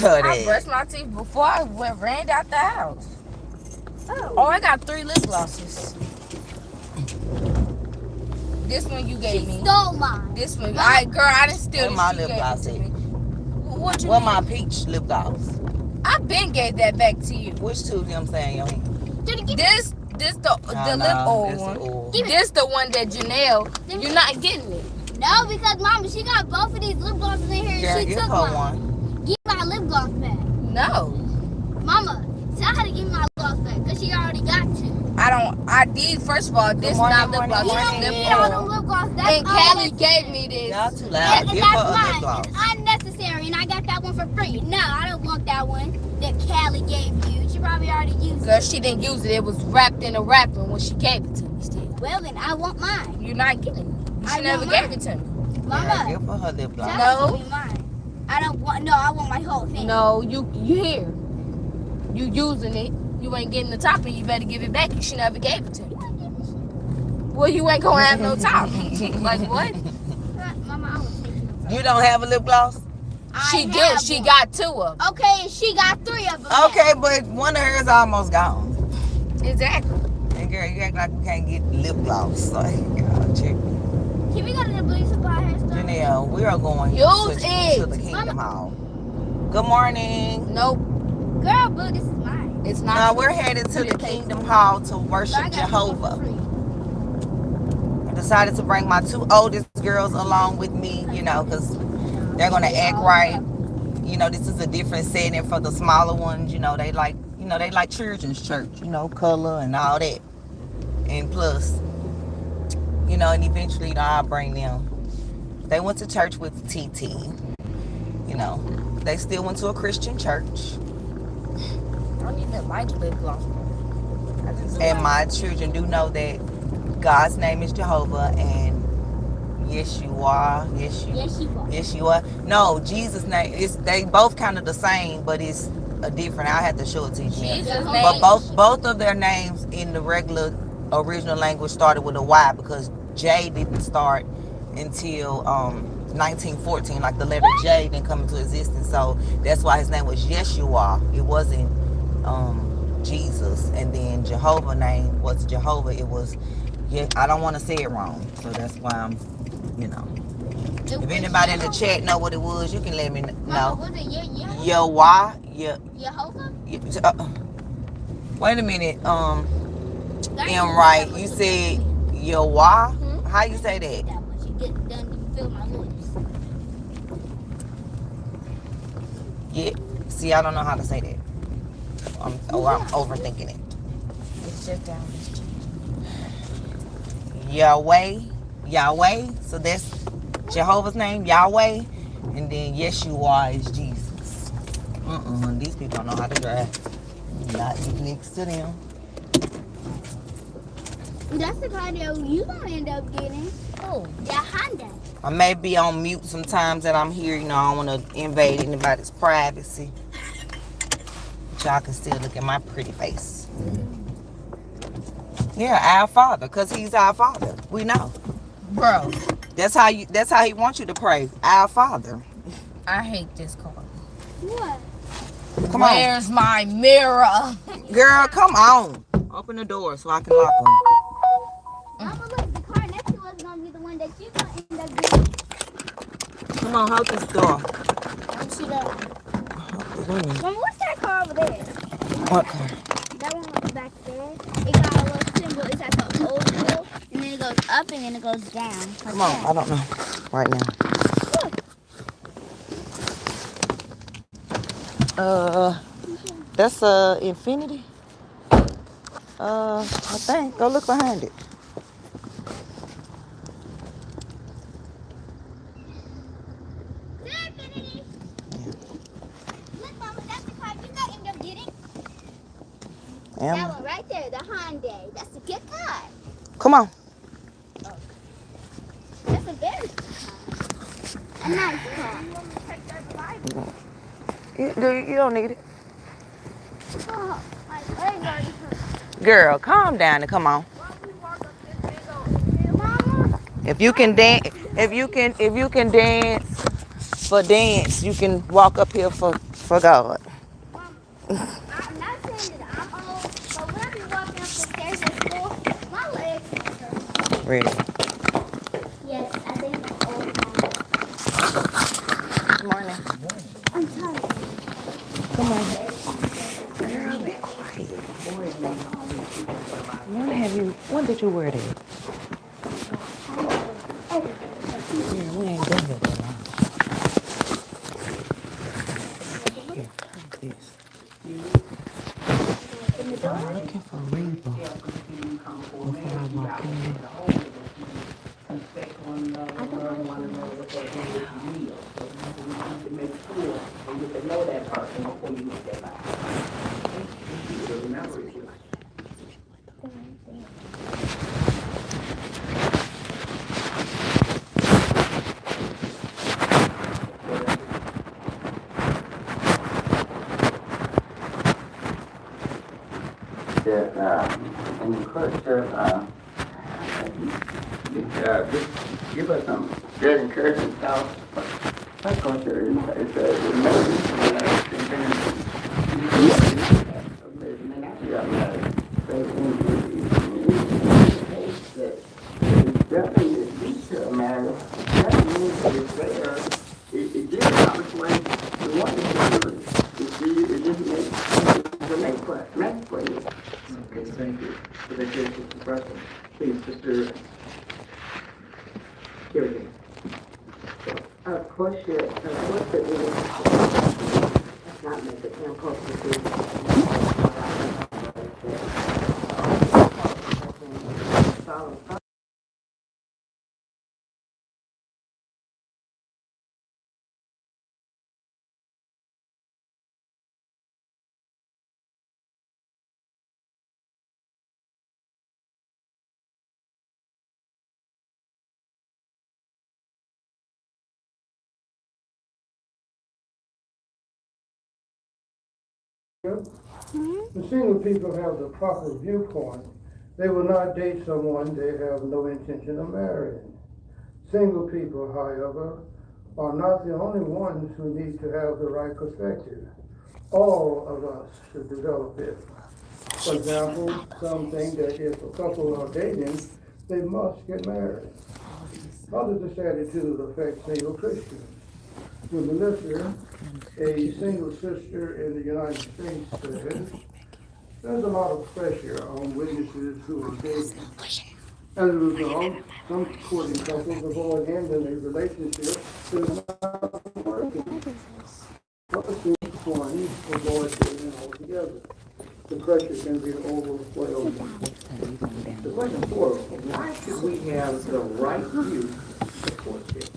her I that. brushed my teeth before I ran out the house. Oh, I got 3 lip glosses. This one you gave me. Stole mine. This one, I didn't steal this. My She lip gave gloss it to at? me. What you What mean? my peach lip gloss? I been gave that back to you. Which two of them saying your hand? This the lip oil one. This the one that Janelle. You're not getting it. No, because Mama, she got both of these lip glosses in here. Yeah, And she give took her mine. one. Give my lip gloss back. No. Mama, tell her to give me my lip gloss back because she already got 2. I did. First of all, this not lip gloss. You This don't lip need all the oil. lip gloss. That's And Callie gave me this. Y'all too And loud. Give that's her a lip mine. gloss. It's unnecessary, and I got that one for free. No, I don't want that one that Callie gave you. She probably already used it. Girl, she didn't use it. It was wrapped in a wrapper when she gave it to me still. Well, then I want mine. You're not getting it. She never gave it to me. Mama, Yeah, give her her lip gloss. tell her to give me mine. I don't want. No, I want my whole thing. No, you here. You using it. You ain't getting the top, and you better give it back. She never gave it to me. Well, you ain't gonna have no top. Like what? Mama, I will take it. You don't have a lip gloss? She do. She got 2 of them. Okay, and she got 3 of them. Okay, but one of hers almost gone. Exactly. And girl, you act like you can't get lip gloss. So, y'all check. Can we go to the beauty supply hair store? Janelle, we are going Use to the Kingdom Hall. Good morning. Nope. Girl, boo, this is mine. It's No, not. we're headed to the Kingdom Hall to So I worship got Jehovah. it for free. I decided to bring my 2 oldest girls along with me, you know, because they're going to act right. You know, this is a different setting for the smaller ones. You know, they like children's church, you know, color and all that. And plus, you know, and eventually, you know, I'll bring them. They went to church with TT. You know, they still went to a Christian church. I don't need that light lip gloss. And my children do know that God's name is Jehovah and Yeshua. No, Jesus' name is. They both kind of the same, but it's a different. I had to show it to you. But both of their names in the regular original language started with a Y because J didn't start until 1914. Like the letter J didn't come into existence, so that's why his name was Yeshua. It wasn't Jesus. And then Jehovah's name was Jehovah. It was. Yeah, I don't want to say it wrong, so that's why I'm. You know, if anybody in the chat know what it was, you can let me know. Was it Yehovah? Jehovah? Wait a minute. Right. You said Yahweh? How you say that? Once you get done, you fill my lips. Yeah. See, I don't know how to say that. I'm overthinking it. It's just down this cheek. Yahweh. So that's Jehovah's name, Yahweh. And then Yeshua is Jesus. These people don't know how to drive. Not next to them. That's the car that you gonna end up getting. Oh, yeah, Honda. I may be on mute sometimes that I'm here. You know, I don't want to invade anybody's privacy. But y'all can still look at my pretty face. Yeah, our Father, because he's our Father. We know. Bro. That's how he wants you to pray. Our Father. I hate this car. What? Come on. Where's my mirror? Girl, come on. Open the door so I can lock them. Mama, look, the car next to us is gonna be the one that you gonna end up getting. Come on, hold this door. Don't see that. Mama, what's that car over there? What car? That one back there. It got a little symbol. It's like an old school, and then it goes up and then it goes down. Like Come on, that. I don't know. Right now. That's Infinity. I think. Go look behind it. Infinity. Look, Mama, that's the car you gonna end up getting. That one right there, the Hyundai. That's a good car. Come on. That's a very good car. A nice car. You don't need it. Oh, my leg already hurt. Girl, calm down and come on. Mama. If you can dance for dance, you can walk up here for for God. Mom, I'm not saying that I'm old, but when I be walking up the stairs at school, my legs hurt. Really. Yes, I think I'm old now. Good morning. I'm tired. Come on. Girl, be quiet. When did you wear that? Yeah, we ain't done it that long. Here, take this. I'm looking for Reba before I walk in there. And the culture, just give us some good encouragement thoughts. My culture is definitely it leads to a marriage. That means it's there. It gives out this way. We want to do it. It just makes the next for you. Okay, thank you for the good expression. Please, Sister Kirby. Of course, it does not make it impulse decision. The single people have the proper viewpoint. They will not date someone they have no intention of marrying. Single people, however, are not the only ones who need to have the right perspective. All of us should develop it. For example, some think that if a couple are dating, they must get married. How does this attitude affect single Christians? When Melissa, a single sister in the United States, says, there's a lot of pressure on witnesses who are dating. As a result, some courting couples avoid ending a relationship that is not working. Others avoid dating altogether. The pressure can be overwhelming. The question for why should we have the right view of courtship?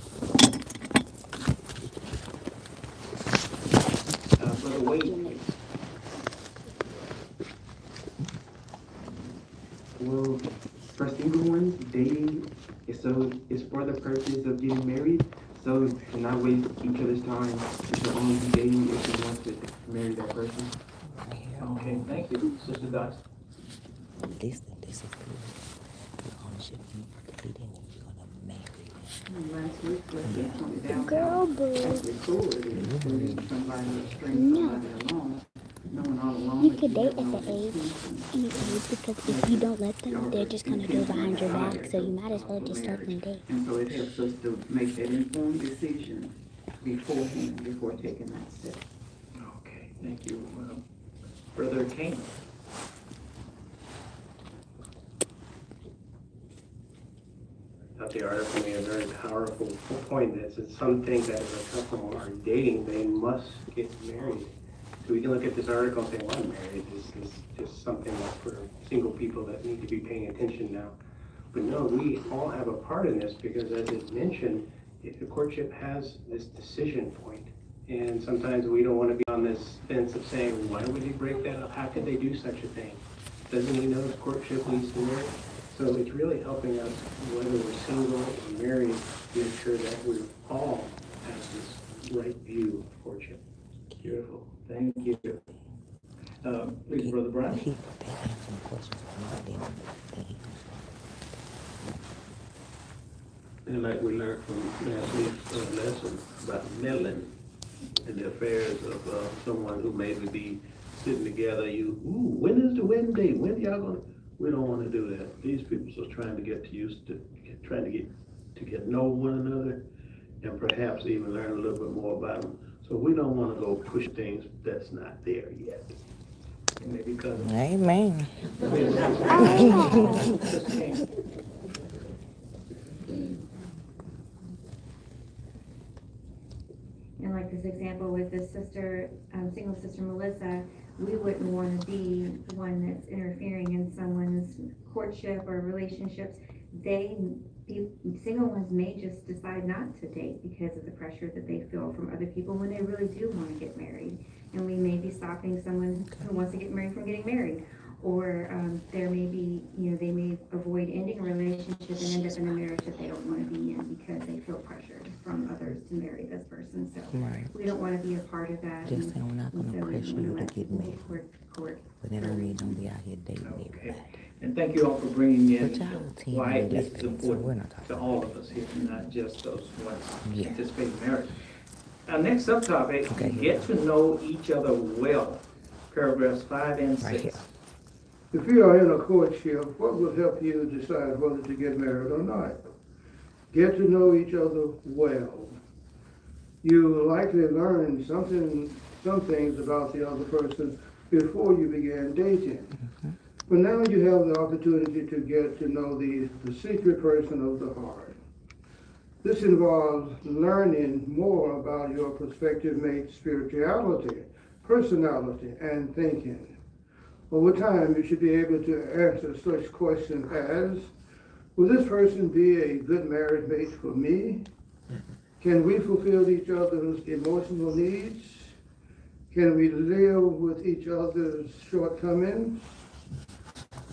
For the way. Well, for single ones, dating is for the purpose of getting married. So to not waste each other's time, you should only be dating if you want to marry that person. Okay, thank you, Sister Dot. This is good. The ownership you dating and you're gonna marry. Last week, let's pointed out Girl, boo. cool it is to meet somebody or string somebody along. Knowing all along You could date at any age, because if you don't let them, they're just gonna do it behind your back. So you might as well just let them date. And so it helps us to make that informed decision beforehand, before taking that step. Okay, thank you. Brother Kane. Thought the article made a very powerful point that says some things that if a couple are dating, they must get married. So we can look at this article and say, well, marriage is just something that's for single people that need to be paying attention now. But no, we all have a part in this because, as it's mentioned, the courtship has this decision point. And sometimes we don't want to be on this fence of saying, why would they break that up? How could they do such a thing? Doesn't he know courtship leads to marriage? So it's really helping us, whether we're single or married, make sure that we all have this right view of courtship. Beautiful. Thank you. Please, Brother Brian. He prepared some questions for my dinner. And like we learned from last week's lesson about melon, in the affairs of someone who maybe be sitting together. When is the wedding date? When y'all gonna? We don't want to do that. These people are trying to get used to, trying to get know one another, and perhaps even learn a little bit more about them. So we don't want to go push things that's not there yet. Maybe because Amen. And like this example with this sister, single sister Melissa, we wouldn't want to be one that's interfering in someone's courtship or relationships. Single ones may just decide not to date because of the pressure that they feel from other people when they really do want to get married. And we may be stopping someone who wants to get married from getting married. Or there may be, they may avoid ending a relationship and end up in a marriage that they don't want to be in because they feel pressured from others to marry this person. So we don't want to be a part of that. Just saying, we're not going to pressure you to get married. Court. But that don't mean don't be out here dating everybody. And thank you all for bringing in But y'all team why really it's like that, so we're important not talking to all of us here, not just those who want to Yeah. participate in marriage. Our next subtopic, Okay. get to know each other well, paragraphs 5 and 6. Right here. If you are in a courtship, what will help you decide whether to get married or not? Get to know each other well. You will likely learn some things about the other person before you began dating. But now you have the opportunity to get to know the secret person of the heart. This involves learning more about your prospective mate's spirituality, personality, and thinking. Over time, you should be able to answer such questions as, will this person be a good marriage mate for me? Can we fulfill each other's emotional needs? Can we live with each other's shortcomings?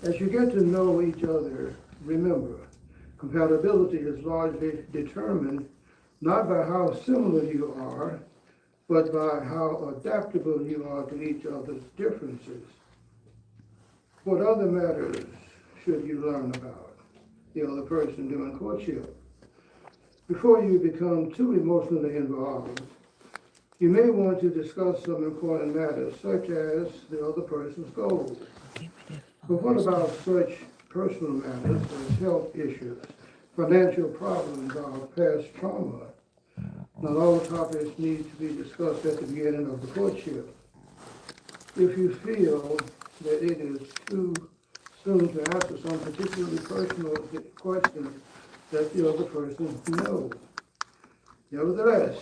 As you get to know each other, remember, compatibility is largely determined not by how similar you are, but by how adaptable you are to each other's differences. What other matters should you learn about the other person during courtship? Before you become too emotionally involved, you may want to discuss some important matters, such as the other person's goals. But what about such personal matters as health issues, financial problems, or past trauma? Not all topics need to be discussed at the beginning of the courtship. If you feel that it is too soon to answer some particularly personal questions, let the other person know. Nevertheless,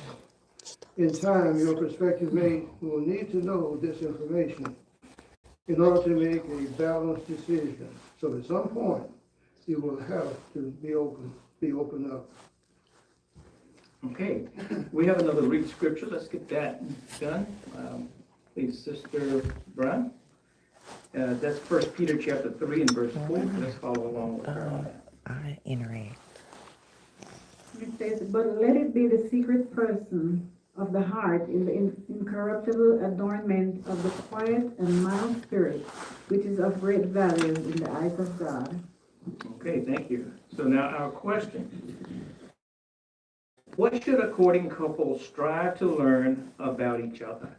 in time, your prospective mate will need to know this information in order to make a balanced decision. So at some point, you will have to be open up. Okay, we have another read scripture. Let's get that done. Please, Sister Brown. That's 1 Peter chapter 3 and verse 4. Let's follow along with her on that. I interact. It says, but let it be the secret person of the heart in the incorruptible adornment of the quiet and mild spirit, which is of great value in the eyes of God. Okay, thank you. So now our question. What should a courting couple strive to learn about each other?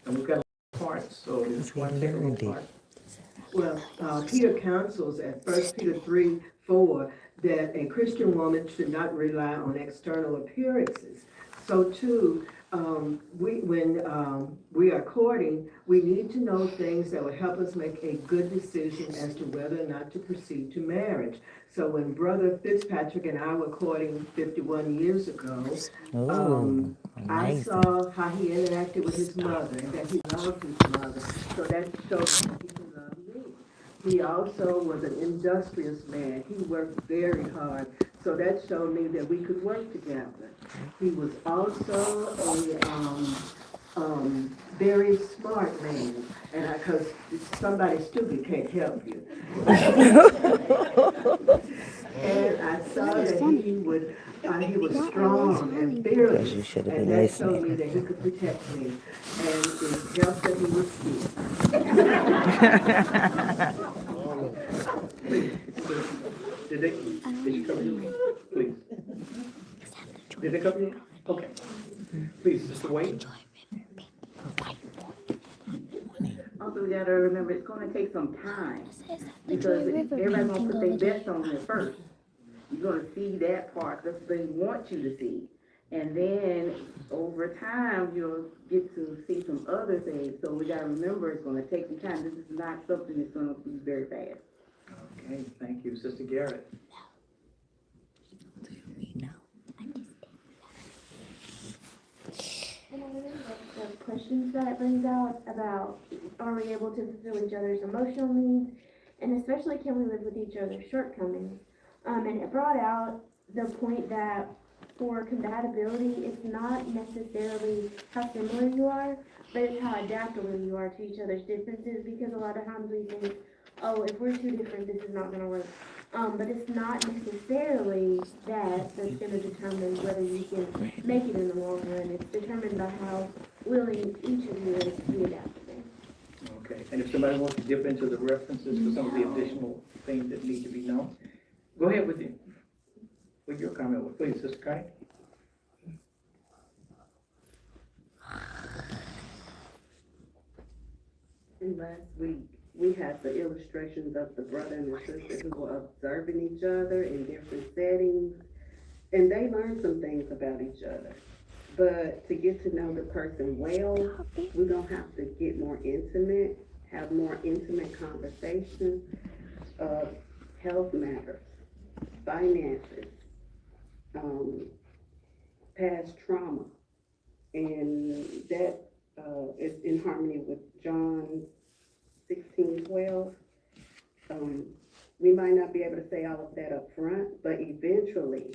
And we've got parts, so Because we one particular learned it. part. Well, Peter counsels at 1 Peter 3:4 that a Christian woman should not rely on external appearances. So too, when we are courting, we need to know things that will help us make a good decision as to whether or not to proceed to marriage. So when Brother Fitzpatrick and I were courting 51 years ago, I saw how he interacted with his mother and that he loved his mother. So that shows that he can love me. He also was an industrious man. He worked very hard. So that showed me that we could work together. He was also a very smart man, and because somebody stupid can't help you. And I saw that he was strong and fearless, and that showed me that he could protect me, and it helped that he was cute. Did you cover your please? Did they cover you? Okay. Please, Mr. Wade. Also, we gotta remember, it's gonna take some time, because everybody's gonna put their best on it first. You're gonna see that part that they want you to see. And then, over time, you'll get to see some other things. So we gotta remember, it's gonna take some time. This is not something that's gonna be very fast. Okay, thank you. Sister Garrett. And I really like the questions that it brings out about, are we able to fulfill each other's emotional needs? And especially, can we live with each other's shortcomings? And it brought out the point that for compatibility, it's not necessarily how similar you are, but it's how adaptable you are to each other's differences, because a lot of times we think, oh, if we're too different, this is not gonna work. But it's not necessarily that's gonna determine whether you can make it in the long run. It's determined by how willing each of you is to be adaptable. Okay, and if somebody wants to dip into the references for some of the additional things that need to be known, go ahead with your comment, please, Sister Connie. And last week, we had the illustrations of the brother and the sister who were observing each other in different settings, and they learned some things about each other. But to get to know the person well, we're gonna have to get more intimate, have more intimate conversations of health matters, finances, past trauma, and that is in harmony with John 16:12. We might not be able to say all of that up front, but eventually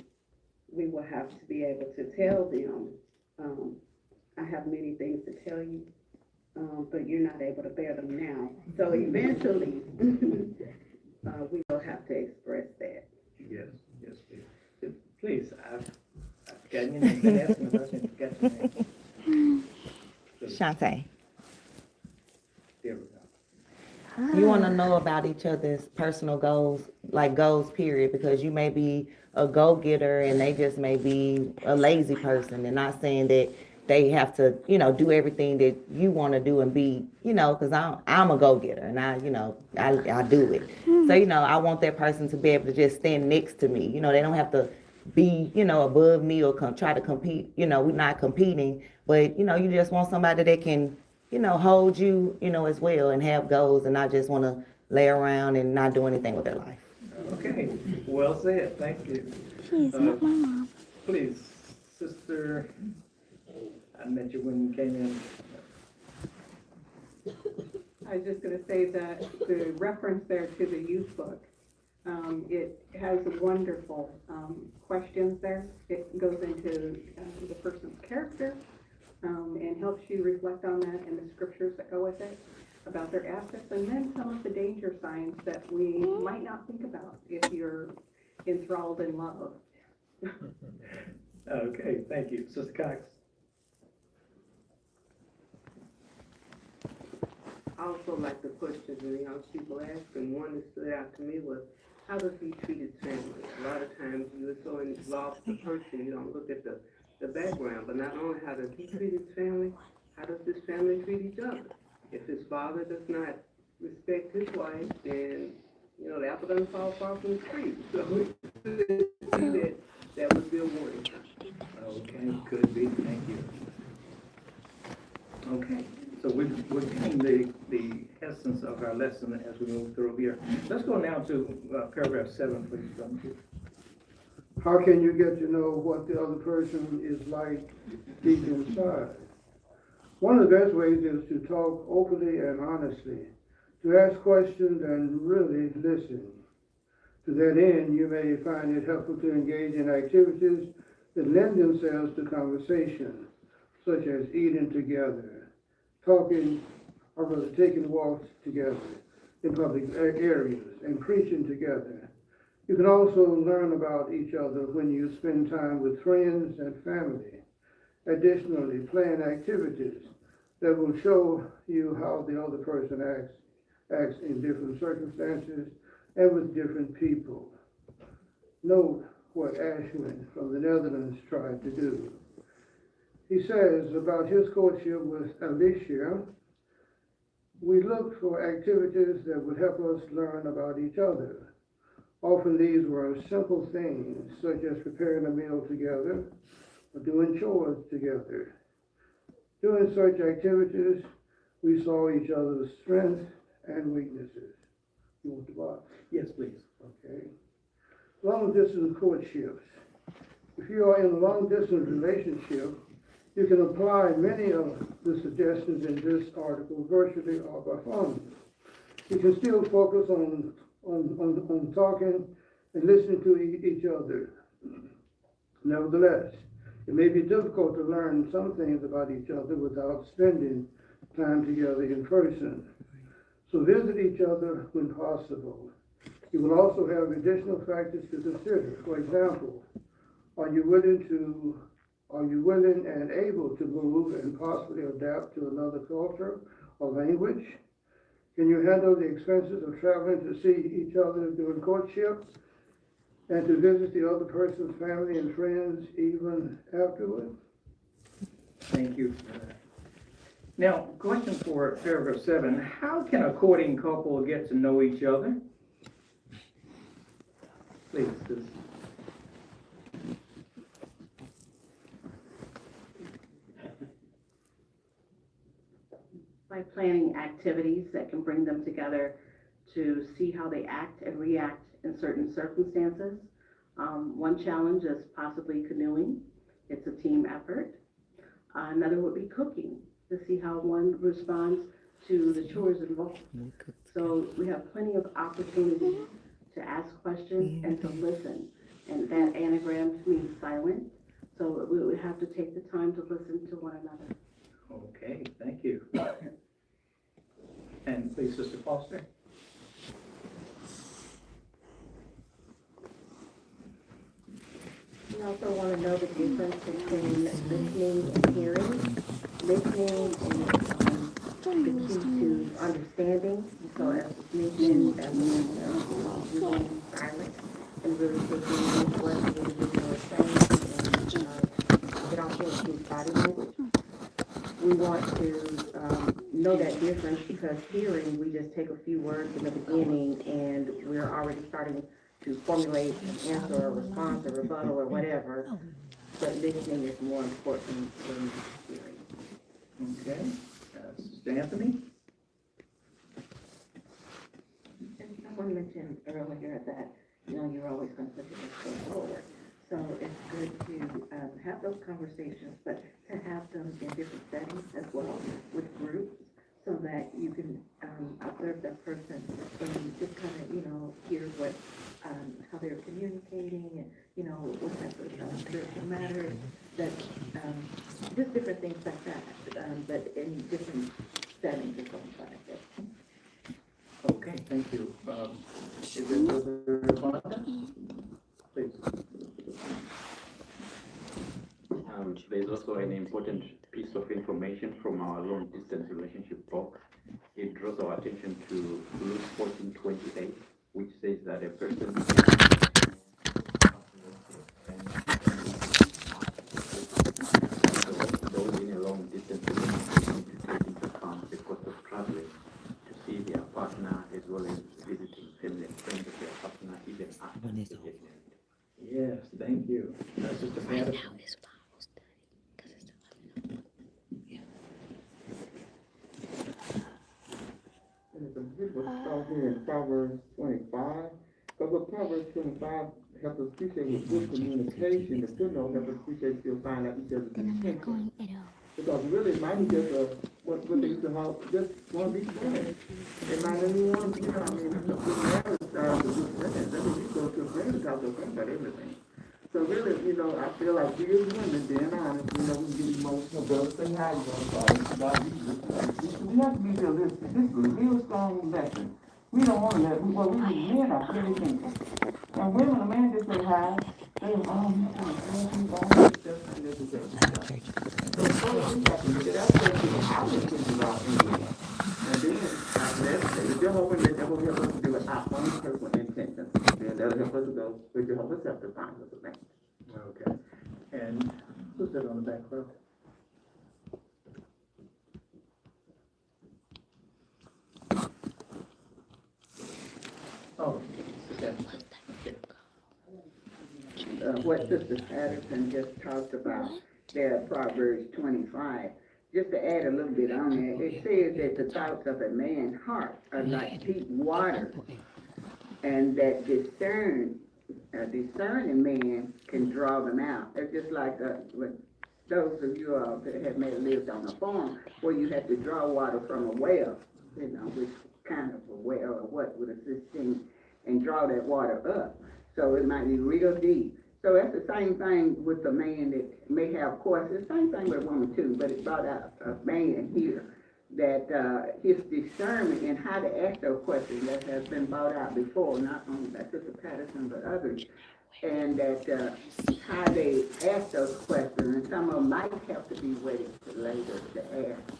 we will have to be able to tell them, I have many things to tell you, but you're not able to bear them now. So eventually we will have to express that. Yes, please. Please, I've gotten your name, been asking about you, got your name. Shantae. There we go. You want to know about each other's personal goals, like goals, period, because you may be a go-getter and they just may be a lazy person. And not saying that they have to, do everything that you want to do and be, because I'm a go-getter and I do it. So, I want that person to be able to just stand next to me. They don't have to be, above me or try to compete. We're not competing, but, you just want somebody that can, hold you, as well and have goals and not just want to lay around and not do anything with their life. Okay, well said, thank you. She's not my mom. Please, Sister, I met you when you came in. I was just gonna say that the reference there to the youth book, it has wonderful questions there. It goes into the person's character and helps you reflect on that and the scriptures that go with it about their assets, and then some of the danger signs that we might not think about if you're enthralled in love. Okay, thank you. Sister Cox. I also like the questions the young people ask, and one that stood out to me was, how does he treat his family? A lot of times you're so involved with the person, you don't look at the background, but not only how does he treat his family, how does his family treat each other? If his father does not respect his wife, then, the apple doesn't fall far from the tree. So that would be a warning. Okay, could be, thank you. Okay, so we're getting the essence of our lesson as we move through here. Let's go now to paragraph 7, please. How can you get to know what the other person is like deep inside? One of the best ways is to talk openly and honestly, to ask questions and really listen. To that end, you may find it helpful to engage in activities that lend themselves to conversation, such as eating together, talking, or rather taking walks together in public areas, and preaching together. You can also learn about each other when you spend time with friends and family. Additionally, plan activities that will show you how the other person acts in different circumstances and with different people. Note what Ashwin from the Netherlands tried to do. He says about his courtship with Alicia, we looked for activities that would help us learn about each other. Often these were simple things, such as preparing a meal together or doing chores together. Doing such activities, we saw each other's strengths and weaknesses. You want the box? Yes, please. Okay. Long distance courtships. If you are in a long distance relationship, you can apply many of the suggestions in this article virtually or by phone. You can still focus on talking and listening to each other. Nevertheless, it may be difficult to learn some things about each other without spending time together in person. So visit each other when possible. You will also have additional factors to consider. For example, are you willing and able to move and possibly adapt to another culture or language? Can you handle the expenses of traveling to see each other during courtship and to visit the other person's family and friends even afterward? Thank you. Now, question for paragraph 7. How can a courting couple get to know each other? Please, sis. By planning activities that can bring them together to see how they act and react in certain circumstances. One challenge is possibly canoeing. It's a team effort. Another would be cooking, to see how one responds to the chores involved. So we have plenty of opportunities to ask questions and to listen. And that anagram means silent. So we would have to take the time to listen to one another. Okay, thank you. And please, Sister Foster. We also want to know the difference between listening and hearing. Listening is the key to understanding. So as mentioned, we want to be silent and really taking in what the individual is saying and it also includes body language. We want to know that difference because hearing, we just take a few words in the beginning and we're already starting to formulate an answer or response or rebuttal or whatever, but listening is more important than hearing. Okay. Sister Anthony? And someone mentioned earlier that, you're always going to put your best foot forward. So it's good to have those conversations, but to have them in different settings as well with groups so that you can observe that person and just kind of, hear what, how they're communicating and, what type of spiritual matters, that, just different things like that, but in different settings is what I'm trying to say. Okay, thank you. Is there further response? Please. There's also an important piece of information from our long-distance relationship book. It draws our attention to Luke 14:28, which says that a person those in a long-distance relationship need to take into account the cost of traveling to see their partner as well as visiting family and friends of their partner even after they get married. Yes, thank you. Sister Patterson. Start here in Proverbs 25, because what Proverbs 25 helps us appreciate with good communication, the footnote helps us appreciate still find out each other's intention. Because really, it might be just what they used to have, just want to be friends. It might not even want to, a good marriage starts with good friends. That means you go to a friend and talk to a friend about everything. So really, I feel like we as women, being honest, we can get emotional. Brother, say hi, you we have to be realistic. This is a real strong lesson. We don't want to let, we men are pretty thinking. And women, a man just say hi, they he's so first, we have to get out there to how we think about English. And then, they're hoping that will help us to do it our own personal intentions. And that'll help us to go, which will help us accept the terms of the marriage. Okay. And who's that on the back row? Oh, okay. What Sister Patterson just talked about there, Proverbs 25, just to add a little bit on there, it says that the thoughts of a man's heart are like deep waters, and that a discerning man can draw them out. It's just like with those of you that have maybe lived on a farm where you have to draw water from a well, you know, which kind of a well or what would assist in, and draw that water up. So it might be real deep. So that's the same thing with the man that may have, of course, the same thing with a woman too, but it brought out a man here that his discernment and how to ask those questions that has been brought out before, not only by Sister Patterson, but others, and that how they ask those questions, and some of them might have to be waited for later to ask.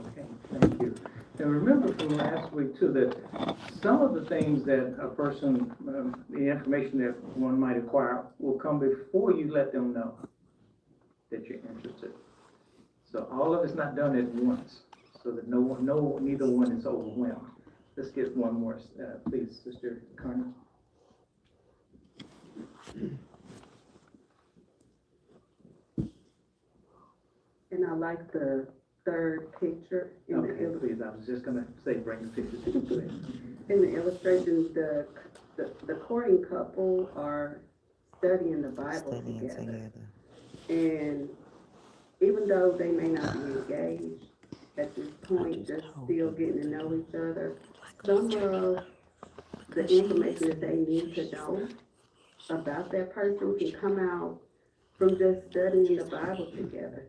Okay, thank you. And remember from last week too that some of the things that a person, the information that one might acquire will come before you let them know that you're interested. So all of it's not done at once, so that neither one is overwhelmed. Let's get one more, please, Sister Carney. And I like the third picture in Okay, please, I was just gonna say bring the picture to you. in the illustration. The courting couple are studying the Bible together. And even though they may not be engaged at this point, just still getting to know each other, some of the information that they need to know about that person can come out from just studying the Bible together.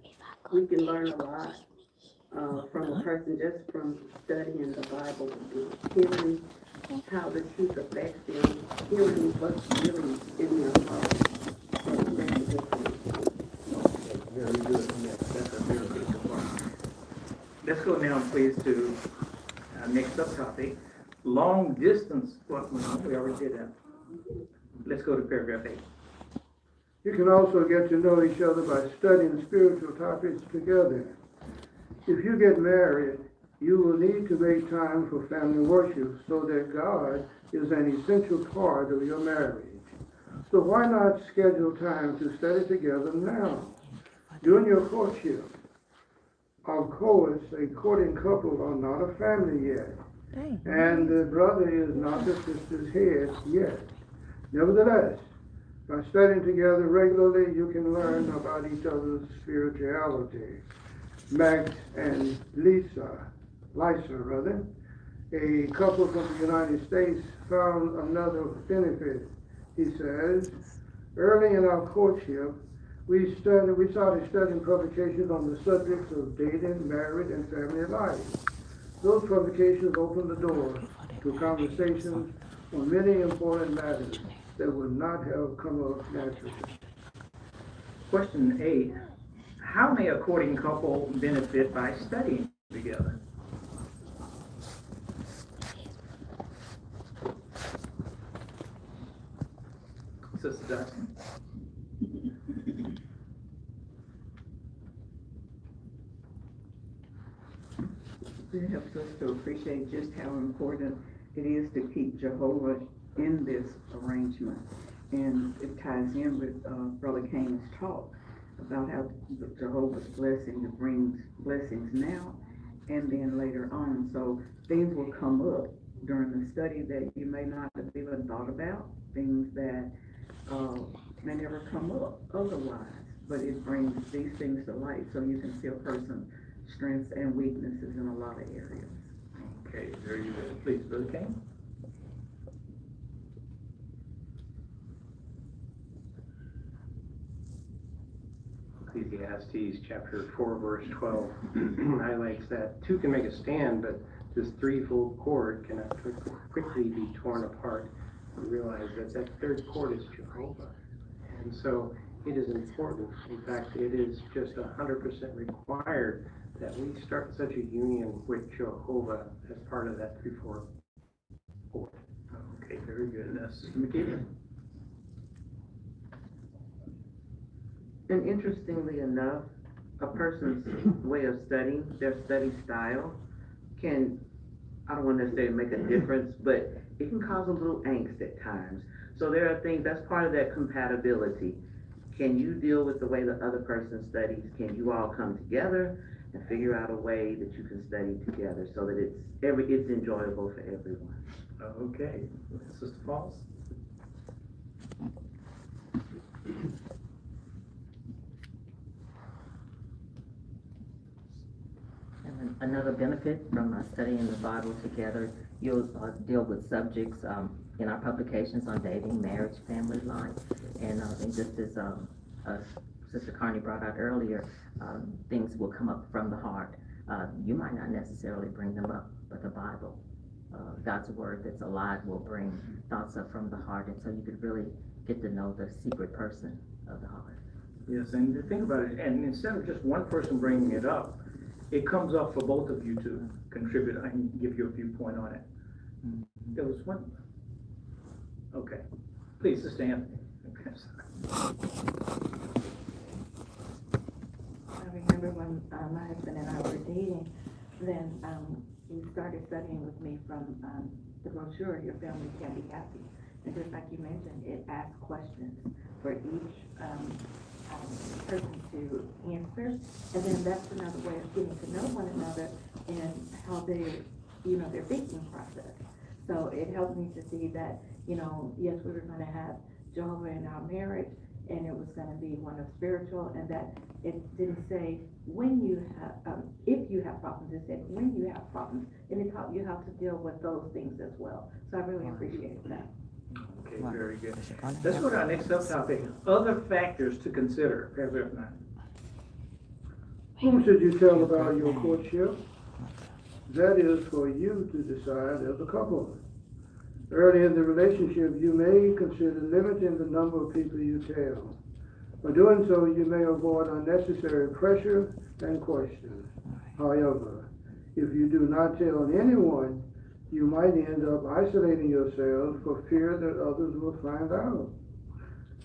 We can learn a lot from a person just from studying the Bible, hearing how the truth affects them, hearing what's really in their heart. That's a good thing. Very good. Yes, that's a very good point. Let's go now, please, to our next subtopic, long distance. Well, we already did that. Let's go to paragraph 8. You can also get to know each other by studying spiritual topics together. If you get married, you will need to make time for family worship so that God is an essential part of your marriage. So why not schedule time to study together now? During your courtship, of course, a courting couple are not a family yet, and the brother is not the sister's head yet. Nevertheless, by studying together regularly, you can learn about each other's spirituality. Max and Lisa, a couple from the United States, found another benefit. He says, early in our courtship, we started studying publications on the subjects of dating, marriage, and family life. Those publications opened the door to conversations on many important matters that would not have come up naturally. Question 8, how may a courting couple benefit by studying together? Sister Dawson. It helps us to appreciate just how important it is to keep Jehovah in this arrangement. And it ties in with Brother Cain's talk about how Jehovah's blessing brings blessings now and then later on. So things will come up during the study that you may not have even thought about, things that may never come up otherwise, but it brings these things to light so you can see a person's strengths and weaknesses in a lot of areas. Okay, very good. Please, Brother Cain. Ecclesiastes chapter 4, verse 12 highlights that two can make a stand, but this threefold cord cannot quickly be torn apart. We realize that that third cord is Jehovah. And so it is important. In fact, it is just 100% required that we start such a union with Jehovah as part of that threefold cord. Okay, very Very good. Now, Sister McKeever. And interestingly enough, a person's way of studying, their study style, can, I don't want to necessarily make a difference, but it can cause a little angst at times. So there are things, that's part of that compatibility. Can you deal with the way the other person studies? Can you all come together and figure out a way that you can study together so that it's enjoyable for everyone? Okay. Sister Falls? And another benefit from studying the Bible together, you'll deal with subjects in our publications on dating, marriage, family life, and just as Sister Carney brought out earlier, things will come up from the heart. You might not necessarily bring them up, but the Bible, God's word that's alive, will bring thoughts up from the heart, and so you could really get to know the secret person of the heart. Yes, and think about it, and instead of just one person bringing it up, it comes up for both of you to contribute. I can give you a viewpoint on it. There was one. Okay. Please, Sister Anthony. Okay, I remember when my husband and I were dating, then he started studying with me from the brochure, Your Family Can Be Happy. And just like you mentioned, it asks questions for each person to answer. And then that's another way of getting to know one another and how their thinking process. So it helped me to see that, yes, we were going to have Jehovah in our marriage, and it was going to be one of spiritual, and that it didn't say when you have, if you have problems, it said when you have problems, and it taught you how to deal with those things as well. So I really appreciated that. Okay, very good. Let's go to our next subtopic, other factors to consider, paragraph 9. Whom should you tell about your courtship? That is for you to decide as a couple. Early in the relationship, you may consider limiting the number of people you tell. By doing so, you may avoid unnecessary pressure and questions. However, if you do not tell anyone, you might end up isolating yourselves for fear that others will find out.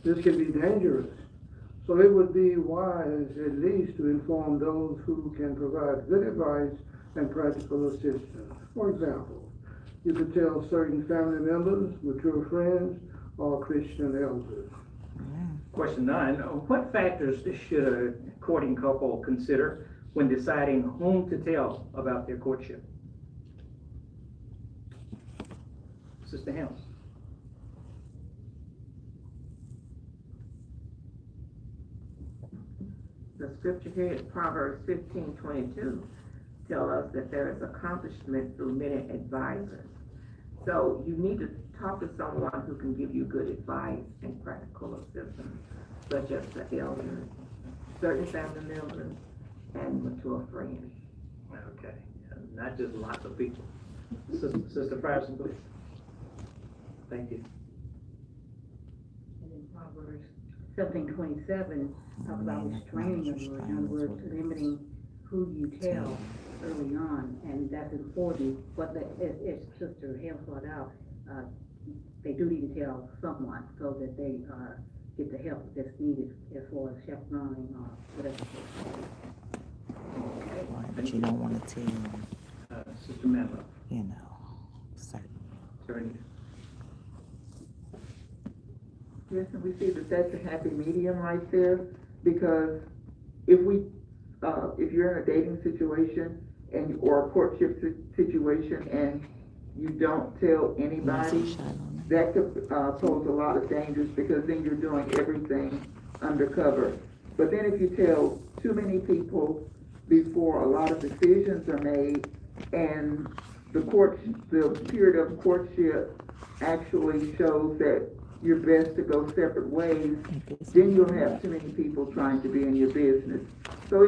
This can be dangerous, so it would be wise at least to inform those who can provide good advice and practical assistance. For example, you could tell certain family members, mature friends, or Christian elders. Question 9, what factors should a courting couple consider when deciding whom to tell about their courtship? Sister Helms. The scripture here is Proverbs 15:22, tell us that there is accomplishment through many advisors. So you need to talk to someone who can give you good advice and practical assistance, such as the elders, certain family members, and mature friends. Okay, not just lots of people. Sister Frierson, please. Thank you. And in Proverbs 17:27, talk about restraining your word. In other words, limiting who you tell early on, and that's important. But as Sister Hale brought out, they do need to tell someone so that they get the help that's needed as far as chaperoning or whatever. Okay. But you don't want to tell, Sister Manlow. certain. Attorney. Yes, and we see that that's a happy medium right there, because if you're in a dating situation or a courtship situation and you don't tell anybody, that could pose a lot of dangers, because then you're doing everything undercover. But then if you tell too many people before a lot of decisions are made, and the period of courtship actually shows that you're best to go separate ways, then you'll have too many people trying to be in your business. So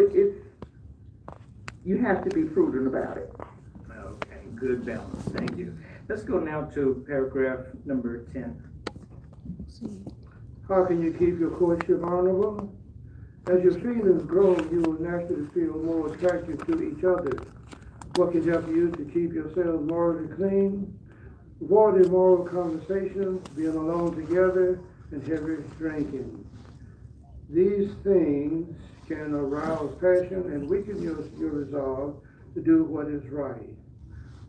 you have to be prudent about it. Okay, good balance. Thank you. Let's go now to paragraph number 10. How can you keep your courtship honorable? As your feelings grow, you will naturally feel more attracted to each other. What can help you to keep yourselves morally clean? avoid immoral conversations, being alone together, and heavy drinking. These things can arouse passion and weaken your resolve to do what is right.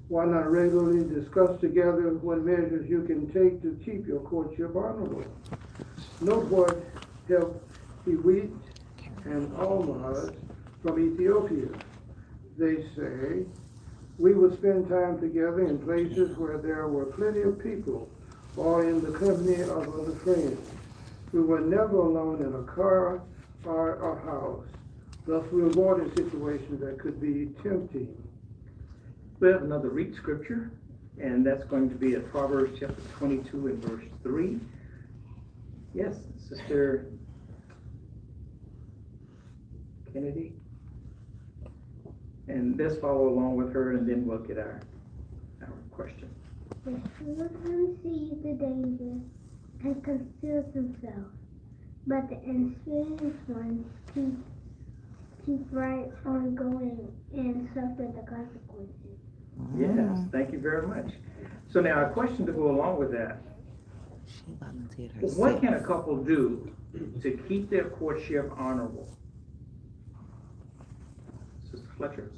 Why not regularly discuss together what measures you can take to keep your courtship honorable? Note what helped Hewit and Almaz from Ethiopia. They say, we would spend time together in places where there were plenty of people or in the company of other friends. We were never alone in a car or a house. Thus, we avoided situations that could be tempting. We have another read scripture, and that's going to be at Proverbs chapter 22 and verse 3. Yes, Sister Kennedy. And let's follow along with her, and then we'll get our question. The children sees the danger and conceals himself, but the inexperienced ones keep right on going and suffer the consequences. Yes, thank you very much. So now a question to go along with that. What can a couple do to keep their courtship honorable? Sister Fletcher.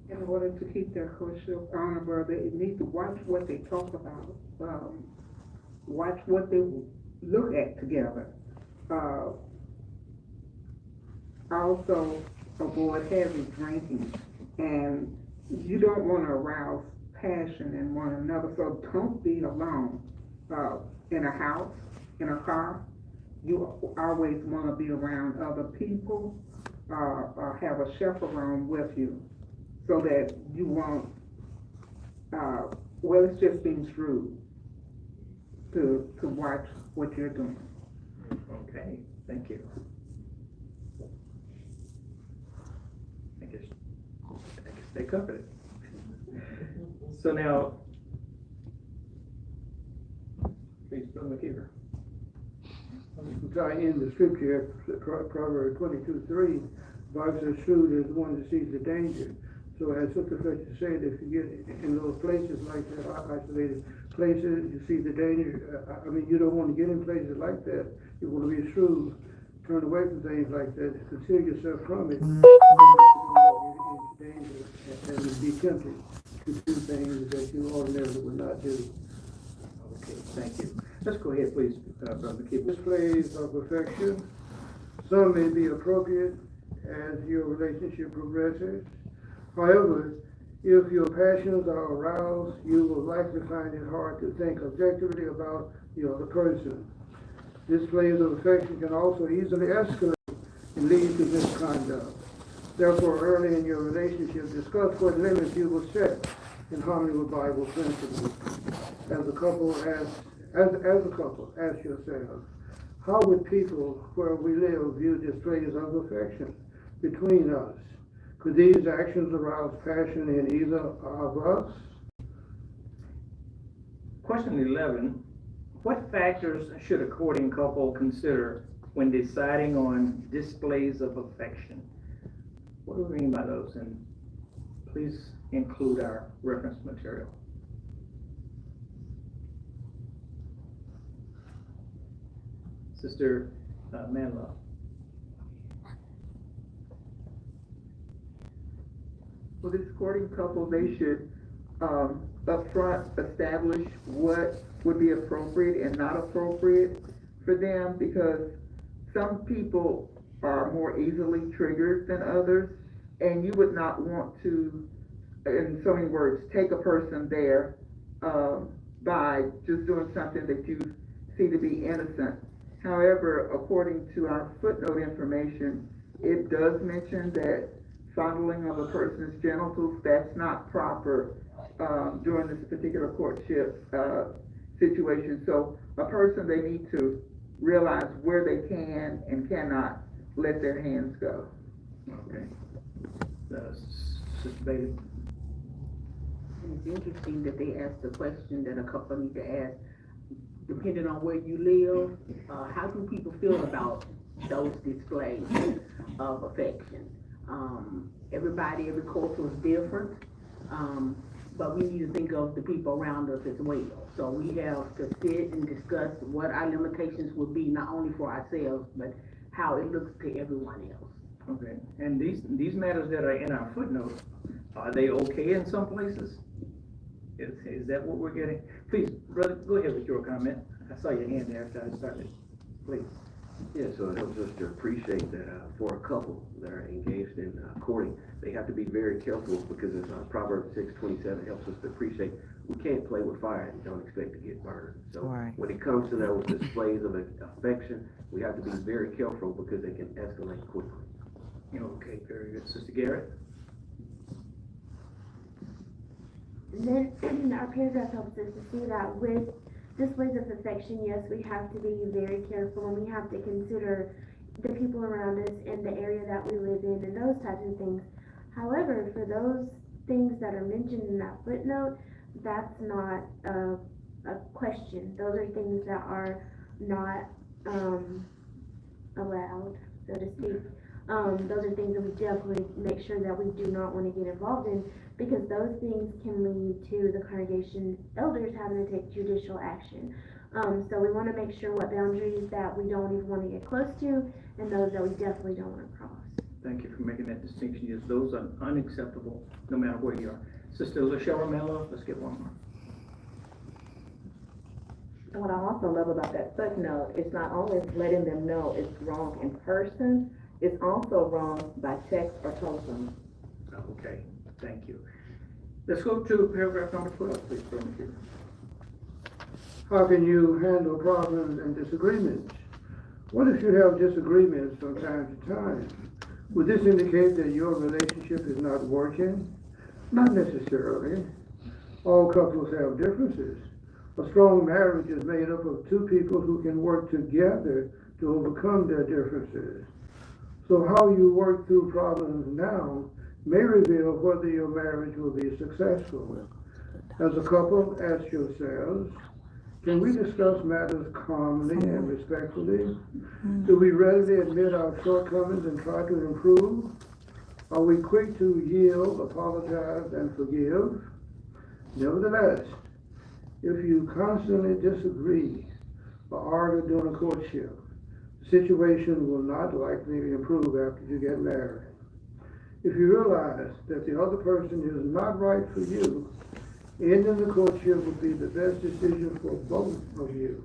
In order to keep their courtship honorable, they need to watch what they talk about, watch what they look at together. Also, avoid heavy drinking, and you don't want to arouse passion in one another, so don't be alone. In a house, in a car, you always want to be around other people, or have a chaperone with you, so that you won't, well, it's just being shrewd to watch what you're doing. Okay, thank you. I guess they covered it. So now, please, Brother McKeever. In the scripture, Proverbs 22:3, the Bible says, shrewd is the one that sees the danger. So as Sister Fletcher said, if you get in those places like that, isolated places, you see the danger. I mean, you don't want to get in places like that. You want to be shrewd, turn away from things like that, conceal yourself from it, into danger, and be tempted to do things that you ordinarily would not do. Okay, thank you. Let's go ahead, please, Brother McKeever. Displays of affection. Some may be appropriate as your relationship progresses. However, if your passions are aroused, you will likely find it hard to think objectively about the other person. Displays of affection can also easily escalate and lead to misconduct. Therefore, early in your relationship, discuss what limits you will set in harmony with Bible principles. As a couple, ask yourself, how would people where we live view displays of affection between us? Could these actions arouse passion in either of us? Question 11. What factors should a courting couple consider when deciding on displays of affection? What do we mean by those? And please include our reference material. Sister Manlove. For this courting couple, they should upfront establish what would be appropriate and not appropriate for them, because some people are more easily triggered than others, and you would not want to, in so many words, take a person there by just doing something that you see to be innocent. However, according to our footnote information, it does mention that fondling of a person's genitals, that's not proper during this particular courtship situation. So a person, they need to realize where they can and cannot let their hands go. Okay. Sister Bailey. It's interesting that they asked the question that a couple need to ask, depending on where you live, how do people feel about those displays of affection? Everybody, every culture is different. But we need to think of the people around us as well. So we have to sit and discuss what our limitations would be, not only for ourselves, but how it looks to everyone else. Okay, and these matters that are in our footnotes, are they okay in some places? Is that what we're getting? Please, brother, go ahead with your comment. I saw your hand there after I started. Please. Yeah, so it helps us to appreciate that for a couple that are engaged in courting, they have to be very careful because as Proverbs 6:27 helps us to appreciate we can't play with fire and don't expect to get burned. So when it comes to those displays of affection, we have to be very careful because they can escalate quickly. Okay, very good. Sister Garrett? And then our paragraph helps us to see that with displays of affection, yes, we have to be very careful and we have to consider the people around us and the area that we live in and those types of things. However, for those things that are mentioned in that footnote, that's not a question. Those are things that are not allowed, so to speak. Those are things that we definitely make sure that we do not want to get involved in, because those things can lead to the congregation elders having to take judicial action. So we want to make sure what boundaries that we don't even want to get close to, and those that we definitely don't want to cross. Thank you for making that distinction. Yes, those are unacceptable, no matter where you are. Sister LaShara Mello, let's get one more. And what I also love about that footnote is not only letting them know it's wrong in person, it's also wrong by text or telephone. Okay, thank you. Let's go to paragraph number 12, please, Brother McHugh. How can you handle problems and disagreements? What if you have disagreements from time to time? Would this indicate that your relationship is not working? Not necessarily. All couples have differences. A strong marriage is made up of two people who can work together to overcome their differences. So how you work through problems now may reveal whether your marriage will be successful. As a couple, ask yourselves, can we discuss matters calmly and respectfully? Do we readily admit our shortcomings and try to improve? Are we quick to yield, apologize, and forgive? Nevertheless, if you constantly disagree or argue during a courtship, the situation will not likely improve after you get married. If you realize that the other person is not right for you, ending the courtship would be the best decision for both of you.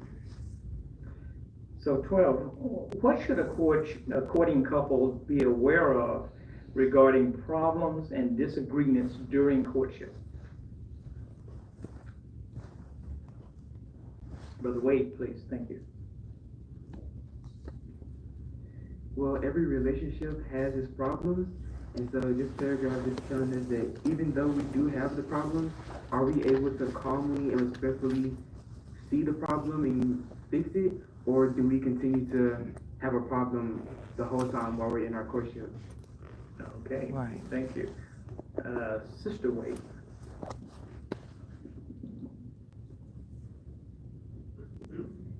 So 12, what should a courting couple be aware of regarding problems and disagreements during courtship? Brother Wade, please, thank you. Well, every relationship has its problems, and so this paragraph is telling us that even though we do have the problems, are we able to calmly and respectfully see the problem and fix it, or do we continue to have a problem the whole time while we're in our courtship? Okay, right. Thank you. Sister Wade.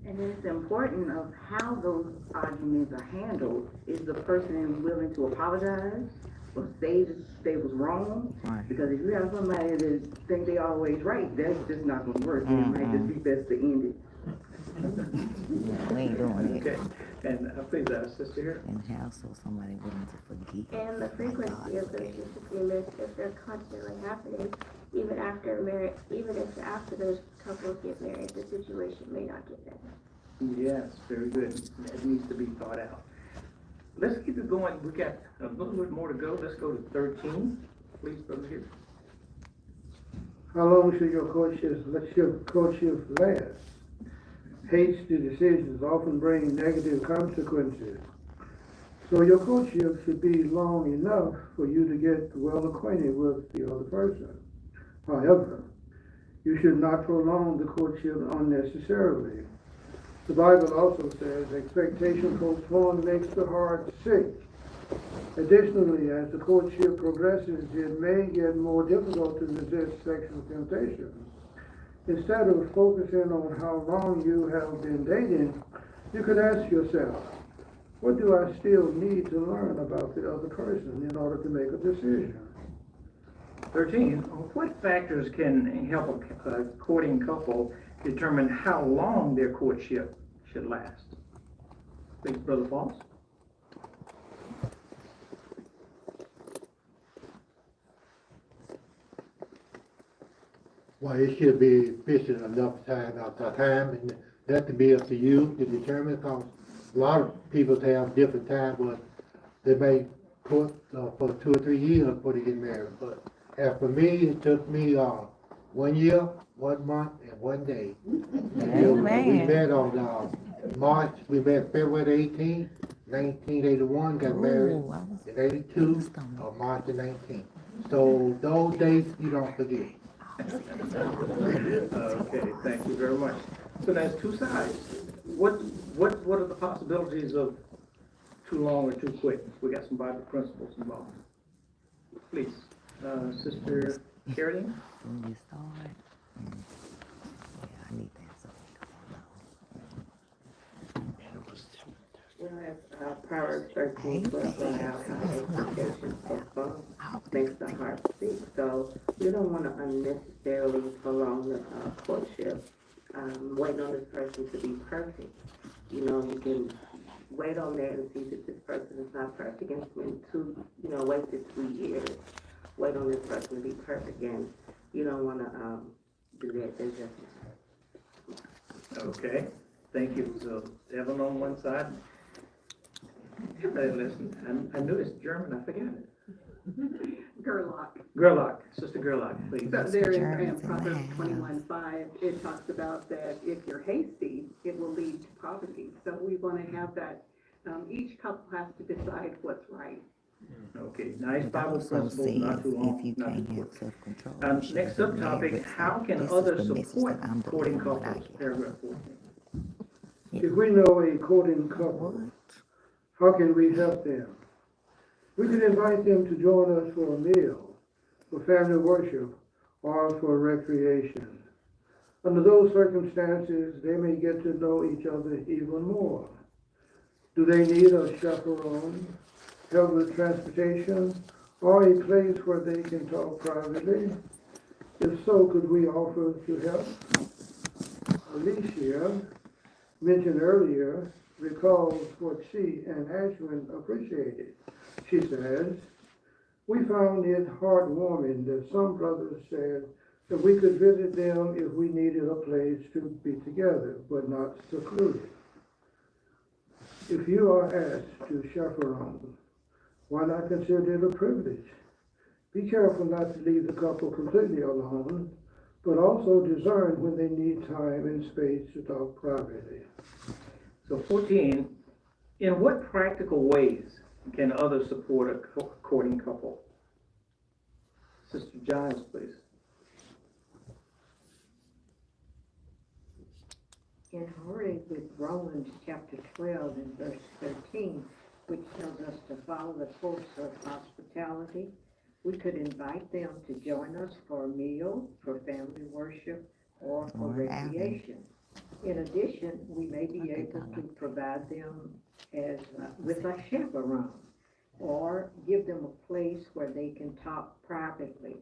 And it's important of how those arguments are handled. Is the person willing to apologize or say that they was wrong? Right. Because if you have somebody that think they always right, that's just not going to work. It might just be best to end it. Yeah, we ain't doing it. Okay, and please, Sister here. And also somebody willing to forgive. And the frequency of those disagreements, if they're constantly happening, even after marriage, even if after those couples get married, the situation may not get better. Yes, very good. That needs to be thought out. Let's keep it going. We got a little bit more to go. Let's go to 13. Please, Brother here. How long should your courtship last? Hasty decisions often bring negative consequences. So your courtship should be long enough for you to get well acquainted with the other person. However, you should not prolong the courtship unnecessarily. The Bible also says expectation postponed makes the heart sick. Additionally, as the courtship progresses, it may get more difficult to resist sexual temptation. Instead of focusing on how long you have been dating, you could ask yourself, What do I still need to learn about the other person in order to make a decision? 13, what factors can help a courting couple determine how long their courtship should last? Please, Brother Falls. Well, it should be sufficient enough time, and that to be up to you to determine, because a lot of people have different time, but they may court for 2 or 3 years before they get married. But as for me, it took me 1 year, 1 month, and 1 day. Amen. We met on March, we met February 18th, 1981, got married in 82, on March the 19th. So those dates you don't forget. Okay, thank you very much. So there's two sides. What are the possibilities of too long or too quick? We got some Bible principles involved. Please, Sister Sheridan. When you start, I need that. Well, as Proverbs 13:12 allows our expectations postponed makes the heart sick. So we don't want to unnecessarily prolong the courtship, waiting on this person to be perfect. You know, you can wait on that and see that this person is not perfect and spend wasted 2 years. Wait on this person to be perfect, and you don't want to do that. There's just Okay, thank you. So Evan on one side. Everybody listen. I knew it's German, I forgot it. Gerlach, Sister Gerlach, please. So there in Proverbs 21:5, it talks about that if you're hasty, it will lead to poverty. So we want to have that, each couple has to decide what's right. Okay, nice Bible principles, not too long, not too quick. Next subtopic, how can others support courting couples? Paragraph 14. If we know a courting couple, how can we help them? We can invite them to join us for a meal, for family worship, or for recreation. Under those circumstances, they may get to know each other even more. Do they need a chaperone, help with transportation, or a place where they can talk privately? If so, could we offer to help? Alicia, mentioned earlier, recalls what she and Ashwin appreciated. She says, we found it heartwarming that some brothers said that we could visit them if we needed a place to be together, but not secluded. If you are asked to chaperone, why not consider it a privilege? Be careful not to leave the couple completely alone, but also discern when they need time and space to talk privately. So 14, in what practical ways can others support a courting couple? Sister Giles, please. In harmony with Romans chapter 12 and verse 13, which tells us to follow the course of hospitality, we could invite them to join us for a meal, for family worship, or for recreation. In addition, we may be able to provide them with a chaperone, or give them a place where they can talk privately.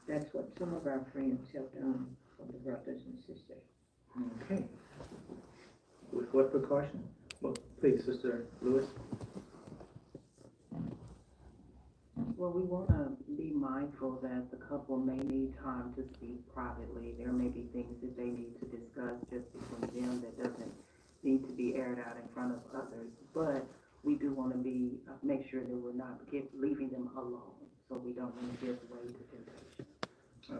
That's what some of our friends have done for the brothers and sisters. Okay. With what precaution? Well, please, Sister Lewis. Well, we want to be mindful that the couple may need time to speak privately. There may be things that they need to discuss just between them that doesn't need to be aired out in front of others. But we do want to make sure that we're not leaving them alone, so we don't want to give way to temptation.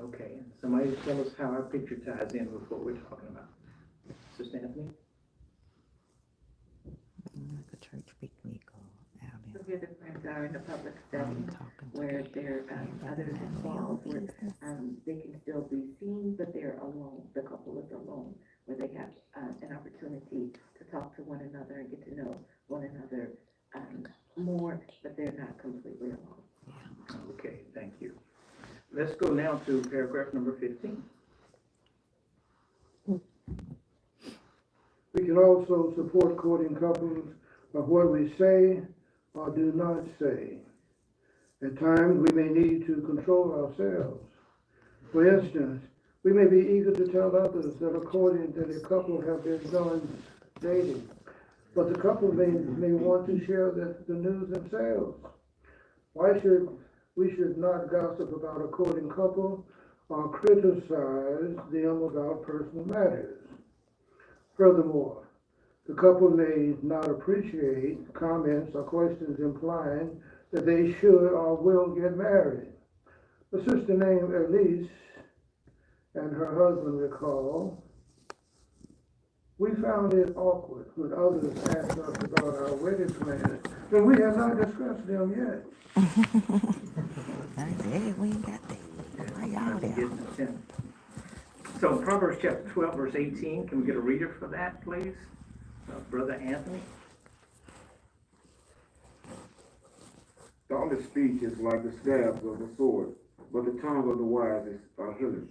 Okay, somebody tell us how our picture ties in with what we're talking about. Sister Anthony? Like a church picnic or out So here the friends are in a public setting where there are others involved, where they can still be seen, but they're alone. The couple is alone, where they have an opportunity to talk to one another and get to know one another more, but they're not completely alone. Okay, thank you. Let's go now to paragraph number 15. We can also support courting couples of what we say or do not say. At times, we may need to control ourselves. For instance, we may be eager to tell others that according that a couple have been done dating, but the couple may want to share the news themselves. We should not gossip about a courting couple or criticize them about personal matters. Furthermore, the couple may not appreciate comments or questions implying that they should or will get married. A sister named Elise and her husband recall, we found it awkward when others asked us about our wedding plans, and we have not discussed them yet. We ain't got that. Why y'all there? So Proverbs chapter 12, verse 18, can we get a reader for that, please? Brother Anthony? The honest speech is like the stabs of a sword, but the tongue of the wise is healing.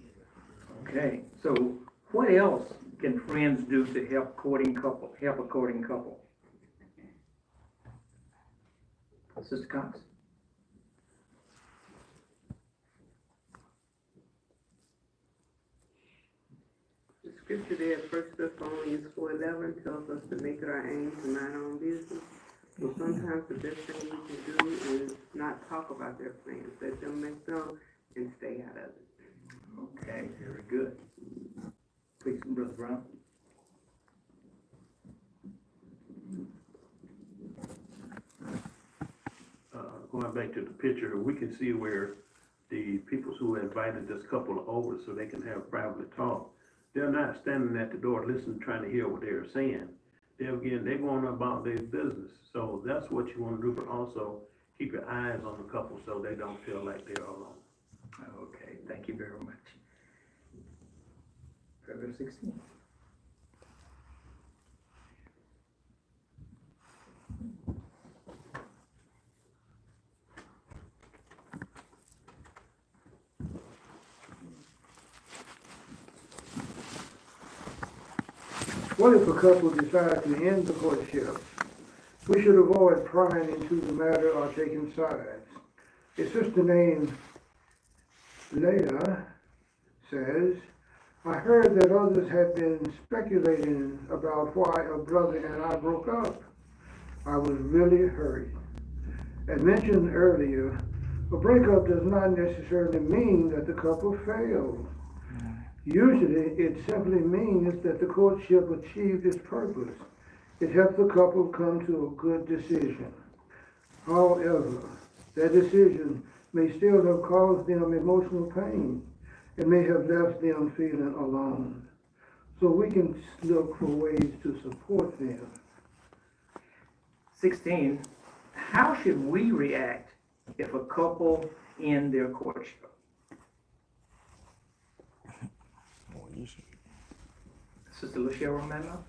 Okay, so what else can friends do to help a courting couple? Sister Cox? The scripture there, 1 Thessalonians 4:11, tells us to make it our aim to mind our own business. So sometimes the best thing we can do is not talk about their plans. Let them make them and stay out of it. Okay, very good. Please, Brother Brown. Going back to the picture, we can see where the people who invited this couple over so they can have private talk, they're not standing at the door listening, trying to hear what they're saying. They're going about their business. So that's what you want to do, but also keep your eyes on the couple so they don't feel like they're alone. Okay, thank you very much. Paragraph 16. What if a couple decides to end the courtship? We should avoid prying into the matter or taking sides. A sister named Leah says, I heard that others had been speculating about why a brother and I broke up. I was really hurt. As mentioned earlier, a breakup does not necessarily mean that the couple failed. Usually, it simply means that the courtship achieved its purpose. It helped the couple come to a good decision. However, that decision may still have caused them emotional pain and may have left them feeling alone. So we can look for ways to support them. 16, how should we react if a couple end their courtship? Sister Lucia Romano?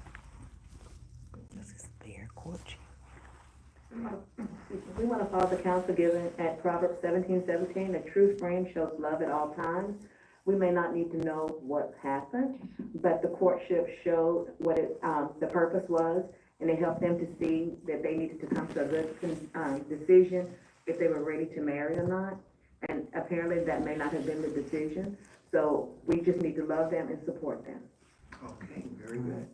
This is their courtship. We want to follow the counsel given at Proverbs 17:17. A true friend shows love at all times. We may not need to know what happened, but the courtship showed what the purpose was, and it helped them to see that they needed to come to a good decision if they were ready to marry or not. And apparently that may not have been the decision. So we just need to love them and support them. Okay, very good.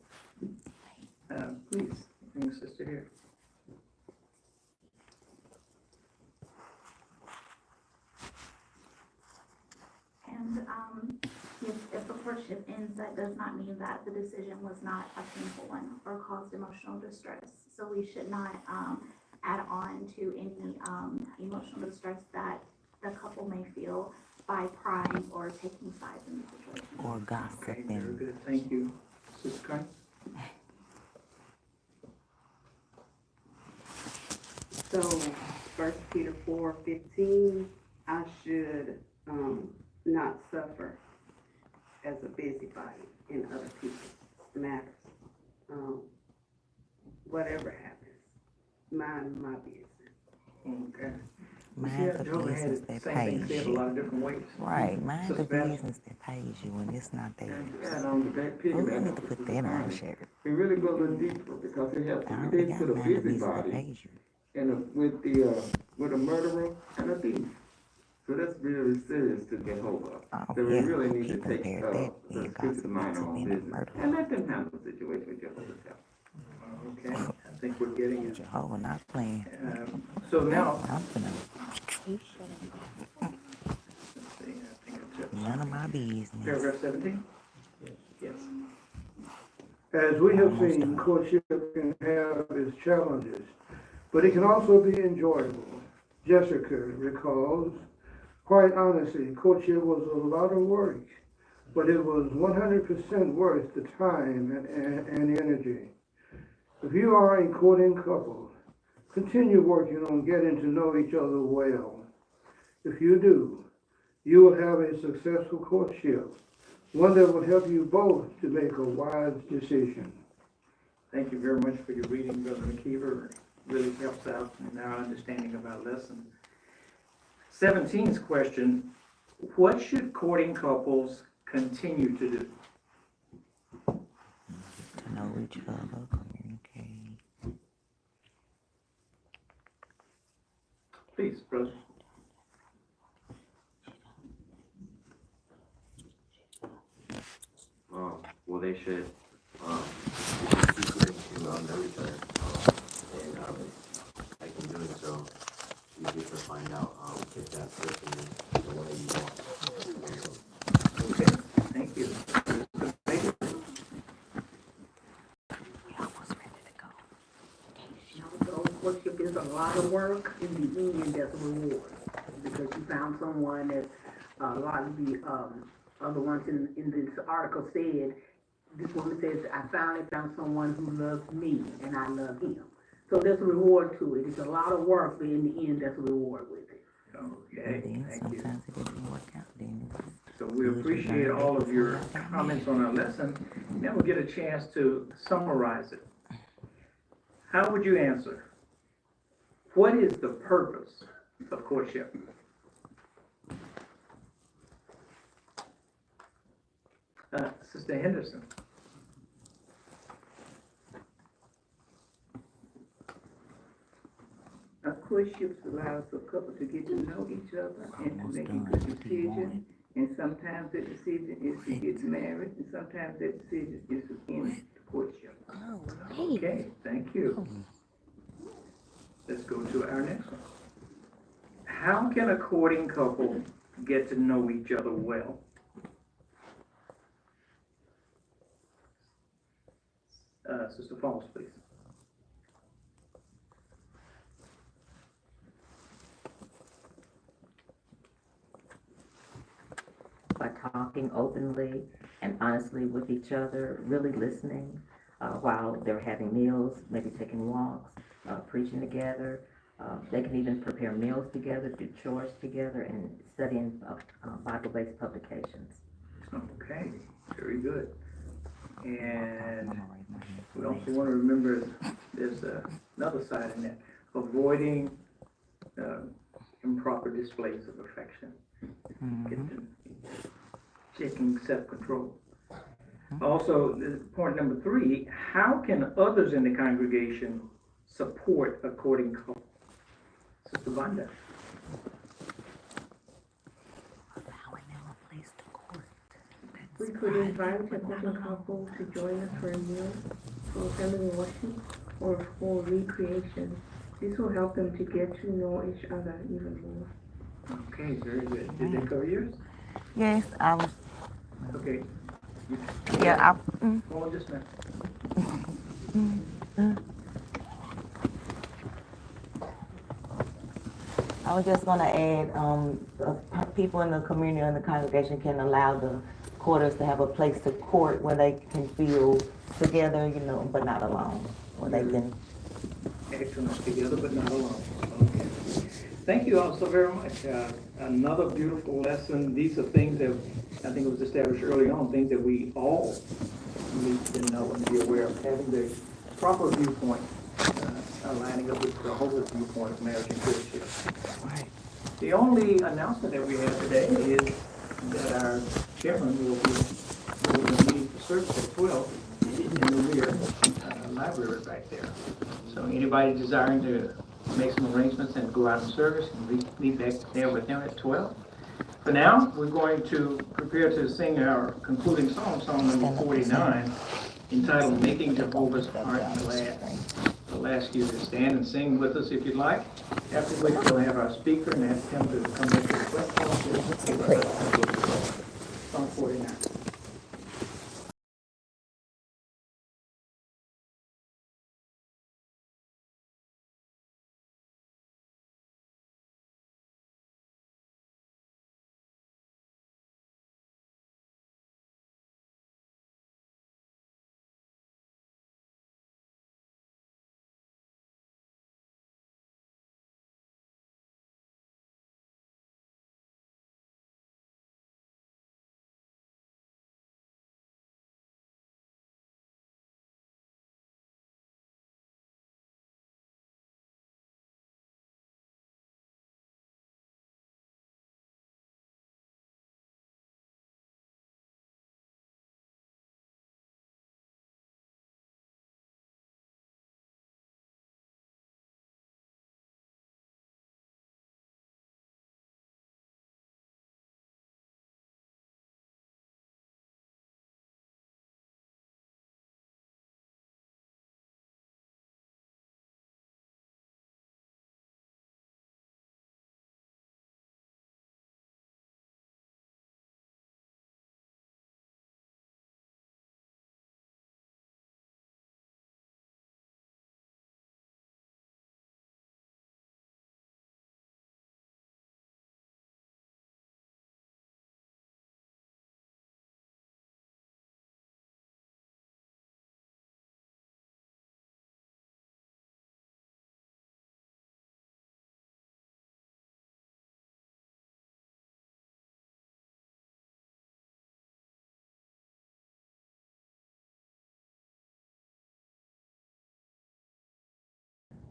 Please, bring sister here. And if the courtship ends, that does not mean that the decision was not a painful one or caused emotional distress. So we should not add on to any emotional distress that the couple may feel by prying or taking sides in the situation. Or gossiping. Okay, very good. Thank you. Sister Kern? So 1 Peter 4:15, I should not suffer as a busybody in other people's matters. Whatever happens, mind my business. Okay. Mind the business that pays you. A lot of different ways. Right, mind the business that pays you when it's not there. And on the back Oh, I need to put that on a shirt. we really go a little deeper because it has to relate to the busybody and with a murderer and a thief. So that's really serious to get hold of. So we really need to take the scripture to mind our own business and let them handle the situation with Jehovah's help. Okay, I think we're getting it. Jehovah not playing. So now, None of my business. paragraph 17? Yes. As we have seen, courtship can have its challenges, but it can also be enjoyable. Jessica recalls, quite honestly, courtship was a lot of work, but it was 100% worth the time and energy. If you are a courting couple, continue working on getting to know each other well. If you do, you will have a successful courtship, one that will help you both to make a wise decision. Thank you very much for your reading, Brother McKeever. It really helps out in our understanding of our lesson. 17's question, what should courting couples continue to do? To know each other, communicate. Please, brother. Well, they should keep learning to know each other, and like in doing so, you get to find out if that person is the way you want. Okay, thank you. So courtship is a lot of work. In the end, there's a reward because you found someone that a lot of the other ones in this article said. This woman says, I finally found someone who loves me and I love him. So there's a reward to it. It's a lot of work, but in the end, there's a reward with it. Okay, thank you. Sometimes it doesn't work out then. So we appreciate all of your comments on our lesson. Now we'll get a chance to summarize it. How would you answer? What is the purpose of courtship? Sister Henderson. Courtships allows a couple to get to know each other and to make a good decision. And sometimes that decision is to get married, and sometimes that decision is to end the courtship. Okay, thank you. Let's go to our next one. How can a courting couple get to know each other well? Sister Falls, please. By talking openly and honestly with each other, really listening while they're having meals, maybe taking walks, preaching together. They can even prepare meals together, do chores together, and studying Bible-based publications. Okay, very good. And we also want to remember there's another side in that, avoiding improper displays of affection. Checking self-control. Also, point number 3, how can others in the congregation support a courting couple? Sister Vanda. We could invite a courting couple to join us for a meal, for family worship, or for recreation. This will help them to get to know each other even more. Okay, very good. Did they cover yours? Yes, I was. Okay. Yeah, Hold on just a minute. I was just gonna add, people in the community and the congregation can allow the courters to have a place to court where they can feel together, you know, but not alone, where they can. Excellent, together but not alone. Okay. Thank you all so very much. Another beautiful lesson. These are things that I think it was established early on, things that we all need to know and be aware of, having the proper viewpoint, aligning up with the whole viewpoint of marriage and courtship. Right. The only announcement that we have today is that our chairman will be meeting for service at 12. in the rear library back there. So anybody desiring to make some arrangements and go out in service can meet back there with them at 12. For now, we're going to prepare to sing our concluding song, song number 49, entitled Making Jehovah's Heart Glad. We'll ask you to stand and sing with us if you'd like, after which we'll have our speaker and ask him to come back to the platform. Song 49.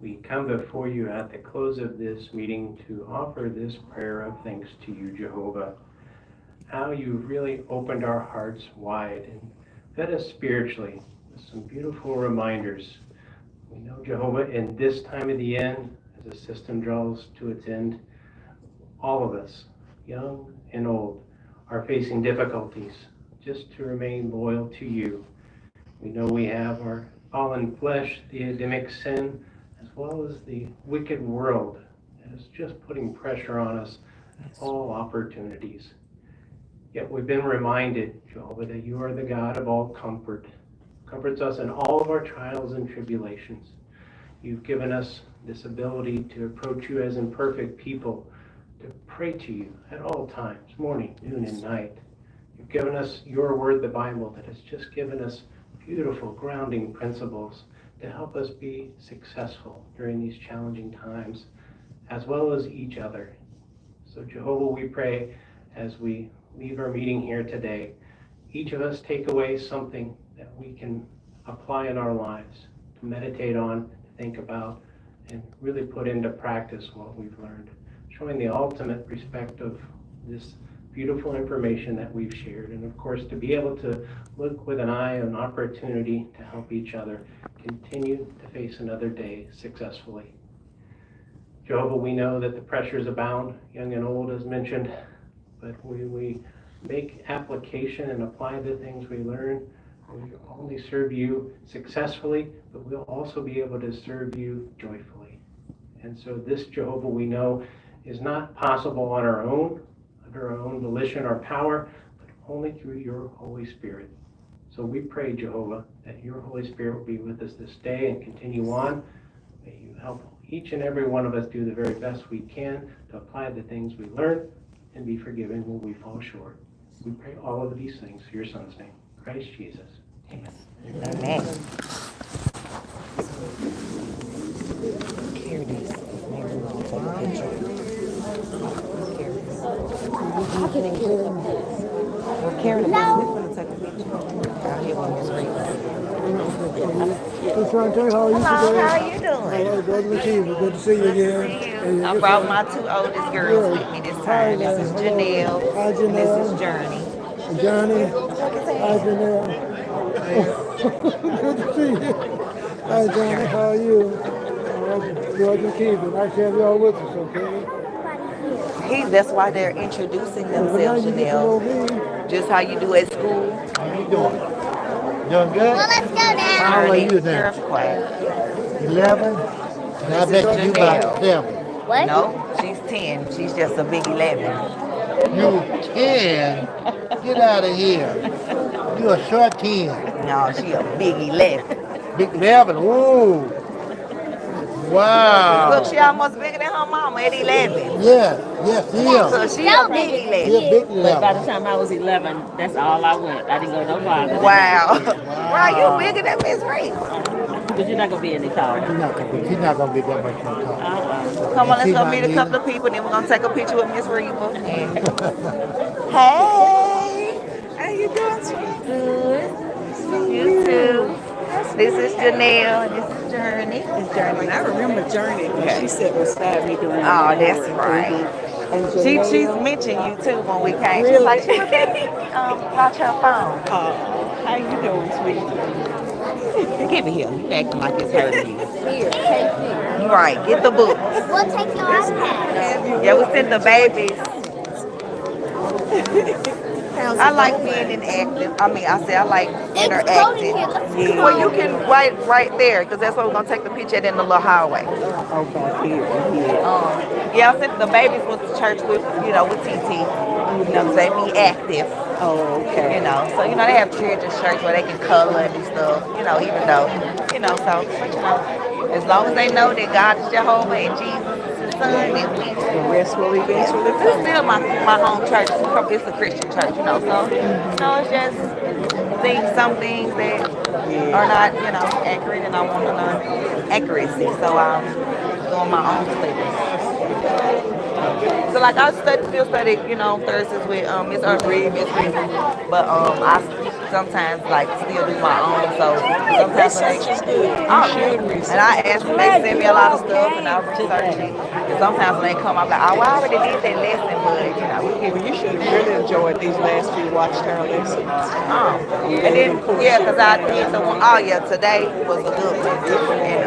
We come before you at the close of this meeting to offer this prayer of thanks to you, Jehovah. How you've really opened our hearts wide and fed us spiritually with some beautiful reminders. We know, Jehovah, in this time of the end, as the system draws to its end, all of us, young and old, are facing difficulties just to remain loyal to you. We know we have our fallen flesh, the Adamic sin, as well as the wicked world that is just putting pressure on us at all opportunities. Yet we've been reminded, Jehovah, that you are the God of all comfort, comforts us in all of our trials and tribulations. You've given us this ability to approach you as imperfect people, to pray to you at all times, morning, noon, and night. You've given us your word, the Bible, that has just given us beautiful grounding principles to help us be successful during these challenging times, as well as each other. So Jehovah, we pray as we leave our meeting here today, each of us take away something that we can apply in our lives, to meditate on, to think about, and really put into practice what we've learned, showing the ultimate respect of this beautiful information that we've shared, and of course to be able to look with an eye on opportunity to help each other continue to face another day successfully. Jehovah, we know that the pressures abound, young and old as mentioned, but we make application and apply the things we learn. We only serve you successfully, but we'll also be able to serve you joyfully. And so this, Jehovah, we know is not possible on our own, under our own volition or power, but only through your Holy Spirit. So we pray, Jehovah, that your Holy Spirit will be with us this day and continue on. May you help each and every one of us do the very best we can to apply the things we learn and be forgiven when we fall short. We pray all of these things in your Son's name, Christ Jesus. Amen. Amen. Here it is. Maybe we'll take a picture. How can it carry them? We're carrying a picture. We're going to take a picture. Out here on this Hey, Shante, how are you today? Hello, how are you doing? All right, brother Lakeith, good to see you again. I brought my two oldest girls with me this time. This is Janelle. Hi, And this is Janelle. Journey. Johnny. Hi, Janelle. Good to see you. Hi, Johnny. How are you? All right, George and Keith. Nice to have you all with us, okay? That's why they're introducing themselves, Janelle. Just how you do at school. How you doing? Doing good? Well, let's go now. How old are you now? Girl, be quiet. 11? And I bet you about 7. What? No, she's 10. She's just a big 11. You 10? Get out of here. You a short 10. No, she a big 11. Big 11? Ooh. Wow. Look, she almost bigger than her mama at 11. Yes, she is. So she a big 11. She a big 11. But by the time I was 11, that's all I went. I didn't go no farther. Wow. Right, you bigger than Miss Reed. But you're not going to be any taller. She's not going to be that much more taller. Come on, let's go meet a couple of people, then we're going to take a picture with Miss Reba. Hey. How you doing, sweetie? Good. You too. This is Janelle, and this is Journey. It's Journey. I remember Journey when she sat beside me during Oh, that's right. She's mentioned you too when we came. She was like, she was watch her phone. Oh, how you doing, sweetie? Give it here. You acting like it's hurting you. Here, take here. Right, get the book. We'll take your iPad. Yeah, we sent the babies. I like being inactive. I like interacting. Yeah. Well, you can write right there, because that's why we're going to take the picture in the little hallway. Okay, here. Yeah, I sent the babies went to church with TT. They be active. Oh, okay. So, they have children's church where they can color and stuff, even though, so, as long as they know that God is Jehovah and Jesus is his son, then the rest will eventually come. It's still my home church. It's a Christian church, so, it's just some things that are not, accurate, and I want to learn accuracy, so I'm doing my own studies. So like I still study, Thursdays with Miss Reed, but I sometimes still do my own. So sometimes and I ask them, they send me a lot of stuff, and I research it. And sometimes when they come, I'm like, oh, I already did that lesson, but Well, you should have really enjoyed these last few Watchtower lessons. And then because I did the one. Oh yeah, today was a good one, and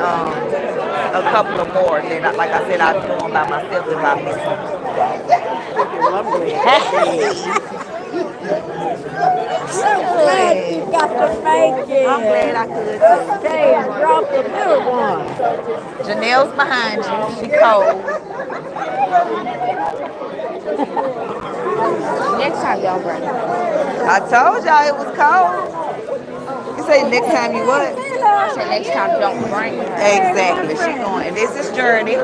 a couple of more. Then, like I said, I do them by myself if I miss them. Glad you got to make it. I'm glad I could too. Okay, and drop the little one. Janelle's behind you. She cold. Next time y'all bring her. I told y'all it was cold. You say next time you what? I said next time don't bring her. Exactly. She going. And this is Journey.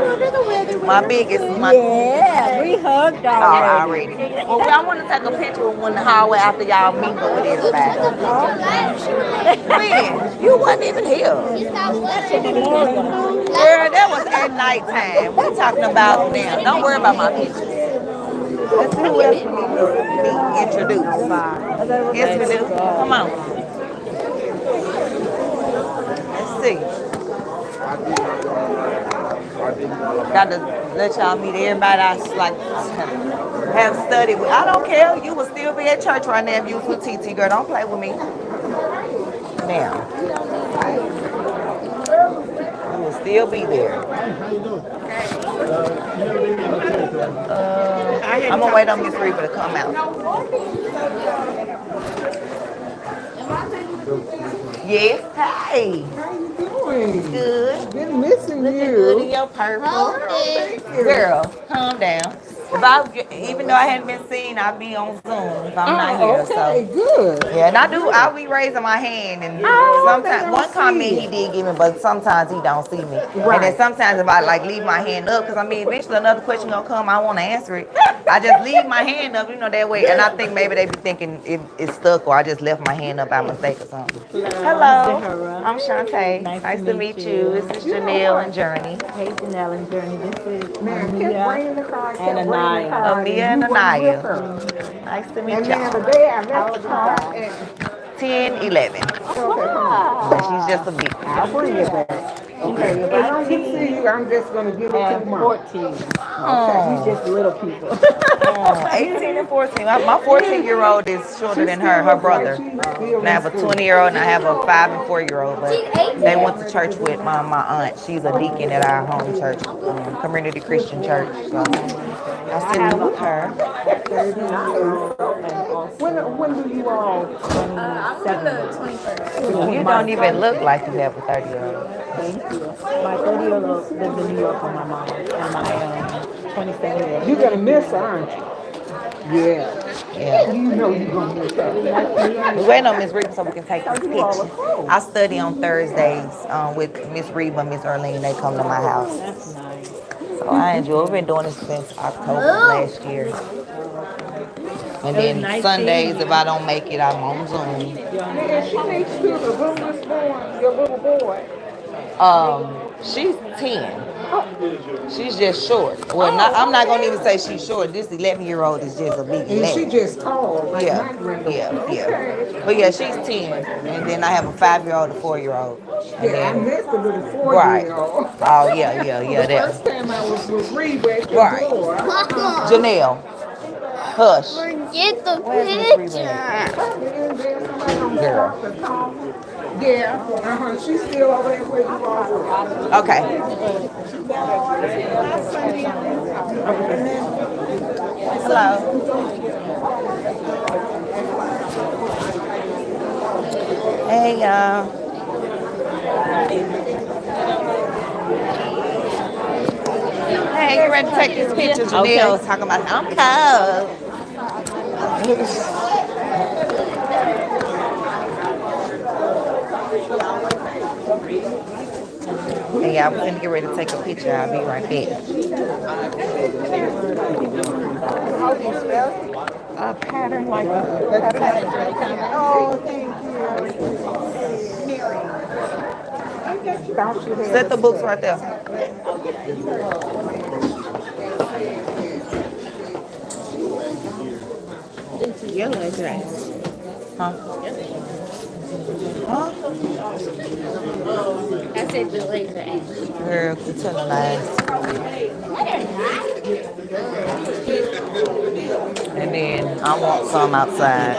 My biggest. Yeah, we hugged already. Well, I want to take a picture with one in the hallway after y'all mingle with everybody. When? You wasn't even here. Girl, that was at nighttime. We're talking about now. Don't worry about my pictures. Let's see who else we need to be introduced. Yes, we do. Come on. Let's see. Got to let y'all meet everybody I have studied with. I don't care. You will still be at church right now if you was with TT, girl. Don't play with me. Now. You will still be there. I'm going to wait on Miss Reba to come out. Yes. Hey. How you doing? Good. Been missing Looking you. good in your purple. Girl, calm down. Even though I hadn't been seen, I'll be on Zoom if I'm not here. Okay, So. good. Yeah, and I'll be raising my hand, and sometimes one comment he did give me, but sometimes he don't see me. Right. And then sometimes if I leave my hand up, because eventually another question gonna come, I want to answer it. I just leave my hand up, that way. And I think maybe they be thinking it's stuck, or I just left my hand up by mistake or something. Hello, I'm Shantae. Nice to meet you. This is Janelle and Journey. Hey, Janelle and Journey. This is And Amia and Anaya. Nice to meet you. And the day I left the car at 10, 11. okay, come on. She's just a big. I'll bring it back. Okay, if I don't get to see you, I'm just gonna give it to Mom. 14. Okay. We just little people. 18 and 14. My 14-year-old is shorter than her brother. And I have a 20-year-old and I have a 5 and 4-year-old. But they went to church with my aunt. She's a deacon at our home church, Community Christian Church. So I sit with her. When do you all? I'm in the 21st. You don't even look like you have a 30-year-old. Thank you. My 30-year-old lives in New York with my mom, and my 27-year-old. You're gonna miss her, aren't you? Yeah. Yeah. You know you're gonna miss her. We waiting on Miss Reba so we can take this picture. I study on Thursdays with Miss Reba and Miss Erlene. They come to my house. That's nice. So I enjoy. We've been doing this since October last year. And then Sundays, if I don't make it, I'm on Zoom. Yeah, she needs to the littlest boy, your little boy. She's 10. She's just short. Well, I'm not gonna even say she's short. This 11-year-old is just a big 11. And she just tall, like Yeah, my granddaughter. yeah. But yeah, she's 10. And then I have a 5-year-old, a 4-year-old. Yeah, I missed the little 4-year-old. Right. Oh, yeah, The that. first time I was with Reba at your Right. door. Janelle, hush. Forget the picture. Girl. Yeah, she's still over there where you are. Okay. Hello. Hey, y'all. Hey, you ready to take this picture? Janelle talking about, I'm cold. Hey, y'all, we're gonna get ready to take a picture. I'll be right back. A pattern like a pattern. Oh, thank you. Set the books right there. It's a yellow dress. Huh? I said the laser act. Girl, quit telling lies. And then I want some outside.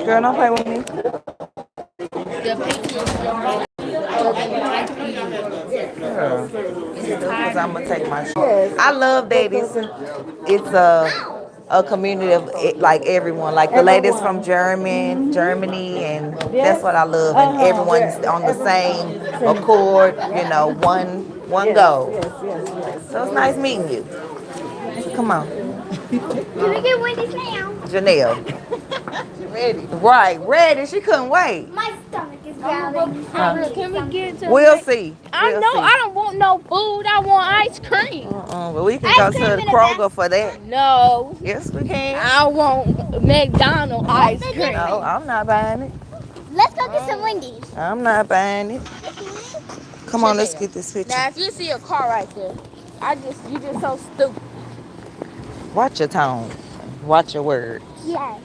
Girl, don't play with me. Because I'm going to take my shit. I love that it's a community of like everyone, like the ladies from Germany, and that's what I love. And everyone's on the same accord, you know, one goal. So it's nice meeting you. Come on. Can we get Wendy's now? Janelle. Ready. Right, ready. She couldn't wait. My stomach is growling. Can we get to We'll see. I don't want no food. I want ice cream. But we can go to the Kroger for that. No. Yes, we can. I want McDonald's ice cream. No, I'm not buying it. Let's go get some Wendy's. I'm not buying it. Come on, let's get this picture. Now, if you see a car right there, you just so stupid. Watch your tone. Watch your words. Yeah.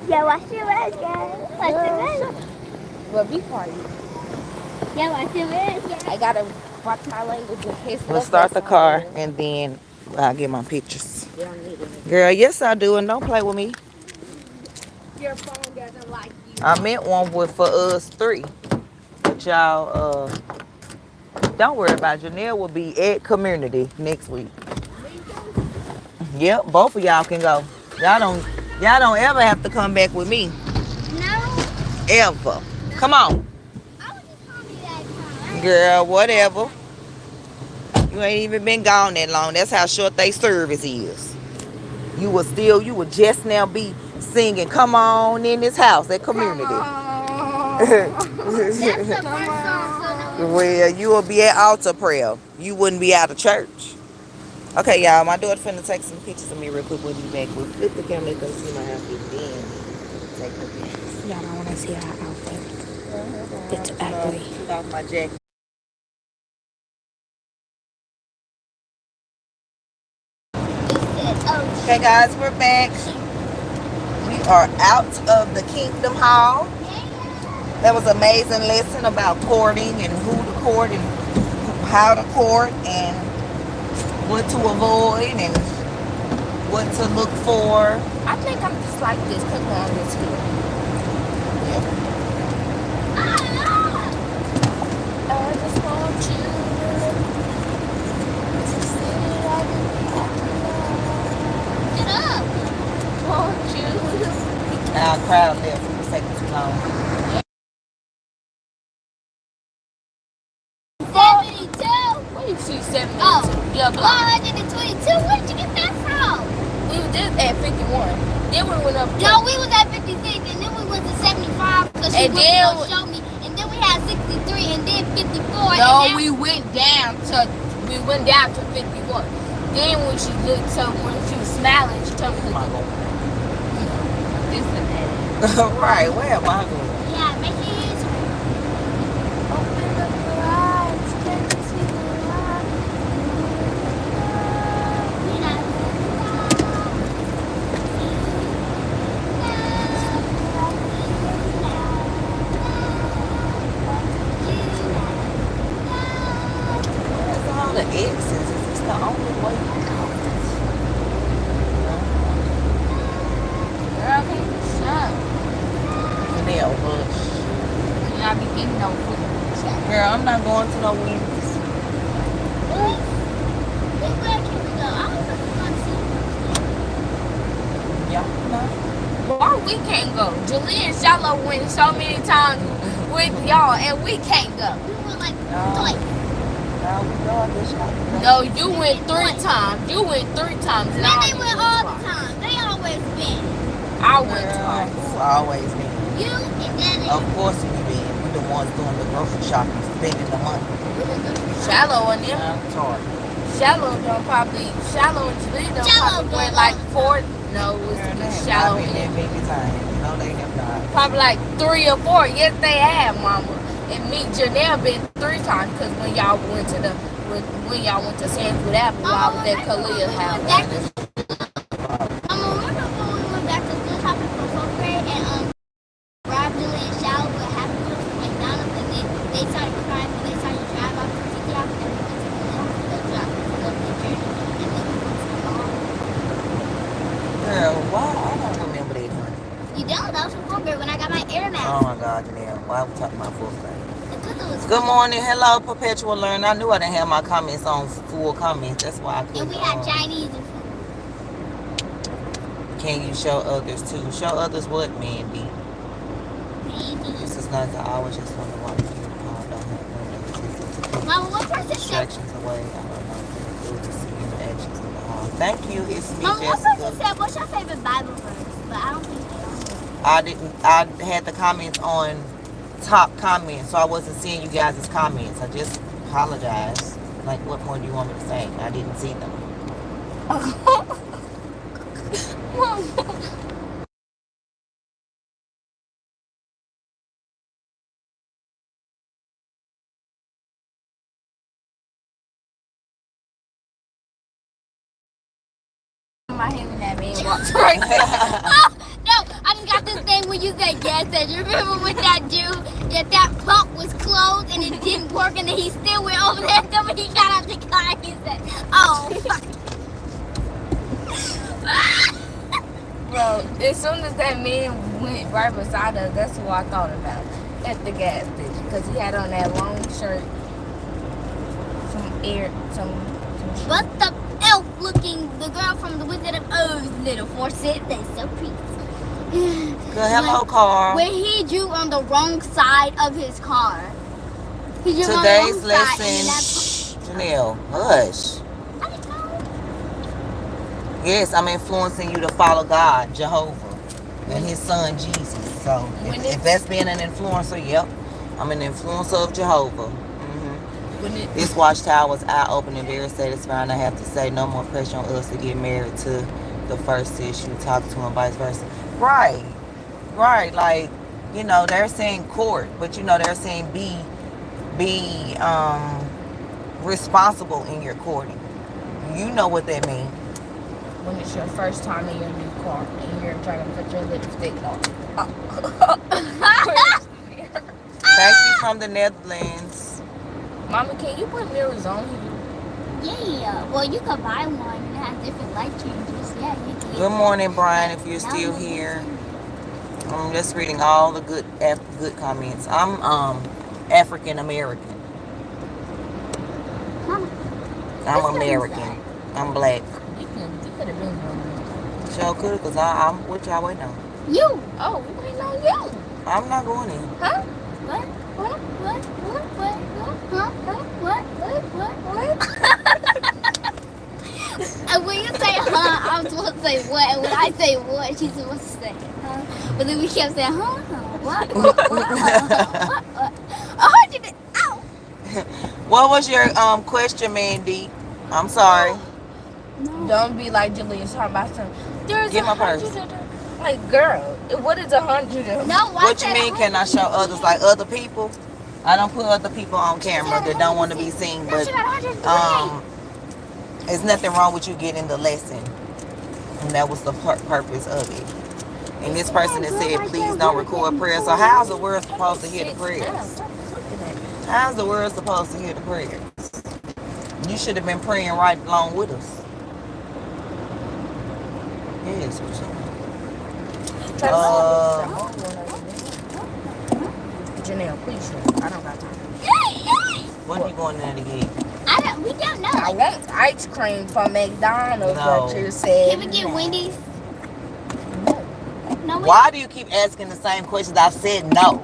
Yeah, watch your words, guys. Watch your words. Well, be quiet. Yeah, watch your words. Yeah. I gotta watch my language in case. We'll start the car and then I'll get my pictures. Girl, yes I do, and don't play with me. Your phone doesn't like you. I meant one for us 3. But y'all, don't worry about it. Janelle will be at community next week. Yep, both of y'all can go. Y'all don't ever have to come back with me. No. Ever. Come on. I was just calling you that time. Girl, whatever. You ain't even been gone that long. That's how short they service is. You would just now be singing, come on in this house at community. That's the first song. Well, you will be at altar prayer. You wouldn't be out of church. Okay, y'all, my daughter finna take some pictures of me real quick. We'll be back. We'll flip the camera to see my outfit. Then take the pictures. Y'all don't want to see our outfit. It's ugly. Took off my jacket. Okay, guys, we're back. We are out of the Kingdom Hall. That was an amazing lesson about courting and who to court and how to court and what to avoid and what to look for. I think I'm just like this because I'm just here. I just want you to see like get up. Want you. Our crowd left. It was taking too long. 72. What did she 72? Oh, yeah, 122. Where did you get that from? We was just at 51. Then we went up. No, we was at 56, and then we went to 75 because she was gonna show me. And then we had 63, and then 54. No, we went down to 51. Then when she looked, so when she was smiling, she told me to go. This and that. Right, where am I going? Yeah, make sure you use open the garage. Can you see the light? You know. Where's all the X's? Is this the only way out? Girl, can you shut? Janelle, hush. You not be getting no food. Girl, I'm not going to no Wendy's. Where can we go? I don't know. Y'all know. Why we can't go? Julie and Shallow went so many times with y'all and we can't go. We went like twice. No, we go at this shop. No, you went 3 times. You went 3 times. And they went all the time. They always been. I went twice. Who always been? You and Daddy. Of course we been. We the ones doing the grocery shopping, spending the money. Shallow and them. I'm sorry. Shallow and Julie probably went like 4. No, it was Shallow and them. Baby time. No, they have not. Probably like 3 or 4. Yes, they have, Mama. And me, Janelle, been 3 times because when y'all went to Sam's with Apple, I was at Kalia's house. Remember when we went back to school shopping for 4th grade and Rob, Julie, and Shallow were happy with us from McDonald's and then they started crying when they started to drive off to Tiki House and we went to the drop to go to the journey and then we went to the mall. Girl, why? I don't remember that, honey. You don't? That was from 4th grade when I got my Air Max. Oh my God, Janelle. Why are we talking about 4th grade? Good morning. Hello, Perpetual Learner. I knew I didn't have my comments on full comments. That's why I couldn't. And we had Chinese and food. Can you show others too? Show others what, Mandy? This is nice. I always just wonder why you don't have Mama, what person distractions away. I don't know. Good to see you in actions in the hall. Thank you. It's me, Mama, Jessica. what person said, what's your favorite Bible verse? But I don't think they I had the comments on top comments, so I wasn't seeing you guys' comments. I just apologize. Like, what more do you want me to say? I didn't see them. My hand in that man walked right there. No, I just got this thing when you said gas station. Remember with that dude, that pump was closed and it didn't work and then he still went over there and then when he got out the car he said, oh, fuck. Bro, as soon as that man went right beside us, that's what I thought about at the gas station. Because he had on that long shirt, But the elf looking, the girl from the Wizard of Oz little Forsyth, they're so pretty. Good, hello, Carl. Where he drew on the wrong side of his car. He drew Today's on the wrong lesson, side. Janelle, hush. Yes, I'm influencing you to follow God, Jehovah, and his son, Jesus. So, if that's being an influencer, yep. I'm an influencer of Jehovah. This watchtower was eye-opening, very satisfying. I have to say, no more pressure on us to get married to the first sis you talk to and vice versa. Right. Like, you know, they're saying court, but you know, they're saying be responsible in your courting. You know what that means. When it's your first time in your new car and you're trying to put your lipstick on. from the Netherlands. Mama, can you put mirrors on here? Yeah, well, you could buy one and have different light changes. Yeah, you can. Good morning, Brian, if you're still here. I'm just reading all the good comments. I'm African American. I'm American. I'm black. You could have been one. Sure could, because I'm what y'all waiting on? You! Oh, we waiting on you. I'm not going in. Huh? What? And when you say huh, I'm supposed to say what, and when I say what, she's supposed to say huh. But then we kept saying huh, what? Ow! What was your question, Mandy? I'm sorry. No. Don't be like Julius talking about something. There's Get my purse. Like, girl, what is 100? No, what you mean? Can I show others like other people? I don't put other people on camera that don't want to be seen, but there's nothing wrong with you getting the lesson, and that was the purpose of it. And this person that said, please don't record prayers. So how's the world supposed to hear the prayers? How's the world supposed to hear the prayers? You should have been praying right along with us. Yes, what you Janelle, please show. I don't got time. What are you going there to get? We don't know. I want ice cream from McDonald's, No. but you said. Can we get Wendy's? No. Why do you keep asking the same questions? I've said no.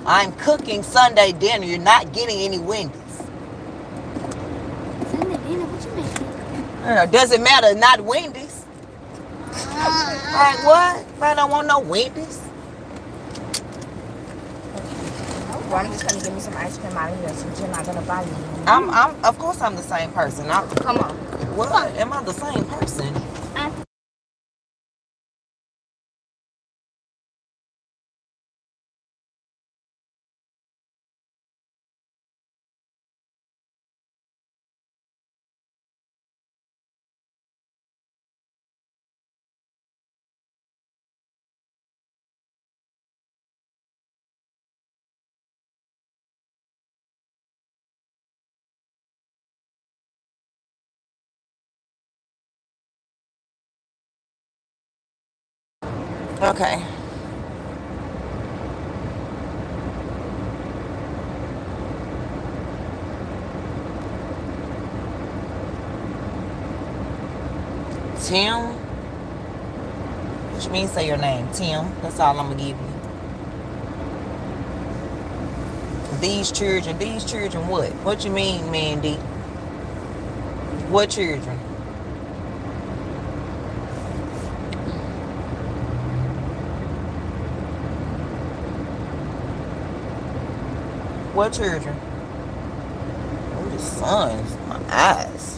I'm cooking Sunday dinner. You're not getting any Wendy's. Sunday dinner? What you making? Doesn't matter. Not Wendy's. Like what? I don't want no Wendy's. Well, I'm just gonna give me some ice cream out of here since you're not gonna buy me. Of course I'm the same person. Come on. What? Am I the same person? Okay. Tim? What you mean say your name? Tim. That's all I'm going to give you. These children what? What you mean, Mandy? What children? What children? Oh, the sun's my eyes.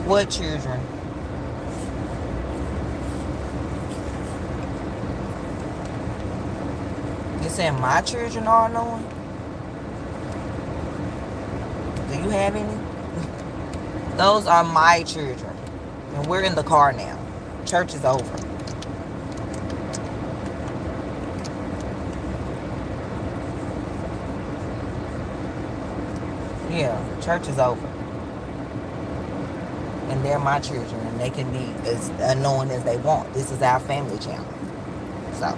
What children? You saying my children are annoying? Do you have any? Those are my children. And we're in the car now. Church is over. Yeah, church is over. And they're my children, and they can be as annoying as they want. This is our family channel. So,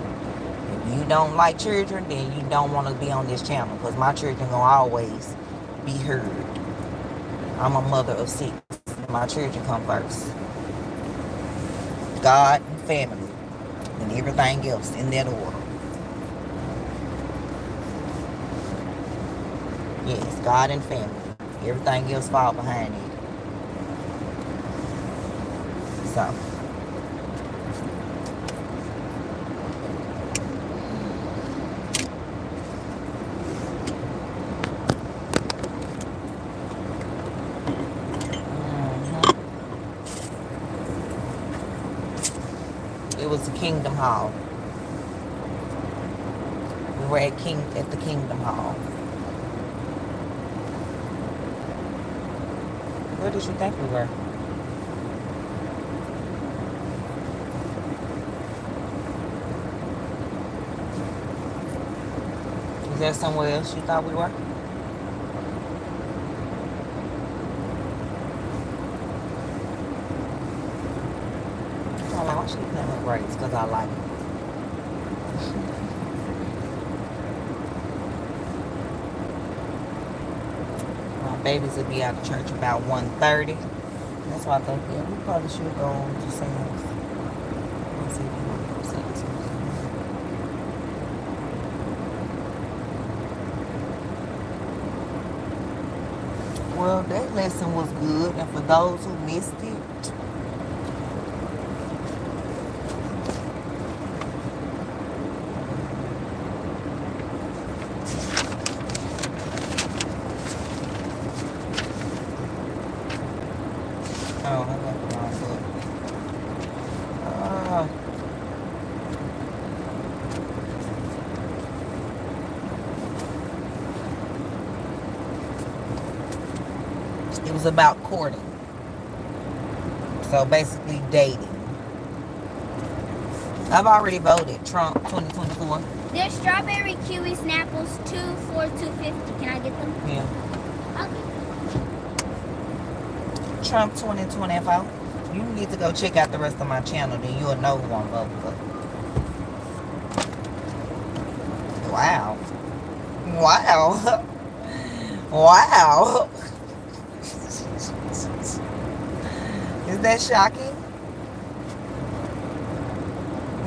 if you don't like children, then you don't want to be on this channel, because my children gonna always be heard. I'm a mother of 6. My children come first. God and family, and everything else in that order. Yes, God and family. Everything else fall behind it. So. It was the Kingdom Hall. We were at the Kingdom Hall. Where did you think we were? Is there somewhere else you thought we were? I like, why she playing with braids? Because I like it. My babies will be out of church about 1:30. That's why I thought, yeah, we probably should go on to Sam's. Let's see if we want to go to Sam's. Well, that lesson was good, and for those who missed it, oh, I got the wrong book. It was about courting. So basically dating. I've already voted Trump 2024. There's strawberry kiwi snapples 2 for $2.50. Can I get them? Yeah. Okay. Trump 2024. You need to go check out the rest of my channel, then you'll know who I'm voting for. Wow. Wow. Wow. Is that shocking?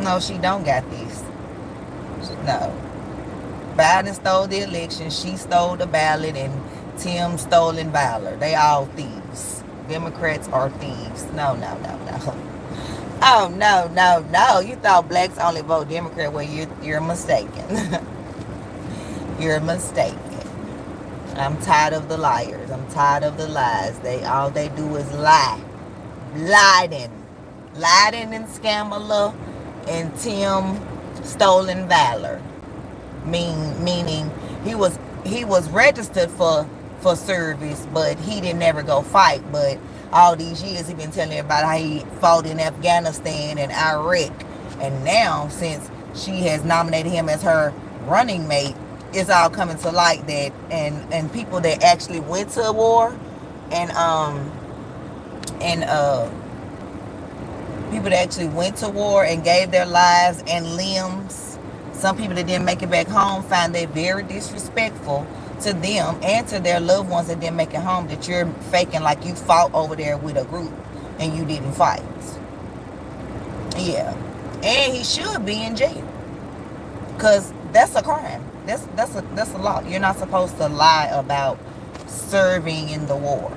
No, she don't got this. No. Biden stole the election, she stole the ballot, and Tim stolen Valor. They all thieves. Democrats are thieves. No, no, no, no. Oh, no, no, no. You thought blacks only vote Democrat. Well, you're mistaken. You're mistaken. I'm tired of the liars. I'm tired of the lies. All they do is lie. Lying and Scamala and Tim stolen Valor. Meaning he was registered for service, but he didn't never go fight. But all these years he been telling everybody how he fought in Afghanistan and Iraq. And now, since she has nominated him as her running mate, it's all coming to light that and people that actually went to war and people that actually went to war and gave their lives and limbs, some people that didn't make it back home find that very disrespectful to them and to their loved ones that didn't make it home, that you're faking like you fought over there with a group and you didn't fight. Yeah. And he should be in jail, because that's a crime. That's a law. You're not supposed to lie about serving in the war,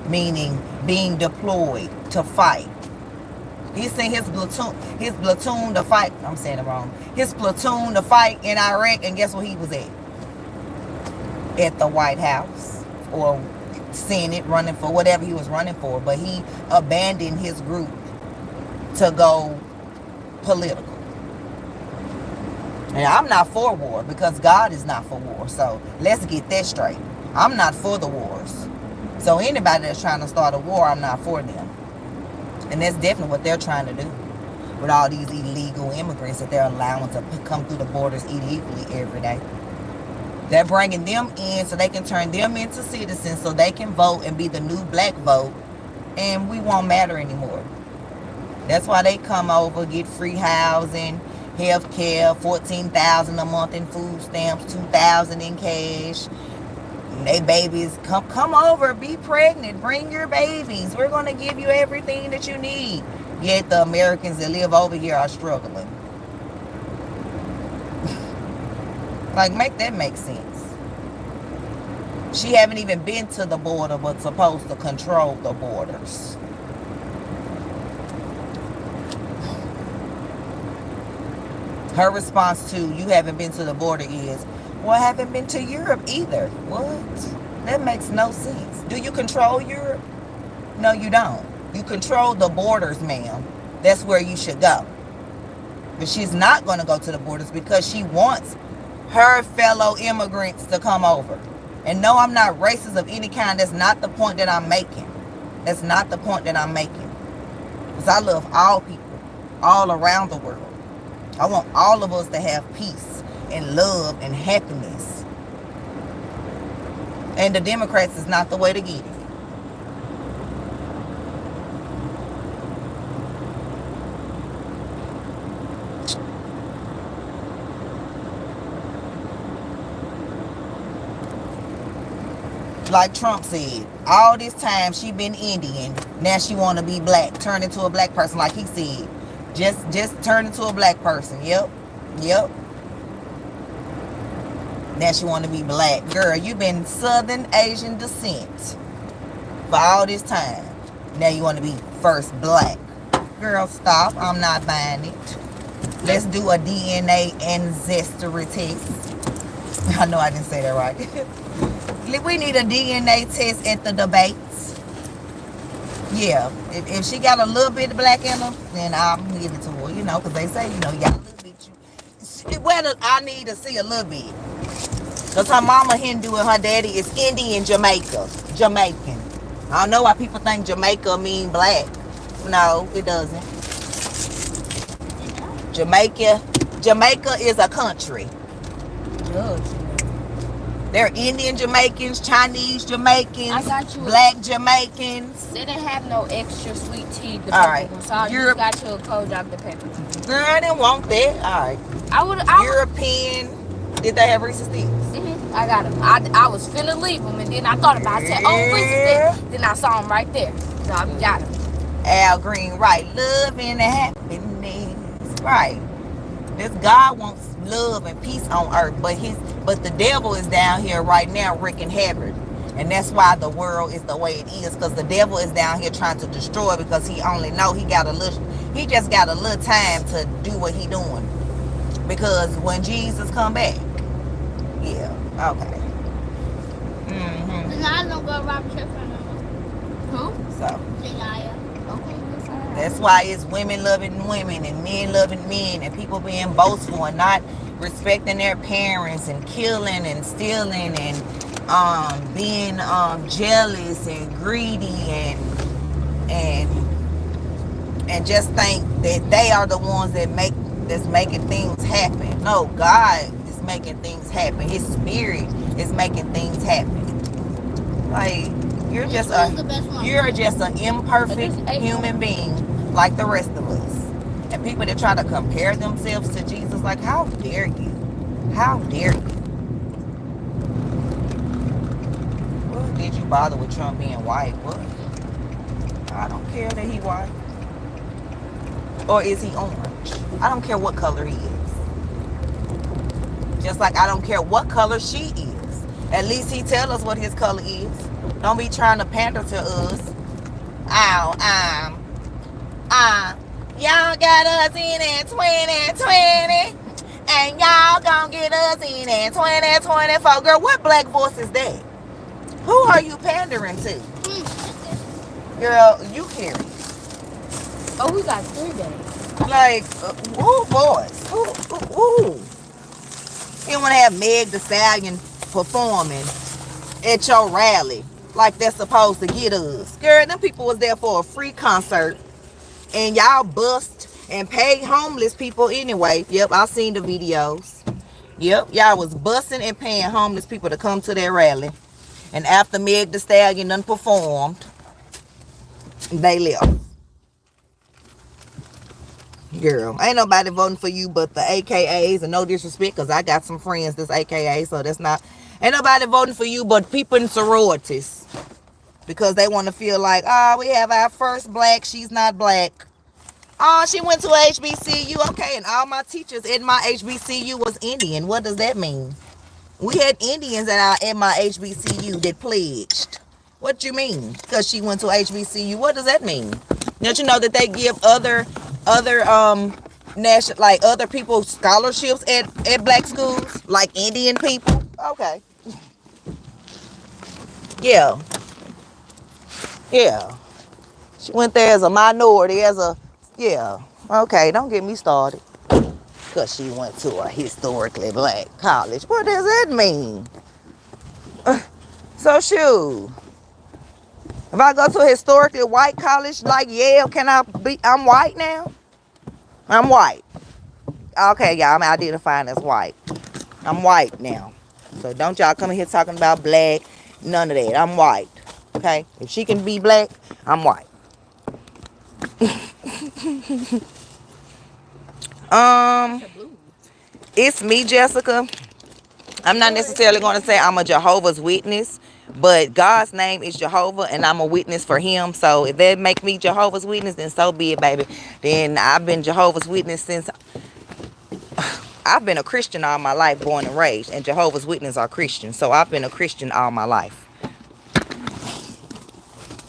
meaning being deployed to fight. He sent his platoon to fight. I'm saying it wrong. His platoon to fight in Iraq, and guess where he was at? At the White House or Senate, running for whatever he was running for. But he abandoned his group to go political. And I'm not for war, because God is not for war. So let's get that straight. I'm not for the wars. So anybody that's trying to start a war, I'm not for them. And that's definitely what they're trying to do with all these illegal immigrants that they're allowing to come through the borders illegally every day. They're bringing them in so they can turn them into citizens, so they can vote and be the new black vote, and we won't matter anymore. That's why they come over, get free housing, health care, $14,000 a month in food stamps, $2,000 in cash. They babies, come over, be pregnant, bring your babies. We're going to give you everything that you need. Yet the Americans that live over here are struggling. Like, make that make sense. She haven't even been to the border, but supposed to control the borders. Her response to you haven't been to the border is, well, I haven't been to Europe either. What? That makes no sense. Do you control Europe? No, you don't. You control the borders, ma'am. That's where you should go. But she's not going to go to the borders because she wants her fellow immigrants to come over. And no, I'm not racist of any kind. That's not the point that I'm making. That's not the point that I'm making. Because I love all people all around the world. I want all of us to have peace and love and happiness. And the Democrats is not the way to get it. Like Trump said, all this time she been Indian. Now she want to be black, turn into a black person, like he said. Just turn into a black person. Yep. Now she want to be black. Girl, you been Southern Asian descent for all this time. Now you want to be first black. Girl, stop. I'm not buying it. Let's do a DNA ancestry test. I know I didn't say that right. We need a DNA test at the debates. Yeah, if she got a little bit of black in her, then I'll give it to her, you know, because they say, you know, you got a little bit. I need to see a little bit. Because her mama Hindu and her daddy is Indian Jamaican. I don't know why people think Jamaica mean black. No, it doesn't. Jamaica is a country. They're Indian Jamaicans, Chinese Jamaicans, black Jamaicans. They didn't have no extra sweet tea. All right. So you got your cold Dr. Pepper. Girl, I didn't want that. All right. European. Did they have Reese's Sticks? I got them. I was finna leave them, and then I thought about it. I said, oh, Reese's Sticks. Then I saw them right there. So I got them. Al Green, right. Love and happiness. Right. This God wants love and peace on earth, but the devil is down here right now wreaking havoc. And that's why the world is the way it is, because the devil is down here trying to destroy, because he only know he just got a little time to do what he doing. Because when Jesus come back, yeah, okay. And I don't go around church no more. Who? So. Okay. That's why it's women loving women and men loving men, and people being boastful and not respecting their parents and killing and stealing and being jealous and greedy and just think that they are the ones that's making things happen. No, God is making things happen. His spirit is making things happen. Like, you're just an imperfect human being like the rest of us. And people that try to compare themselves to Jesus, like, how dare you? How dare you? Well, did you bother with Trump being white? What? I don't care that he white. Or is he orange? I don't care what color he is. Just like I don't care what color she is. At least he tell us what his color is. Don't be trying to pander to us. Y'all got us in at 2020. And y'all gonna get us in at 2024. Girl, what black voice is that? Who are you pandering to? Girl, you carry. Oh, we got 3 days. Like, who voice? Who? You want to have Meg Thee Stallion performing at your rally like they're supposed to get us. Girl, them people was there for a free concert. And y'all bust and paid homeless people anyway. Yep, I seen the videos. Yep, y'all was busting and paying homeless people to come to their rally. And after Meg Thee Stallion done performed, they left. Girl, ain't nobody voting for you but the AKAs, and no disrespect, because I got some friends that's AKA, so that's not, ain't nobody voting for you but people in sororities, because they want to feel like, oh, we have our first black, she's not black. Oh, she went to HBCU, okay, and all my teachers at my HBCU was Indian. What does that mean? We had Indians at my HBCU that pledged. What you mean? Because she went to HBCU, what does that mean? Don't you know that they give other national, like other people scholarships at black schools, like Indian people? Okay. Yeah. She went there as a minority, yeah. Okay, don't get me started. Because she went to a historically black college. What does that mean? So shoot. If I go to a historically white college like Yale, I'm white now? I'm white. Okay, y'all, I'm identifying as white. I'm white now. So don't y'all come in here talking about black. None of that. I'm white. Okay? If she can be black, I'm white. It's me, Jessica. I'm not necessarily going to say I'm a Jehovah's Witness, but God's name is Jehovah, and I'm a witness for him. So if that make me Jehovah's Witness, then so be it, baby. Then I've been Jehovah's Witness since I've been a Christian all my life, born and raised, and Jehovah's Witnesses are Christians. So I've been a Christian all my life.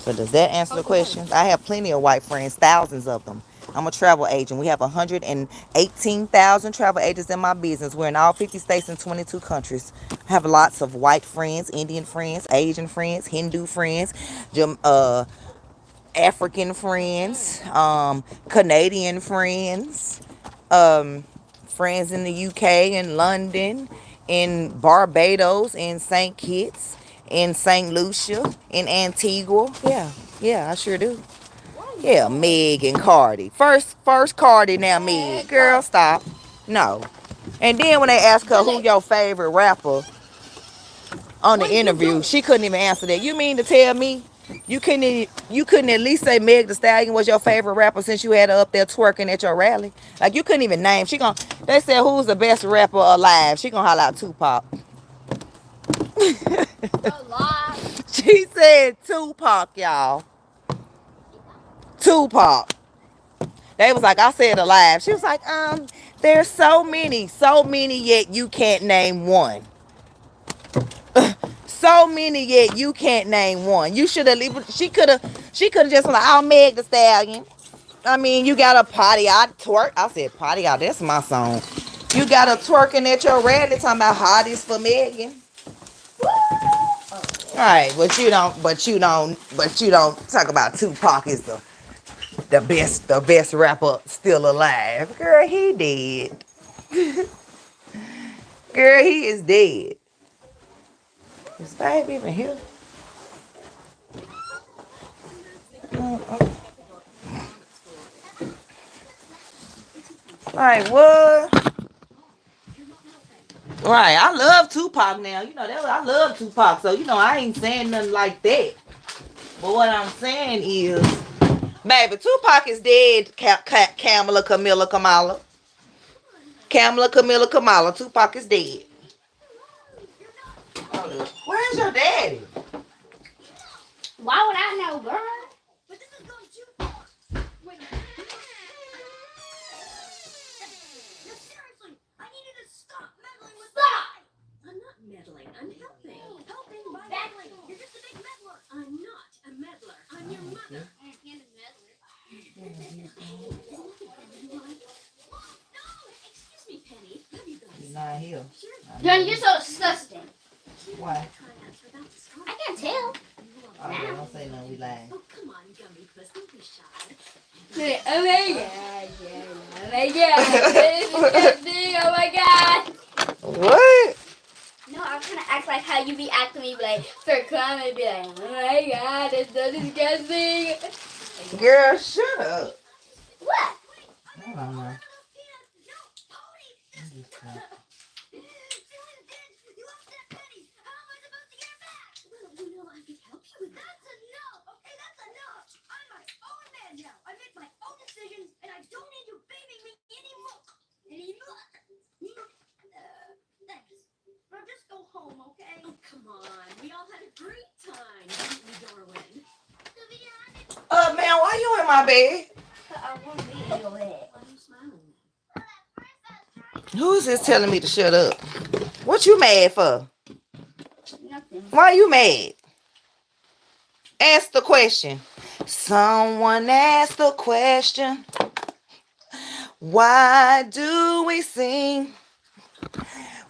So does that answer the question? I have plenty of white friends, thousands of them. I'm a travel agent. We have 118,000 travel agents in my business. We're in all 50 states and 22 countries. I have lots of white friends, Indian friends, Asian friends, Hindu friends, African friends, Canadian friends, friends in the UK, in London, in Barbados, in St. Kitts, in St. Lucia, in Antigua. Yeah, I sure do. Yeah, Meg and Cardi. First Cardi, now Meg. Girl, stop. No. And then when they ask her who your favorite rapper on the interview, she couldn't even answer that. You mean to tell me you couldn't at least say Meg Thee Stallion was your favorite rapper since you had her up there twerking at your rally? Like, you couldn't even name. They said who's the best rapper alive? She gonna holler out Tupac. She said Tupac, y'all. Tupac. They was like, I said alive. She was like, there's so many, yet you can't name one. So many, yet you can't name one. You should have. She could have just like, I'll Meg Thee Stallion. I mean, you got a potty out twerk. I said potty out. That's my song. You got a twerking at your rally talking about hotties for Megan. All right, but you don't talk about Tupac is the best rapper still alive. Girl, he dead. Girl, he is dead. Is Babe even here? Like what? Right, I love Tupac now. You know that I love Tupac, so I ain't saying nothing like that. But what I'm saying is, baby, Tupac is dead. Kamala. Tupac is dead. Where's your daddy? Why would I know, girl? He's not here. John, you're so disgusting. Why? I can't tell. Oh, don't say nothing. We lying. Oh, come on, gummy puss. Don't be shy. Oh my god. Oh my god. This is disgusting. Oh my god. What? No, I'm trying to act like how you be acting. Me, be like, start crying and be like, oh my god, that's so disgusting. Girl, shut up. What? I don't know. Man, why you in my bed? I want to be in your bed. Who is this telling me to shut up? What you mad for? Nothing. Why you mad? Ask the question. Someone asked the question. Why do we sing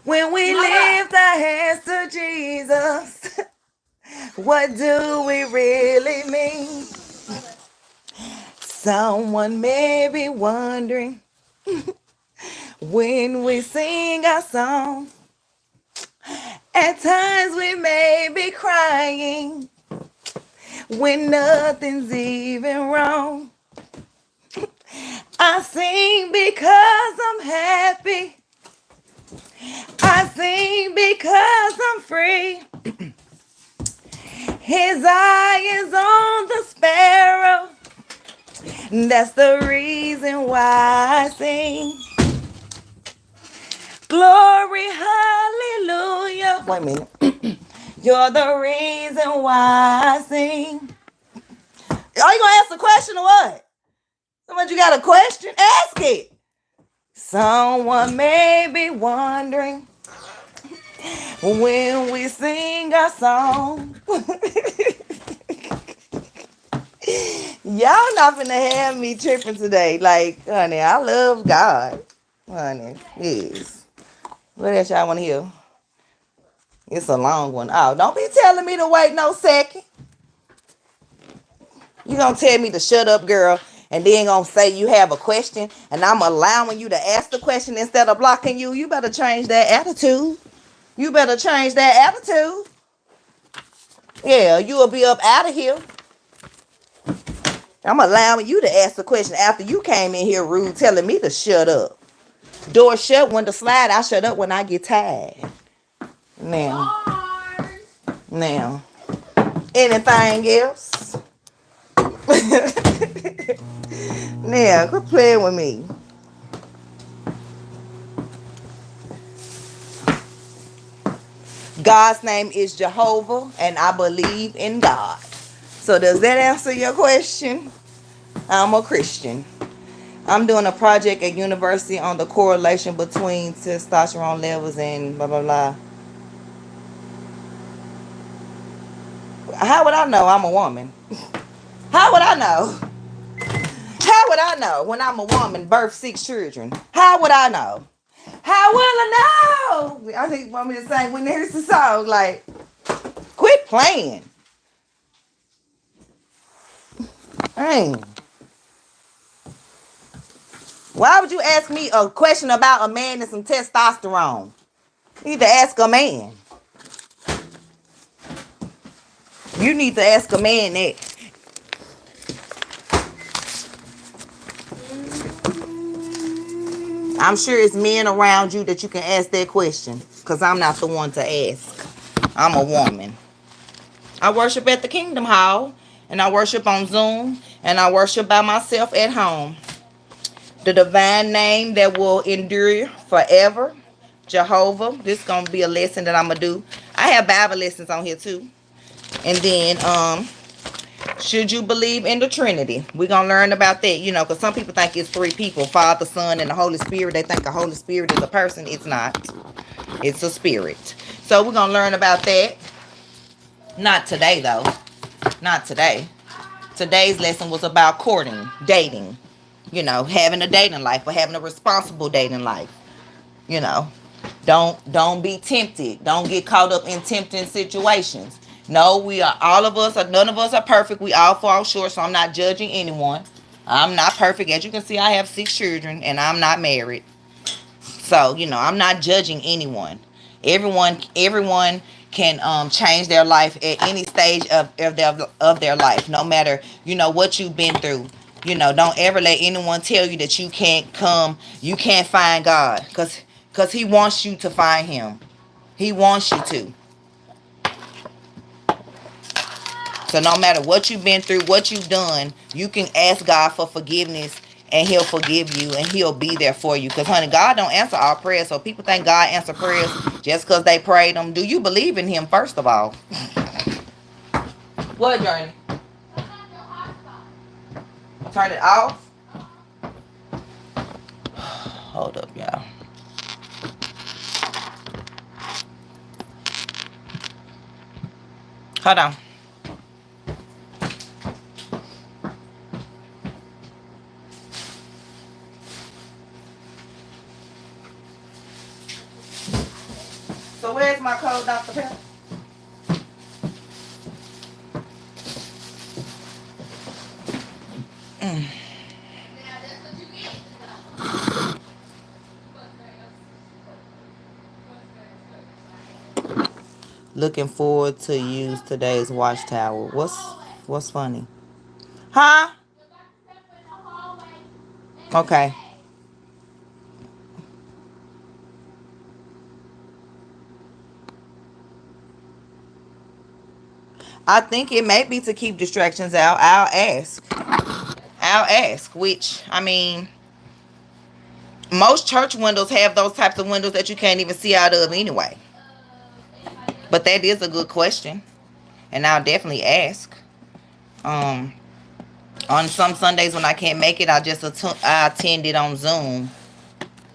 when we lift our hands to Jesus? What do we really mean? Someone may be wondering when we sing our song. At times we may be crying when nothing's even wrong. I sing because I'm happy. I sing because I'm free. His eye is on the sparrow. That's the reason why I sing. Glory, hallelujah. Wait a minute. You're the reason why I sing. Are you gonna ask a question or what? Somebody, you got a question? Ask it. Someone may be wondering when we sing our song. Y'all not finna have me tripping today. Like, honey, I love God. Honey, yes. What else y'all want to hear? It's a long one. Oh, don't be telling me to wait no second. You gonna tell me to shut up, girl, and then gonna say you have a question, and I'm allowing you to ask the question instead of blocking you. You better change that attitude. You better change that attitude. Yeah, you will be up out of here. I'm allowing you to ask the question after you came in here rude, telling me to shut up. Door shut when the slide. I shut up when I get tired. Now, anything else? Now, quit playing with me. God's name is Jehovah, and I believe in God. So does that answer your question? I'm a Christian. I'm doing a project at university on the correlation between testosterone levels and blah, blah, blah. How would I know I'm a woman? How would I know? How would I know when I'm a woman, birth 6 children? How would I know? How will I know? I think you want me to sing when there's the song. Like, quit playing. Dang. Why would you ask me a question about a man and some testosterone? You need to ask a man. You need to ask a man that. I'm sure it's men around you that you can ask that question, because I'm not the one to ask. I'm a woman. I worship at the Kingdom Hall, and I worship on Zoom, and I worship by myself at home. The divine name that will endure forever, Jehovah. This is going to be a lesson that I'm going to do. I have Bible lessons on here too. And then, should you believe in the Trinity? We're going to learn about that, because some people think it's 3 people, Father, Son, and the Holy Spirit. They think the Holy Spirit is a person. It's not. It's a spirit. So we're going to learn about that. Not today, though. Not today. Today's lesson was about courting, dating, having a dating life, but having a responsible dating life. Don't be tempted. Don't get caught up in tempting situations. No, none of us are perfect. We all fall short, so I'm not judging anyone. I'm not perfect. As you can see, I have 6 children, and I'm not married. So, I'm not judging anyone. Everyone can change their life at any stage of their life, no matter, what you've been through. Don't ever let anyone tell you that you can't find God, because he wants you to find him. He wants you to. So no matter what you've been through, what you've done, you can ask God for forgiveness, and he'll forgive you, and he'll be there for you. Because, honey, God don't answer all prayers. So people think God answer prayers just because they prayed them. Do you believe in him, first of all? What, Journey? Turn it off? Hold up, y'all. Hold on. So where's my code, Dr. Pepper? Looking forward to use today's watchtower. What's funny? Huh? Okay. I think it may be to keep distractions out. I'll ask. I'll ask. Which, I mean, most church windows have those types of windows that you can't even see out of anyway. But that is a good question, and I'll definitely ask. Um, on some Sundays when I can't make it, I attend it on Zoom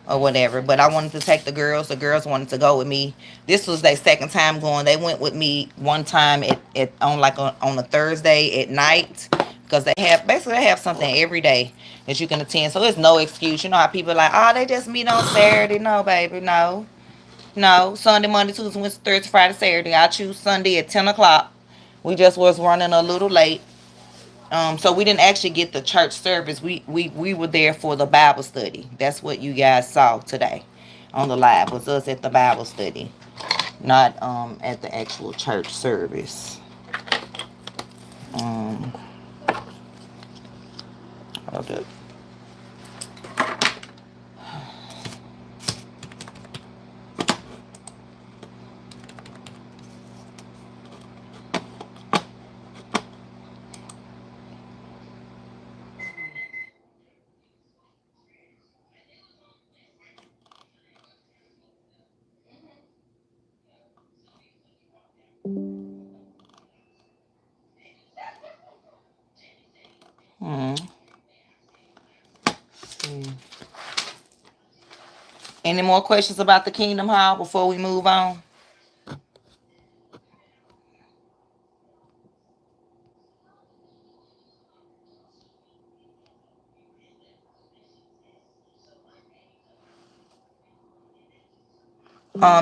or whatever. But I wanted to take the girls. The girls wanted to go with me. This was their second time going. They went with me one time on a Thursday at night, because they have something every day that you can attend. So it's no excuse. You know how people are like, oh, they just meet on Saturday. No, baby, no. No, Sunday, Monday, Tuesday, Wednesday, Thursday, Friday, Saturday. I choose Sunday at 10 o'clock. We just was running a little late. So we didn't actually get the church service. We were there for the Bible study. That's what you guys saw today on the live, was us at the Bible study, not at the actual church service. Um, hold up. Hmm. Any more questions about the Kingdom Hall before we move on?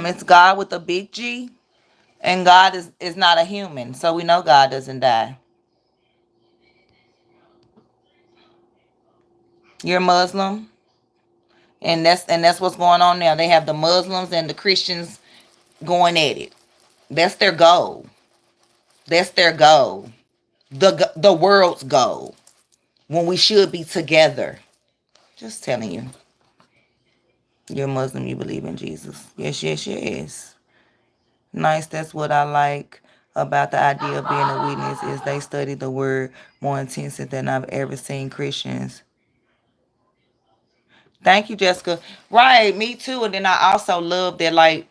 It's God with a big G, and God is not a human, so we know God doesn't die. You're Muslim, and that's what's going on now. They have the Muslims and the Christians going at it. That's their goal. That's their goal. The world's goal. When we should be together. Just telling you. You're Muslim, you believe in Jesus. Yes, yes, yes. Nice. That's what I like about the idea of being a witness, is they study the word more intensely than I've ever seen Christians. Thank you, Jessica. Right, me too. And then I also love that, like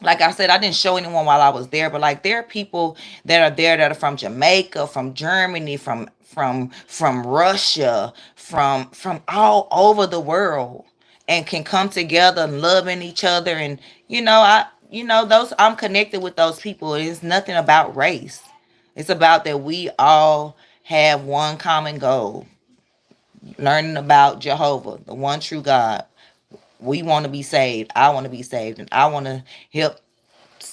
I said, I didn't show anyone while I was there, but like there are people that are there that are from Jamaica, from Germany, from Russia, from all over the world, and can come together and loving each other. And those, I'm connected with those people. It's nothing about race. It's about that we all have one common goal: learning about Jehovah, the one true God. We want to be saved. I want to be saved, and I want to help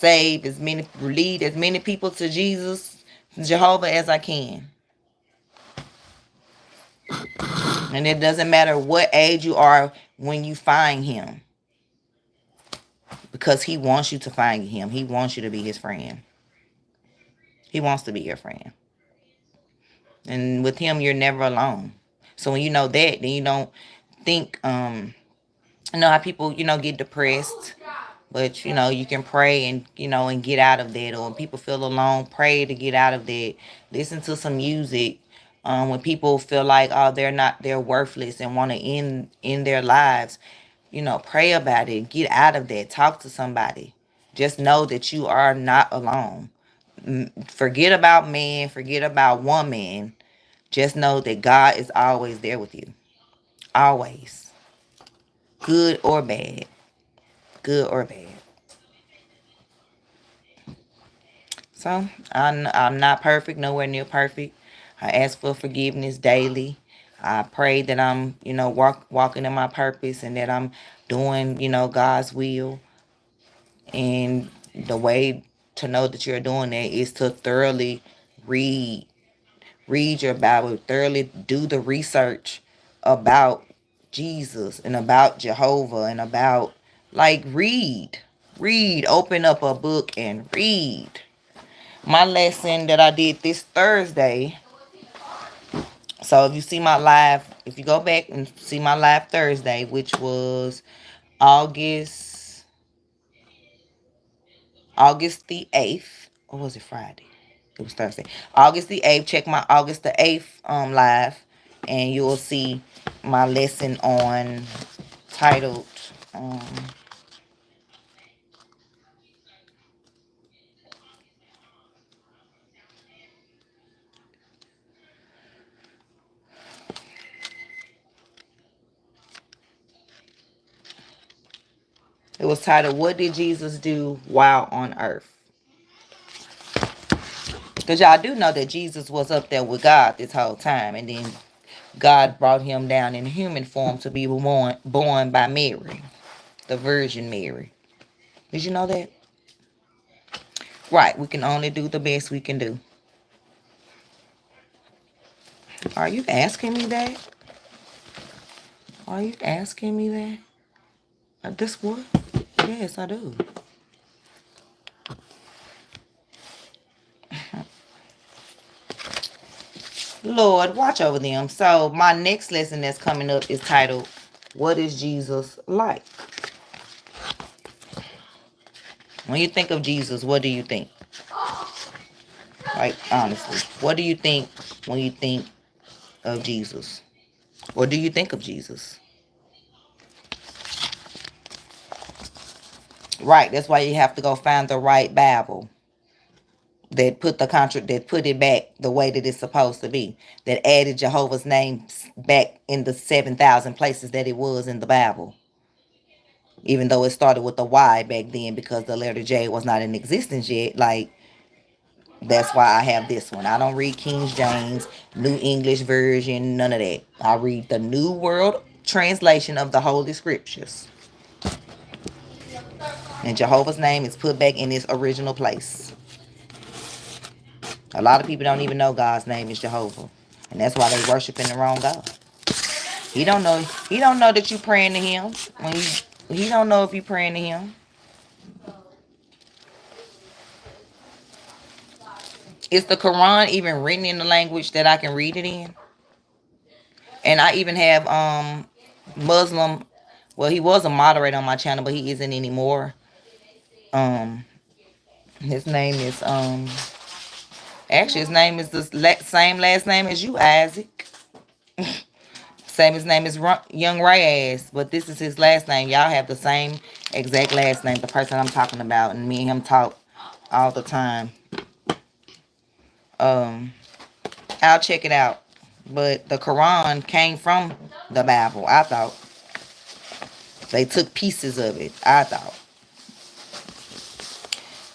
lead as many people to Jesus, Jehovah, as I can. And it doesn't matter what age you are when you find him, because he wants you to find him. He wants you to be his friend. He wants to be your friend. And with him, you're never alone. So when you know that, then you don't think, how people, get depressed. But, you can pray and get out of that. Or when people feel alone, pray to get out of that. Listen to some music. When people feel like, oh, they're worthless and want to end their lives, pray about it. Get out of that. Talk to somebody. Just know that you are not alone. Forget about man. Forget about woman. Just know that God is always there with you. Always. Good or bad. Good or bad. So I'm not perfect, nowhere near perfect. I ask for forgiveness daily. I pray that I'm, walking in my purpose, and that I'm doing, God's will. And the way to know that you're doing that is to thoroughly read, read your Bible, thoroughly do the research about Jesus and about Jehovah, and about, read, open up a book and read. My lesson that I did this Thursday. So if you go back and see my live Thursday, which was August the 8th, or was it Friday? It was Thursday. August the 8th. Check my August the 8th live. And you'll see my lesson on titled it was titled, What Did Jesus Do While on Earth? Because y'all do know that Jesus was up there with God this whole time. And then God brought him down in human form to be born by Mary, the Virgin Mary. Did you know that? Right. We can only do the best we can do. Are you asking me that? Are you asking me that? This what? Yes, I do. Lord, watch over them. So my next lesson that's coming up is titled, What is Jesus Like? When you think of Jesus, what do you think? Like, honestly, what do you think when you think of Jesus? Or do you think of Jesus? Right, that's why you have to go find the right Bible that put it back the way that it's supposed to be. That added Jehovah's name back in the 7,000 places that it was in the Bible. Even though it started with the Y back then because the letter J was not in existence yet. Like, that's why I have this one. I don't read King James, New English Version, none of that. I read the New World Translation of the Holy Scriptures. And Jehovah's name is put back in its original place. A lot of people don't even know God's name is Jehovah. And that's why they worshiping the wrong God. He don't know that you praying to him. He don't know if you praying to him. Is the Quran even written in the language that I can read it in? And I even have Muslim, well, he was a moderator on my channel, but he isn't anymore. His name is actually his name is the same last name as you, Isaac. Same his name is Young Reyes, but this is his last name. Y'all have the same exact last name, the person I'm talking about, and me and him talk all the time. I'll check it out. But the Quran came from the Bible, I thought. They took pieces of it, I thought.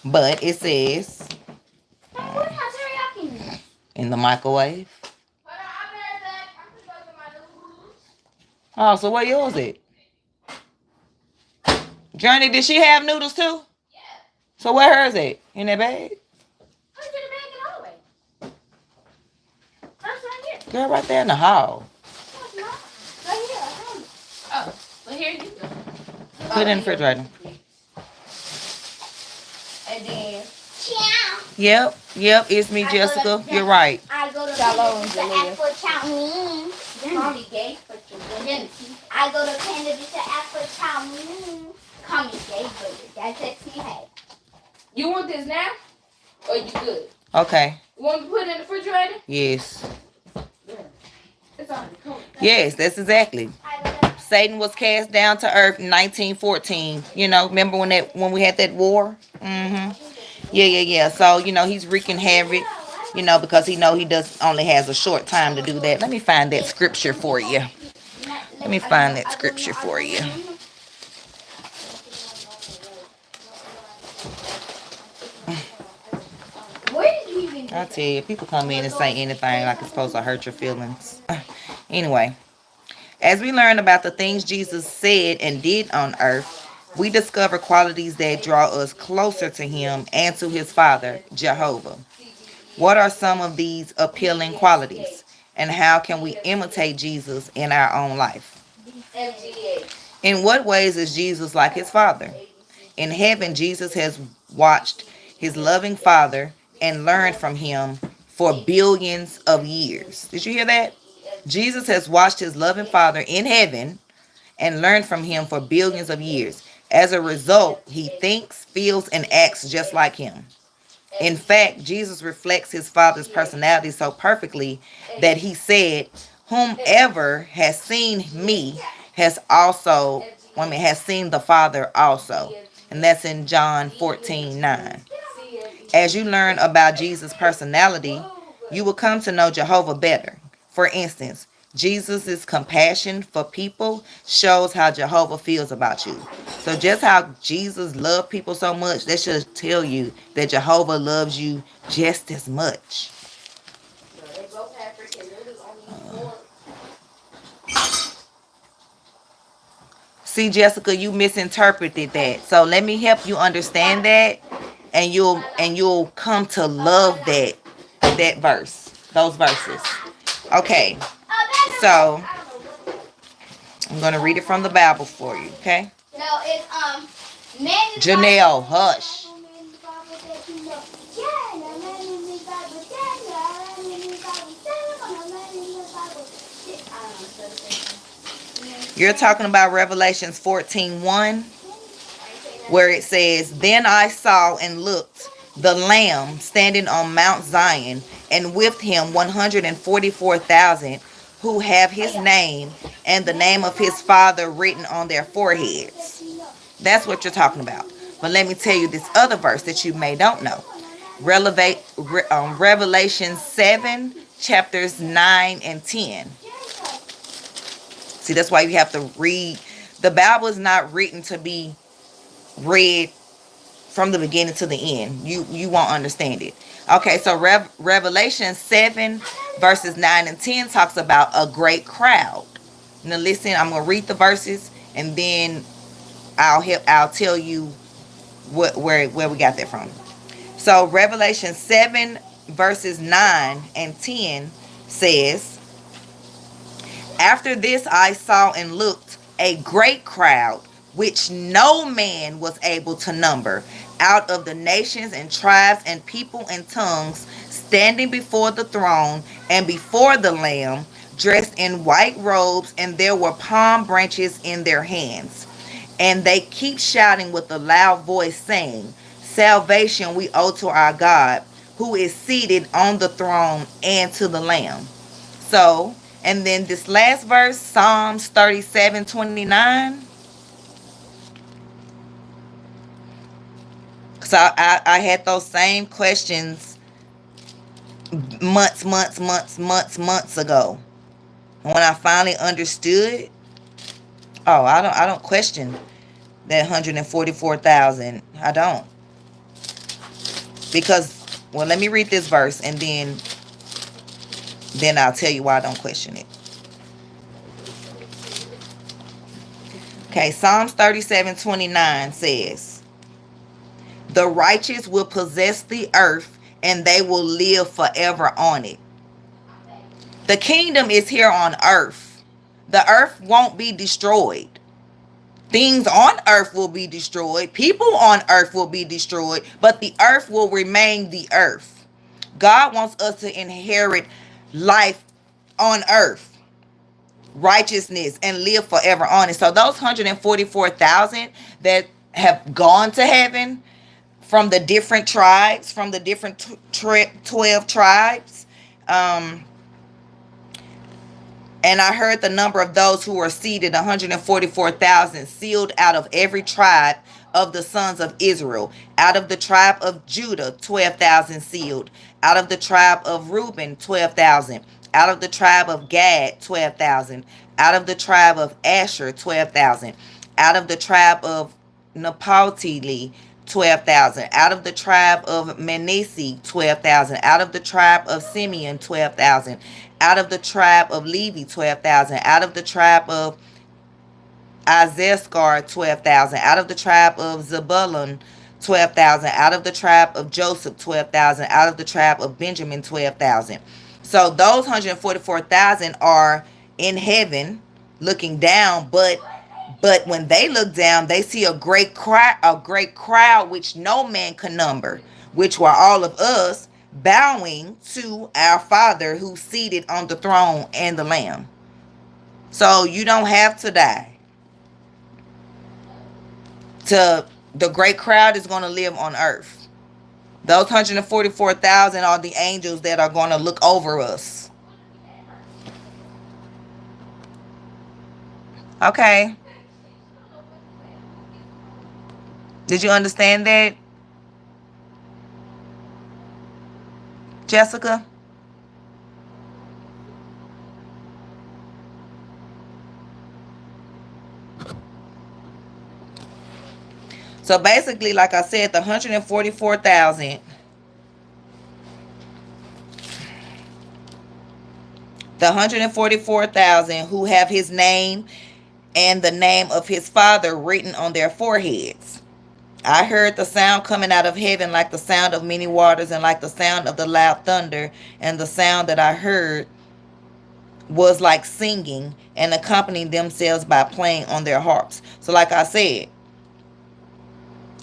But it says in the microwave. Oh, so where yours at? Journey, did she have noodles too? Yeah. So where hers at? In that bag? Girl, right there in the hall. Oh, well here you go. Put it in the refrigerator. And then Yep, it's me, Jessica. You're right. I go to Canada to ask for chow mein. Mommy gay for chicken. I go to Canada to ask for chow mein. Call me gay, but that text me, hey. You want this now? Or you good? Okay. You want me to put it in the refrigerator? Yes. It's already cold. Yes, that's exactly. Satan was cast down to earth in 1914. You know, remember when we had that war? Yeah. So, he's wreaking havoc, because he only has a short time to do that. Let me find that scripture for you. I tell you, people come in and say anything like it's supposed to hurt your feelings. Anyway, as we learn about the things Jesus said and did on earth, we discover qualities that draw us closer to him and to his Father, Jehovah. What are some of these appealing qualities? And how can we imitate Jesus in our own life? In what ways is Jesus like his Father? In heaven, Jesus has watched his loving Father and learned from him for billions of years. Did you hear that? Jesus has watched his loving Father in heaven and learned from him for billions of years. As a result, he thinks, feels, and acts just like him. In fact, Jesus reflects his Father's personality so perfectly that he said, whomever has seen me has seen the Father also. And that's in John 14:9. As you learn about Jesus' personality, you will come to know Jehovah better. For instance, Jesus' compassion for people shows how Jehovah feels about you. So just how Jesus loved people so much, that should tell you that Jehovah loves you just as much. See, Jessica, you misinterpreted that. So let me help you understand that, and you'll come to love that verse, those verses. Okay. So I'm gonna read it from the Bible for you, okay? No, it's Janelle, hush. You're talking about Revelations 14:1, where it says, "Then I saw and looked the Lamb standing on Mount Zion, and with him 144,000 who have his name and the name of his Father written on their foreheads." That's what you're talking about. But let me tell you this other verse that you may don't know. Revelation 7, chapters 9 and 10. See, that's why you have to read. The Bible is not written to be read from the beginning to the end. You won't understand it. Okay, so Revelation 7, verses 9 and 10 talks about a great crowd. Now listen, I'm going to read the verses, and then I'll tell you where we got that from. So Revelation 7 verses 9 and 10 says, "After this I saw and looked a great crowd, which no man was able to number, out of the nations and tribes and people and tongues, standing before the throne and before the Lamb, dressed in white robes, and there were palm branches in their hands. And they keep shouting with a loud voice, saying, 'Salvation we owe to our God, who is seated on the throne, and to the Lamb.'" So, and then this last verse, Psalms 37:29. So I had those same questions months ago. And when I finally understood, I don't question that 144,000. I don't. Because, well, let me read this verse, and then I'll tell you why I don't question it. Okay, Psalms 37:29 says, "The righteous will possess the earth, and they will live forever on it." The kingdom is here on earth. The earth won't be destroyed. Things on earth will be destroyed. People on earth will be destroyed, but the earth will remain the earth. God wants us to inherit life on earth, righteousness, and live forever on it. So those 144,000 that have gone to heaven from the different tribes, from the different 12 tribes, and I heard the number of those who were seated, 144,000, sealed out of every tribe of the sons of Israel. Out of the tribe of Judah, 12,000 sealed. Out of the tribe of Reuben, 12,000. Out of the tribe of Gad, 12,000. Out of the tribe of Asher, 12,000. Out of the tribe of Naphtali, 12,000. Out of the tribe of Manasseh, 12,000. Out of the tribe of Simeon, 12,000. Out of the tribe of Levi, 12,000. Out of the tribe of Issachar, 12,000. Out of the tribe of Zebulun, 12,000. Out of the tribe of Joseph, 12,000. Out of the tribe of Benjamin, 12,000. So those 144,000 are in heaven looking down, but when they look down, they see a great crowd which no man can number, which were all of us, bowing to our Father who's seated on the throne and the Lamb. So you don't have to die. The great crowd is going to live on earth. Those 144,000 are the angels that are going to look over us. Okay. Did you understand that, Jessica? So basically, like I said, the 144,000, who have his name and the name of his father written on their foreheads. I heard the sound coming out of heaven like the sound of many waters and like the sound of the loud thunder. And the sound that I heard was like singing and accompanying themselves by playing on their harps. So like I said,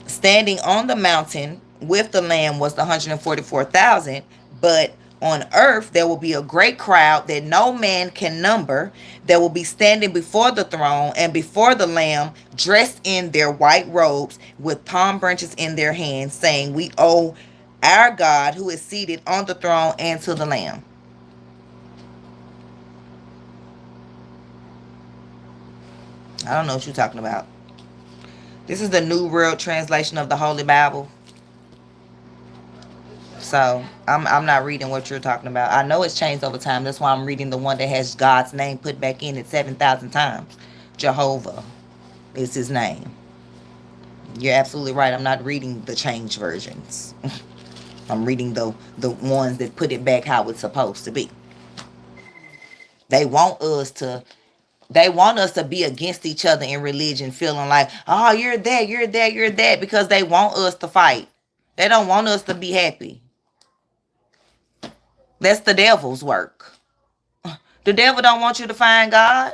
standing on the mountain with the Lamb was the 144,000, but on earth there will be a great crowd that no man can number, that will be standing before the throne and before the Lamb, dressed in their white robes with palm branches in their hands, saying, "We owe our God who is seated on the throne and to the Lamb." I don't know what you're talking about. This is the New World Translation of the Holy Bible. So I'm not reading what you're talking about. I know it's changed over time. That's why I'm reading the one that has God's name put back in it 7,000 times. Jehovah is his name. You're absolutely right. I'm not reading the changed versions. I'm reading the ones that put it back how it's supposed to be. They want us to be against each other in religion, feeling like, oh, you're that, you're that, you're that, because they want us to fight. They don't want us to be happy. That's the devil's work. The devil don't want you to find God.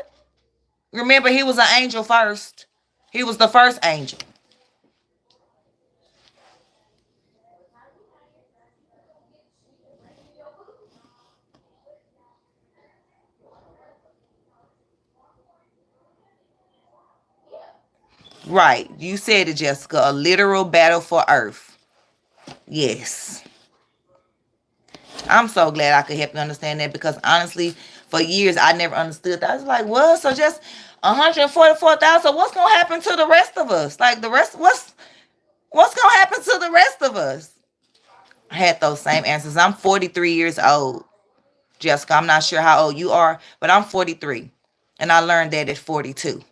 Remember, he was an angel first. He was the first angel. Right. You said it, Jessica. A literal battle for earth. Yes. I'm so glad I could help you understand that, because honestly, for years, I never understood that. I was like, what? So just 144,000. What's going to happen to the rest of us? Like the rest, what's going to happen to the rest of us? I had those same answers. I'm 43 years old. Jessica, I'm not sure how old you are, but I'm 43. And I learned that at 42.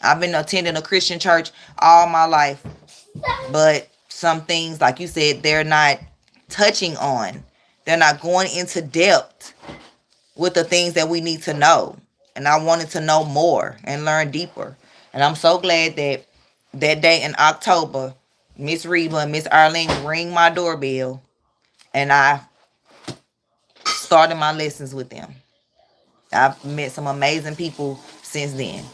I've been attending a Christian church all my life. But some things, like you said, they're not touching on. They're not going into depth with the things that we need to know. And I wanted to know more and learn deeper. And I'm so glad that that day in October, Miss Reba and Miss Arlene ring my doorbell. And I started my lessons with them. I've met some amazing people since then.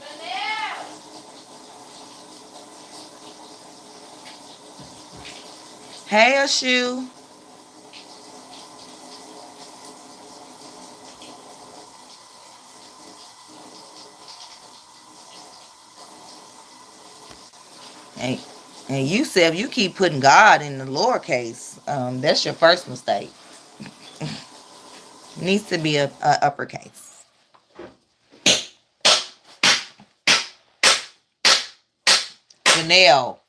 Hey, Ashu. And you said you keep putting God in the lowercase. That's your first mistake. Needs to be a uppercase. Janelle,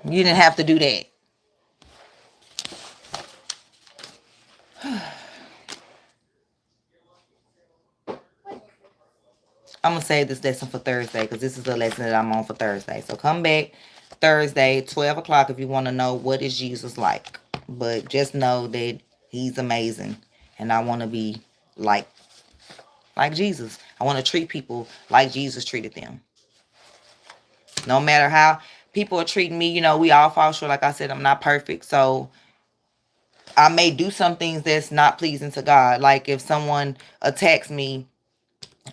you didn't have to do that. I'm going to save this lesson for Thursday, because this is the lesson that I'm on for Thursday. So come back Thursday, 12 o'clock, if you want to know what is Jesus like. But just know that he's amazing. And I want to be like Jesus. I want to treat people like Jesus treated them. No matter how people are treating me, we all fall short. Like I said, I'm not perfect. So I may do some things that's not pleasing to God. Like if someone attacks me,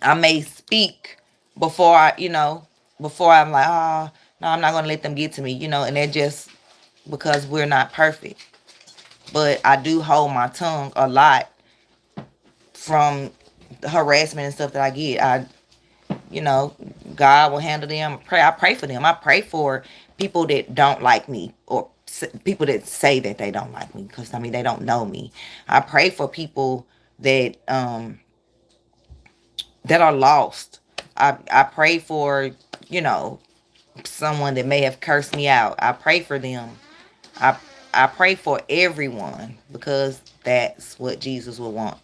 I may speak before I'm like, oh, no, I'm not going to let them get to me, and they're just because we're not perfect. But I do hold my tongue a lot from the harassment and stuff that I get. you know, God will handle them. I pray for them. I pray for people that don't like me, or people that say that they don't like me, because I mean they don't know me. I pray for people that that are lost. I pray for, you know, someone that may have cursed me out. I pray for them. I I pray for everyone, because that's what Jesus would want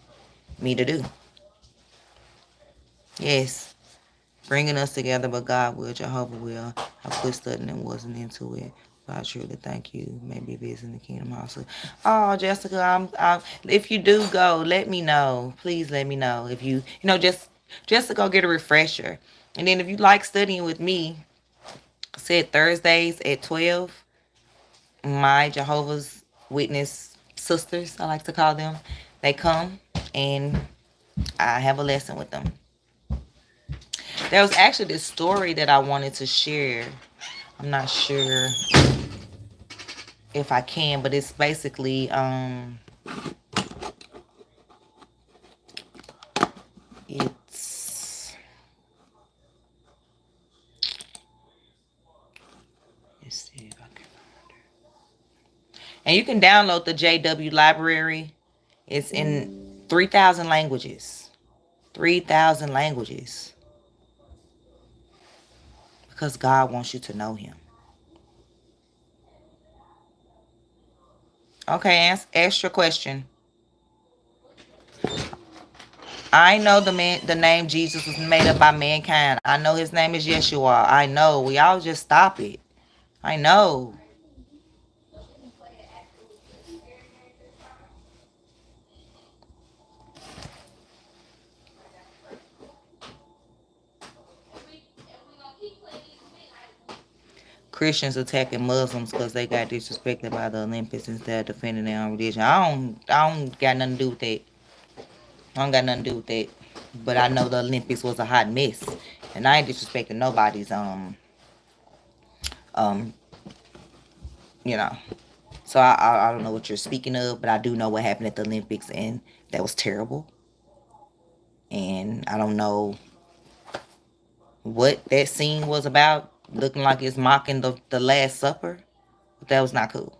me to do. Yes, bringing us together, but God will, Jehovah will. I quit studying and wasn't into it. But I truly thank you. Maybe visiting the Kingdom House. Oh, Jessica, if you do go, let me know. Please let me know. If just to go get a refresher. And then if you like studying with me, I said Thursdays at 12, my Jehovah's Witness sisters, I like to call them, they come and I have a lesson with them. There was actually this story that I wanted to share. I'm not sure if I can, but it's basically it's let's see if I can find it. And you can download the JW library. It's in 3,000 languages. 3,000 languages. Because God wants you to know him. Okay, ask your question. I know the name Jesus was made up by mankind. I know his name is Yeshua. I know. We all just stop it. I know. Christians attacking Muslims because they got disrespected by the Olympics instead of defending their own religion. I don't got nothing to do with that. I don't got nothing to do with that. But I know the Olympics was a hot mess. And I ain't disrespecting nobody's um you know. So I don't know what you're speaking of, but I do know what happened at the Olympics, and that was terrible. And I don't know what that scene was about, looking like it's mocking the Last Supper. But that was not cool.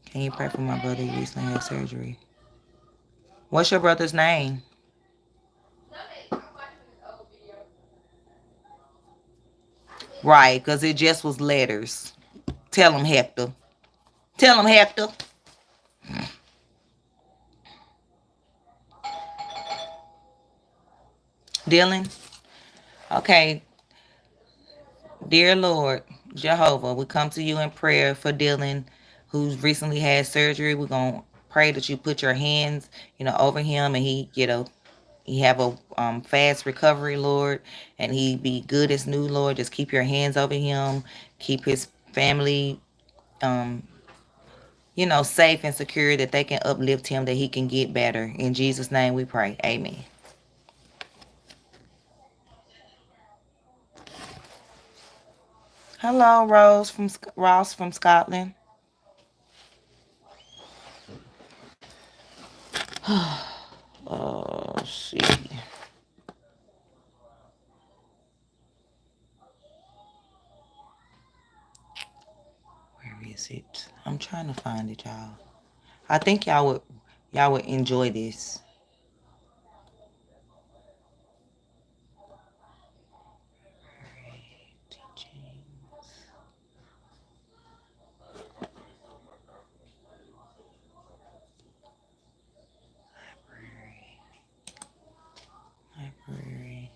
Can you pray for my brother? He recently had surgery. What's your brother's name? Right, because it just was letters. Tell him, Hector. Tell him, Hector. Dylan? Okay. Dear Lord, Jehovah, we come to you in prayer for Dylan, who's recently had surgery. We're going to pray that you put your hands, over him, and he have a fast recovery, Lord, and he be good as new, Lord. Just keep your hands over him. Keep his family, safe and secure, that they can uplift him, that he can get better. In Jesus' name we pray. Amen. Hello, Ross from Scotland. Let's see. Where is it? I'm trying to find it, y'all. I think y'all would enjoy this. Library.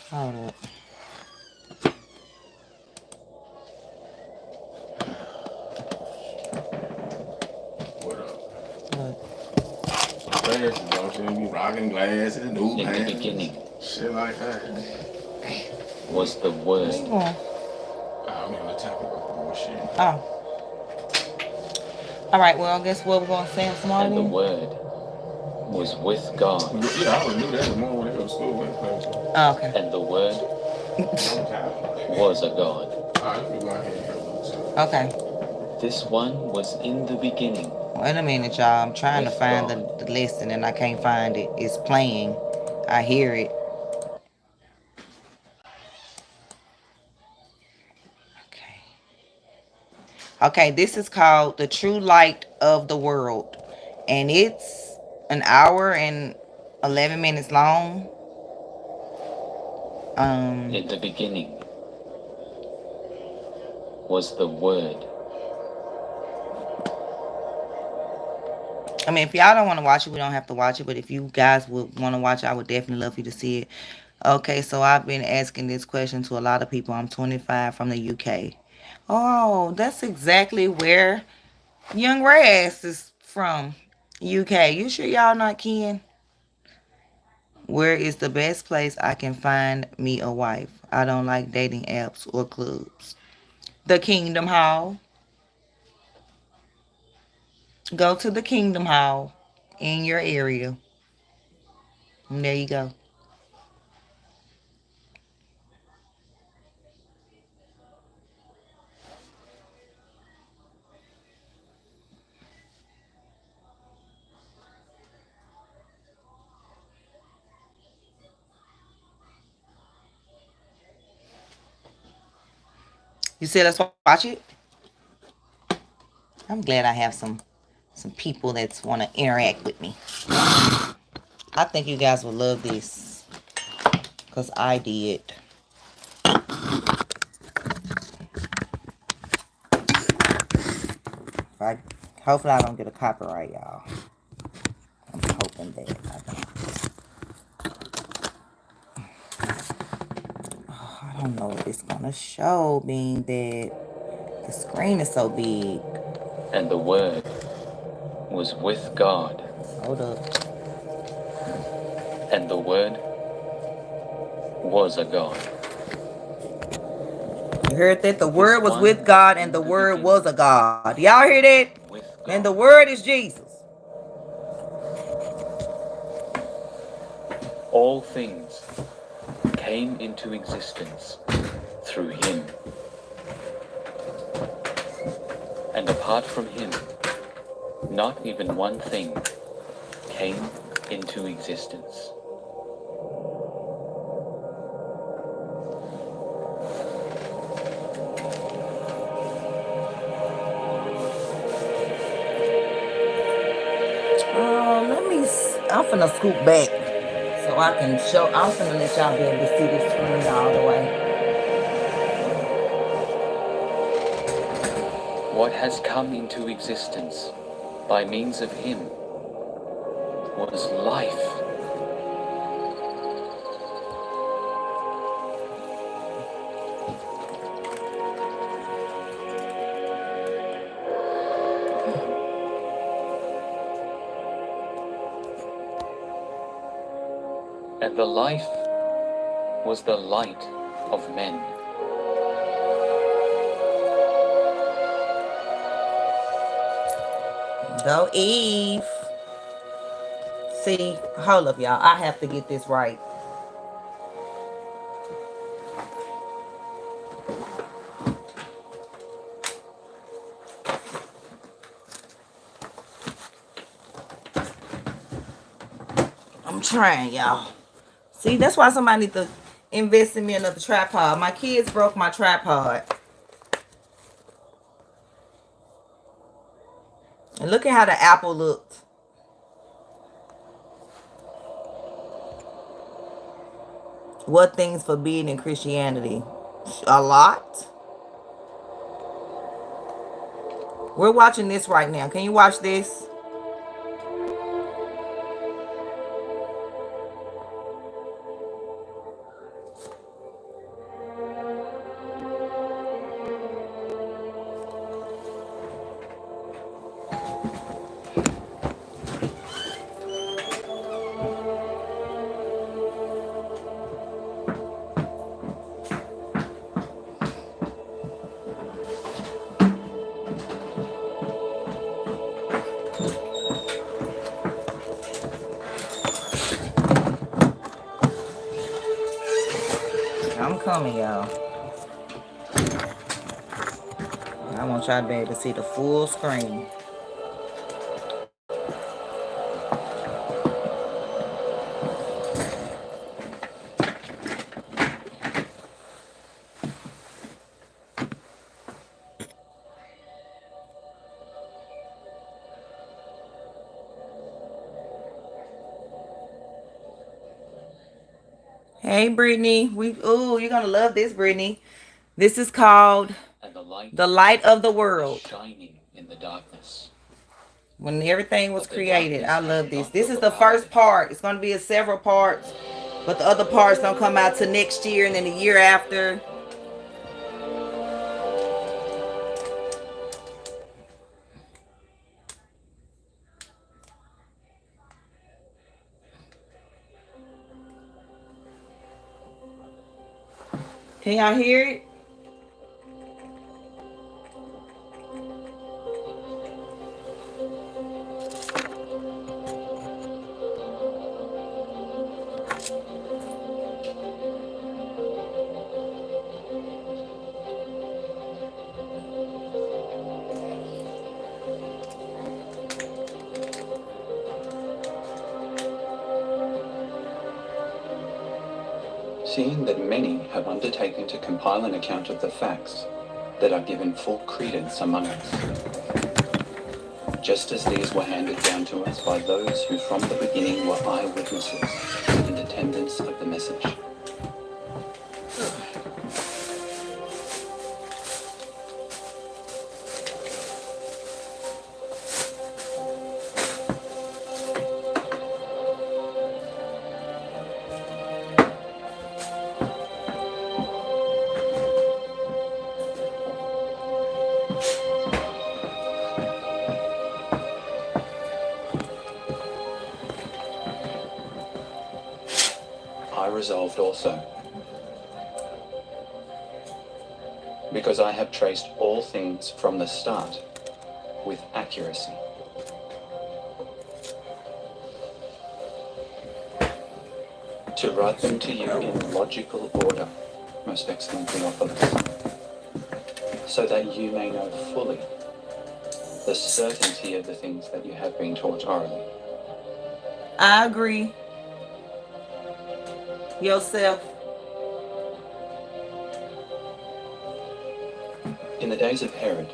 Hold up. Glasses, don't you be rocking glasses and new pants. Shit like that. What's the word? I'm on the topic of bullshit. Oh. All right, well, I guess what we're going to say some more. And the word was with God. Yeah, I already knew that the more when they go to school. Oh, okay. And the word was a god. Okay. This one was in the beginning. Wait a minute, y'all. I'm trying to find the lesson and I can't find it. It's playing. I hear it. Okay, this is called The True Light of the World. And it's an hour and 11 minutes long. In the beginning was the Word. I mean, if y'all don't want to watch it, we don't have to watch it. But if you guys would want to watch it, I would definitely love for you to see it. Okay, so I've been asking this question to a lot of people. I'm 25 from the UK. Oh, that's exactly where Young Raz is from. UK. You sure y'all not Ken? Where is the best place I can find me a wife? I don't like dating apps or clubs. The Kingdom Hall. Go to the Kingdom Hall in your area. And there you go. You said let's watch it? I'm glad I have some people that want to interact with me. I think you guys will love this. Because I did. Hopefully I don't get a copyright, y'all. I'm hoping that I don't. I don't know what it's going to show, being that the screen is so big. And the Word was with God. Hold up. And the Word was a God. You heard that? The Word was with God and the Word was a God. Y'all hear that? And the Word is Jesus. All things came into existence through him. And apart from him, not even one thing came into existence. I'm finna scoot back so I can show. I'm finna let y'all be able to see this screen all the way. What has come into existence by means of him was life. And the life was the light of men. Go Eve. See, hold up, y'all. I have to get this right. I'm trying, y'all. See, that's why somebody needs to invest in me another tripod. My kids broke my tripod. And look at how the apple looked. What things forbidden in Christianity? A lot. We're watching this right now. Can you watch this? coming, y'all. I want y'all to be able to see the full screen. Hey, Brittany. You're gonna love this, Brittany. This is called The Light of the World. Shining in the darkness. When everything was created. I love this. This is the first part. It's gonna be several parts, but the other parts don't come out till next year and then the year after. Can y'all hear it? Seeing that many have undertaken to compile an account of the facts that are given full credence among us, just as these were handed down to us by those who from the beginning were eyewitnesses and attendants of the message. I resolved also, because I have traced all things from the start with accuracy, to write them to you in logical order, most excellent Theophilus, so that you may know fully the certainty of the things that you have been taught orally. I agree. Yourself. In the days of Herod,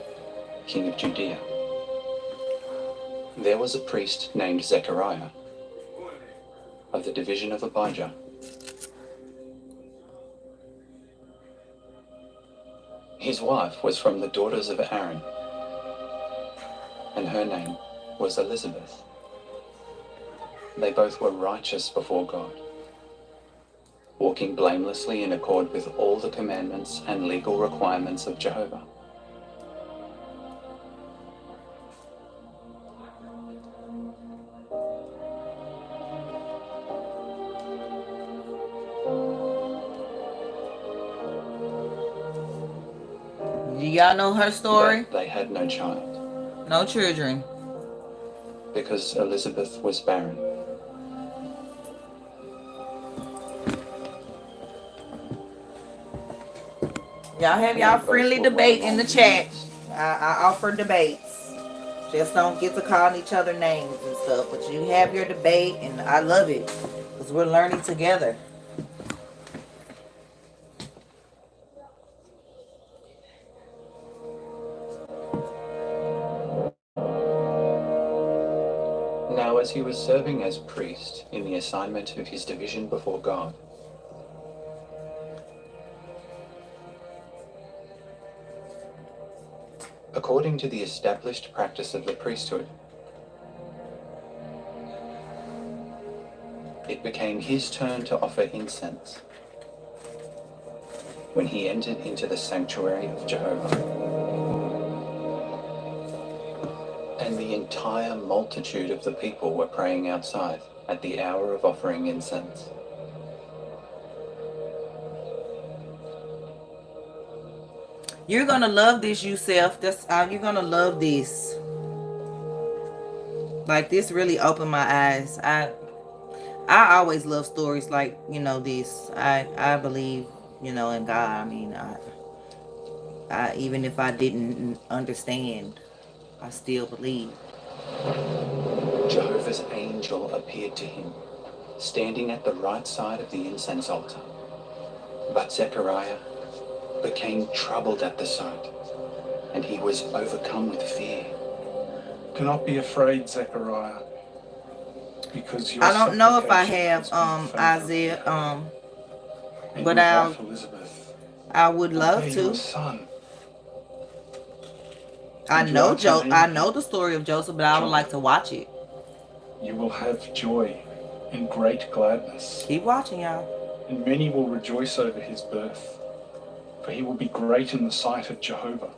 king of Judea, there was a priest named Zechariah of the division of Abijah. His wife was from the daughters of Aaron, and her name was Elizabeth. They both were righteous before God, walking blamelessly in accord with all the commandments and legal requirements of Jehovah. Y'all know her story? But they had no child. No children. Because Elizabeth was barren. Y'all have y'all friendly debate in the chat. I offer debates. Just don't get to calling each other names and stuff. But you have your debate, and I love it. Because we're learning together. Now as he was serving as priest in the assignment of his division before God, according to the established practice of the priesthood, it became his turn to offer incense when he entered into the sanctuary of Jehovah. And the entire multitude of the people were praying outside at the hour of offering incense. You're gonna love this, Yusef. You're gonna love this. Like, this really opened my eyes. I always love stories like, this. I believe you know, in God. I mean, I even if I didn't understand, I still believe. Jehovah's angel appeared to him, standing at the right side of the incense altar. But Zechariah became troubled at the sight, and he was overcome with fear. Do not be afraid, Zechariah, because your I don't know if I supplication have Isaiah, and but your wife Elizabeth I would will love bear you a to. son. I And you are know to name I him know the story of Joseph, but I would like to watch it. You will have joy and great gladness. Keep watching, y'all. And many will rejoice over his birth, for he will be great in the sight of Jehovah.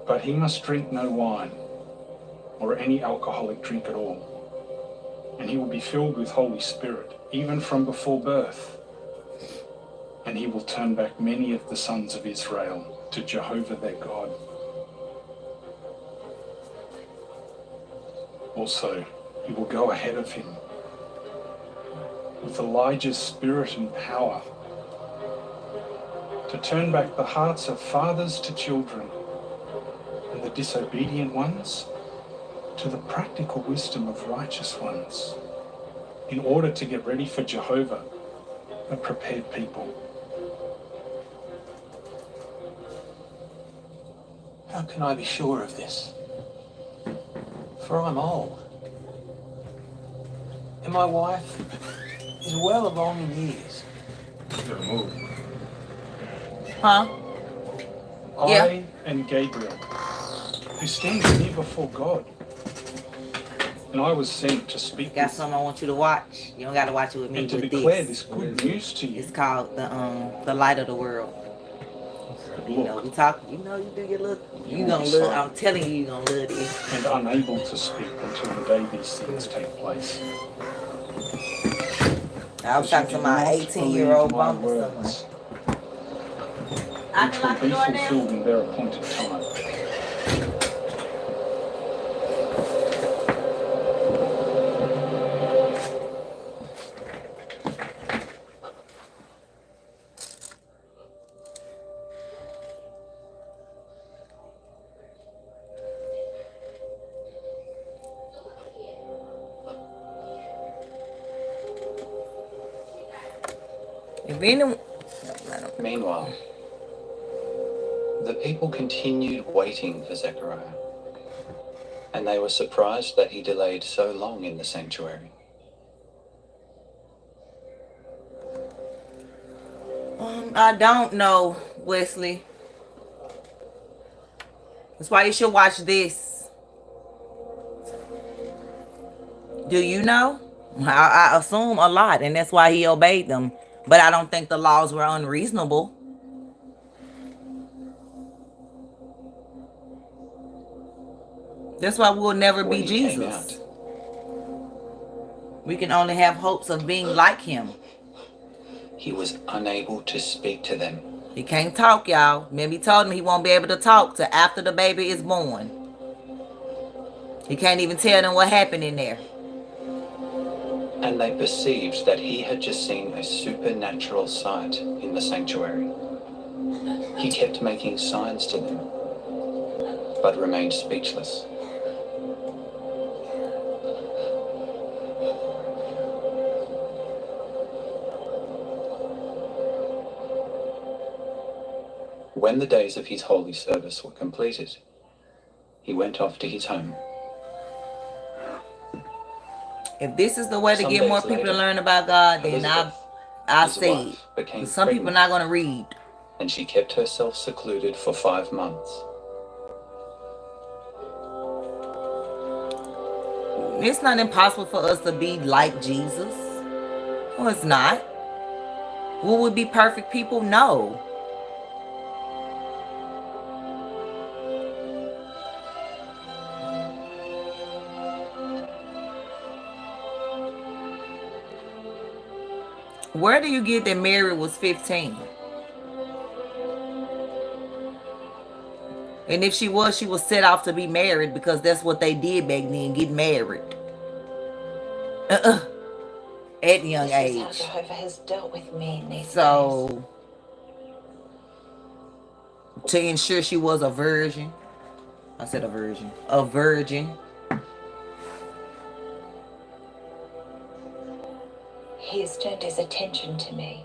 But he must drink no wine or any alcoholic drink at all, and he will be filled with Holy Spirit, even from before birth. And he will turn back many of the sons of Israel to Jehovah their God. Also, he will go ahead of him with Elijah's spirit and power, to turn back the hearts of fathers to children, and the disobedient ones to the practical wisdom of righteous ones, in order to get ready for Jehovah, a prepared people. How can I be sure of this? For I'm old, and my wife is well along in years. You gotta move. Huh? I and Gabriel, who stands near before God, and I was sent to speak. Got something I want you to watch. You don't got to watch it with me. And to with declare this good news to you. It's called the light of the world. You know, we talk. You know, you do your little. You gonna love. I'm telling you, you gonna love this. And unable to speak until the day these things take place. I was talking to my 18-year-old bumper someone. Which will be fulfilled in their appointed time. Meanwhile, the people continued waiting for Zechariah, and they were surprised that he delayed so long in the sanctuary. I don't know, Wesley. That's why you should watch this. Do you know? I assume a lot, and that's why he obeyed them. But I don't think the laws were unreasonable. That's why we'll never be Jesus. We can only have hopes of being like him. He was unable to speak to them. He can't talk, y'all. Remember, he told them he won't be able to talk till after the baby is born. He can't even tell them what happened in there. And they perceived that he had just seen a supernatural sight in the sanctuary. He kept making signs to them, but remained speechless. When the days of his holy service were completed, he went off to his home. If this is the way to get more people to learn about God, then I say it. Some people are not going to read. And she kept herself secluded for 5 months. It's not impossible for us to be like Jesus. No, it's not. Will we be perfect people? No. Where do you get that Mary was 15? And if she was set off to be married because that's what they did back then, get married. at a young age. Jehovah has dealt with me in these So to ensure she was a virgin, I said a virgin, a virgin. He has turned his attention to me.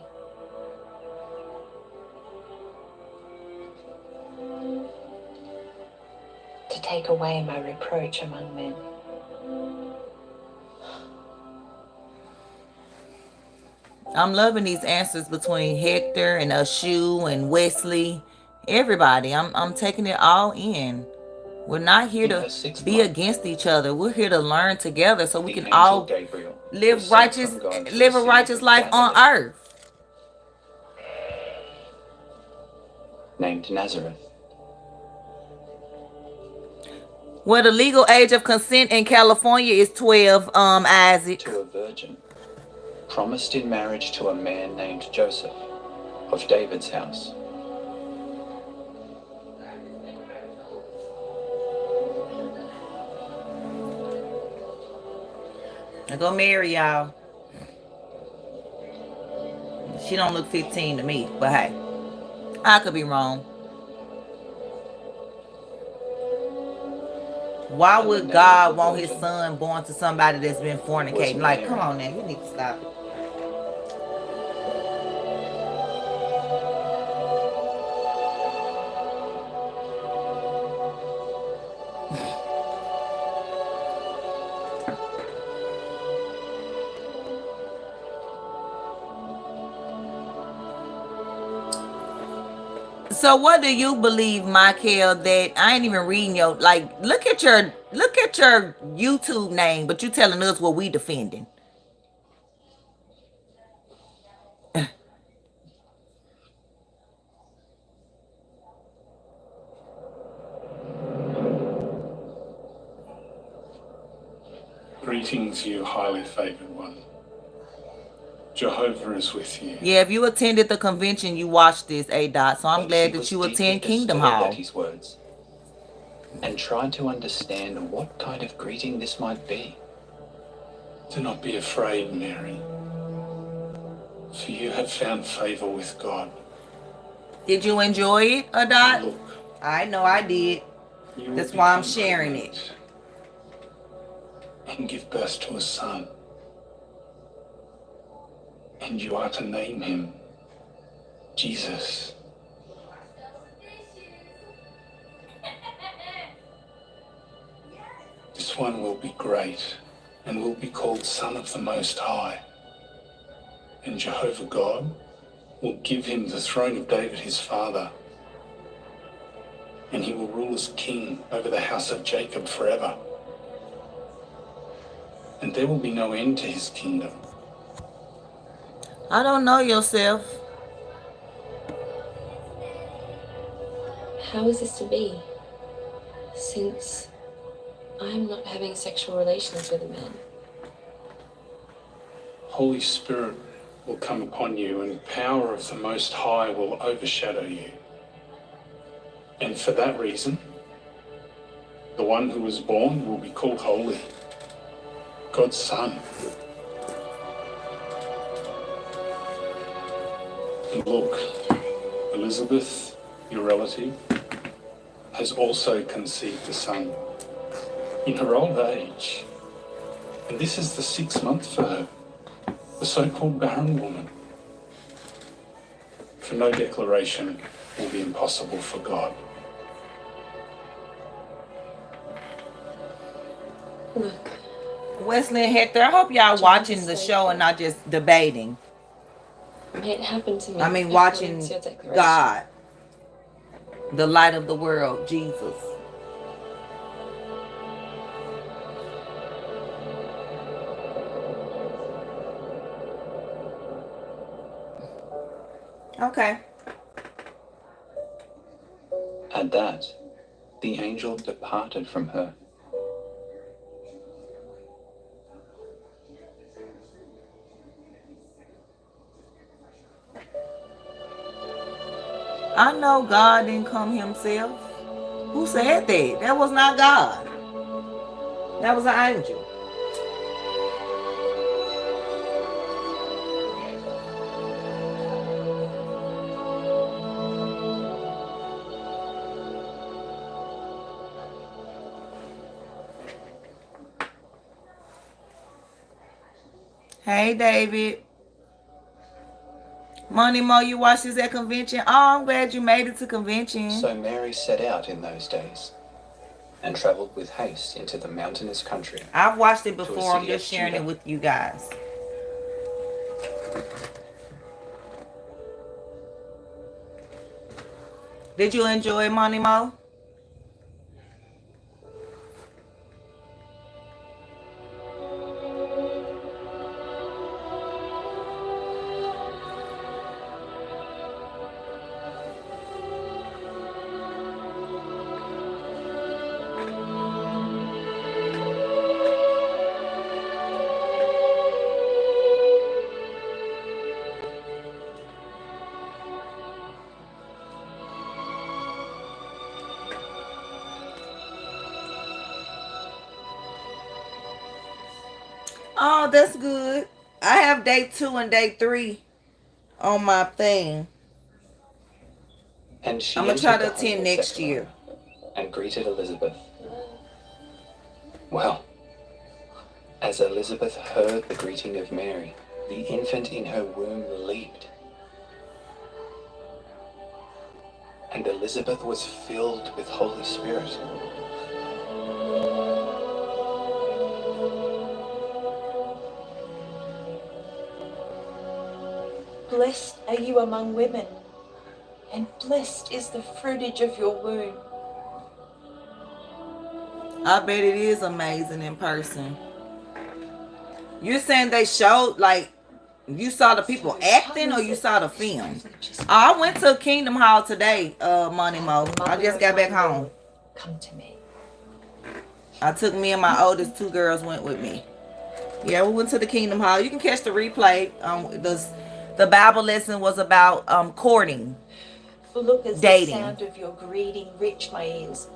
To take away my reproach among men. I'm loving these answers between Hector and Ashu and Wesley. Everybody, I'm taking it all in. We're not here to be against each other. We're here to learn together so we can all live a righteous life on earth. Named Nazareth. Well, the legal age of consent in California is 12, Isaac. To a virgin, promised in marriage to a man named Joseph, of David's house. Now go marry y'all. She don't look 15 to me, but hey, I could be wrong. Why would God want his son born to somebody that's been fornicating? Like, come on now, you need to stop. So what do you believe, Michael, that I ain't even reading your, like, look at your YouTube name, but you telling us what we defending. Greetings, you highly favored one. Jehovah is with you. Yeah, if you attended the convention, you watched this, A-Dot. So I'm glad that you attend Kingdom Hall. His words, and tried to understand what kind of greeting this might be. Do not be afraid, Mary, for you have found favor with God. Did you enjoy it, A-Dot? I know I did. That's why I'm sharing it. And give birth to a son. And you are to name him Jesus. This one will be great and will be called Son of the Most High. And Jehovah God will give him the throne of David his father. And he will rule as king over the house of Jacob forever. And there will be no end to his kingdom. I don't know yourself. How is this to be? Since I'm not having sexual relations with a man. Holy Spirit will come upon you, and power of the Most High will overshadow you. And for that reason, the one who was born will be called Holy, God's Son. And look, Elizabeth, your relative, has also conceived a son in her old age. And this is the 6th month for her, the so-called barren woman. For no declaration will be impossible for God. Look. Wesley and Hector, I hope y'all watching the show and not just debating. It happened to me. I mean, watching God, the light of the world, Jesus. Okay. At that, the angel departed from her. I know God didn't come himself. Who said that? That was not God. That was an angel. Hey, David. Money Mo, you watched this at convention? Oh, I'm glad you made it to convention. So Mary set out in those days and travelled with haste into the mountainous country. I've watched it before. I'm just sharing it with you guys. Did you enjoy Money Mo? Oh, that's good. I have day 2 and day 3 on my thing. And she I'm gonna try to attend next year. And greeted Elizabeth. Well, as Elizabeth heard the greeting of Mary, the infant in her womb leaped. And Elizabeth was filled with Holy Spirit. Blessed are you among women, and blessed is the fruitage of your womb. I bet it is amazing in person. You're saying they showed, like, you saw the people acting or you saw the film? I went to Kingdom Hall today, Money Mo. I just got back home. Come to me. I took me and my oldest 2 girls went with me. Yeah, we went to the Kingdom Hall. You can catch the replay. The Bible lesson was about courting. For look, as dating. The sound of your greeting reached my ears,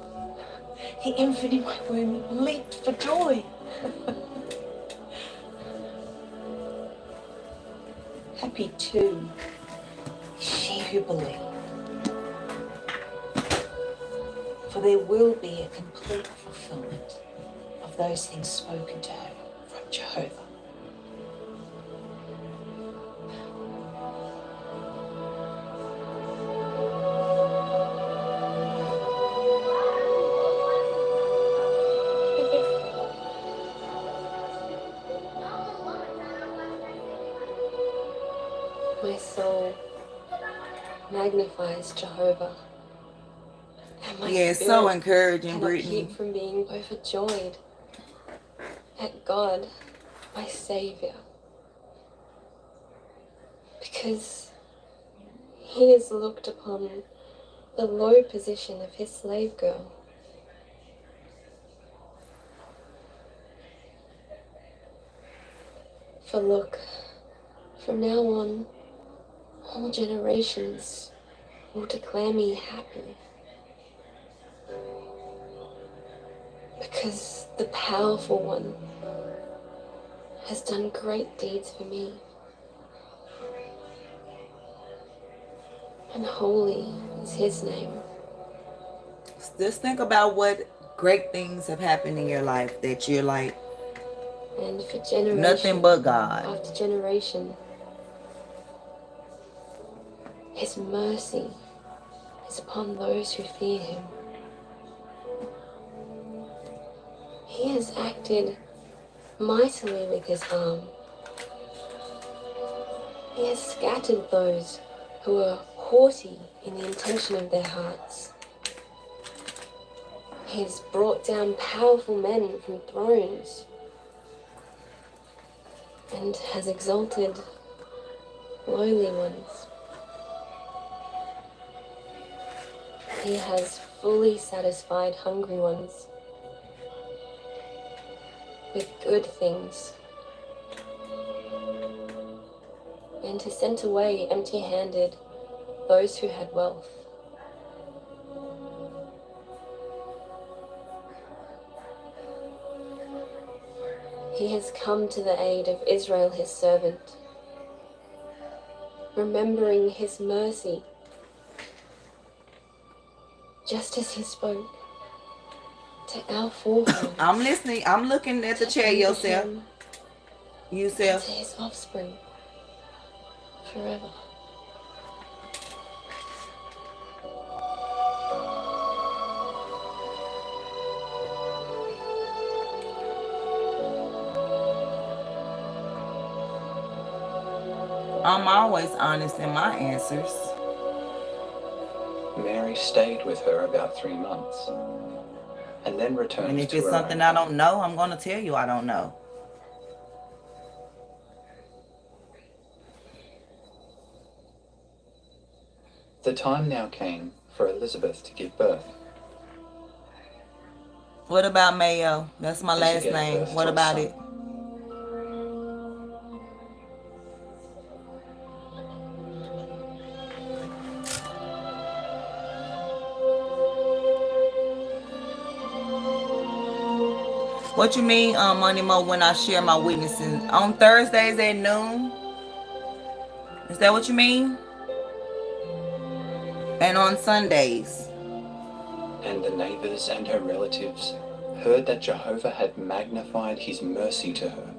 the infant in my womb leaped for joy. Happy too is she who believed, for there will be a complete fulfillment of those things spoken to her from Jehovah. My soul magnifies Jehovah. And my Yeah, it's spirit so encouraging, cannot Brittany. keep from being overjoyed at God, my Savior. Because He has looked upon the low position of His slave girl. For look, from now on, all generations will declare me happy. Because the powerful one has done great deeds for me. And holy is His name. Just think about what great things have happened in your life that you're like, And for generation nothing but God. after generation, His mercy is upon those who fear Him. He has acted mightily with His arm. He has scattered those who are haughty in the intention of their hearts. He has brought down powerful men from thrones and has exalted lowly ones. He has fully satisfied hungry ones with good things, and has sent away empty-handed those who had wealth. He has come to the aid of Israel, His servant, remembering His mercy, just as He spoke to our forefathers. I'm listening. I'm looking at the chat yourself. Yourself. And to his offspring forever. I'm always honest in my answers. Mary stayed with her about 3 months and then returned And if to it's her something own I home. don't know, I'm going to tell you I don't know. The time now came for Elizabeth to give birth. What about Mayo? That's my And she last gave name. birth What to a about son. it? What you mean, Money Mo, when I share my witnessing? On Thursdays at noon? Is that what you mean? And on Sundays? And the neighbors and her relatives heard that Jehovah had magnified his mercy to her.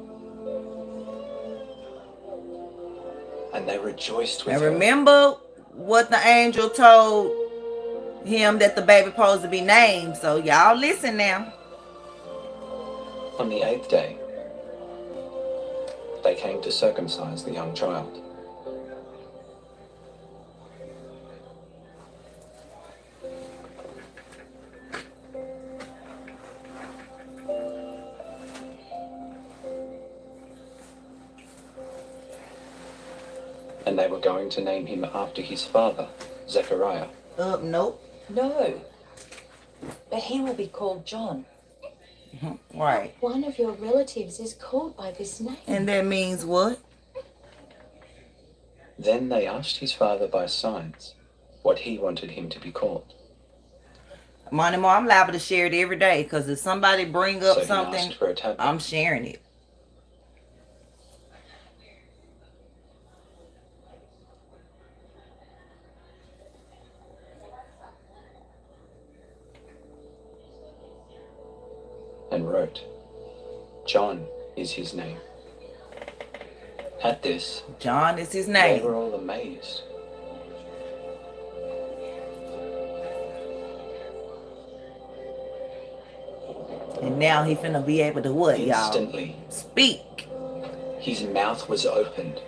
And they rejoiced with And her. remember what the angel told him that the baby supposed to be named. So y'all listen now. On the 8th day, they came to circumcise the young child. And they were going to name him after his father, Zechariah. Nope. No. But he will be called John. Right. One of your relatives is called by this name. And that means what? Then they asked his father by signs what he wanted him to be called. Money Mo, I'm liable to share it every day because if somebody bring up So he something, asked for a tablet. I'm sharing it. And wrote, John is his name. At this, John is his they name. were all amazed. And now he finna be able to what, y'all? Instantly, Speak. his mouth was opened.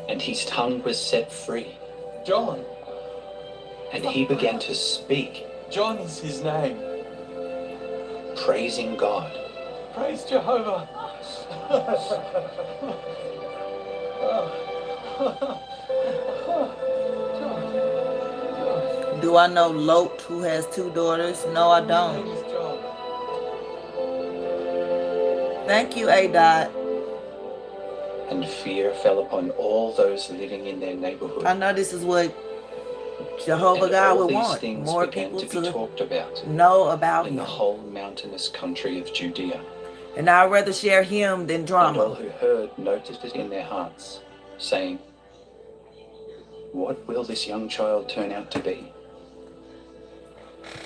And his tongue was set free. John. And he began to speak, John is his name. praising God. Praise Jehovah. Do I know Lot who has 2 daughters? No, I don't. Thank you, A-Dot. And fear fell upon all those living in their neighborhood. I know this is what Jehovah And God all would these want. things More began people to be talked about know about in him. the whole mountainous country of Judea. And I'd rather share him than And all drama. who heard noticed it in their hearts, saying, what will this young child turn out to be?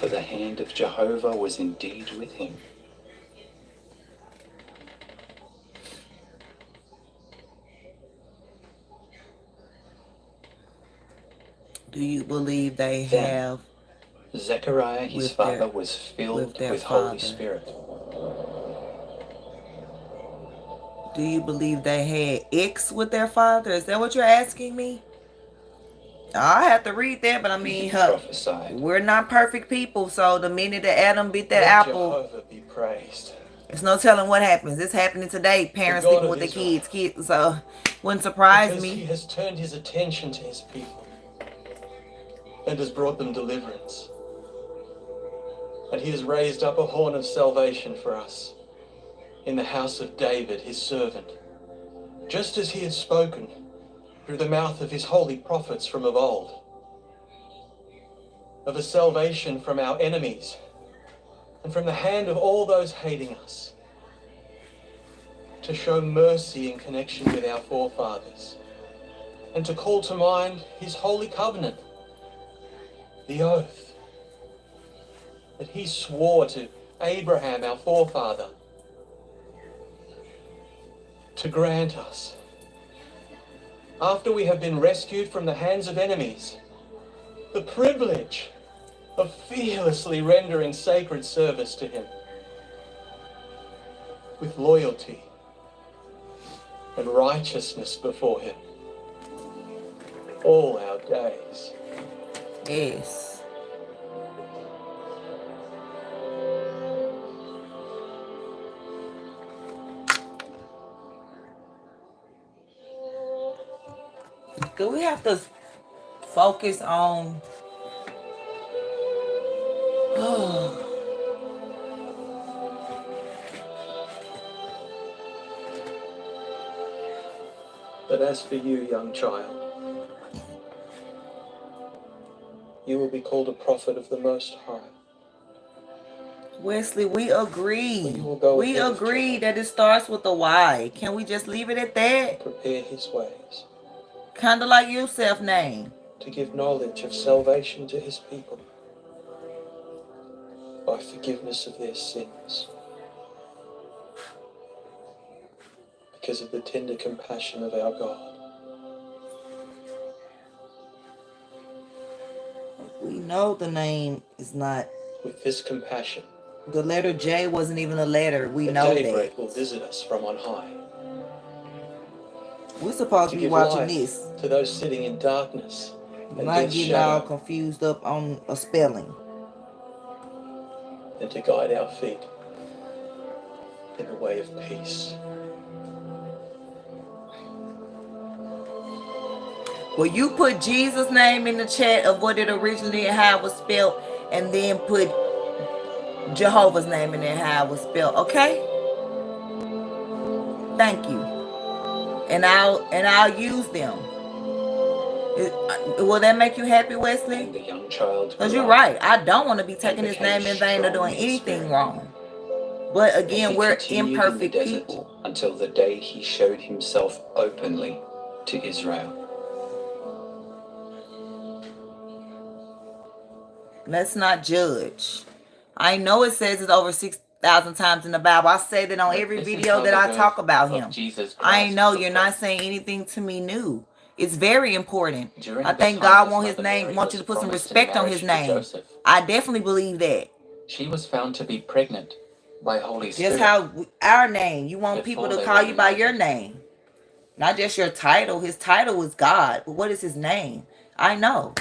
For the hand of Jehovah was indeed with him. Do you believe they Then have Zechariah, his with their- father, was filled their with Holy father? Spirit. Do you believe they had X with their father? Is that what you're asking me? I have to read that, but I mean, Prophesied. we're not perfect people, so the minute that Adam bit that Let apple, Jehovah be praised. there's no telling what happens. It's happening today. Parents God sleeping of with their Israel. kids, so wouldn't surprise Because me. he has turned his attention to his people and has brought them deliverance. And he has raised up a horn of salvation for us in the house of David, his servant, just as he had spoken through the mouth of his holy prophets from of old, of a salvation from our enemies and from the hand of all those hating us, to show mercy in connection with our forefathers, and to call to mind his holy covenant, the oath that he swore to Abraham, our forefather, to grant us, after we have been rescued from the hands of enemies, the privilege of fearlessly rendering sacred service to him with loyalty and righteousness before him all our days. Yes. Do we have to focus on But as for you, young child, you will be called a prophet of the Most High. Wesley, we agree. We agree that it starts with a Y. Can we just leave it at that? Prepare his ways. Kind of like your self-name. To give knowledge of salvation to his people by forgiveness of their sins, because of the tender compassion of our God. We know the name is not. With this compassion, the letter J wasn't even a letter. We know daybreak that. will visit us from on high. We're supposed to be watching this. To those sitting in darkness. And not getting all confused up on a spelling. And to guide our feet in the way of peace. Well, you put Jesus' name in the chat of what it originally and how it was spelled, and then put Jehovah's name in there how it was spelled. Okay? Thank you. And I'll use them. Will that make you happy, Wesley? The young child. Because you're right. I don't want to be taking his name in vain or doing anything wrong. But again, we're imperfect people. Until the day he showed himself openly to Israel. Let's not judge. I know it says it over 6,000 times in the Bible. I say that on every video that I talk about him. I know you're not saying anything to me new. It's very important. I think God wants you to put some respect on his name. I definitely believe that. She was found to be pregnant by Holy Spirit. Just how our name. You want people to call you by your name. Not just your title. His title is God. But what is his name? I know.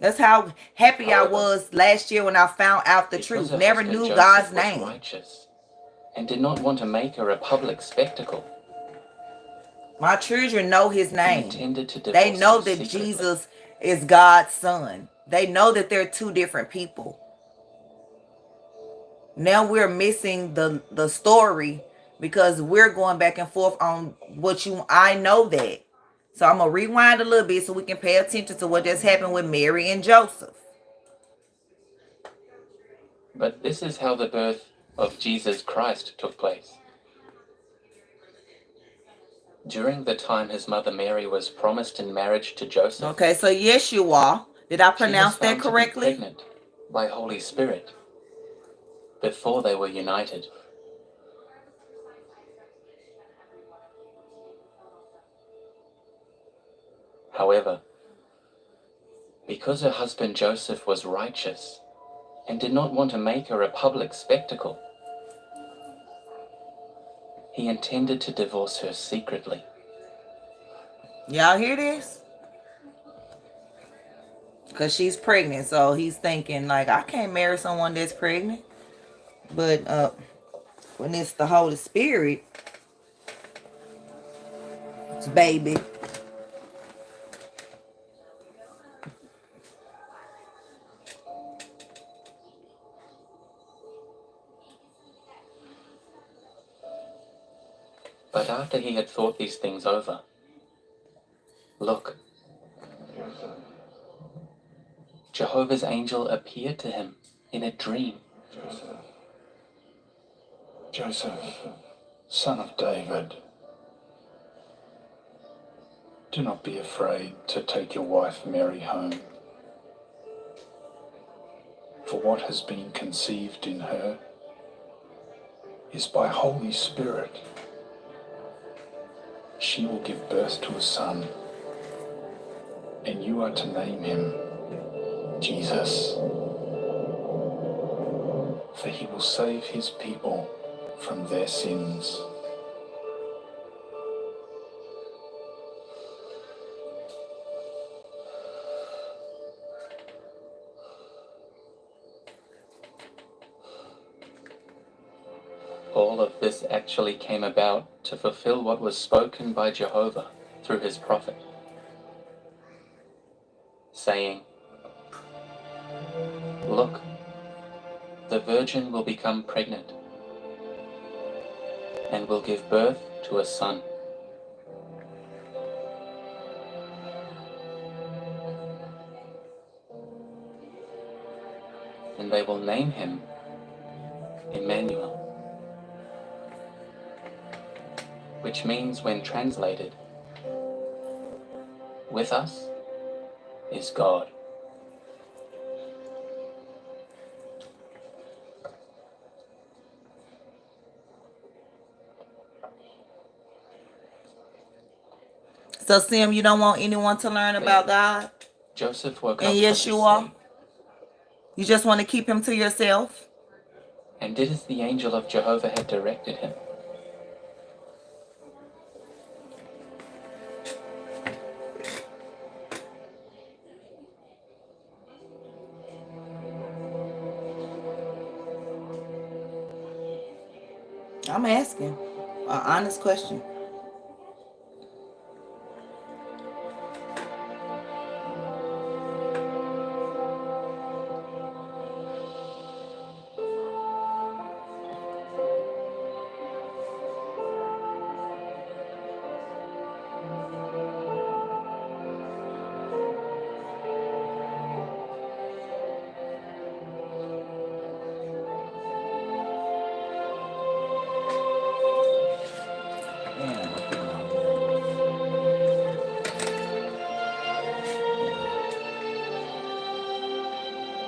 That's how happy I was last year when I found out the truth. Never knew God's name. Righteous and did not want to make her a public spectacle. My children know his name. They know that Jesus is God's son. They know that they're two different people. Now we're missing the story because we're going back and forth on I know that. So I'm going to rewind a little bit so we can pay attention to what just happened with Mary and Joseph. But this is how the birth of Jesus Christ took place. During the time his mother Mary was promised in marriage to Joseph. Okay, so yes, you are. Did I pronounce that correctly? She was found to be pregnant by Holy Spirit before they were united. However, because her husband Joseph was righteous and did not want to make her a public spectacle, he intended to divorce her secretly. Y'all hear this? Because she's pregnant, so he's thinking, like, I can't marry someone that's pregnant. But when it's the Holy Spirit, it's baby. But after he had thought these things over, look, Jehovah's angel appeared to him in a dream. Joseph, son of David, do not be afraid to take your wife Mary home. For what has been conceived in her is by Holy Spirit. She will give birth to a son, and you are to name him Jesus, for he will save his people from their sins. All of this actually came about to fulfill what was spoken by Jehovah through his prophet, saying, "Look, the virgin will become pregnant and will give birth to a son. And they will name him Emmanuel," which means, when translated, "With us is God." So, Sim, you don't want anyone to learn about God Joseph woke and up from his Yeshua? sleep You just want to keep him to yourself? and did as the angel of Jehovah had directed him. I'm asking an honest question.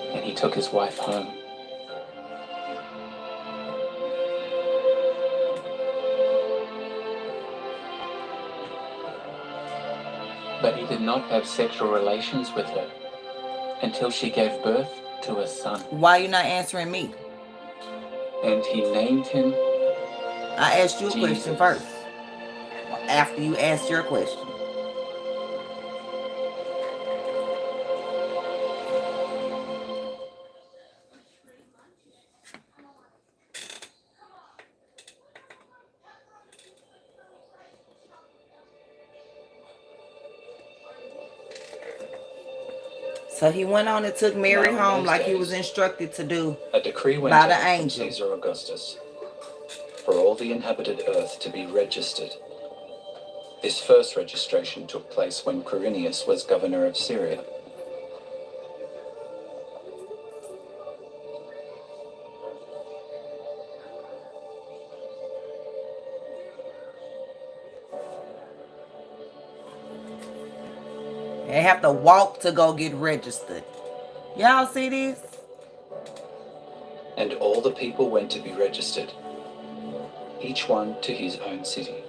And he took his wife home. But he did not have sexual relations with her until she gave birth to a son. Why are you not answering me? And he named him I asked you a Jesus. question first. After you asked your question. So he went on and took Mary Now, in home those like he was days, instructed to do a decree went by the out from angel. Caesar Augustus for all the inhabited earth to be registered. This first registration took place when Quirinius was governor of Syria. They have to walk to go get registered. Y'all see this? And all the people went to be registered, each one to his own city.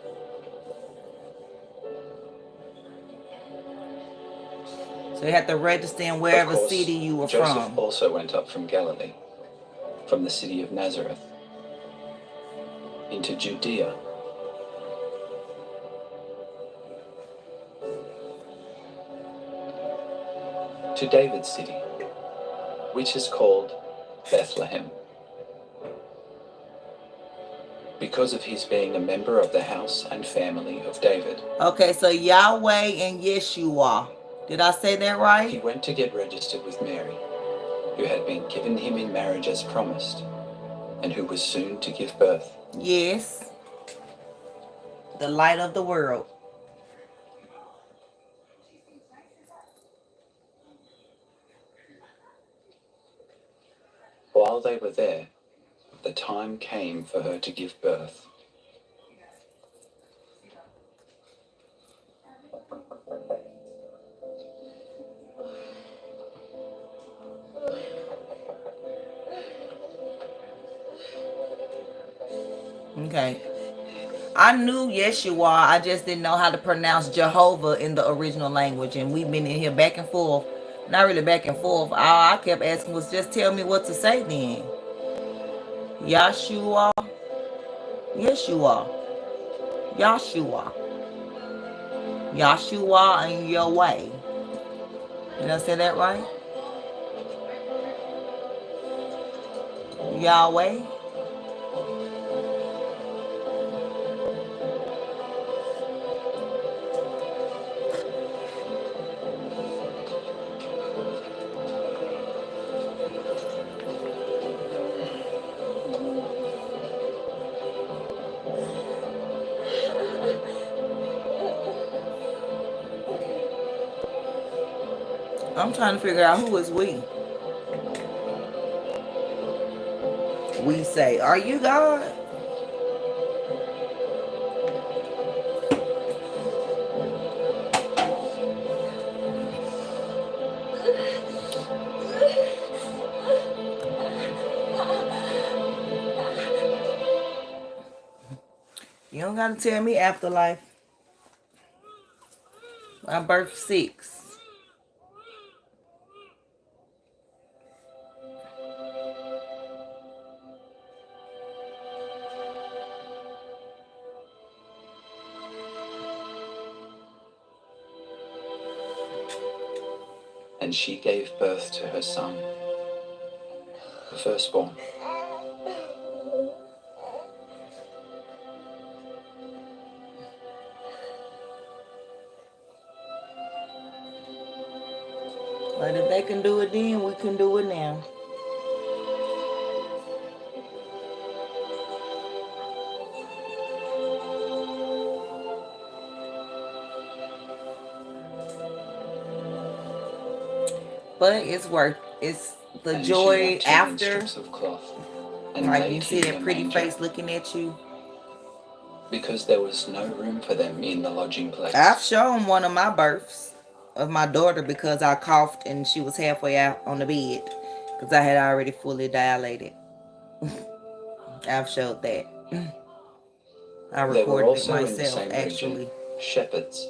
So you have to register in wherever Of course, city you were Joseph from. also went up from Galilee, from the city of Nazareth, into Judea, to David's city, which is called Bethlehem, because of his being a member of the house and family of David. Okay, so Yahweh and Yeshua. Did I say that right? He went to get registered with Mary, who had been given him in marriage as promised, and who was soon to give birth. Yes. The light of the world. While they were there, the time came for her to give birth. Okay. I knew Yeshua. I just didn't know how to pronounce Jehovah in the original language. And we've been in here back and forth. Not really back and forth. All I kept asking was just tell me what to say then. Yeshua. Yeshua. Yeshua. Yeshua and Yahweh. Did I say that right? Yahweh. I'm trying to figure out who is we. We say, are you God? You don't gotta tell me afterlife. I birthed 6. And she gave birth to her son, the firstborn. But if they can do it then, we can do it now. But it's worth it's the And joy she wrapped him in after. strips of cloth and Like laid you see him in that a pretty manger, face looking at you. because there was no room for them in the lodging place. I've shown one of my births of my daughter because I coughed and she was halfway out on the bed because I had already fully dilated. I've showed that. I There were recorded it also in the myself, same actually. region shepherds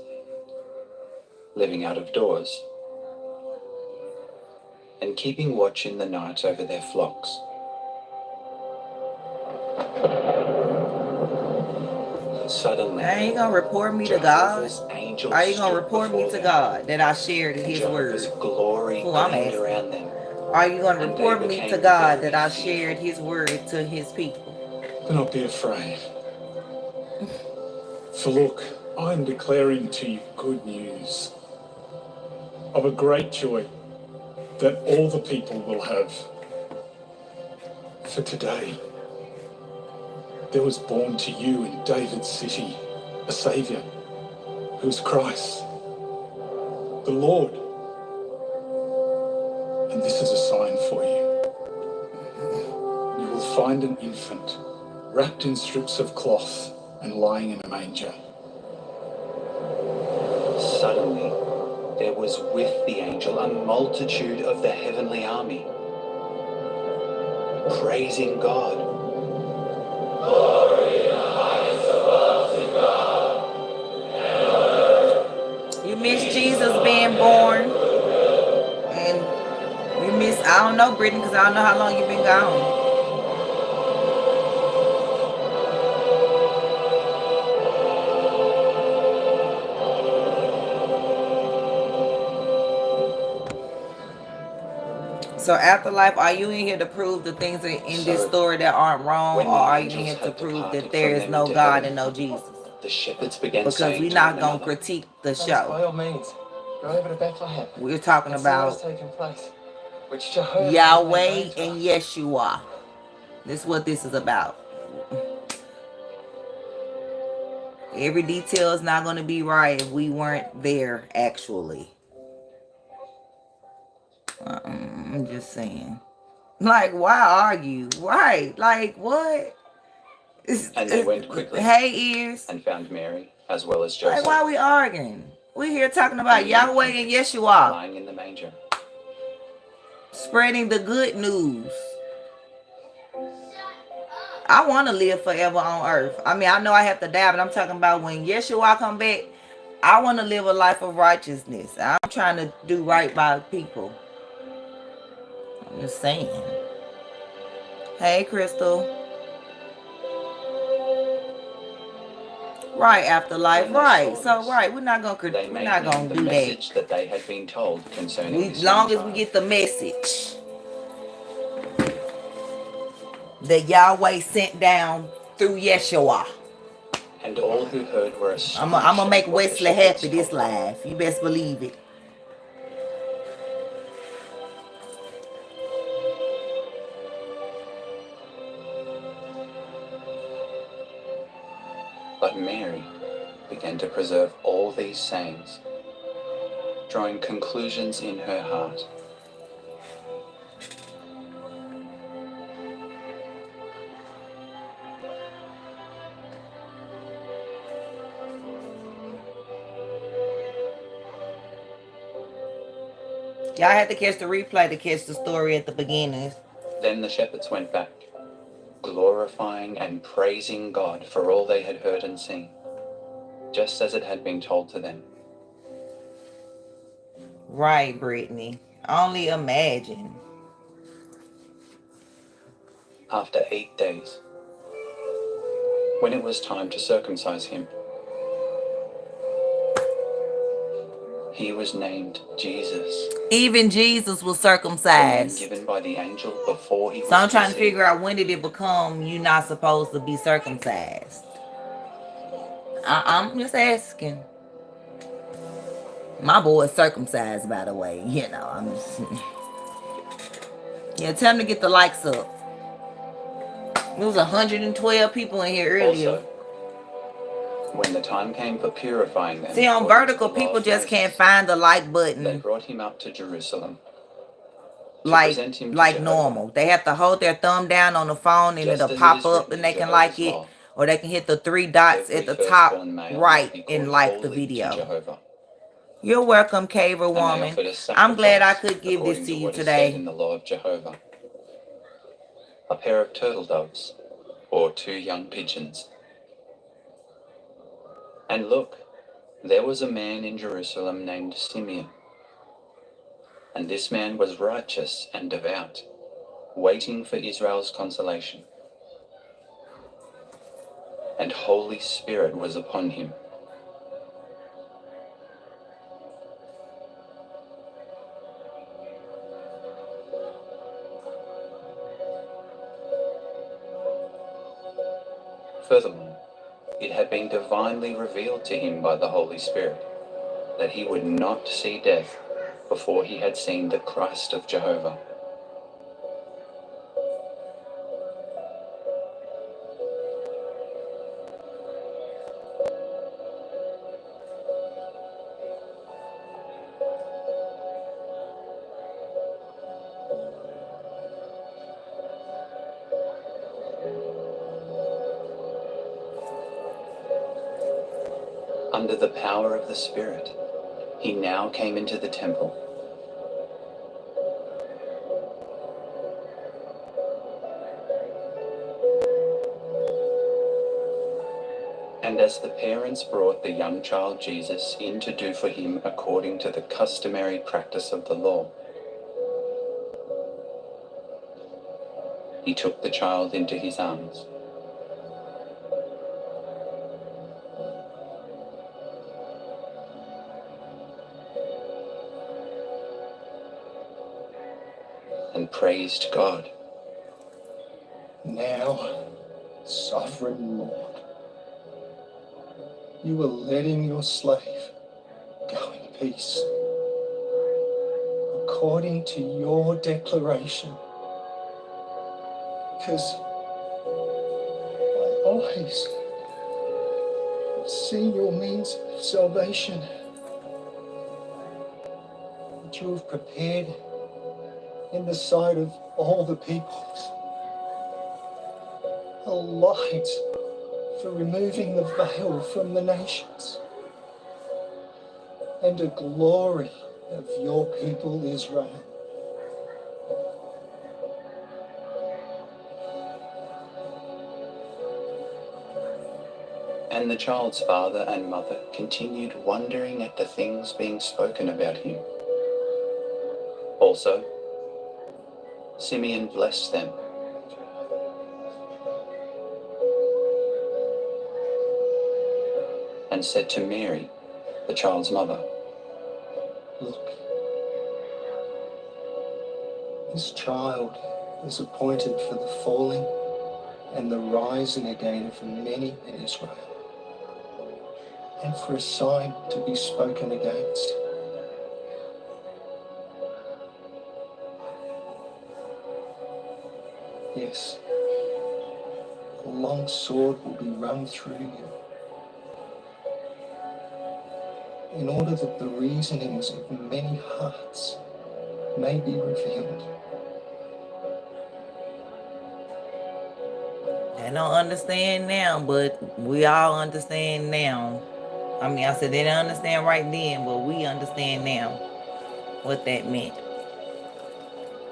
living out of doors and keeping watch in the night over their flocks. Suddenly, Are you gonna report me to God? Are you gonna report me to God that I shared His word? Glory Who I'm gleamed asking. around them. Are you gonna And report they me to became God very that I fearful. shared His word to His people? Do not be afraid. For look, I am declaring to you good news of a great joy that all the people will have. For today, there was born to you in David's city a Saviour, who is Christ, the Lord. And this is a sign for you. You will find an infant wrapped in strips of cloth and lying in a manger. Suddenly, there was with the angel a multitude of the heavenly army, praising God. Glory in the highest above to God. You miss Jesus being born. And you miss, I don't know, Brittany, because I don't know how long you've been gone. So afterlife, are you in here to prove the things in this story that aren't wrong, When or the are you in angels here to had prove that departed there from is them no into God heaven, and no Jesus? the shepherds began Because saying we're to not one going to another, critique the By show. all means, go over to Bethlehem. We're talking and see what about has taken place, which Jehovah has made Yahweh known to and us. Yeshua. This is what this is about. Every detail is not going to be right if we weren't there, actually. I'm just saying. Like, why argue? Right. Like, what? and they went quickly Hey, ears. and found Mary as well as Like, Joseph. why are we arguing? We're here talking about Yahweh and Yeshua. Lying in the manger. Spreading the good news. I want to live forever on earth. I mean, I know I have to die, but I'm talking about when Yeshua come back, I want to live a life of righteousness. I'm trying to do right by people. I'm just saying. Hey, Crystal. Right, afterlife. Right. So, right, we're not gonna do the that. message that they had been told concerning this As long young as we child. get the message that Yahweh sent down through Yeshua. And all who heard were I'm astonished. gonna make at what the Wesley shepherds happy this told them. life. You best believe it. But Mary began to preserve all these sayings, drawing conclusions in her heart. Y'all had to catch the replay to catch the story at the beginning. Then the shepherds went back, glorifying and praising God for all they had heard and seen, just as it had been told to them. Right, Brittany. Only imagine. After 8 days, when it was time to circumcise him, he was named Jesus. Even Jesus was The name circumcised. given by the angel before he was So I'm trying to conceived. figure out, when did it become you not supposed to be circumcised? I'm just asking. My boy is circumcised, by the way. You know, I'm just... Yeah, tell him to get the likes up. There was 112 people in here earlier. Also, when the time came for purifying them, See, on according to vertical, the law people of just Moses, can't find the like they button brought him up to Jerusalem to like present him to like Jehovah, normal. They have to hold their thumb down on the phone and just it'll as it pop is up written and in they can Jehovah's like it, law. or they can hit the 3 dots Every at the firstborn top male right must be and called like the holy to video. Jehovah. You're welcome, Caver And they Woman. offered a I'm glad I sacrifice could give this according to to you what is said in today. the law of Jehovah: a pair of turtle doves or 2 young pigeons. And look, there was a man in Jerusalem named Simeon. And this man was righteous and devout, waiting for Israel's consolation. And Holy Spirit was upon him. Furthermore, it had been divinely revealed to him by the Holy Spirit that he would not see death before he had seen the Christ of Jehovah. Under the power of the Spirit, he now came into the temple. And as the parents brought the young child Jesus in to do for him according to the customary practice of the law, he took the child into his arms. And praised God. Now, sovereign Lord, you are letting your slave go in peace, according to your declaration, because my eyes have seen your means of salvation, that you have prepared in the sight of all the peoples, a light for removing the veil from the nations, and a glory of your people Israel. And the child's father and mother continued wondering at the things being spoken about him. Also, Simeon blessed them. And said to Mary, the child's mother, Look, this child is appointed for the falling and the rising again of many in Israel, and for a sign to be spoken against. Yes, a long sword will be run through you, in order that the reasonings of many hearts may be revealed. They don't understand now, but we all understand now. I mean, I said they didn't understand right then, but we understand now what that meant.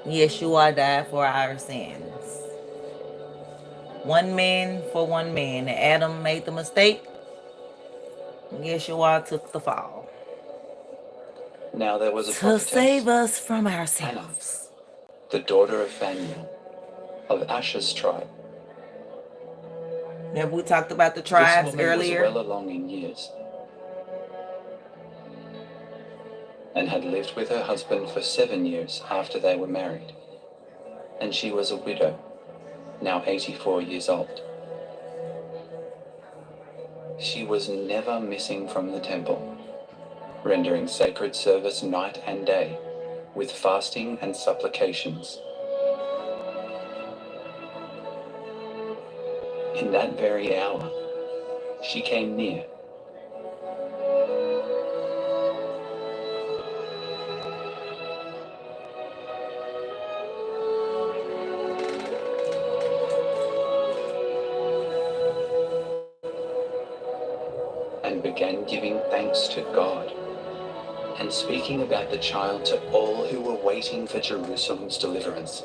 Yeshua died for our sins. One man for one man. Adam made the mistake. Yeshua took the fall. Now there was a to prophetess, save us from Hannah, ourselves. the daughter of Phanuel, of Asher's tribe. Remember we talked about the This tribes woman earlier? was well along in years, and had lived with her husband for 7 years after they were married. And she was a widow, now 84 years old. She was never missing from the temple, rendering sacred service night and day, with fasting and supplications. In that very hour, she came near, and began giving thanks to God, and speaking about the child to all who were waiting for Jerusalem's deliverance.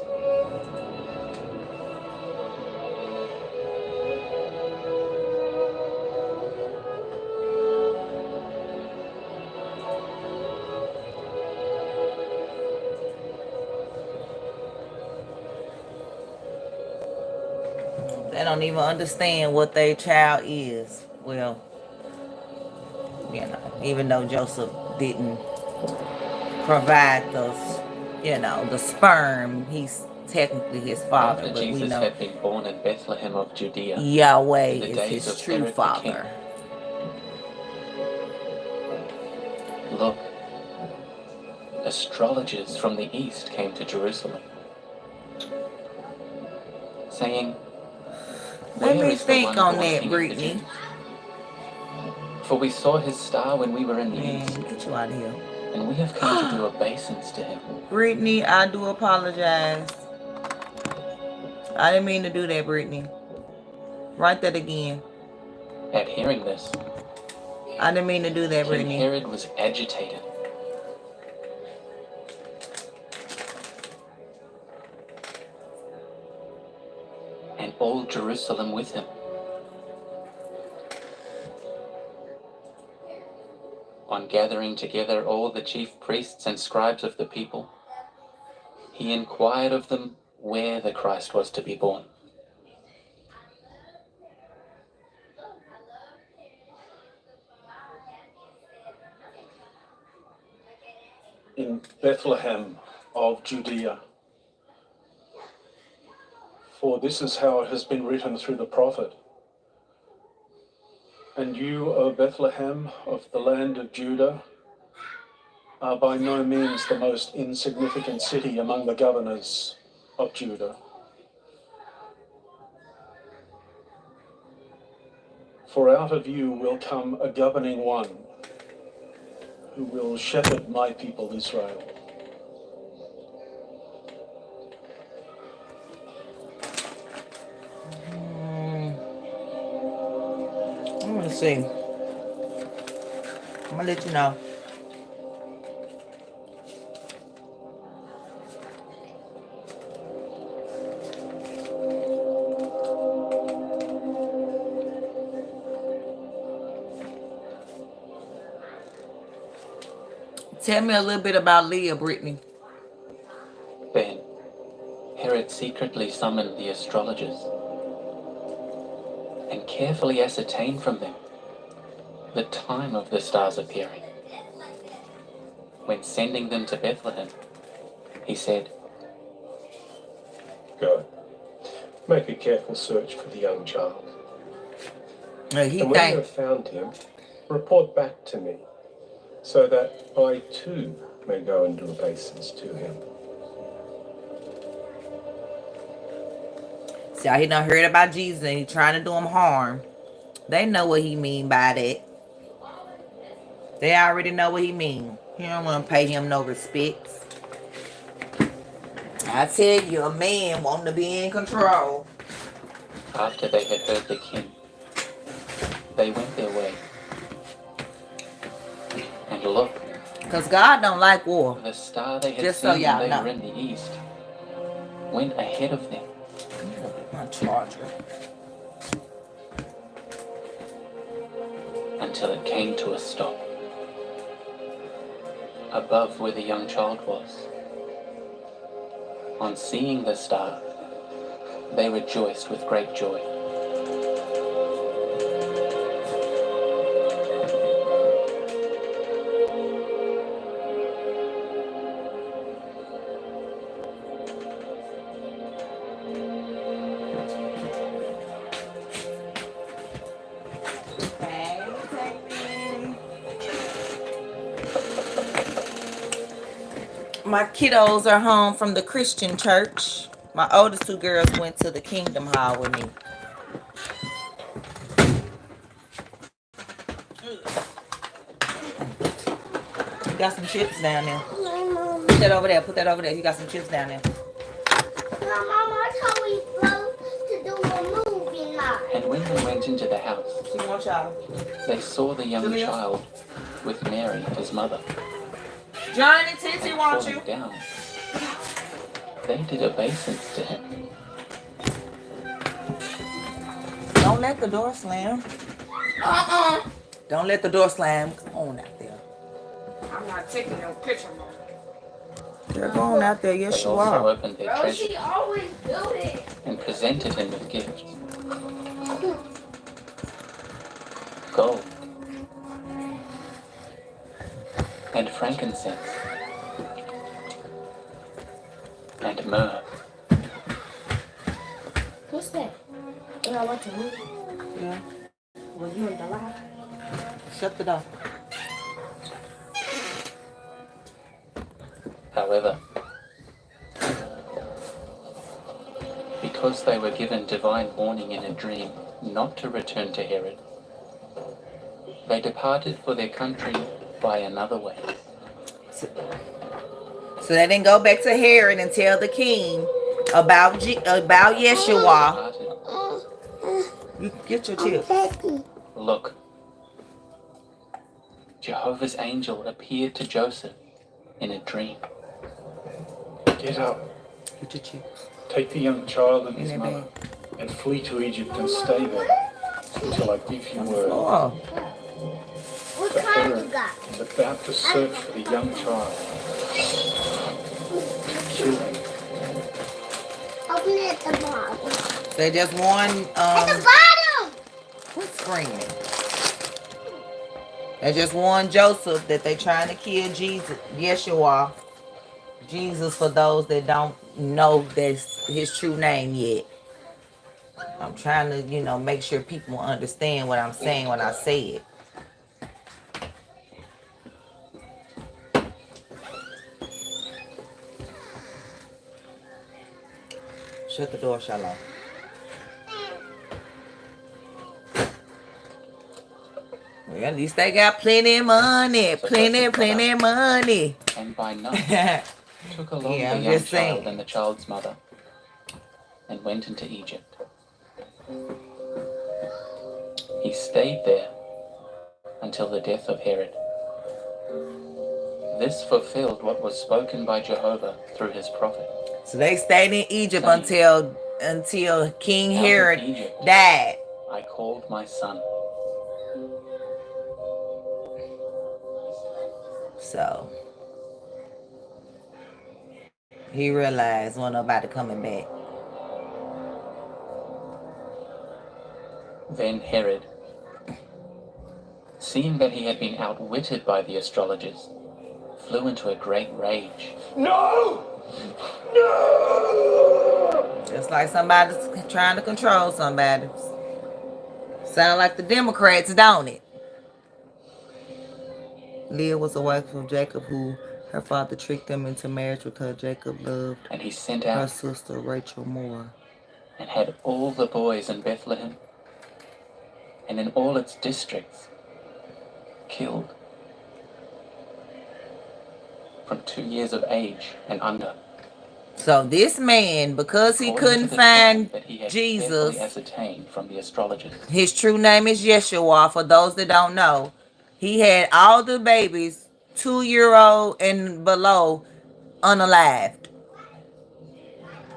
They don't even understand what their child is. Well, you know, even though Joseph didn't provide those, you know, the sperm, he's technically his father, After but we Jesus know had been born in Bethlehem of Judea, Yahweh in the is days his of true Herod the king, father. look, astrologers from the east came to Jerusalem, saying, Let "Where me is the think one on born that, King of the Brittany. Jews? For we saw his star when we were in the Man, east, get you out of here. and we have come to do obeisance to him." Brittany, I do apologize. I didn't mean to do that, Brittany. Write that again. At hearing this, I didn't mean to do that, King Brittany. Herod was agitated, and all Jerusalem with him. On gathering together all the chief priests and scribes of the people, he inquired of them where the Christ was to be born. In Bethlehem of Judea. For this is how it has been written through the prophet. And you, O Bethlehem of the land of Judah, are by no means the most insignificant city among the governors of Judah. For out of you will come a governing one who will shepherd my people Israel. I'm gonna see. I'm gonna let you know. Tell me a little bit about Leah, Brittany. Then Herod secretly summoned the astrologers and carefully ascertained from them the time of the star's appearing. When sending them to Bethlehem, he said, "Go, make a careful search for the young child. And when you have found him, report back to me, so that I too may go and do obeisance to him." See how he done heard about Jesus and he trying to do him harm. They know what he mean by that. They already know what he mean. He don't want to pay him no respects. I tell you, a man wanting to be in control. After they had heard the king, they went their way. And look, because God don't like war. The star they had just seen so y'all when they know. were in the east went ahead of them. My charger. Until it came to a stop above where the young child was. On seeing the star, they rejoiced with great joy. My kiddos are home from the Christian church. My oldest two girls went to the Kingdom Hall with me. You got some chips down there. Put that over there. Put that over there. You got some chips down there. Mama told me to do a movie night. And when they went into the house, they saw the young child with Mary, his mother. Johnny, Titsy wants you. Down. They did obeisance to him. Don't let the door slam. Don't let the door slam. Come on out there. I'm not taking no picture, Mom. They're going out there. Yes, you are. They also opened their treasures She always do it. and presented him with gifts. Gold and frankincense and myrrh. What's that? When I watch a movie? Yeah. Were you in the live? Shut the door. However, because they were given divine warning in a dream not to return to Herod, they departed for their country by another way. So they didn't go back to Herod and tell the king about Yeshua. You get your chips. Look, Jehovah's angel appeared to Joseph in a dream. "Get up. Get your chips. Take the young child and his mother and flee to Egypt and stay there until I give you word." What For kind Herod you got? is about to search for the young child to kill him. Open it at the bottom. They just won. At the bottom! Quit screaming. They just warned Joseph that they trying to kill Jesus, Yeshua. Jesus, for those that don't know that's his true name yet. I'm trying to, make sure people understand what I'm saying when I say it. Shut the door, Shalom. Well, at least they got plenty of money. Plenty of money. And by night, took along the young child and the child's mother and went into Egypt. He stayed there until the death of Herod. This fulfilled what was spoken by Jehovah through his prophet. So they stayed in Egypt until King Herod died. I called my son. So He realized wasn't nobody coming back. Then Herod, seeing that he had been outwitted by the astrologers, flew into a great rage. No! No! Just like somebody's trying to control somebody. Sound like the Democrats, don't it? Leah was a wife of Jacob, who her father tricked them into marriage with her. Jacob loved And he sent her out sister Rachel more. and had all the boys in Bethlehem and in all its districts killed from 2 years of age and under. So this man, because he couldn't find Jesus, ascertained from the astrologers. His true name is Yeshua, for those that don't know. He had all the babies, 2-year-old and below, unalived.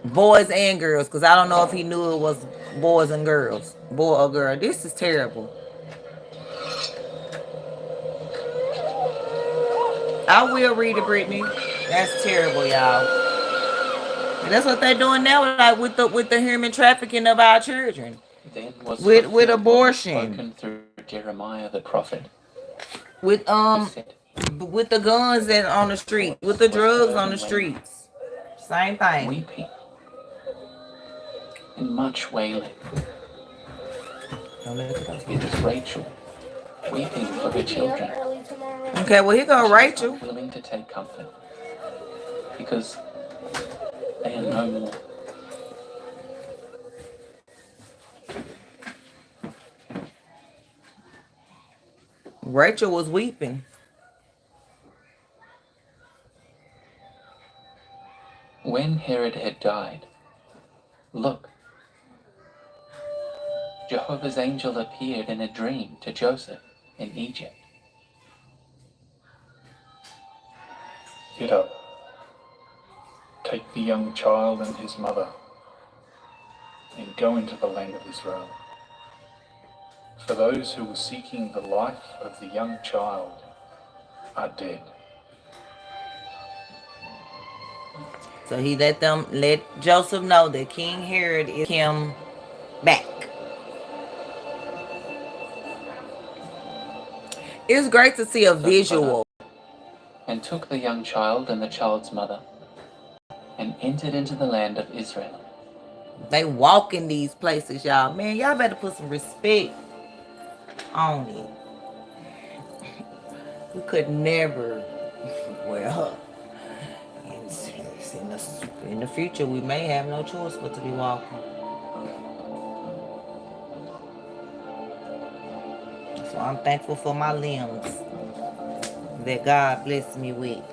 Boys and girls, because I don't know if he knew it was boys and girls. Boy or girl. This is terrible. I will read it, Brittany. That's terrible, y'all. And that's what they're doing now, like with the human trafficking of our children. Then was With abortion. Spoken through Jeremiah the prophet. With the guns that on the street, with the drugs on the streets. Same thing. Weeping and much wailing. It is Rachel weeping for her children. Okay, well here go Rachel. Willing to take comfort because they are no more. Rachel was weeping. When Herod had died, look, Jehovah's angel appeared in a dream to Joseph in Egypt. Get up. Take the young child and his mother and go into the land of Israel. For those who were seeking the life of the young child are dead. So he let Joseph know that King Herod is him back. It's great to see a visual. And took the young child and the child's mother and entered into the land of Israel. They walk in these places, y'all. Man, y'all better put some respect on it. We could never, well, in the future, we may have no choice but to be walking. So I'm thankful for my limbs that God blessed me with.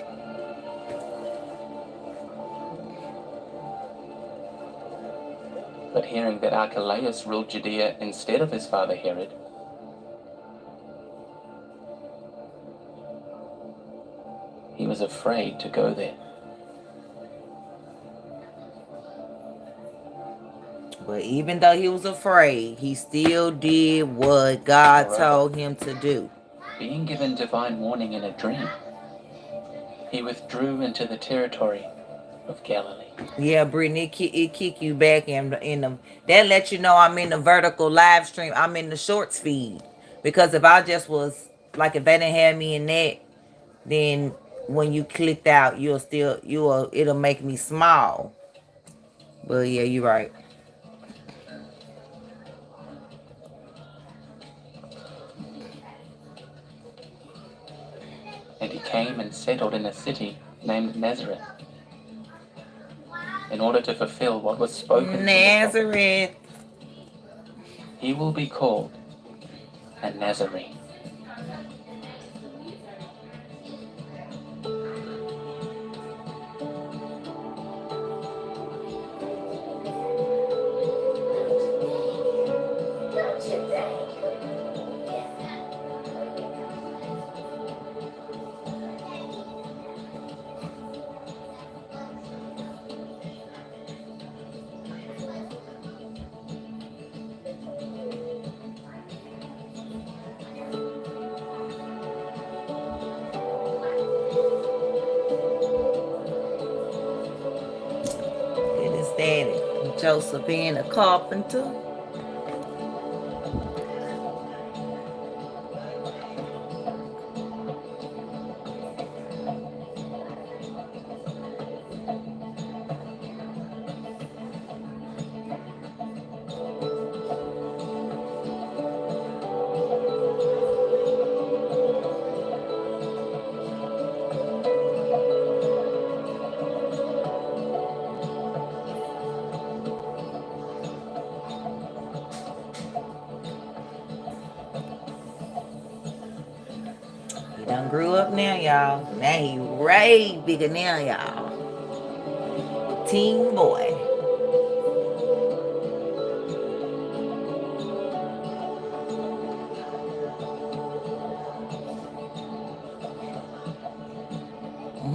But hearing that Archelaus ruled Judea instead of his father Herod, he was afraid to go there. But even though he was afraid, he still did what God told him to do. Being given divine warning in a dream, he withdrew into the territory of Galilee. Yeah, Brittany, it kick you back in the that lets you know I'm in the vertical live stream. I'm in the shorts feed. Because if I just was like, if they didn't have me in that, then when you clicked out, it'll make me small. But yeah, you're right. And he came and settled in a city named Nazareth, in order to fulfill what was spoken. Nazareth. He will be called a Nazarene. Joseph being a carpenter. He done grew up now, y'all. Now he way bigger now, y'all. Teen boy.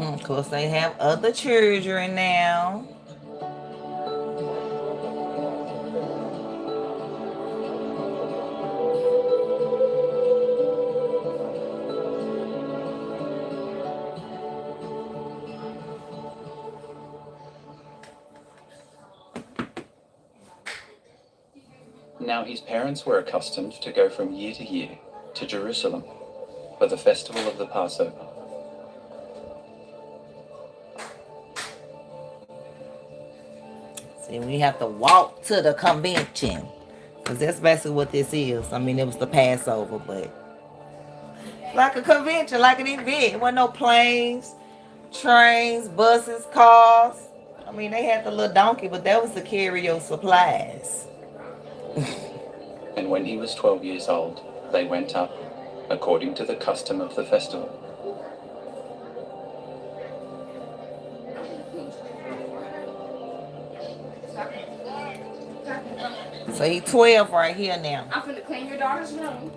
Of course, they have other children now. Now his parents were accustomed to go from year to year to Jerusalem for the festival of the Passover. See, we have to walk to the convention. Because that's basically what this is. I mean, it was the Passover, but like a convention, like an event. There wasn't no planes, trains, buses, cars. I mean, they had the little donkey, but that was to carry your supplies. And when he was 12 years old, they went up, according to the custom of the festival. So he 12 right here now. I'm finna clean your daughter's room.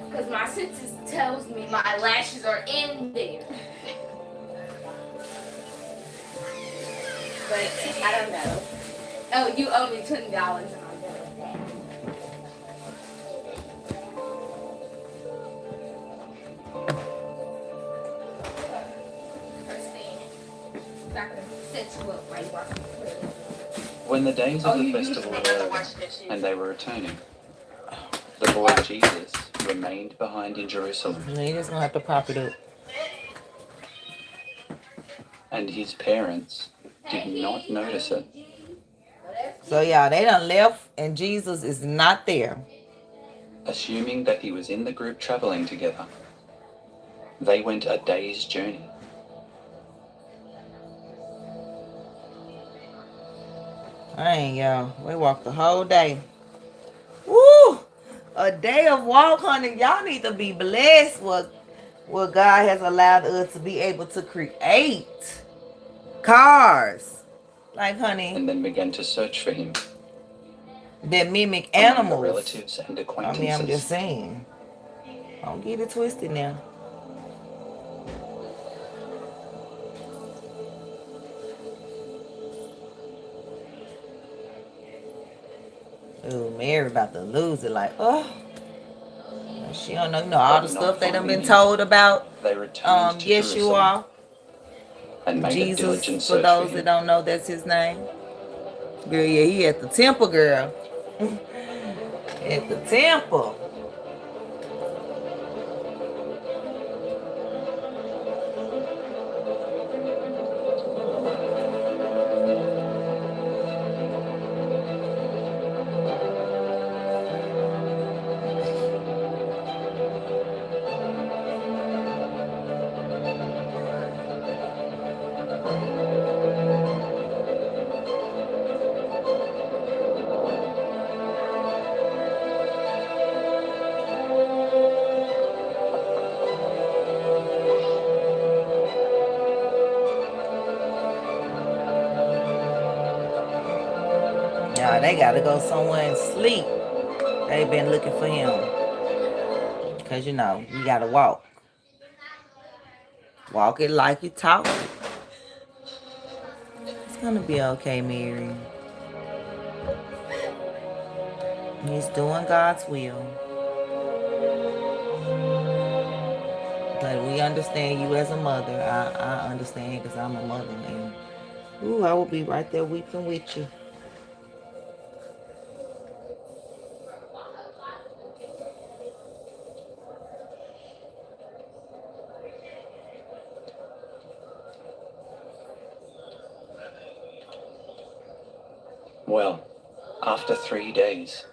Because my census tells me my lashes are in there. But I don't know. Oh, you owe me $20 and I'll get it back. First thing, I can set you up while you watch me. When the days of the festival were over and they were returning, the boy Jesus remained behind in Jerusalem. You're just going to have to pop it up. And his parents did not notice it. So, y'all, they done left and Jesus is not there. Assuming that he was in the group traveling together, they went a day's journey. Dang, y'all. We walked the whole day. Woo! A day of walk, honey. Y'all need to be blessed what God has allowed us to be able to create. Cars. Like, honey. And then began to search for him. That mimic animals. Relatives and acquaintances. I mean, I'm just saying. Don't get it twisted now. Ooh, Mary about to lose it. Like, oh. She don't know, all the stuff they done been told about Yeshua. And Jesus, for those that don't know, that's his name. Girl, yeah, he at the temple, girl. At the temple. They gotta go somewhere and sleep. They've been looking for him. Because, you know, you gotta walk. Walk it like you talk it. It's gonna be okay, Mary. He's doing God's will. But we understand you as a mother. I understand because I'm a mother. And, ooh, I will be right there weeping with you. Well, after 3 days,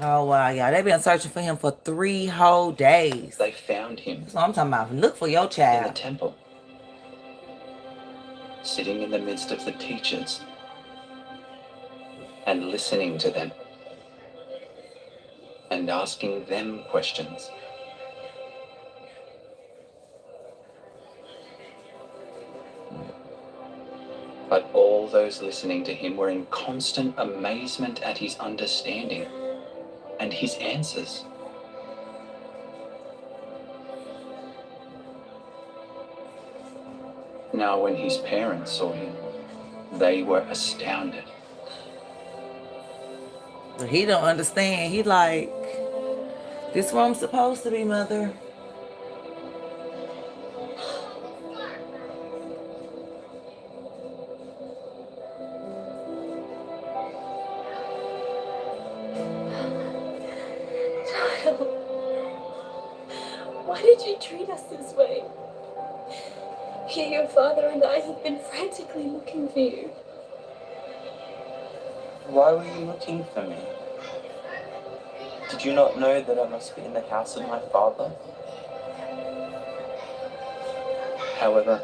Oh, wow, y'all. They've been searching for him for 3 whole days. they found him That's what I'm talking about. Look for your in the child. temple, sitting in the midst of the teachers and listening to them and asking them questions. But all those listening to him were in constant amazement at his understanding and his answers. Now, when his parents saw him, they were astounded. But he don't understand. He like, this where I'm supposed to be, mother. Child, why did you treat us this way? Here your father and I have been frantically looking for you. Why were you looking for me? Did you not know that I must be in the house of my father? However,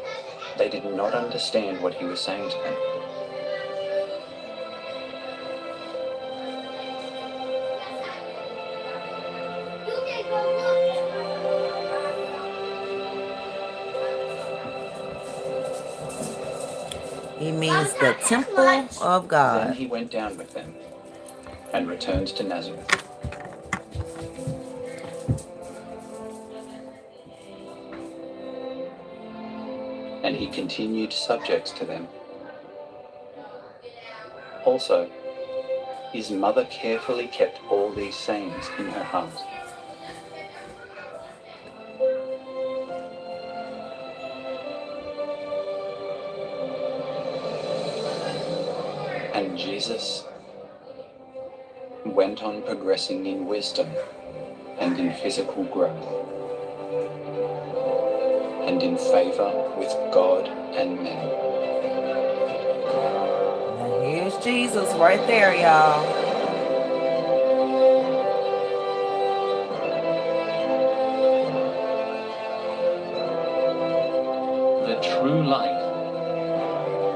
they did not understand what he was saying to them. He means the temple of Then God. he went down with them and returned to Nazareth. And he continued subject to them. Also, his mother carefully kept all these sayings in her heart. And Jesus went on progressing in wisdom and in physical growth and in favor with God and men. Now here's Jesus right there, y'all. The true light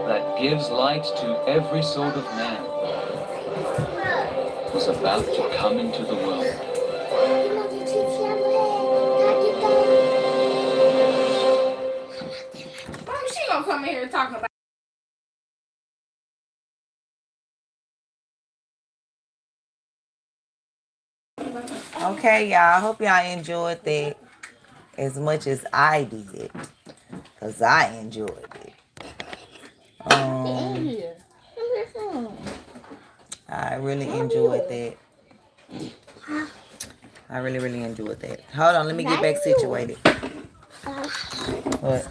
that gives light to every sort of man was about to come into the world. Mama, she gonna come in here talking about. Okay, y'all. Hope y'all enjoyed that as much as I did. Because I enjoyed it. I really enjoyed that. I really, really enjoyed that. Hold on, let me get back situated. What?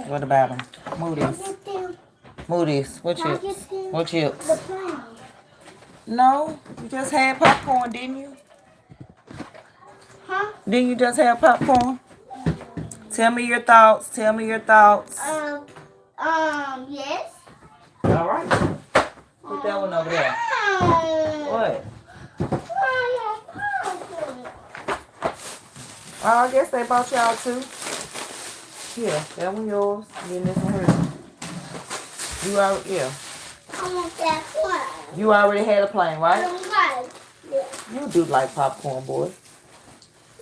What about them? Moody's. Moody's. What chips? What chips? No, you just had popcorn, didn't you? Huh? Didn't you just have popcorn? Tell me your thoughts. Tell me your thoughts. Yes. All right. Put that one over there. What? Oh, I guess they bought y'all two. Here, that one yours. And then this one hers. You already, yeah. I want that one. You already had a plane, right? Yeah. You do like popcorn, boy.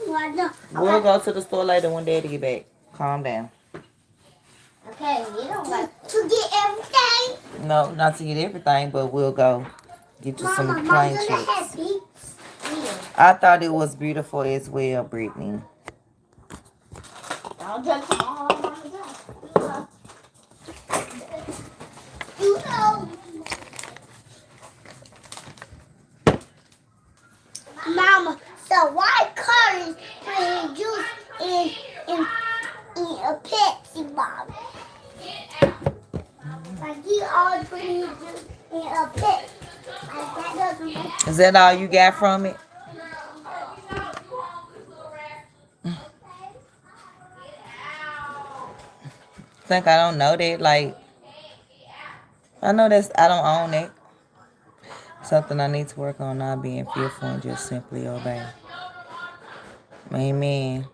Why not? We'll go to the store later when Daddy get back. Calm down. Okay, you don't like to get everything. No, not to get everything, but we'll go get you some plain chips. I thought it was beautiful as well, Brittany. Don't touch them all. You know. Mama, so why Curtis putting juice in a Pepsi bottle? Like he always putting his juice in a Pepsi. Like that doesn't make sense. Is that all you got from it? Think I don't know that? Like, I know I don't own it. Something I need to work on, not being fearful and just simply obey. Amen.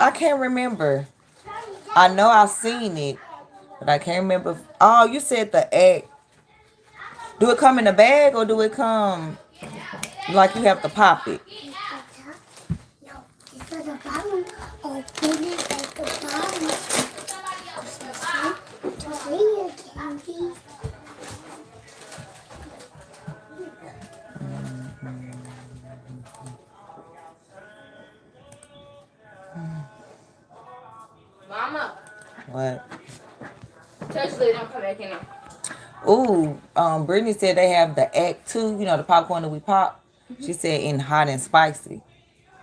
I can't remember. I know I've seen it, but I can't remember. Oh, you said the egg. Do it come in a bag or do it come like you have to pop it? Mama. What? Touch lid, don't come back in there. Ooh, Brittany said they have the Act 2, you know, the popcorn that we pop. She said in hot and spicy.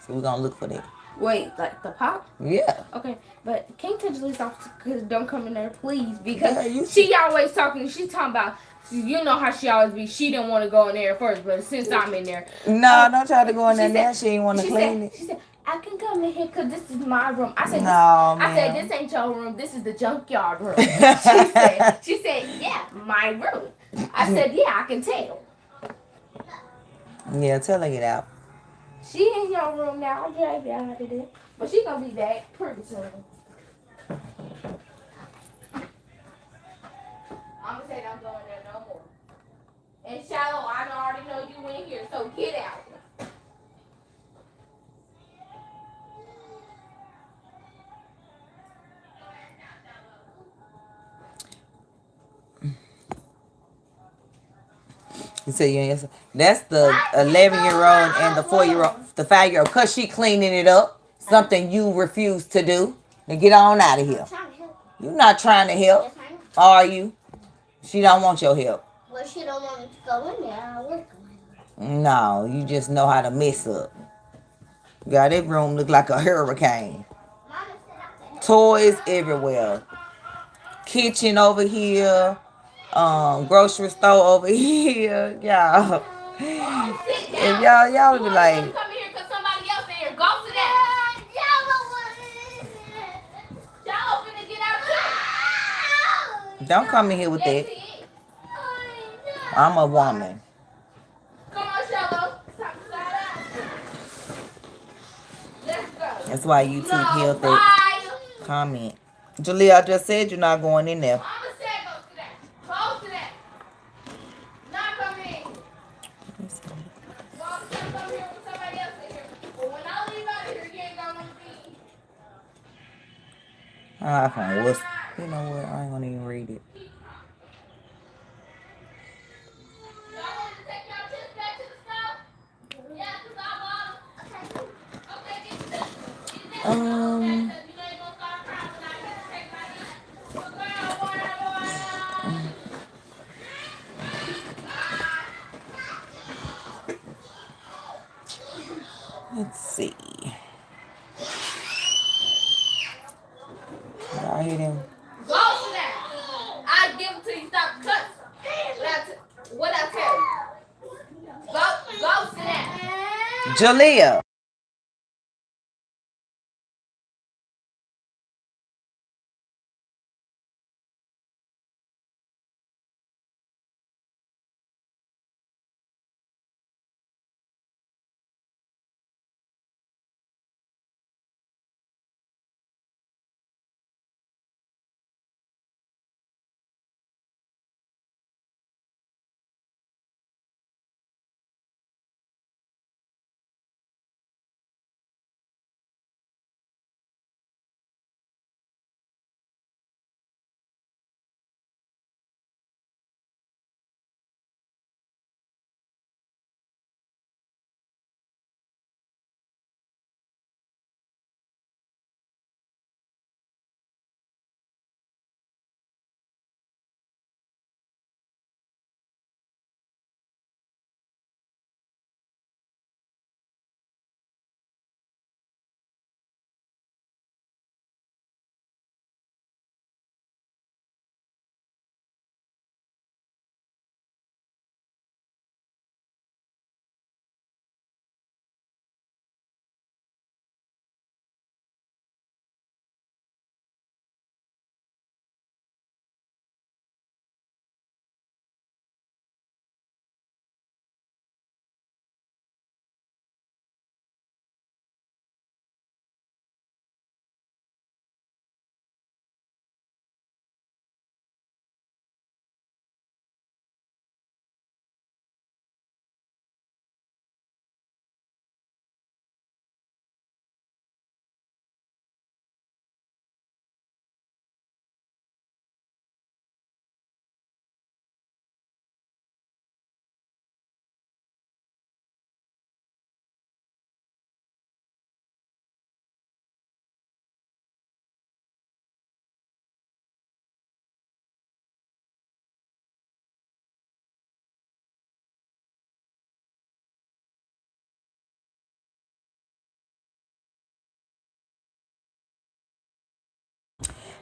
So we're going to look for that. Wait, like the pop? Yeah. Okay, but can't touch Liz off because don't come in there, please. Because she always talking. She's talking about, you know how she always be. She didn't want to go in there first, but since I'm in there. No, don't try to go in there now. She ain't want to clean it. She said, I can come in here because this is my room. I said, I said, this ain't your room. This is the junkyard room. she said, yeah, my room. I said, yeah, I can tell. Yeah, tell her get out. She in your room now. I'll drive you out of there. But she gonna be back pretty soon. I'm gonna say don't go in there no more. And Shallow, I already know you in here, so get out. You say yes. That's the 11-year-old and the 4-year-old, the 5-year-old, cause she cleaning it up. Something you refuse to do. Now get on out of here. You're not trying to help, are you? She don't want your help. Well, she don't want me to go in there. I'll work on it. No, you just know how to mess up. God, that room look like a hurricane. Toys everywhere. Kitchen over here. Grocery store over here. Y'all. If y'all would be like, Come here because somebody else in here. Go to that. Shallow finna get out. don't come in here with that. I'm a woman. Come on, Shallow. Let's go. That's why YouTube held that comment. Jalea, I just said you're not going in there. Mama said go to that. Go to that. Not come in. Mama said come here with somebody else in here. But when I leave out of here, you ain't gonna be. You know what? I ain't gonna even read it. Let's see. Y'all hear them? Go to that. I give it to you. Stop cussing. What I tell you? Go to that. Jalea.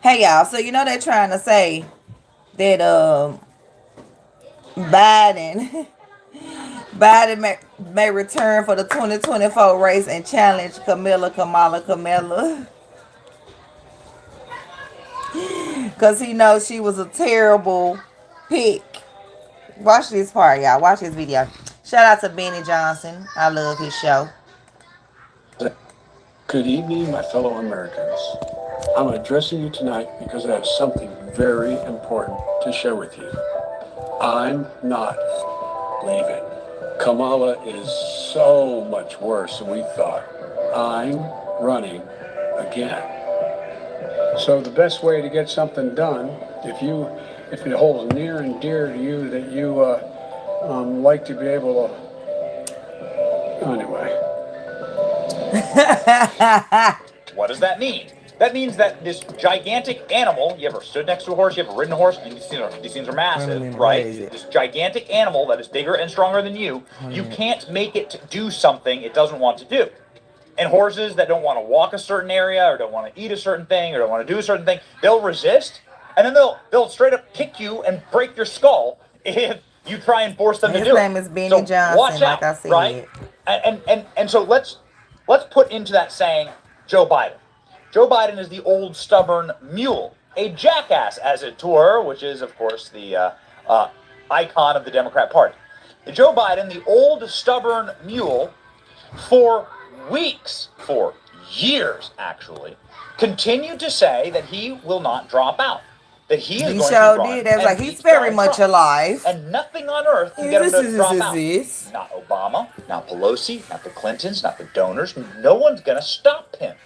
Hey y'all, so you know they're trying to say that Biden may return for the 2024 race and challenge Kamala. Because he knows she was a terrible pick. Watch this part, y'all. Watch this video. Shout out to Benny Johnson. I love his show. Good evening, my fellow Americans. I'm addressing you tonight because I have something very important to share with you. I'm not leaving. Kamala is so much worse than we thought. I'm running again. So the best way to get something done, if it holds near and dear to you that you like to be able to, anyway. What does that mean? That means that this gigantic animal, you ever stood next to a horse, you ever ridden a horse? I mean, these things are massive, right? This gigantic animal that is bigger and stronger than you can't make it do something it doesn't want to do. And horses that don't want to walk a certain area or don't want to eat a certain thing or don't want to do a certain thing, they'll resist, and then they'll straight up kick you and break your skull if you try and force them to do it. His name is Benny Johnson, watch out, like I said. Right? And so let's put into that saying Joe Biden. Joe Biden is the old stubborn mule, a jackass as it were, which is of course the icon of the Democrat Party. Joe Biden, the old stubborn mule, for weeks, for years actually, continued to say that he will not drop out. That he is going to run. That's like he's very much alive. And nothing on earth can get him to drop out. Not Obama, not Pelosi, not the Clintons, not the donors. No one's going to stop him.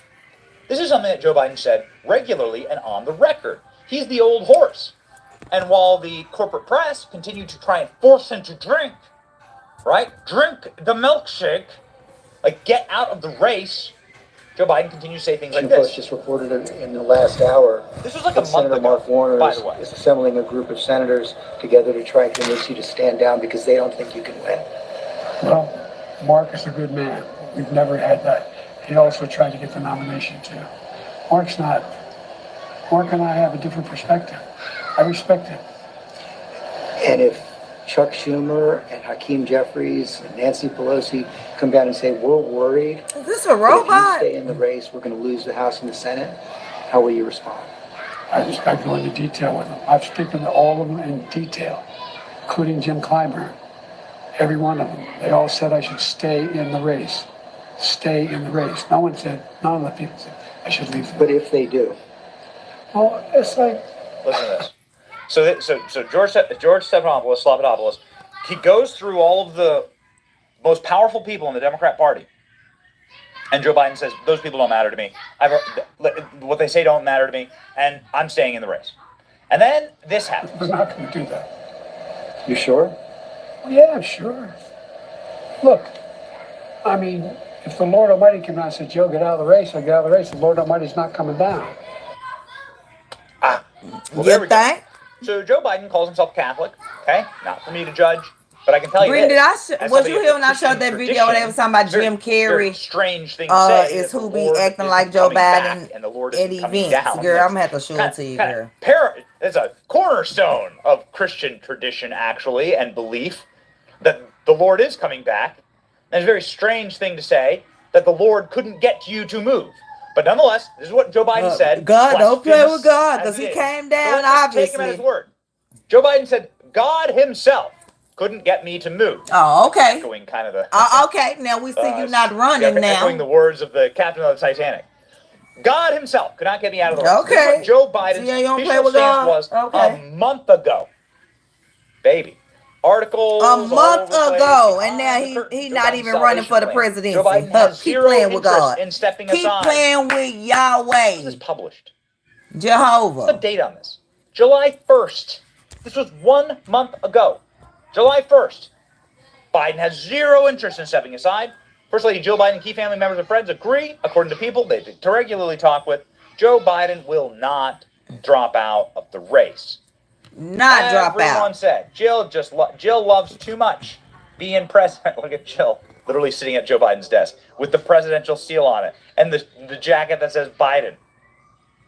This is something that Joe Biden said regularly and on the record. He's the old horse. And while the corporate press continued to try and force him to drink, right? Drink the milkshake, like get out of the race, Joe Biden continues to say things like this. Post just reported in the last hour. This was like a month Senator ago, Mark Warner by the way. is assembling a group of senators together to try and convince you to stand down because they don't think you can win. Well, Mark is a good man. We've never had that. He also tried to get the nomination too. Mark and I have a different perspective. I respect him. And if Chuck Schumer and Hakeem Jeffries and Nancy Pelosi come down and say, we're worried. Is this a robot? If you stay in the race, we're going to lose the House and the Senate. How will you respond? I go into detail with them. I've spoken to all of them in detail, including Jim Clyburn. Every one of them. They all said I should stay in the race. Stay in the race. None of the people said I should leave. But if they do? Well, it's like... Listen to this. So George Stephanopoulos, he goes through all of the most powerful people in the Democrat Party. And Joe Biden says, those people don't matter to me. What they say don't matter to me, and I'm staying in the race. And then this happens. We're not going to do that. You sure? Well, yeah, I'm sure. Look, I mean, if the Lord Almighty came out and said, Joe, get out of the race, I get out of the race, the Lord Almighty's not coming down. Well, there we go. So Joe Biden calls himself Catholic, okay? Not for me to judge, but I can tell you this. Was you here when I showed that video where they were talking about Jim Carrey? Strange thing to say. Is who be acting like Joe Biden at events. Girl, I'm going to have to show it to you, girl. It's a cornerstone of Christian tradition, actually, and belief that the Lord is coming back. And it's a very strange thing to say that the Lord couldn't get you to move. But nonetheless, this is what Joe Biden said. God, don't play with God, because he came down, obviously. Take him at his word. Joe Biden said, God himself couldn't get me to move. Oh, okay. Echoing kind of the... okay, now we see you not running now. Echoing the words of the captain of the Titanic. God himself could not get me out of the race. Okay. This is what Joe Biden's official stance was a month ago. Baby. Articles a month ago, and now he's not even running for the presidency. Keep playing with God. Keep playing with Yahweh. This is published. Jehovah. What's the date on this? July 1st. This was 1 month ago. July 1st. Biden has zero interest in stepping aside. First Lady Jill Biden and key family members and friends agree, according to people they regularly talk with, Joe Biden will not drop out of the race. Everyone said Jill loves too much being president. Look at Jill literally sitting at Joe Biden's desk with the presidential seal on it and the jacket that says Biden.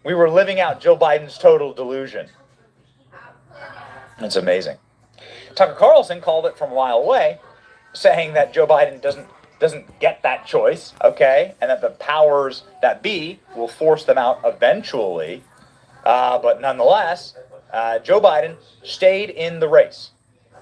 We were living out Joe Biden's total delusion. It's amazing. Tucker Carlson called it from a mile away, saying that Joe Biden doesn't get that choice, okay, and that the powers that be will force them out eventually. But nonetheless, Joe Biden stayed in the race.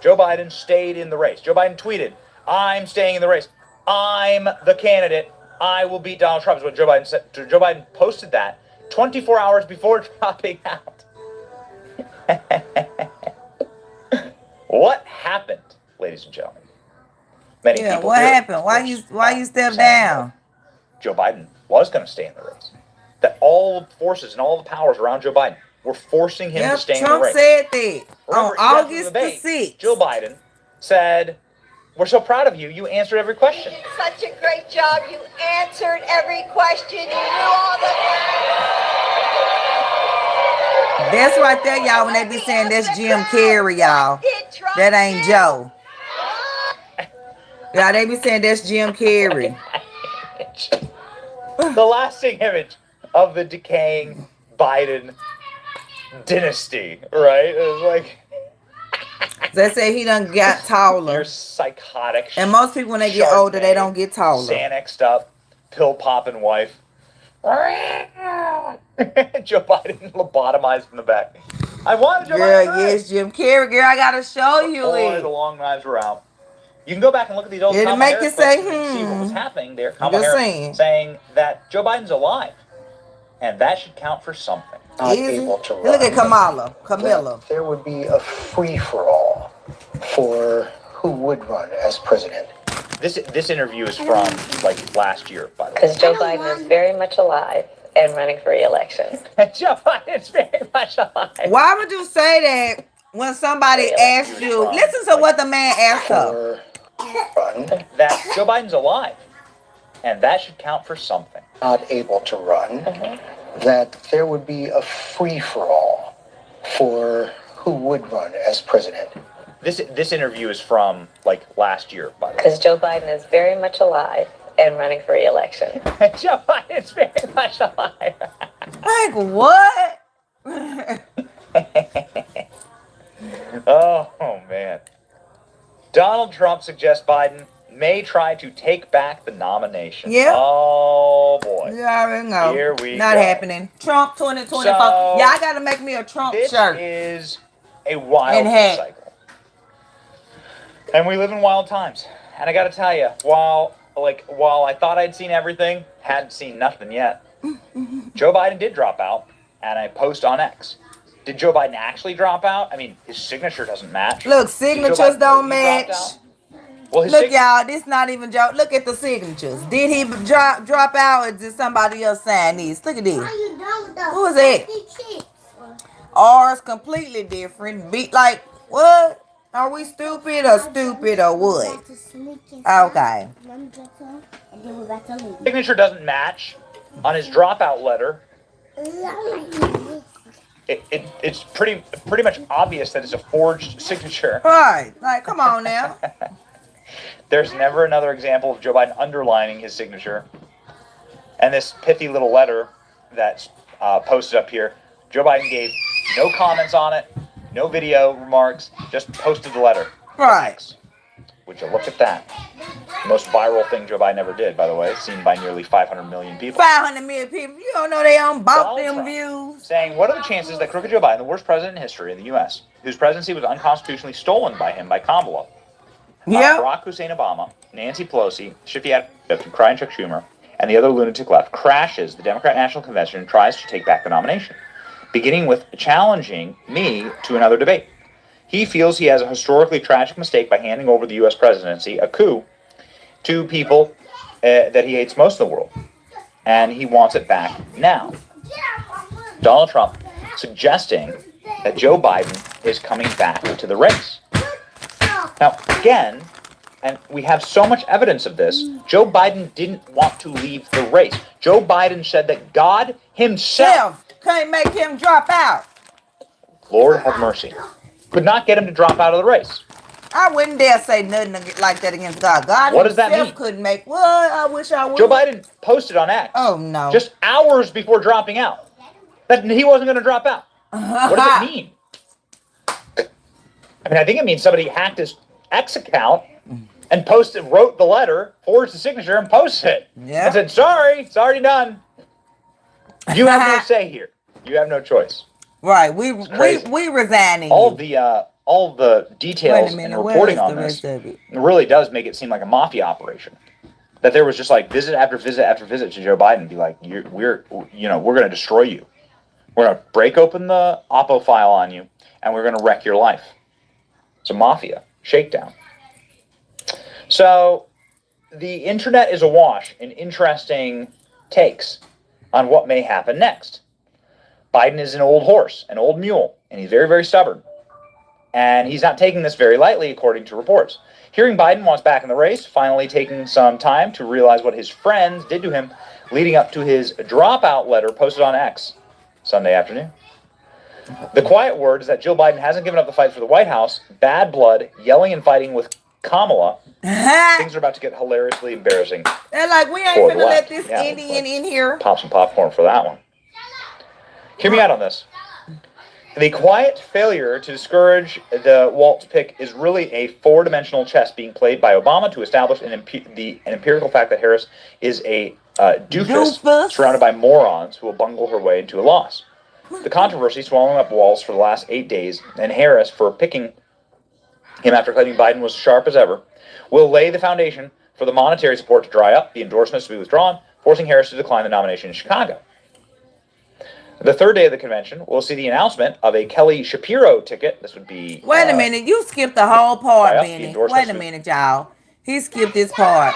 Joe Biden stayed in the race. Joe Biden tweeted, "I'm staying in the race. I'm the candidate. I will beat Donald Trump," is what Joe Biden said. Joe Biden posted that 24 hours before dropping out. What happened, ladies and gentlemen? Many people what here, happened? Why you step down? Joe Biden was going to stay in the race. That all the forces and all the powers around Joe Biden were forcing him to stay in the race. Trump said that Remember, on August the 6th. Joe Biden said, "We're so proud of you. You answered every question." Such a great job. You answered every question. You knew all the That's right there, y'all, when they be saying that's Jim Carrey, y'all. That ain't Joe. Yeah, they be saying that's Jim Carrey. The lasting image of the decaying Biden dynasty, right? It was like... They say he done got taller. You're psychotic. And most people, when they get older, they don't get taller. Xanaxed up, pill-popping wife. Joe Biden lobotomized from the back. I wanted Joe Biden. Girl, yes, Jim Carrey. Girl, I gotta show you it. The long knives were out. You can go back and look at these old It'll Kamala make you Harris say, clips and see what was happening there. I'm Kamala just Harris saying that Joe Biden's alive, and that should count for something. Not able to run. Look at Camilla. There would be a free-for-all for who would run as president. This interview is from like last year, by the way. Because Joe Biden is very much alive and running for re-election. Joe Biden's very much alive. Why would you say that when somebody asks you? Listen to what the man asked her. That Joe Biden's alive, and that should count for something. Not able to run. That there would be a free-for-all for who would run as president. This interview is from like last year, by the way. Because Joe Biden is very much alive and running for re-election. Joe Biden's very much alive. Like what? Oh man. Donald Trump suggests Biden may try to take back the nomination. Yeah. Oh boy. You already know. Here we Not go. happening. Trump 2024. So, Y'all gotta make me a Trump shirt. This is a wild And hat. cycle. And we live in wild times. And I gotta tell you, while I thought I'd seen everything, hadn't seen nothing yet. Joe Biden did drop out, and I post on X. Did Joe Biden actually drop out? I mean, his signature doesn't match. Look, signatures don't match. Well, look, y'all, this not even joke. Look at the signatures. Did he drop out, or did somebody else sign these? Look at this. Who is it? Ours completely different. Be like, what? Are we stupid or what? Okay. Signature doesn't match on his dropout letter. It's pretty much obvious that it's a forged signature. Right. Like, come on now. There's never another example of Joe Biden underlining his signature. And this pithy little letter that's posted up here, Joe Biden gave no comments on it, no video remarks, just posted the letter. Right. Would you look at that? The most viral thing Joe Biden ever did, by the way, seen by nearly 500 million people. 500 million people. You don't know they don't bought them views. Saying, what are the chances that crooked Joe Biden, the worst president in history in the U.S., whose presidency was unconstitutionally stolen by him by Kamala, Barack Hussein Obama, Nancy Pelosi, Shifty crying Chuck Schumer, and the other lunatic left, crashes the Democrat National Convention and tries to take back the nomination, beginning with challenging me to another debate. He feels he has a historically tragic mistake by handing over the U.S. presidency, a coup, to people that he hates most in the world. And he wants it back now. Donald Trump suggesting that Joe Biden is coming back to the race. Now, again, and we have so much evidence of this, Joe Biden didn't want to leave the race. Joe Biden said that God himself can't make him drop out. Lord have mercy. Could not get him to drop out of the race. I wouldn't dare say nothing like that against God. God what does that mean? Couldn't make. Well, I wish I would. Joe Biden posted on X. Oh no! Just hours before dropping out, that he wasn't going to drop out. What does it mean? I mean, I think it means somebody hacked his X account and wrote the letter, forged the signature, and posted it. Yeah. And said, sorry, it's already done. You have no say here. You have no choice. Right. We resigning. All the details and reporting on this really does make it seem like a mafia operation. That there was just like visit after visit after visit to Joe Biden, be like, we're going to destroy you. We're going to break open the Oppo file on you, and we're going to wreck your life. It's a mafia shakedown. So the internet is awash in interesting takes on what may happen next. Biden is an old horse, an old mule, and he's very, very stubborn. And he's not taking this very lightly, according to reports. Hearing Biden wants back in the race, finally taking some time to realize what his friends did to him, leading up to his dropout letter posted on X Sunday afternoon. The quiet word is that Jill Biden hasn't given up the fight for the White House. Bad blood, yelling and fighting with Kamala. Things are about to get hilariously embarrassing. They're like, we ain't gonna let this Indian in here. Pop some popcorn for that one. Hear me out on this. The quiet failure to discourage the Waltz pick is really a four-dimensional chess being played by Obama to establish an empirical fact that Harris is a doofus surrounded by morons who will bungle her way into a loss. The controversy swallowing up Waltz for the last 8 days, and Harris for picking him after claiming Biden was sharp as ever, will lay the foundation for the monetary support to dry up, the endorsements to be withdrawn, forcing Harris to decline the nomination in Chicago. The third day of the convention, we'll see the announcement of a Kelly Shapiro ticket. This would be... Wait a minute. You skipped the whole part, Benny. Wait a minute, y'all. He skipped this part.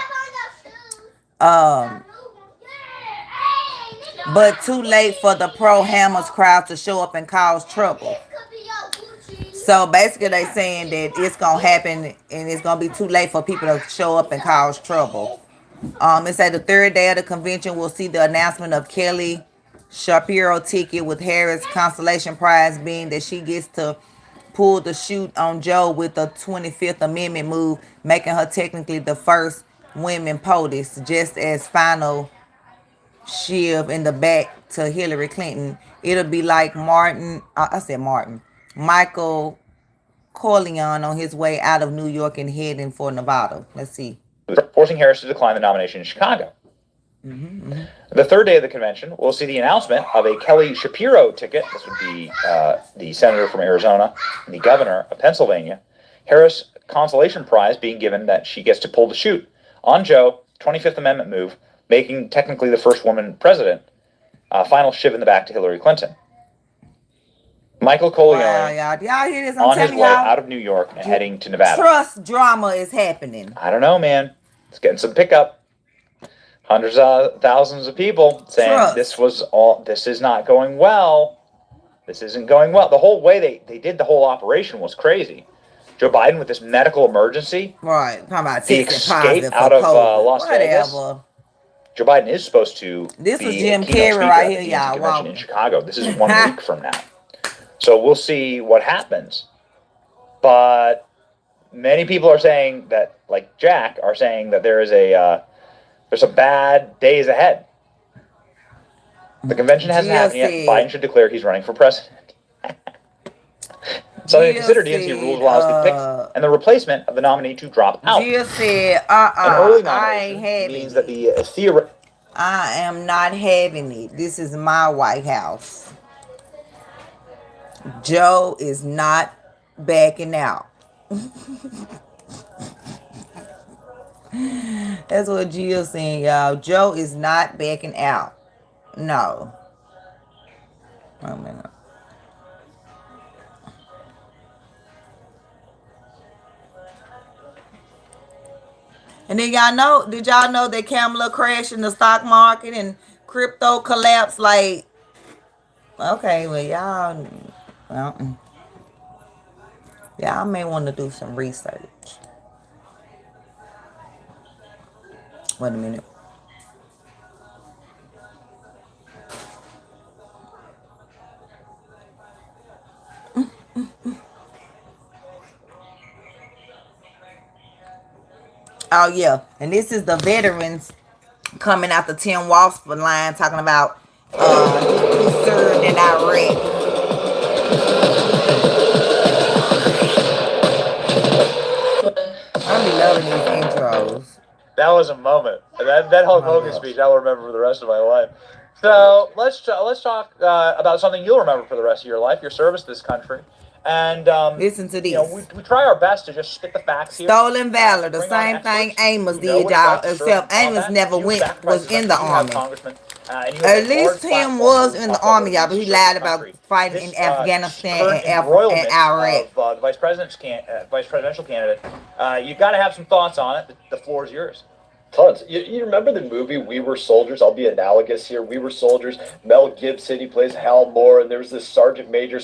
But too late for the pro-Hammers crowd to show up and cause trouble. So basically they saying that it's going to happen and it's going to be too late for people to show up and cause trouble. It said the third day of the convention, we'll see the announcement of Kelly Shapiro ticket, with Harris' consolation prize being that she gets to pull the shoot on Joe with the 25th Amendment move, making her technically the first women POTUS, just as final shiv in the back to Hillary Clinton. It'll be like Michael Corleone on his way out of New York and heading for Nevada. Let's see. Forcing Harris to decline the nomination in Chicago. The third day of the convention, we'll see the announcement of a Kelly Shapiro ticket. This would be the senator from Arizona and the governor of Pennsylvania. Harris' consolation prize being given that she gets to pull the shoot on Joe, 25th Amendment move, making technically the first woman president. Final shiv in the back to Hillary Clinton. Michael Corleone y'all hear this? on his way out of New York and heading to Nevada. Trust drama is happening. I don't know, man. It's getting some pickup. Hundreds of thousands of people saying this is not going well. This isn't going well. The whole way they did the whole operation was crazy. Joe Biden with this medical emergency. Right. Talking about the escape out of Las Vegas. Joe Biden is supposed to This was Jim Carrey right here, y'all. Wow. In Chicago. This is 1 week from now. So we'll see what happens. But many people are saying that, like Jack, are saying that there's some bad days ahead. The convention hasn't happened yet. Biden should declare he's running for president. Something to consider. DNC rules allows the picks and the replacement of the nominee to drop out. Jill said, an early nomination means that the I am not having it. This is my White House. Joe is not backing out. That's what Jill's saying, y'all. Joe is not backing out. No. Wait a minute. And then did y'all know that Kamala crashed in the stock market and crypto collapsed? Like, okay, well, y'all may want to do some research. Wait a minute. Oh, yeah. And this is the veterans coming out the Tim Walsh line talking about He served in Iraq. I be loving these intros. That was a moment. That Hulk Hogan speech I will remember for the rest of my life. So let's talk about something you'll remember for the rest of your life: your service to this country. And listen to this. You know, we try our best to just spit the facts here. Stolen valor, the same thing Amos did, y'all. Except Amos never was in the army. At least Tim was in the army, y'all, but he lied about fighting in Afghanistan and Iraq. The vice presidential candidate. You've got to have some thoughts on it. The floor is yours. Tons. You remember the movie We Were Soldiers? I'll be analogous here. We Were Soldiers. Mel Gibson, he plays Hal Moore, and there was this Sergeant Major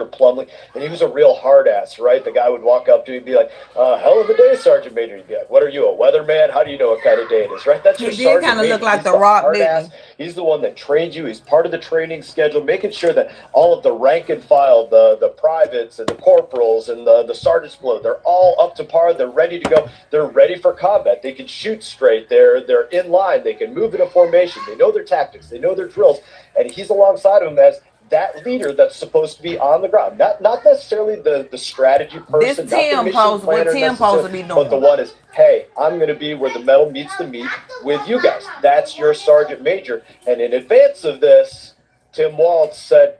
Plumley, and he was a real hard ass, right? The guy would walk up to you and be like, hell of a day, Sergeant Major. He'd be like, what are you, a weatherman? How do you know what kind of day it is, right? That's your Sergeant Major. He did kind of look like The Rock, didn't he? He's the one that trains you. He's part of the training schedule, making sure that all of the rank and file, the privates and the corporals and the sergeants below, they're all up to par. They're ready to go. They're ready for combat. They can shoot straight. They're in line. They can move in a formation. They know their tactics. They know their drills. And he's alongside of him as that leader that's supposed to be on the ground. Not necessarily the strategy person, not the mission planner, but the one is, hey, I'm going to be where the metal meets the meat with you guys. That's your Sergeant Major. And in advance of this, Tim Waltz said,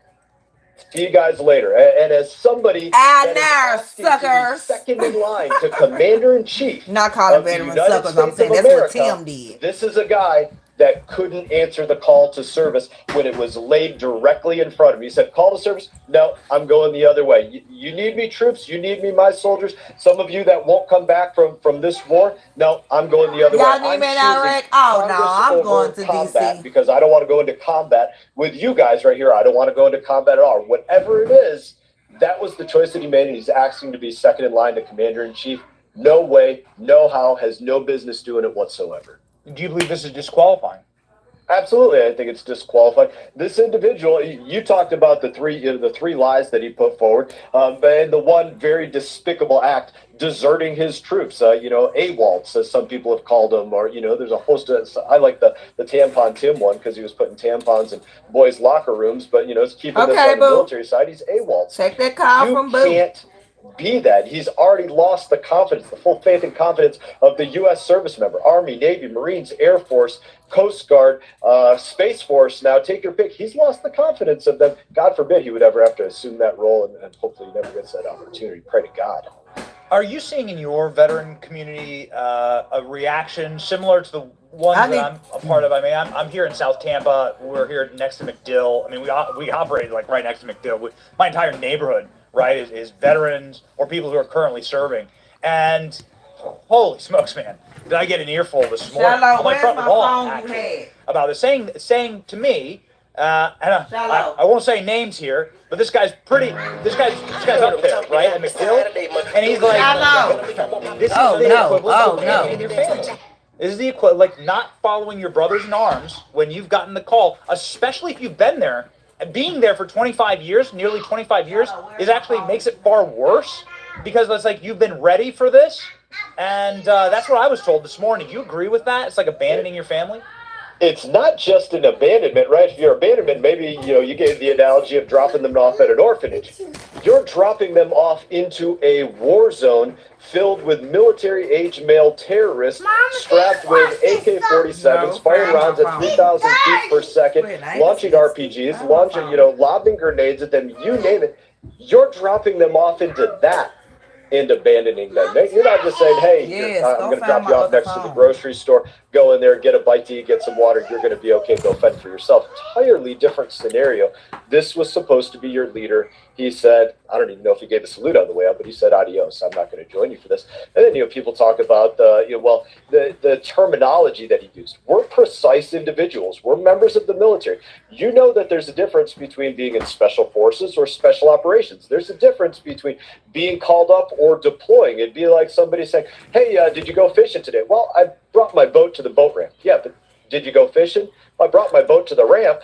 see you guys later. And as somebody that is asking to be second in line to Commander-in-Chief not calling veterans suckers, I'm saying that's what Tim did. This is a guy that couldn't answer the call to service when it was laid directly in front of him. He said, call to service? No, I'm going the other way. You need me, troops? You need me, my soldiers? Some of you that won't come back from this war? No, I'm going the other way. Y'all need me in Iraq? Oh, no, I'm going to D.C. Because I don't want to go into combat with you guys right here. I don't want to go into combat at all. Whatever it is, that was the choice that he made, and he's asking to be second in line to Commander-in-Chief. No way, no how, has no business doing it whatsoever. Do you believe this is disqualifying? Absolutely, I think it's disqualifying. This individual, you talked about the three lies that he put forward, and the one very despicable act, deserting his troops. AWOLs, as some people have called him, or there's a host of. I like the tampon Tim one because he was putting tampons in boys' locker rooms, but it's keeping this on the military side. He's AWOLs. Take that call from Boo. You can't be that. He's already lost the confidence, the full faith and confidence of the U.S. service member, Army, Navy, Marines, Air Force, Coast Guard, Space Force. Now, take your pick. He's lost the confidence of them. God forbid he would ever have to assume that role, and hopefully he never gets that opportunity. Pray to God. Are you seeing in your veteran community a reaction similar to the ones that I'm a part of? I mean, I'm here in South Tampa. We're here next to MacDill. I mean, we operate like right next to MacDill. My entire neighborhood, right, is veterans or people who are currently serving. And holy smokes, man, did I get an earful this morning on my front lawn, actually, about this, saying to me, and I won't say names here, but this guy's up there, right, at MacDill, and he's like, this is the equivalent of in your family. This is the equivalent, like not following your brothers in arms when you've gotten the call, especially if you've been there. And being there for 25 years, nearly 25 years, is actually makes it far worse because it's like you've been ready for this. And that's what I was told this morning. Do you agree with that? It's like abandoning your family? It's not just an abandonment, right? If you're abandonment, maybe, you gave the analogy of dropping them off at an orphanage. You're dropping them off into a war zone filled with military-age male terrorists strapped with AK-47s, firing rounds at 3,000 feet per second, launching RPGs, lobbing grenades at them, you name it. You're dropping them off into that and abandoning them. You're not just saying, hey, I'm going to drop you off next to the grocery store, go in there, get a bite to eat, get some water, you're going to be okay, go fend for yourself. Entirely different scenario. This was supposed to be your leader. He said, I don't even know if he gave a salute on the way up, but he said, adios, I'm not going to join you for this. And then, people talk about, the terminology that he used. We're precise individuals. We're members of the military. You know that there's a difference between being in special forces or special operations. There's a difference between being called up or deploying. It'd be like somebody saying, hey, did you go fishing today? Well, I brought my boat to the boat ramp. Yeah, but did you go fishing? I brought my boat to the ramp.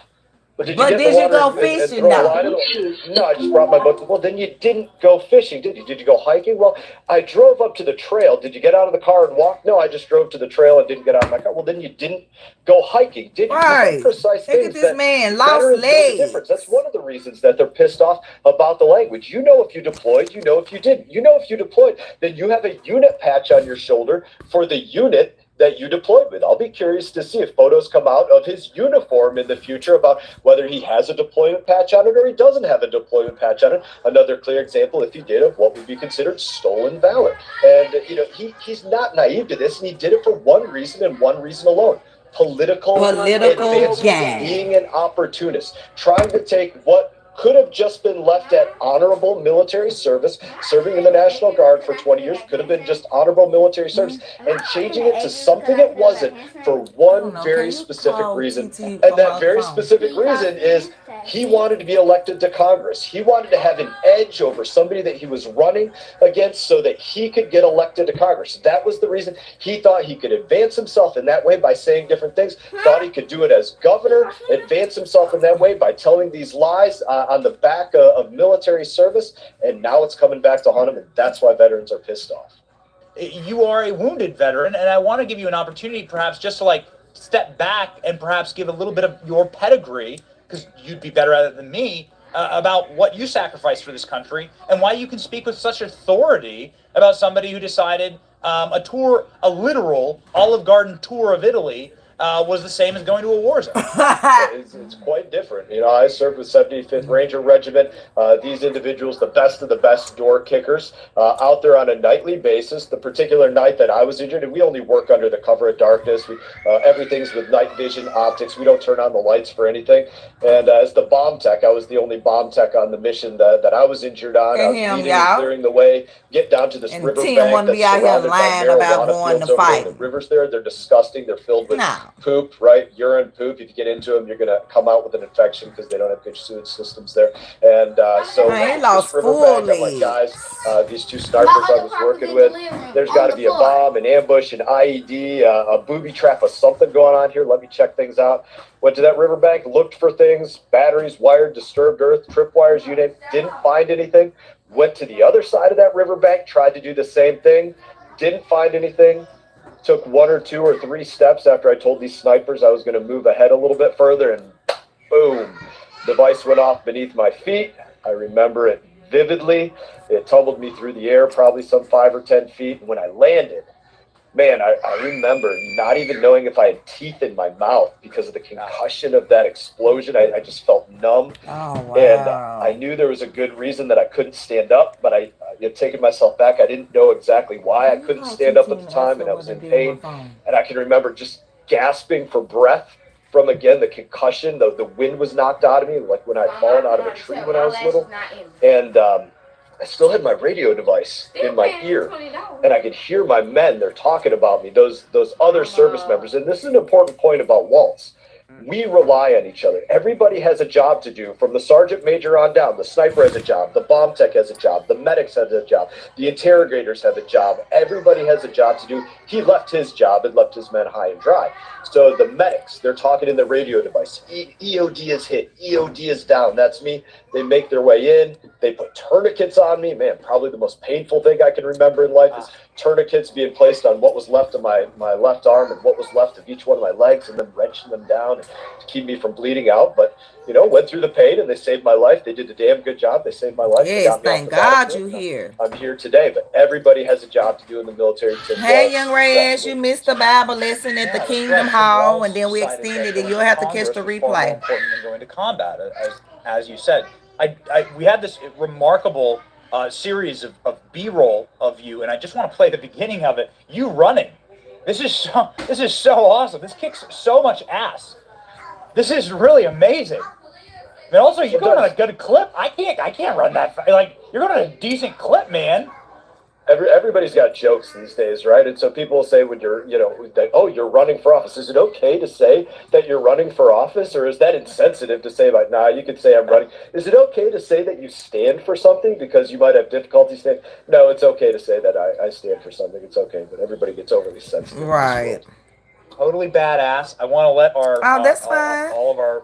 But did But you get did the you water go and fishing throw a though? line in the... No, I just brought my boat. Well, then you didn't go fishing, did you? Did you go hiking? Well, I drove up to the trail. Did you get out of the car and walk? No, I just drove to the trail and didn't get out of my car. Well, then you didn't go hiking, did you? Right. These are precise Look things at this that man, lost veterans know the legs. difference. That's one of the reasons that they're pissed off about the language. You know if you deployed, you know if you didn't. You know if you deployed, then you have a unit patch on your shoulder for the unit that you deployed with. I'll be curious to see if photos come out of his uniform in the future about whether he has a deployment patch on it or he doesn't have a deployment patch on it. Another clear example, if he did, of what would be considered stolen valor. And, you know, he's not naive to this, and he did it for one reason and one reason alone. Political advancement, gain. Being an opportunist, trying to take what could have just been left at honorable military service, serving in the National Guard for 20 years, could have been just honorable military service, and changing it to something it wasn't for one very specific reason. And that very specific reason is he wanted to be elected to Congress. He wanted to have an edge over somebody that he was running against so that he could get elected to Congress. That was the reason. He thought he could advance himself in that way by saying different things, thought he could do it as governor, advance himself in that way by telling these lies on the back of military service, and now it's coming back to haunt him, and that's why veterans are pissed off. You are a wounded veteran, and I want to give you an opportunity perhaps just to like step back and perhaps give a little bit of your pedigree, because you'd be better at it than me, about what you sacrificed for this country and why you can speak with such authority about somebody who decided a literal Olive Garden tour of Italy was the same as going to a war zone. It's quite different. You know, I served with 75th Ranger Regiment. These individuals, the best of the best door kickers, out there on a nightly basis. The particular night that I was injured, and we only work under the cover of darkness. Everything's with night vision optics. We don't turn on the lights for anything. And as the bomb tech, I was the only bomb tech on the mission that I was injured on. I was leading and clearing the way, get down to this riverbank that's surrounded by marijuana fields over there. The rivers there, they're disgusting. They're filled with poop, right? Urine, poop. If you get into them, you're going to come out with an infection because they don't have good sewage systems there. And so this riverbank, I'm like, guys, these two snipers I was working with, there's got to be a bomb, an ambush, an IED, a booby trap, or something going on here. Let me check things out. Went to that riverbank, looked for things, batteries, wired, disturbed earth, tripwires, you name it. Didn't find anything. Went to the other side of that riverbank, tried to do the same thing. Didn't find anything. Took 1 or 2 or 3 steps after I told these snipers I was going to move ahead a little bit further, and boom, device went off beneath my feet. I remember it vividly. It tumbled me through the air, probably some 5 or 10 feet. And when I landed, man, I remember not even knowing if I had teeth in my mouth because of the concussion of that explosion. I just felt numb. Oh, wow. And I knew there was a good reason that I couldn't stand up, but I had taken myself back. I didn't know exactly why I couldn't stand up at the time, and I was in pain. And I can remember just gasping for breath from, again, the concussion. The wind was knocked out of me, like when I'd fallen out of a tree when I was little. And I still had my radio device in my ear, and I could hear my men. They're talking about me, those other service members. And this is an important point about Waltz. We rely on each other. Everybody has a job to do, from the sergeant major on down. The sniper has a job. The bomb tech has a job. The medics have a job. The interrogators have a job. Everybody has a job to do. He left his job and left his men high and dry. So the medics, they're talking in the radio device. EOD is hit. EOD is down. That's me. They make their way in. They put tourniquets on me. Man, probably the most painful thing I can remember in life is tourniquets being placed on what was left of my left arm and what was left of each one of my legs, and then wrenching them down to keep me from bleeding out. But, you know, went through the pain, and they saved my life. They did a damn good job. They saved my life. Yes, thank God you're here. I'm here today, but everybody has a job to do in the military. Hey, young Reyes, you missed the Bible lesson at the Kingdom Hall, and then we extended it. You'll have to catch the replay. More important than going to combat, as you said. We had this remarkable series of B-roll of you, and I just want to play the beginning of it. You running. This is so awesome. This kicks so much ass. This is really amazing. And also, you're going on a good clip. I can't run that fast. Like, you're going on a decent clip, man. Everybody's got jokes these days, right? And so people say when you're, oh, you're running for office. Is it okay to say that you're running for office, or is that insensitive to say, like, nah, you could say I'm running? Is it okay to say that you stand for something because you might have difficulty standing? No, it's okay to say that I stand for something. It's okay, but everybody gets overly sensitive. Right. Totally badass. I want to let our that's fine. all of our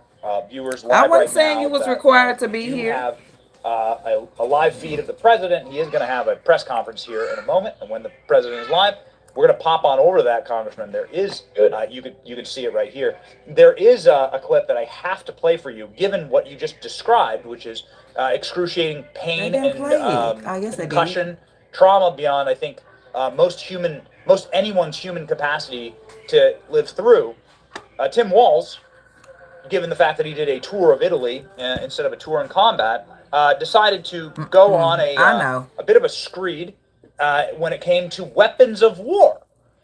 viewers I live wasn't right saying now you was that required to we be do here. have a live feed of the president. He is going to have a press conference here in a moment, and when the president is live, we're going to pop on over to that, Congressman. There is you could see it right here. There is a clip that I have to play for you, given what you just described, which is excruciating pain and concussion, trauma beyond, I think, most anyone's human capacity to live through. Tim Walz, given the fact that he did a tour of Italy instead of a tour in combat, decided to go on a bit of a screed when it came to weapons of war,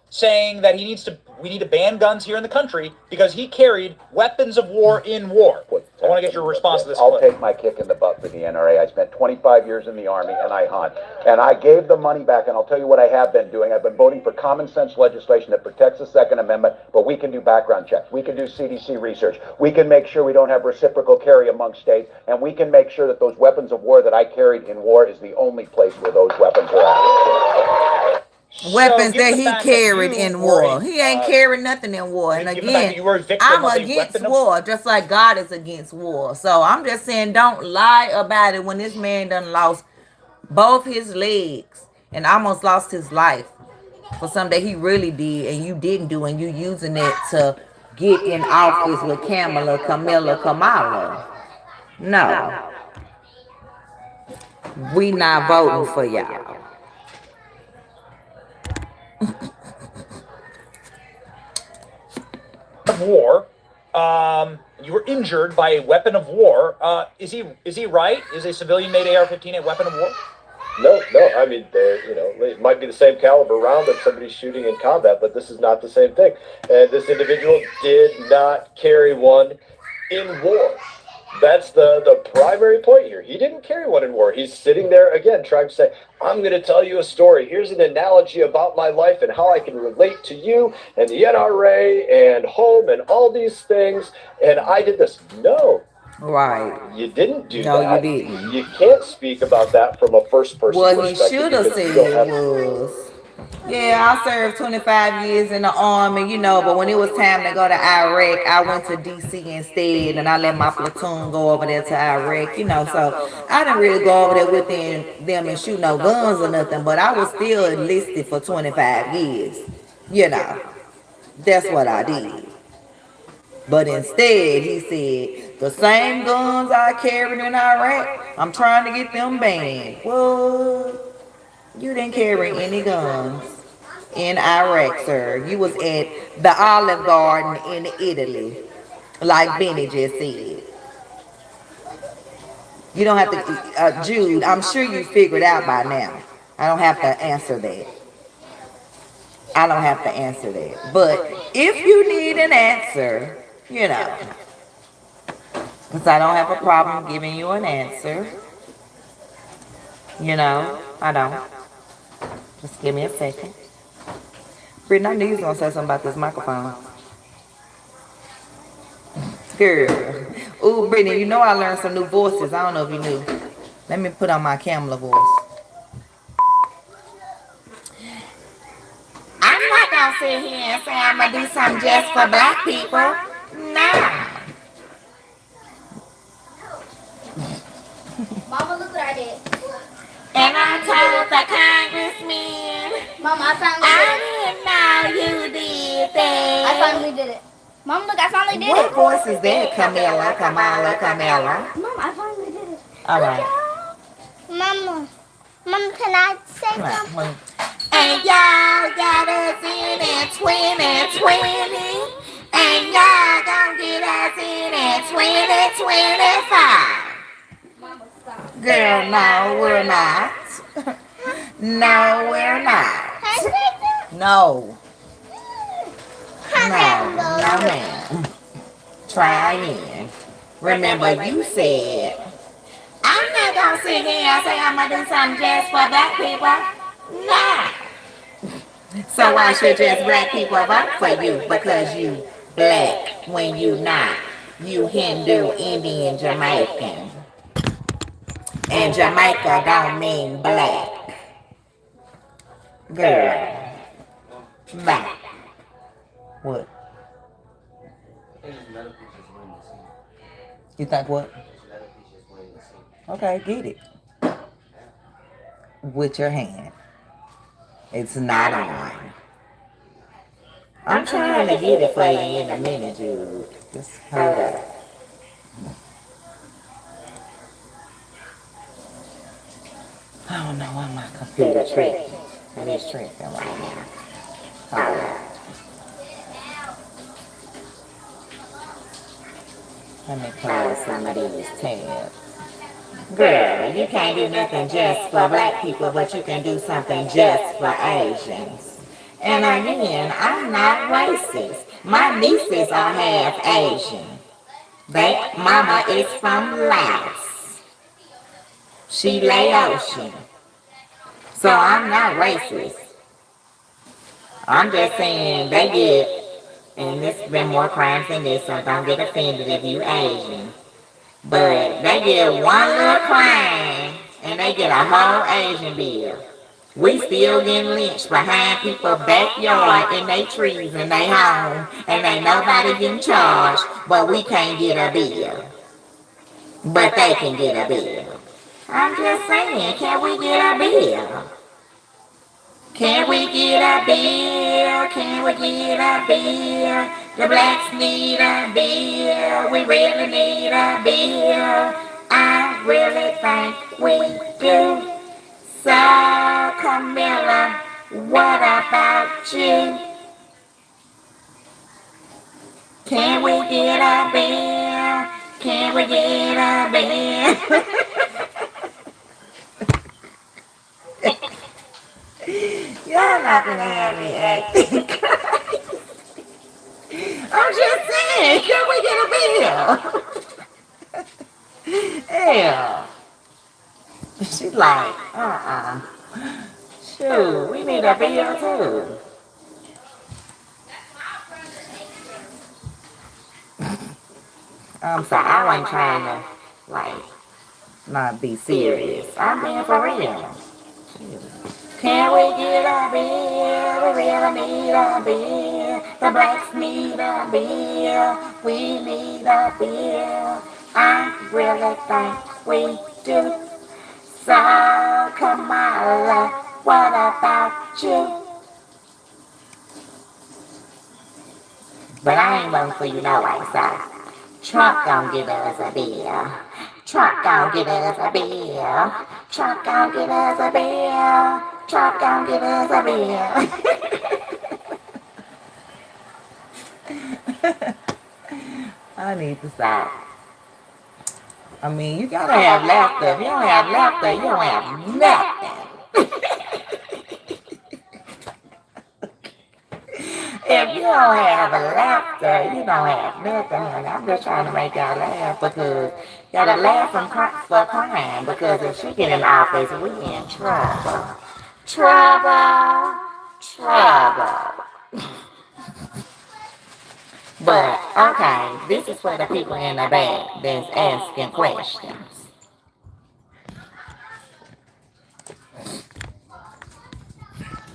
saying that we need to ban guns here in the country because he carried weapons of war in war. I want to get your response to this I'll take my kick in the butt for the NRA. I spent 25 years in the Army, and I hunt. And I gave the money back, and I'll tell you what I have been doing. I've been voting for common sense legislation that protects the Second Amendment, but we can do background checks. We can do CDC research. We can make sure we don't have reciprocal carry among states, and we can make sure that those weapons of war that I carried in war is the only place where those weapons are at. Weapons that he carried in war. He ain't carried nothing in war. And again, I'm against war, just like God is against war. So I'm just saying, don't lie about it when this man done lost both his legs and almost lost his life for something that he really did and you didn't do, and you using it to get in office with Kamala. No. We not voting for y'all. Of war, you were injured by a weapon of war. Is he right? Is a civilian-made AR-15 a weapon of war? No. I mean, it might be the same caliber round that somebody's shooting in combat, but this is not the same thing. And this individual did not carry one in war. That's the primary point here. He didn't carry one in war. He's sitting there, again, trying to say, I'm going to tell you a story. Here's an analogy about my life and how I can relate to you and the NRA and home and all these things. And I did this. No. Right. You didn't do that. No, you didn't. You can't speak about that from a first-person perspective. What he should have said was, yeah, I served 25 years in the army, but when it was time to go to Iraq, I went to D.C. instead, and I let my platoon go over there to Iraq, so I didn't really go over there with them and shoot no guns or nothing, but I was still enlisted for 25 years, That's what I did. But instead, he said, the same guns I carried in Iraq, I'm trying to get them banned. What? You didn't carry any guns in Iraq, sir. You was at the Olive Garden in Italy, like Benny just said. You don't have to, Jude, I'm sure you figured out by now. I don't have to answer that. But if you need an answer, because I don't have a problem giving you an answer. I don't. Just give me a second. Brittany, I knew you was going to say something about this microphone. Girl. Ooh, Brittany, I learned some new voices. I don't know if you knew. Let me put on my Kamala voice. I'm not going to sit here and say I'm going to do something just for black people. No. Mama, look what I did. And I told the congressman, Mama, I didn't know you did that. I finally did it. Mom, look, I finally did it. What voice is that? Kamala. Mom, I finally did it. All right. Mama, can I say something? And y'all got us in at 2020. And y'all gonna get us in at 2025. Girl, no, we're not. No, we're not. No. No, ma'am. Try again. Remember, you said, I'm not gonna sit here and say I'm gonna do something just for black people. No. So why should just black people vote for you? Because you black when you not. You Hindu, Indian, Jamaican. And Jamaica don't mean black. Girl. Bye. What? You think what? Okay, get it. With your hand. It's not on. I'm trying to get it for you in a minute, Jude. Just hold up. I don't know why my computer tripping. It is tripping right now. Hold up. Let me close some of these tabs. Girl, you can't do nothing just for black people, but you can do something just for Asians. And again, I'm not racist. My nieces are half Asian. Their mama is from Laos. She Laotian. So I'm not racist. I'm just saying they get, and there's been more crimes than this, so don't get offended if you Asian. But they get one little crime, and they get a whole Asian bill. We still getting lynched behind people's backyard in their trees in their home, and ain't nobody getting charged, but we can't get a bill. But they can get a bill. I'm just saying, can we get a bill? Can we get a bill? Can we get a bill? The blacks need a bill. We really need a bill. I really think we do. So, Camilla, what about you? Can we get a bill? Can we get a bill? Y'all not gonna have me acting. I'm just saying, can we get a bill? Yeah. She's like, shoot, we need a bill too. I'm sorry, I wasn't trying to, like, not be serious. I'm being for real. Can we get a bill? We really need a bill. The blacks need a bill. We need a bill. I really think we do. So, Kamala, what about you? But I ain't voting for you no way, so Trump gon' give us a bill. Trump gon' give us a bill. Trump gon' give us a bill. Trump gon' give us a bill. I need to stop. I mean, you gotta have laughter. If you don't have laughter, you don't have nothing. If you don't have laughter, you don't have nothing, honey. I'm just trying to make y'all laugh because y'all gotta laugh for crime. Because if she get in office, we in trouble. Trouble. Trouble. But, okay, this is for the people in the back that's asking questions.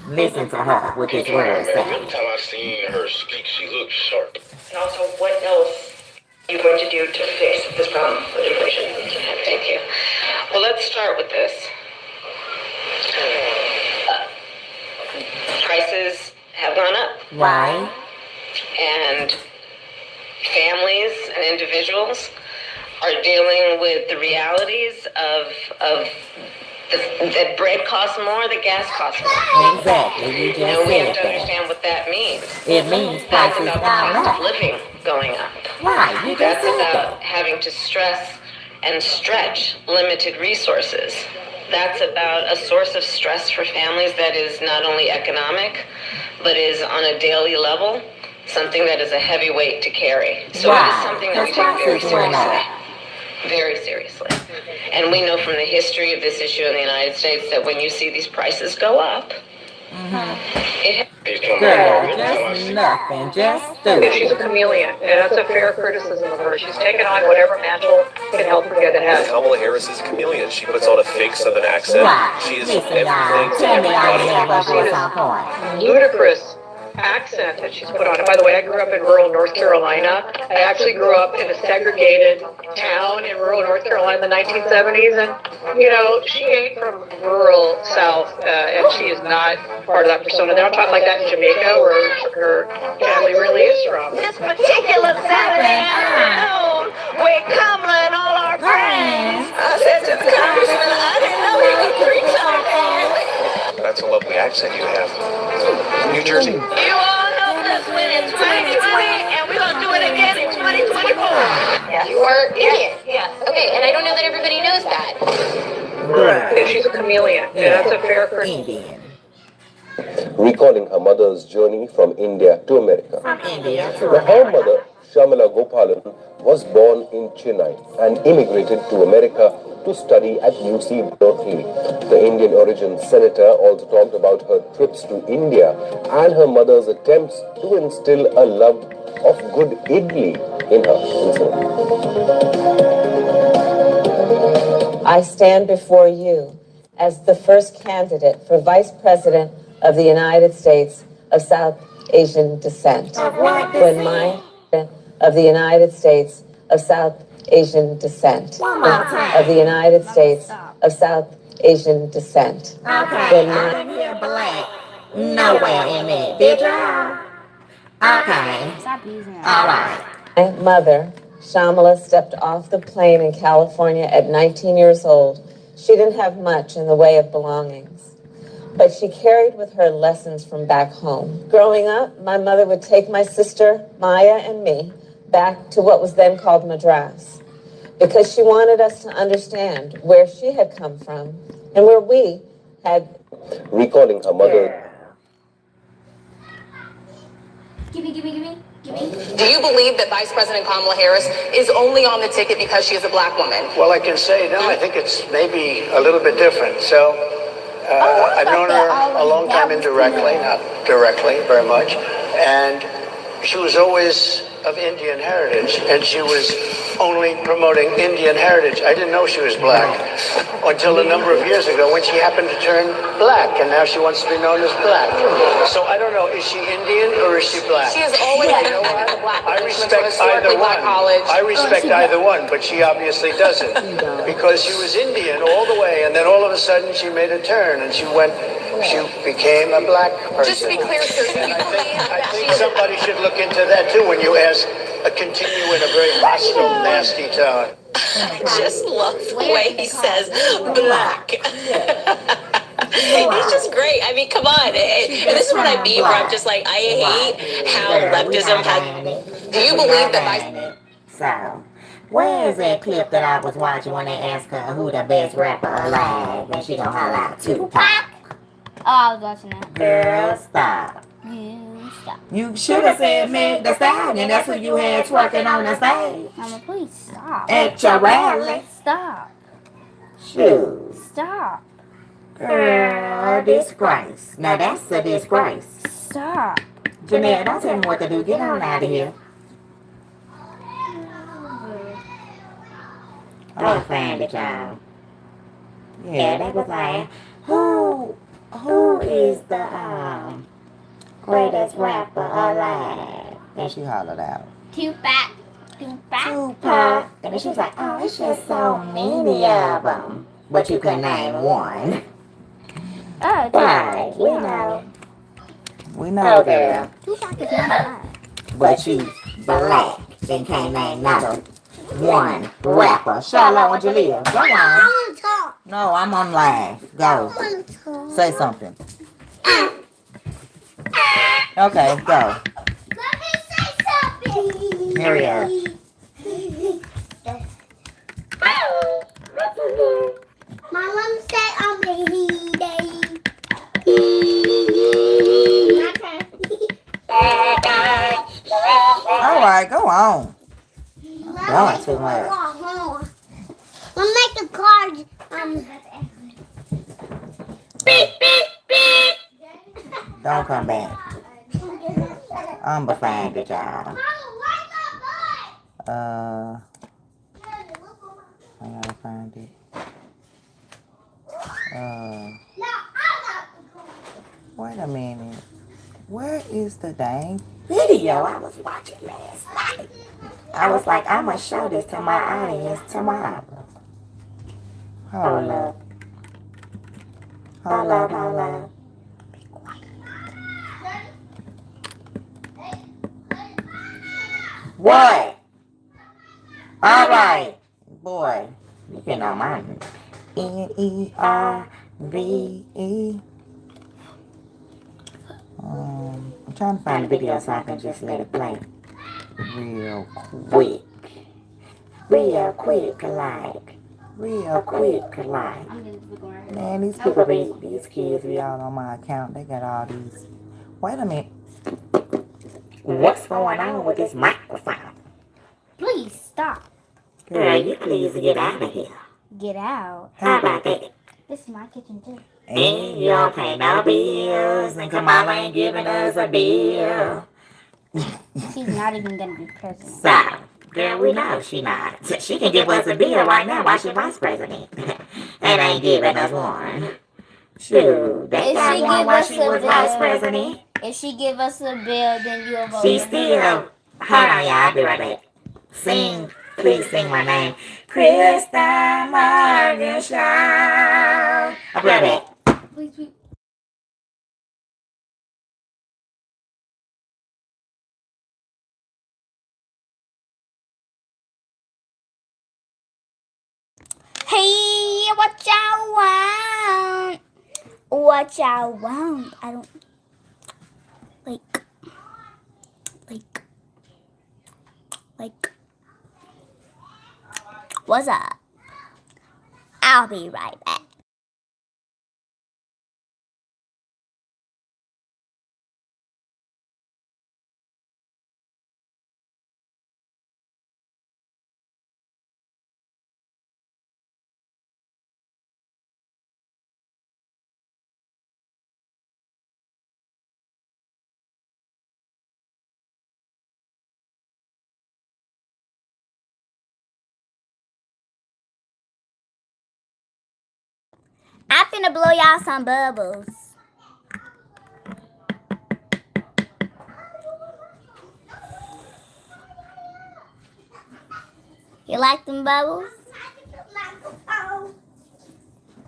Listen to her with this word. Every time I seen her speak, she looked sharp. And also, what else are you going to do to fix this problem with inflation? Thank you. Well, let's start with this. Prices have gone up. Right. And families and individuals are dealing with the realities of that bread costs more, that gas costs more. Exactly. You just we have to said understand what that means. It means That's prices about the gone cost up. of living going up. Right. You just That's said about that. having to stress and stretch limited resources. That's about a source of stress for families that is not only economic, but is on a daily level, something that is a heavy weight to carry. So it is something that we take very seriously. Very seriously. And we know from the history of this issue in the United States that when you see these prices go up, it Girl, just nothing. Just stupid. She's a chameleon, and that's a fair criticism of her. She's taken on whatever mantle can help her get ahead. Kamala Harris is a chameleon. She puts on a fake Southern accent. Right. She is Listen, everything y'all. to Tell me I everybody. never was on point. Ludicrous accent that she's put on it. By the way, I grew up in rural North Carolina. I actually grew up in a segregated town in rural North Carolina in the 1970s. And, you know, she ain't from rural South, and she is not part of that persona. They don't talk like that in Jamaica, where her family really is from. This particular Saturday afternoon, with Kamala and all our friends, I said to the congressman, I didn't know he could preach like that. That's a lovely accent you have. New Jersey. You all helped us win in 2020, and we're going to do it again in 2024. Yeah. You are Indian. Yeah. Okay, and I don't know that everybody knows that. And she's a chameleon, and that's a fair Indian. Recalling her mother's journey from India to America. From India to Her mother, Shamala Gopalan, was born in Chennai and immigrated to America to study at UC Berkeley. The Indian origin senator also talked about her trips to India and her mother's attempts to instill a love of good idli in her. I stand before you as the first candidate for Vice President of the United States of South Asian descent. When my of the United States of South Asian descent. Of the United States of South Asian descent. Okay, I didn't hear black nowhere in it. Did y'all? Okay. Stop using it. All right. My mother, Shamala, stepped off the plane in California at 19 years old. She didn't have much in the way of belongings, but she carried with her lessons from back home. Growing up, my mother would take my sister, Maya, and me back to what was then called Madras, because she wanted us to understand where she had come from and where we had. Recalling her mother. Give me. Do you believe that Vice President Kamala Harris is only on the ticket because she is a black woman? Well, I can say no. I think it's maybe a little bit different. So I've known her a long time indirectly, not directly very much, and she was always of Indian heritage, and she was only promoting Indian heritage. I didn't know she was black until a number of years ago when she happened to turn black, and now she wants to be known as black. So I don't know, is she Indian or is she black? She has always been a black woman. I respect either one. I respect either one, but she obviously doesn't, because she was Indian all the way, and then all of a sudden she made a turn and she became a black person. Just to be clear, sir, do you believe I think somebody should look into that too when you ask continue in a very hostile, nasty tone. I just love the way he says black. It's just great. I mean, come on. And this is what I mean, where I'm just like, I hate how leftism has. Do you believe that So, where is that clip that I was watching when they asked her who the best rapper alive? And she gonna holler out Tupac. Oh, I was watching that. Girl, stop. Stop. You should have said Meg the Stallion. That's who you had twerking on the stage. Mama, please stop. At your rally. Stop. Shoes. Stop. Girl, disgrace. Now that's a disgrace. Stop. Janelle, don't tell me what to do. Get on out of here. I find it, y'all. Yeah, they was like, who is the greatest rapper alive? And she hollered out, Tupac. Tupac. And then she was like, oh, it's just so many of them. But you can name one. Oh, right, we know. We know, girl. Tupac is not black. But you black and can't name another one rapper. Charlotte, would you leave? Go on. I want to talk. No, I'm on live. Go. Say something. Okay, go. Let me say something. Hurry up. My mom said I'm a All right, go on. Going too much. We'll make the cards. Don't come back. I'm behind it, y'all. I gotta find it. Wait a minute. Where is the dang video I was watching last night? I was like, I'm going to show this to my audience tomorrow. Hold up. Hold up, hold up. What? All right. Boy, you can know mine. NERVE. I'm trying to find the video so I can just let it play real quick. Real quick, like. Real quick, like. Man, these people these kids be out on my account. They got all these. Wait a minute. What's going on with this microphone? Please stop. Girl, you please get out of here. Get out. How about that? This is my kitchen too. And you don't pay no bills, and Kamala ain't giving us a bill. She's not even gonna be president. So, girl, we know she not. She can give us a bill right now while she vice president. And ain't giving us one. Shoot, they got one while she was vice president. If she give us a bill, then you'll vote. She still. Hold on, y'all. I'll be right back. Sing. Please sing my name. Krista Morgenstern. I'll be right back. Please. Hey, what y'all want? What y'all want? I don't like. What's up? I'll be right back. I'm finna blow y'all some bubbles. You like them bubbles?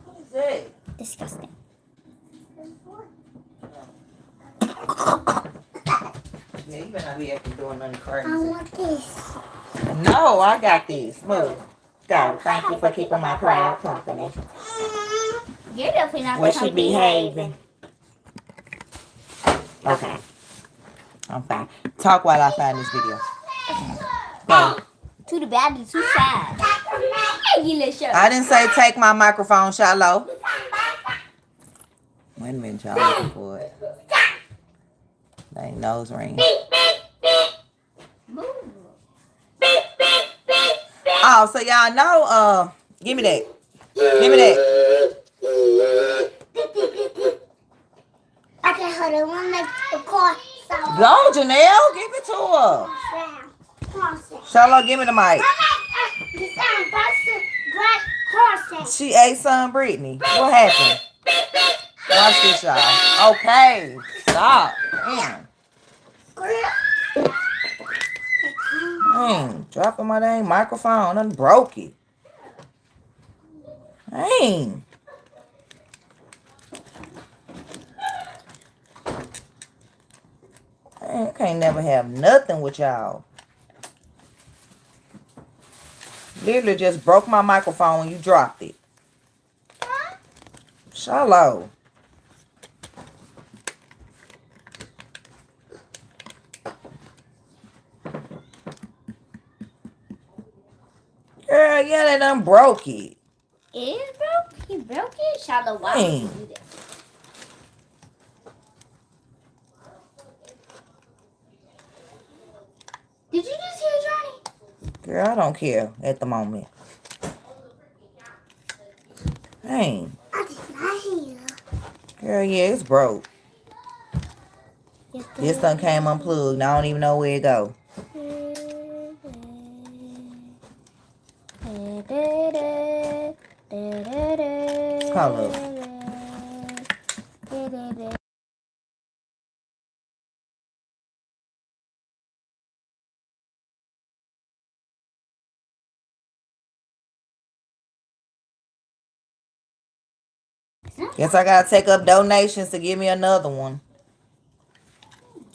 What is it? Disgusting. Yeah, you better not be acting doing nothing crazy. I want this. No, I got this. Move. Go. Thank you for keeping my proud company. You're definitely not Was she behaving? Okay. I'm fine. Talk while I find this video. Go. Too bad and too sad. I didn't say take my microphone, Shallow. Wait a minute, y'all looking for it. They nose ring. Oh, so y'all know, give me that. Give me that. Okay, hold on. One make the car sound. Go, Janelle. Give it to her. Shallow, give me the mic. She ate some, Brittany. What happened? Watch this, y'all. Okay. Stop. Dang. Dropping my dang microphone. Done broke it. Dang. I can't never have nothing with y'all. Literally just broke my microphone when you dropped it. Shallow. Girl, yeah, they done broke it. It is broke? He broke it? Shallow, why would you do that? Did you just hear Johnny? Girl, I don't care at the moment. Dang. I did not hear. Girl, yeah, it's broke. This done came unplugged. I don't even know where it go. Hold up. Guess I gotta take up donations to give me another one.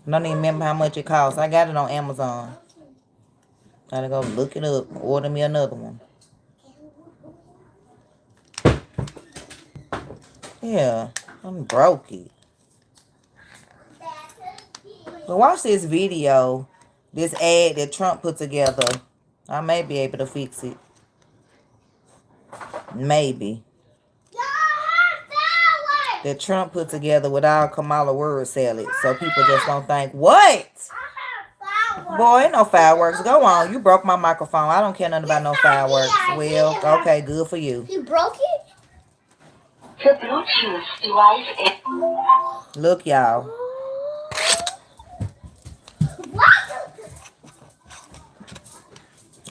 I don't even remember how much it costs. I got it on Amazon. Gotta go look it up. Order me another one. Yeah, I'm broke it. But watch this video. This ad that Trump put together. I may be able to fix it. Maybe. That Trump put together with all Kamala word salad. So people just don't think, what? Boy, ain't no fireworks. Go on. You broke my microphone. I don't care nothing about no fireworks. Well, okay, good for you. You broke it? The Bluetooth device is... Look, y'all.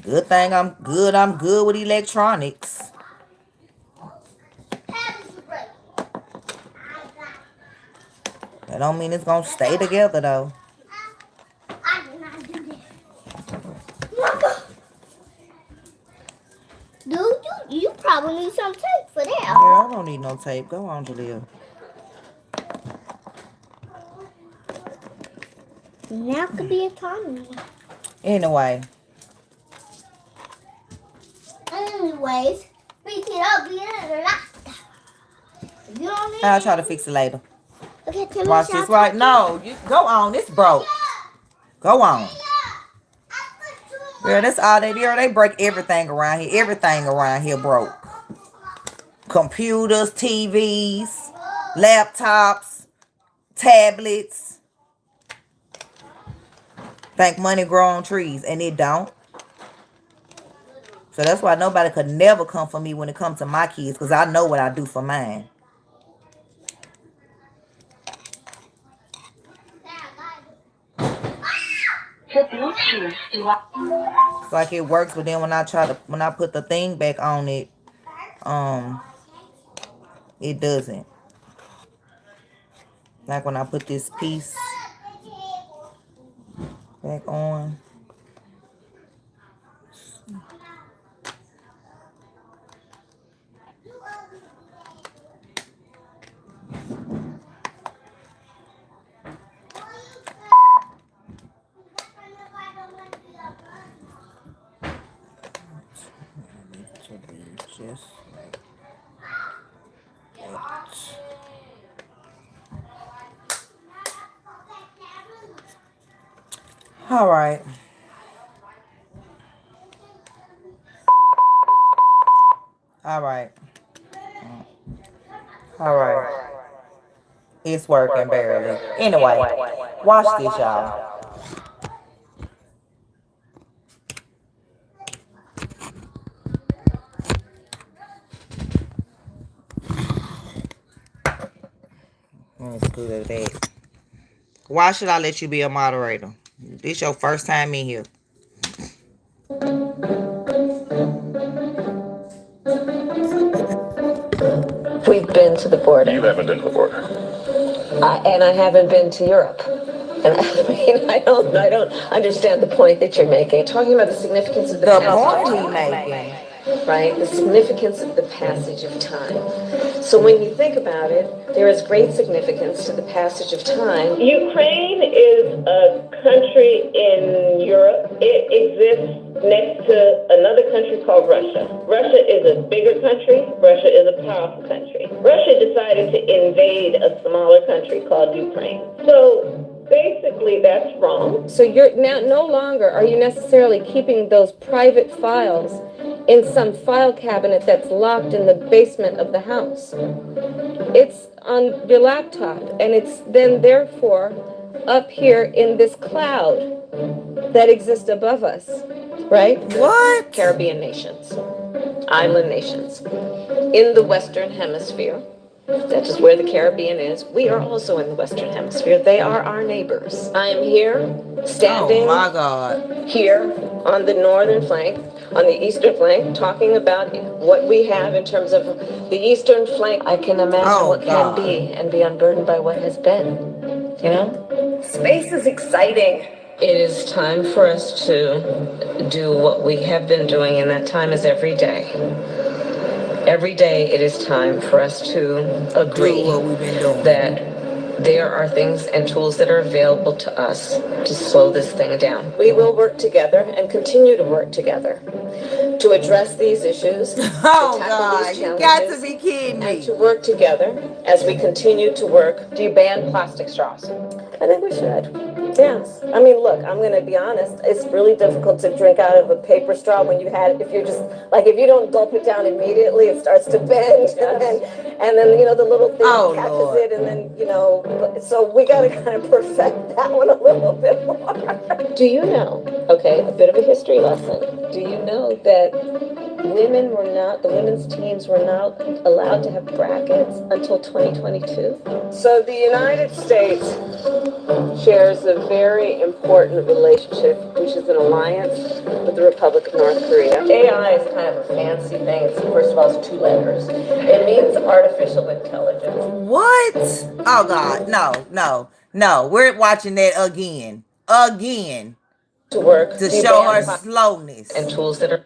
Good thing I'm good. I'm good with electronics. That don't mean it's gonna stay together though. Dude, you probably need some tape for that. Yeah, I don't need no tape. Go on, Jaleel. Now could be a time. Anyways, pick it up. I'll try to fix it later. Okay, watch this right. No, you go on. It's broke. Go on. Yeah, that's all they do. They break everything around here. Everything around here broke. Computers, TVs, laptops, tablets. Think money grow on trees, and it don't. So that's why nobody could never come for me when it comes to my kids, because I know what I do for mine. It's like it works, but then when I put the thing back on it, it doesn't. Like when I put this piece back on. Just like that. All right. All right. All right. It's working barely. Anyway, watch this, y'all. Let's do that. Why should I let you be a moderator? This your first time in here. We've been to the border. You haven't been to the border. And I haven't been to Europe. And I mean, I don't understand the point that you're making. Talking about the significance of the point he's making. Right? The significance of the passage of time. So when you think about it, there is great significance to the passage of time. Ukraine is a country in Europe. It exists next to another country called Russia. Russia is a bigger country. Russia is a powerful country. Russia decided to invade a smaller country called Ukraine. So basically that's wrong. So you're now no longer are you necessarily keeping those private files in some file cabinet that's locked in the basement of the house. It's on your laptop, and it's then therefore up here in this cloud that exists above us, right? What? Caribbean nations, island nations, in the Western Hemisphere. That is where the Caribbean is. We are also in the Western Hemisphere. They are our neighbors. I am here, standing my God. Here on the northern flank, on the eastern flank, talking about what we have in terms of the eastern flank. I can imagine what can be and be unburdened by what has been. You know? Space is exciting. It is time for us to do what we have been doing, and that time is every day. Every day it is time for us to agree that there are things and tools that are available to us to slow this thing down. We will work together and continue to work together to address these issues, Oh God, you got to be kidding me. and to work together as we continue to work. Do you ban plastic straws? I think we should. Yes. I mean, look, I'm going to be honest. It's really difficult to drink out of a paper straw when if you're just, like, if you don't gulp it down immediately, it starts to bend. And then, you know, the little thing catches it. And then, you know, so we got to kind of perfect that one a little bit more. Do you know, okay, a bit of a history lesson. Do you know that the women's teams were not allowed to have brackets until 2022? So the United States shares a very important relationship, which is an alliance with the Republic of North Korea. AI is kind of a fancy thing. First of all, it's 2 letters. It means artificial intelligence. What? Oh God, no. We're watching that again. To work to show her slowness and tools that are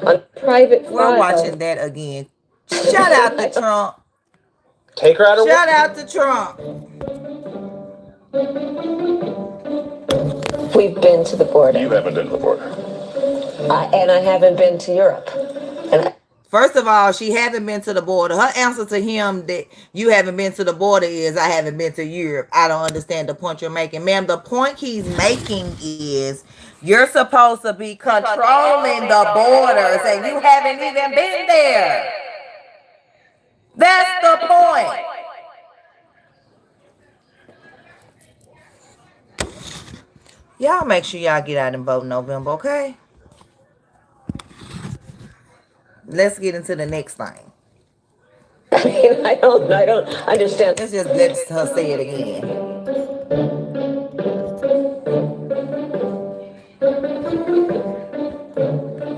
on private. We're watching that again. Shout out to Trump. Take her out of Shout out to Trump. We've been to the border. You haven't been to the border. And I haven't been to Europe. First of all, she hasn't been to the border. Her answer to him that you haven't been to the border is, I haven't been to Europe. I don't understand the point you're making. Ma'am, the point he's making is you're supposed to be controlling the borders and you haven't even been there. That's the point. Y'all make sure y'all get out and vote in November, okay? Let's get into the next thing. I mean, I don't understand. Let's just let her say it again.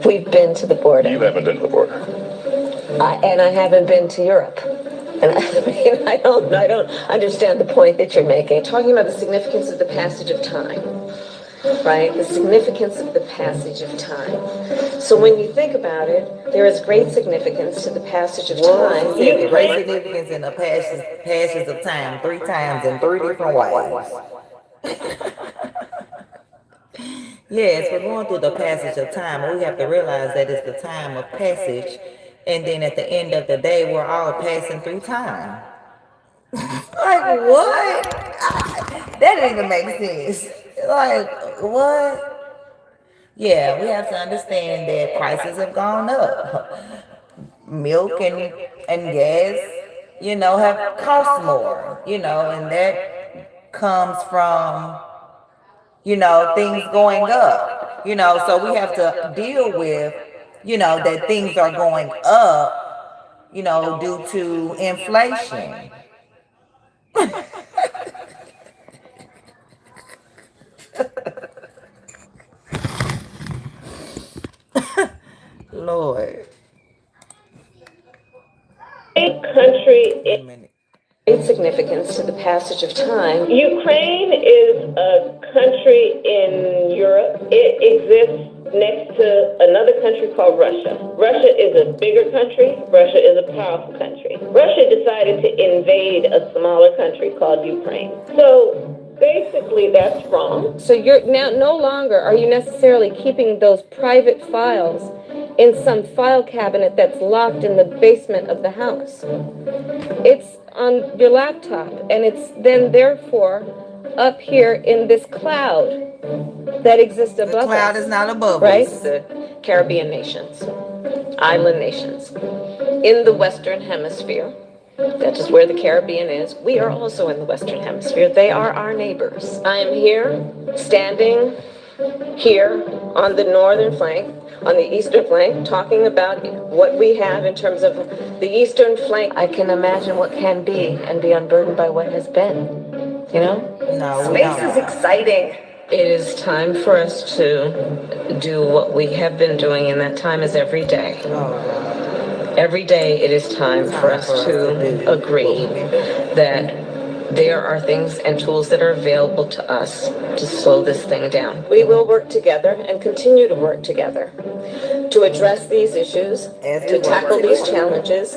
We've been to the border. You haven't been to the border. And I haven't been to Europe. And I mean, I don't understand the point that you're making. Talking about the significance of the passage of time, right? The significance of the passage of time. So when you think about it, there is great significance to the passage of time. Great significance in the passage of time 3 times in 3 different ways. Yes, we're going through the passage of time, and we have to realize that it's the time of passage. And then at the end of the day, we're all passing through time. Like, what? That didn't even make sense. Like, what? Yeah, we have to understand that prices have gone up. Milk and gas, you know, have cost more, you know, and that comes from, you know, things going up, you know, so we have to deal with, you know, that things are going up, you know, due to inflation. Lord. A country in significance to the passage of time. Ukraine is a country in Europe. It exists next to another country called Russia. Russia is a bigger country. Russia is a powerful country. Russia decided to invade a smaller country called Ukraine. So basically that's wrong. So you're now no longer are you necessarily keeping those private files in some file cabinet that's locked in the basement of the house. It's on your laptop, and it's then therefore up here in this cloud that exists above us. The cloud is not above us. us. The Caribbean nations, island nations, in the Western Hemisphere. That is where the Caribbean is. We are also in the Western Hemisphere. They are our neighbors. I am here, standing here on the northern flank, on the eastern flank, talking about what we have in terms of the eastern flank. I can imagine what can be and be unburdened by what has been, you know? No, Space is exciting. It is time for us to do what we have been doing, and that time is every day. Every day it is time for us to agree that there are things and tools that are available to us to slow this thing down. We will work together and continue to work together to address these issues, to tackle these challenges,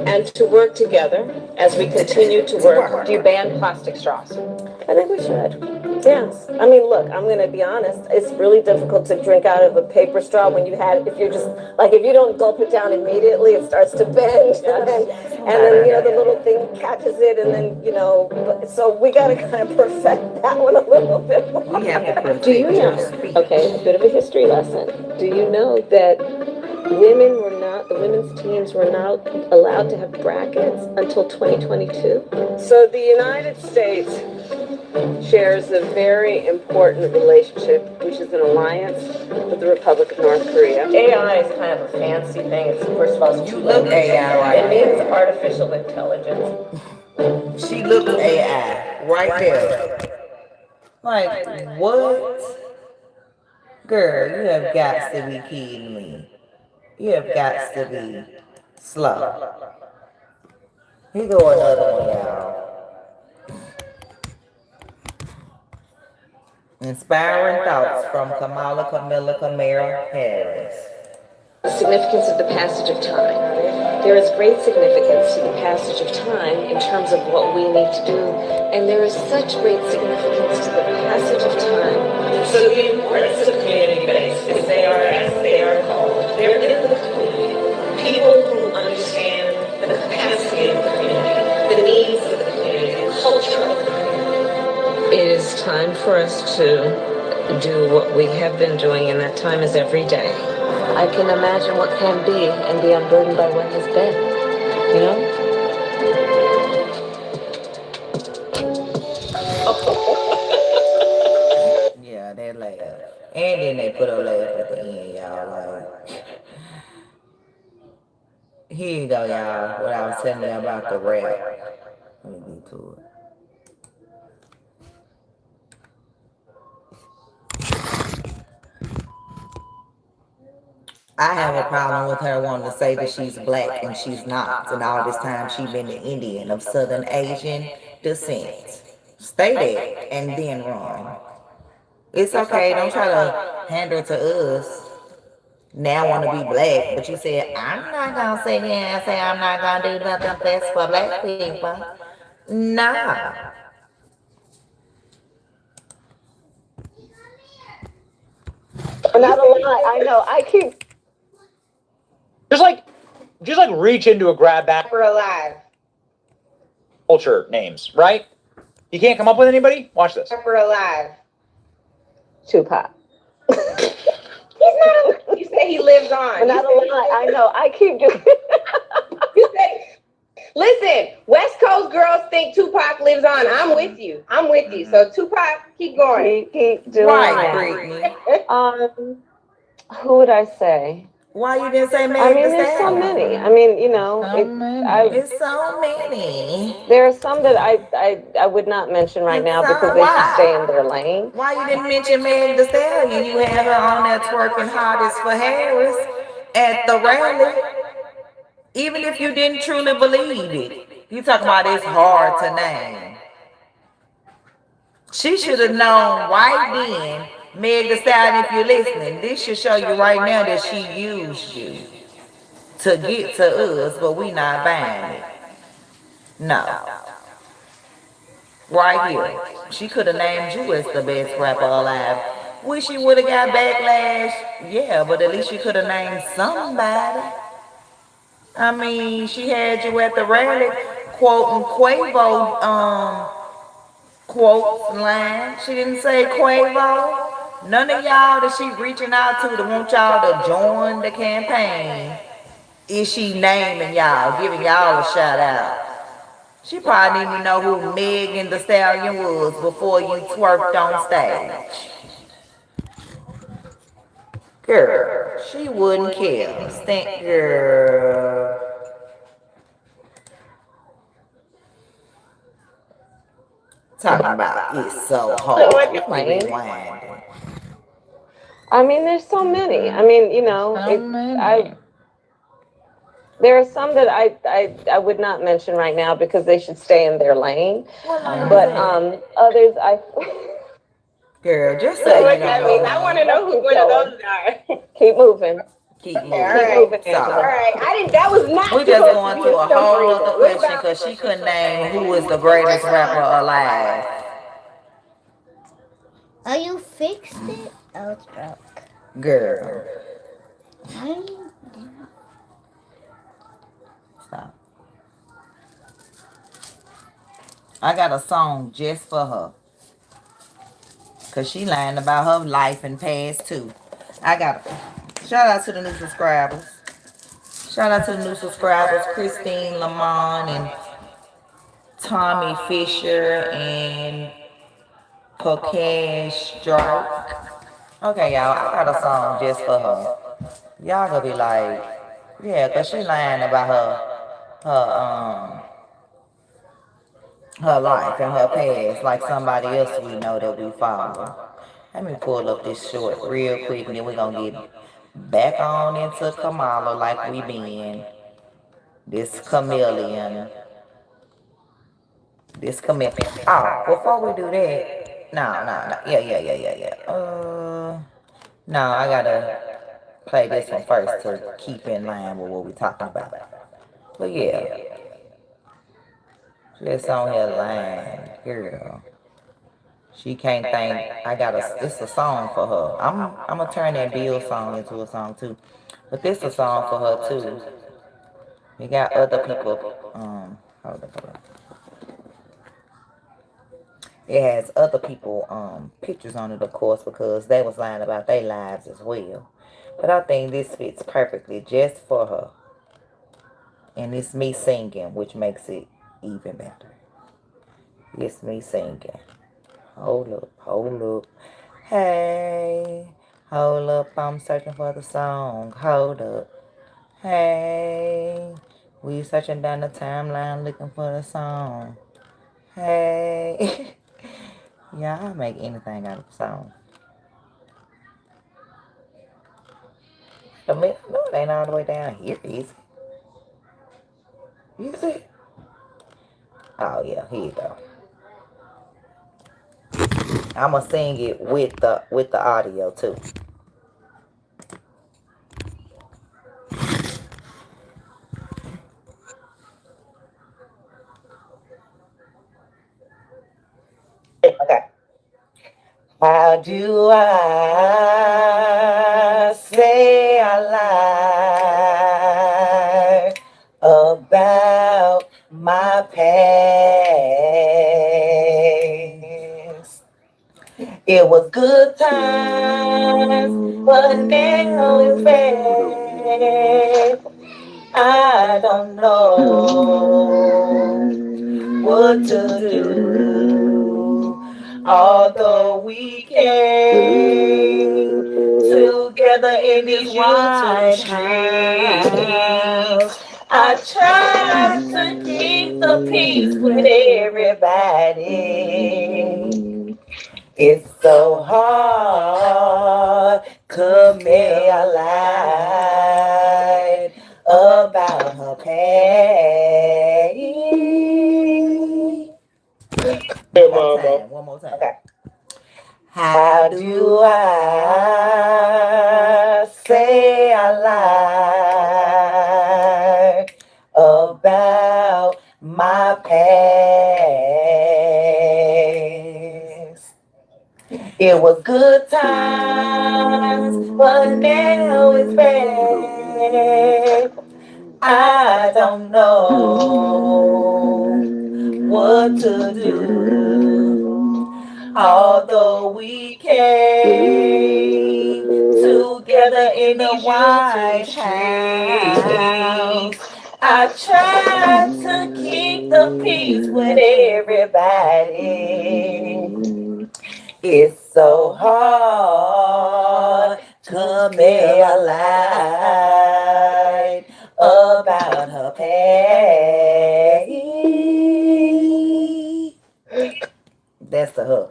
and to work together as we continue to work. Do you ban plastic straws? I think we should. Yes. I mean, look, I'm going to be honest. It's really difficult to drink out of a paper straw when you had, if you're just, like, if you don't gulp it down immediately, it starts to bend. And then, you know, the little thing catches it, and then, you know, so we got to kind of perfect that one a little bit more. We have to perfect. Do you know, okay, a bit of a history lesson. Do you know that the women's teams were not allowed to have brackets until 2022? So the United States shares a very important relationship, which is an alliance with the Republic of North Korea. AI is kind of a fancy thing. It's, first of all, it's You look AI right it there. means artificial intelligence. She looks AI right there. Like, what? Girl, you have got to be kidding me. You have got to be slow. Here go another one, y'all. Inspiring thoughts from Kamala Harris. The significance of the passage of time. There is great significance to the passage of time in terms of what we need to do, and there is such great significance to the passage of time. So the importance of community-based is they are, as they are called, they're in the community. People who understand the capacity of the community, the needs of the community, the culture of the community. It is time for us to do what we have been doing, and that time is every day. I can imagine what can be and be unburdened by what has been, you know? Yeah, they laugh. And then they put a laugh at the end, y'all. Like, here you go, y'all. What I was telling you about the rap. Let me get to it. I have a problem with her wanting to say that she's black and she's not. And all this time she's been an Indian of Southern Asian descent. Stay there and then run. It's okay. Don't try to handle to us. Now want to be black, but you said, I'm not going to sit here and say I'm not going to do nothing that's for black people. Nah. Not a lot. I know. I keep. Just like reach into a grab bag. We're alive. Culture names, right? You can't come up with anybody? Watch this. We're alive. Tupac. He's not. You say he lives on. But not a lot. I know. I keep doing. You say. Listen, West Coast girls think Tupac lives on. I'm with you. So Tupac, keep going. Keep doing Right, Brittany. Who would I say? Why you didn't say Meg? I mean, there's so many. I mean, you know, it's so many. There are some that I would not mention right now because they should stay in their lane. Why you didn't mention Meg Thee Stallion? You had her on there twerking hottest for Harris at the rally. Even if you didn't truly believe it, you talking about it's hard to name. She should have known right then, Meg Thee Stallion, if you're listening, this should show you right now that she used you to get to us, but we not buying it. No. Right here. She could have named you as the best rapper alive. Wish you would have got backlash. Yeah, but at least you could have named somebody. I mean, she had you at the rally quoting Quavo quotes line. She didn't say Quavo. None of y'all that she reaching out to want y'all to join the campaign is she naming y'all, giving y'all a shout out. She probably didn't even know who Megan Thee Stallion was before you twerked on stage. Girl, she wouldn't care. Stink girl. Talking about it's so hard. I mean, there's so many. I mean, you know, there are some that I would not mention right now because they should stay in their lane. But others Girl, just say you know. I want to know who one of those are. Keep moving. Keep moving. Moving, So, Angela. All right, I didn't. That was not we just supposed going to to be a a stumper whole either. other What question about? because she couldn't name who is the greatest rapper alive. Oh, you fixed it? Oh, it's broke. Girl, I stop. I got a song just for her. Because she lying about her life and past too. I got shout out to the new subscribers. Shout out to the new subscribers, Christine Lamont and Tommy Fisher and Pokash Strike. Okay, y'all, I got a song just for her. Y'all gonna be like, yeah, cause she lying about her life and her past like somebody else we know that we follow. Let me pull up this short real quick and then we're gonna get back on into Kamala like we been. This chameleon. This chameleon. Oh, before we do that, no. Yeah. No, I gotta play this one first to keep in line with what we're talking about. But yeah, this on here line, girl. She can't think. It's a song for her. I'm gonna turn that Bill song into a song too. But this a song for her too. We got other people. Hold up. It has other people pictures on it, of course, because they was lying about their lives as well. But I think this fits perfectly just for her. And it's me singing, which makes it even better. It's me singing. Hold up. Hey, hold up, I'm searching for the song. Hold up. Hey, we searching down the timeline looking for the song. Hey. Yeah, I'll make anything out of a song. No, it ain't all the way down here, is it? Is it? Oh, yeah, here you go. I'm gonna sing it with the audio, too. Okay. How do I say I lie about my past? It was good times, but now it's bad. I don't know what to do. Although we came together in this white house, I tried to keep the peace with everybody. It's so hard to make a lie about her past. One more time. Okay. How do I say I lie about my past? It was good times, but now it's bad. I don't know what to do. Although we came together in the white house, I tried to keep the peace with everybody. It's so hard to make a lie about her past. That's the her.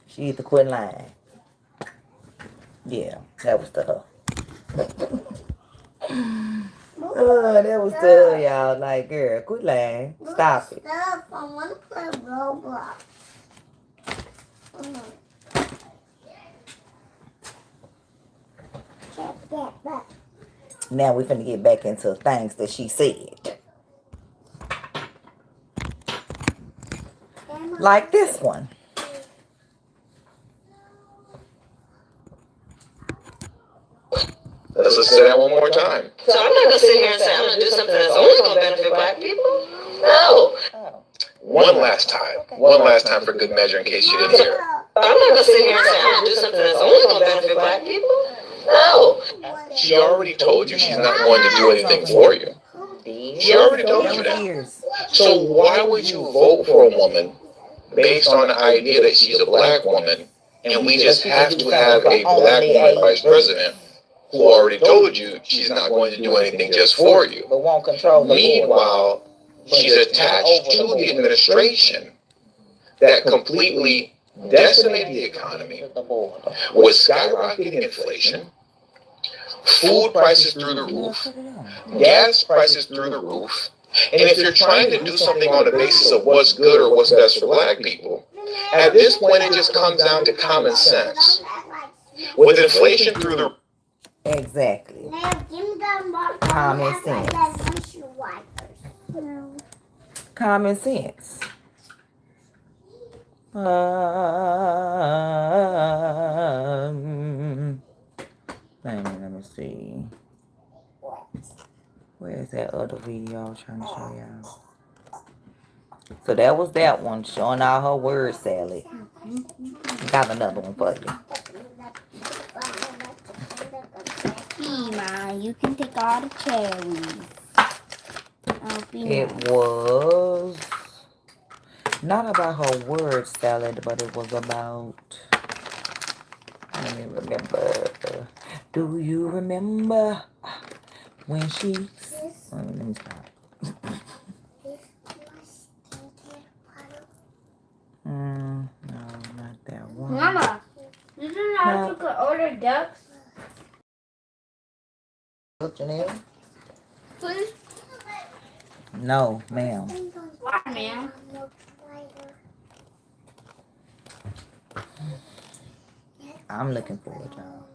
She either quit lying. Yeah, that was the her. Oh, that was the her, y'all. Like, girl, quit lying. Stop it. Stop. I want to play Roblox. Now we're finna get back into things that she said. Like this one. Let's say that one more time. So I'm not gonna sit here and say I'm gonna do something that's only gonna benefit black people. No. One last time. One last time for good measure in case you didn't hear it. I'm not gonna sit here and say I'm gonna do something that's only gonna benefit black people. No. She already told you she's not going to do anything for you. She already told you that. So why would you vote for a woman based on the idea that she's a black woman and we just have to have a black woman vice president who already told you she's not going to do anything just for you? Meanwhile, she's attached to the administration that completely decimated the economy with skyrocketing inflation, food prices through the roof, gas prices through the roof. And if you're trying to do something on the basis of what's good or what's best for black people, at this point it just comes down to common sense. With inflation through the Exactly. Common sense. Common sense. Let me see. Where's that other video I was trying to show y'all? So that was that one, showing all her word salad. Got another one for you. Ma, you can take all the cherries. It was not about her word salad, but it was about, let me remember. Do you remember when she, let me stop. No, not that one. Mama, you do not you could order ducks? Janelle? Please? No, ma'am. Why, ma'am? I'm looking for a job.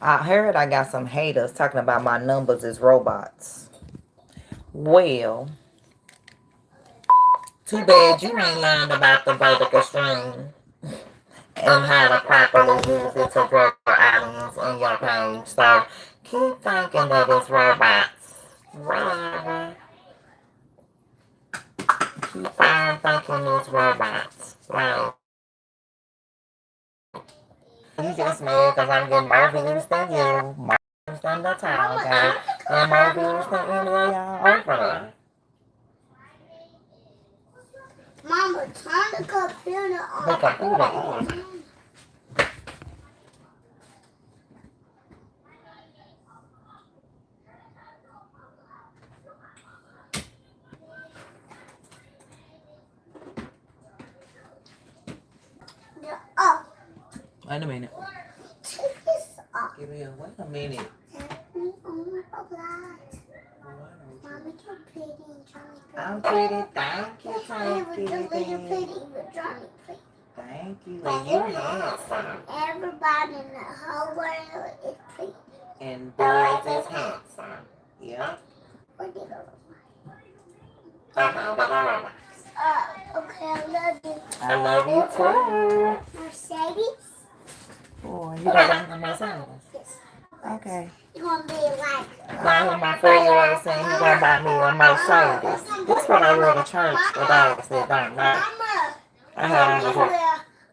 I heard I got some haters talking about my numbers as robots. Well, too bad you ain't learned about the vertical stream and how to properly use it to grow your audience in your page. So keep thinking that it's robots. Whatever. Keep on thinking it's robots. Right. You just mad because I'm getting more views than you, more views than the town guy, and more views than any of y'all over there. Mama, turn the computer off. The computer off. Wait a minute. Take this off. Give me wait a minute. Mommy, you're pretty and Johnny pretty. I'm pretty. Thank you, thank you. You're pretty with Johnny pretty. Thank you. And you handsome. Everybody in the whole world is pretty. And boys is handsome. Yep. Where did it go? Okay, I love you. I love you too. Mercedes? Oh, you don't like the Mercedes? Yes. Okay. You're going to be like... I hear my 4-year-old saying he's going to buy me a Mercedes. This is what I wear to church for those that don't know. I heard on the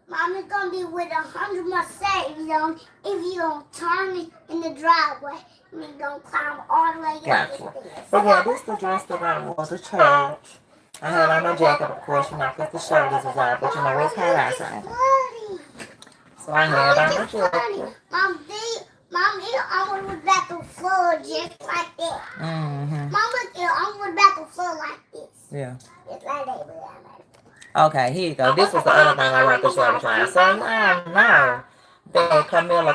Mommy's going to be with 100 Mercedes on if you don't turn it in the driveway. And you're going to climb all the way up. Gotcha. But yeah, this is the dress that I wore to church. I had on my jacket, of course, you know, because the shoulders is out, but you know, it's hot outside. So I had on my jacket. Mom, I was back to floor just like that. Mm-hmm. Mom, I was back to floor like this. Yeah. Just like that. Okay, here you go. This was the other thing I want to show you. So now, no. The Camilla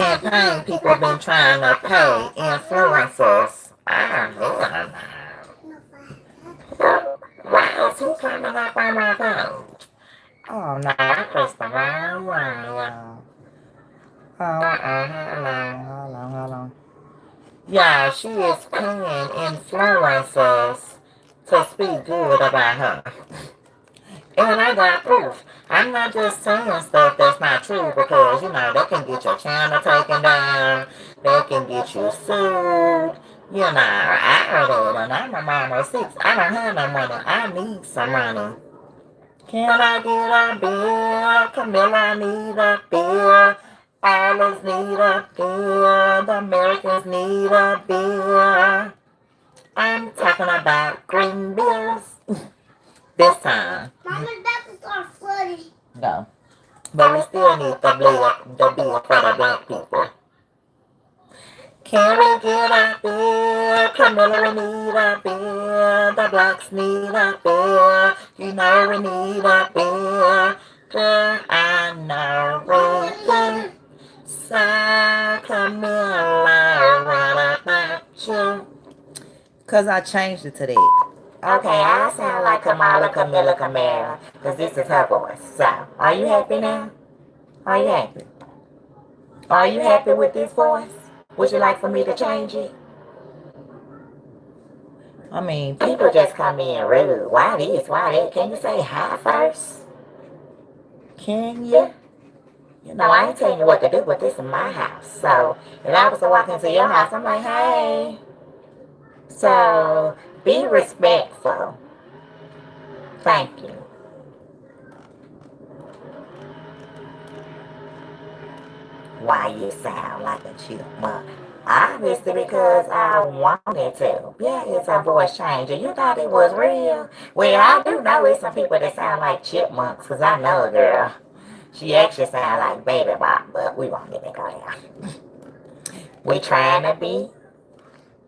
campaign people been trying to pay influencers. I don't know. two coming up on my page. Oh no, I pressed the wrong one, y'all. Hold on. Yeah, she is paying influencers to speak good about her. And I got proof. I'm not just saying stuff that's not true because, they can get your channel taken down. They can get you sued. I heard it and I'm a mom of 6. I don't have no money. I need some money. Can I get a bill? Camilla, I need a bill. Alice need a bill. The Americans need a bill. I'm talking about green bills. This time. Mama, that was our flooding. No. But we still need the bill for the black people. Can we get a bill? Camilla, we need a bill. The blacks need a bill. We need a bill. Girl, I know we do. So, Camilla, what about you? Because I changed it to that. Okay, I sound like Camilla, because this is her voice. So, are you happy now? Are you happy? Are you happy with this voice? Would you like for me to change it? I mean, people just come in rude. Why this? Why that? Can you say hi first? Can you? I ain't telling you what to do, but this is my house. So, if I was to walk into your house, I'm like, hey. So, be respectful. Thank you. Why you sound like a chipmunk? Obviously because I wanted to. Yeah, it's a voice changer. You thought it was real? Well, I do know it's some people that sound like chipmunks, because I know a girl. She actually sound like Baby Bop, but we won't get that go down. We trying to be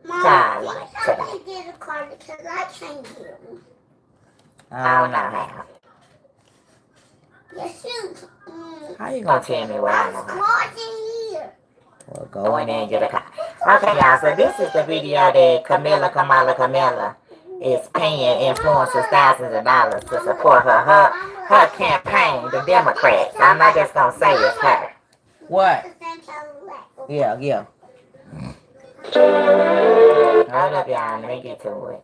childlike today. I can get a car because I can't get one. I don't know how. Yes, you. How you gonna tell me what I know? Car's in here. Well, go in there and get a car. Okay, y'all, so this is the video that Camilla is paying influencers thousands of dollars to support her campaign, the Democrats. I'm not just gonna say it's her. What? Yeah. Hold up, y'all. Let me get to it.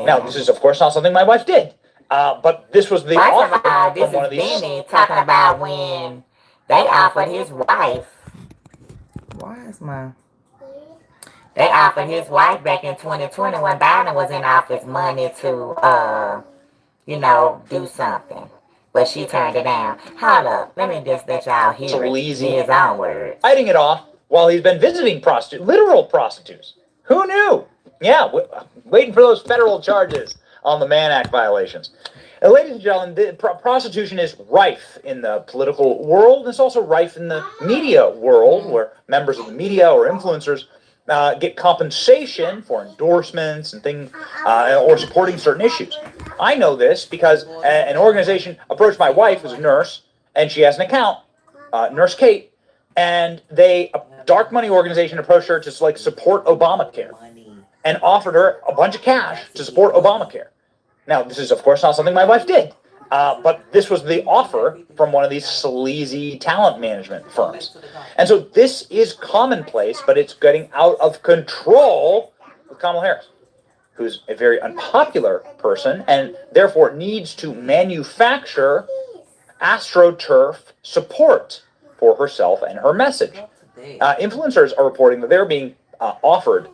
Now, this is, of course, not something my wife did. But this was the offer this from one of is these. Benny talking about when they offered his wife. They offered his wife back in 2020 when Biden was in office money to, do something. But she turned it down. Hold up. Let me just let y'all hear it in his own words. Hiding it off while he's been visiting literal prostitutes. Who knew? Yeah, waiting for those federal charges on the Mann Act violations. And ladies and gentlemen, prostitution is rife in the political world. It's also rife in the media world, where members of the media or influencers get compensation for endorsements and things, or supporting certain issues. I know this because an organization approached my wife, who's a nurse, and she has an account, Nurse Kate, and a dark money organization approached her to support Obamacare and offered her a bunch of cash to support Obamacare. Now, this is, of course, not something my wife did, but this was the offer from one of these sleazy talent management firms. And so this is commonplace, but it's getting out of control with Kamala Harris, who's a very unpopular person and therefore needs to manufacture AstroTurf support for herself and her message. Influencers are reporting that they're being offered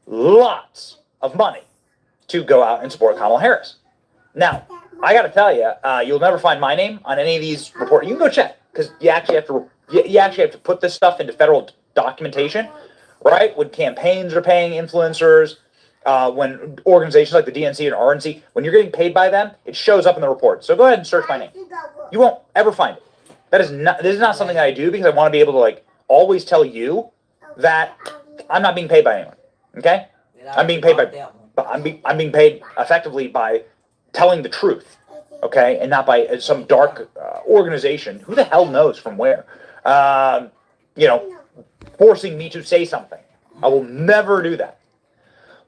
lots of money to go out and support Kamala Harris. Now, I got to tell you, you'll never find my name on any of these reports. You can go check, because you actually have to put this stuff into federal documentation, right? When campaigns are paying influencers, when organizations like the DNC and RNC, when you're getting paid by them, it shows up in the report. So go ahead and search my name. You won't ever find it. This is not something that I do because I want to be able to always tell you that I'm not being paid by anyone. Okay? I'm being paid I'm being paid effectively by telling the truth, okay, and not by some dark organization. Who the hell knows from where? Forcing me to say something. I will never do that.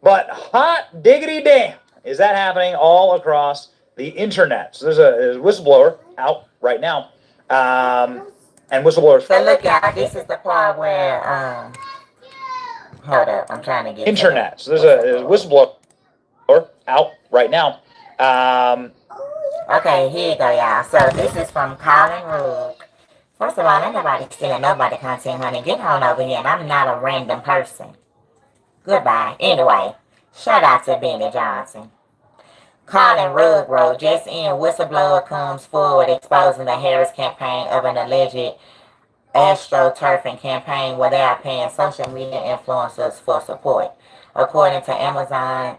But hot diggity damn, is that happening all across the internet. So there's a whistleblower out right now, and whistleblowers. So look, y'all, this is the part where hold up, I'm trying to get internet. So there's a whistleblower out right now. Okay, here you go, y'all. So this is from Colin Rook. First of all, ain't nobody stealing nobody content, honey. Get on over here, and I'm not a random person. Goodbye. Anyway, shout out to Benny Johnson. Colin Rugg wrote, just in, whistleblower comes forward exposing the Harris campaign of an alleged astroturfing campaign where they are paying social media influencers for support. According to Amazon,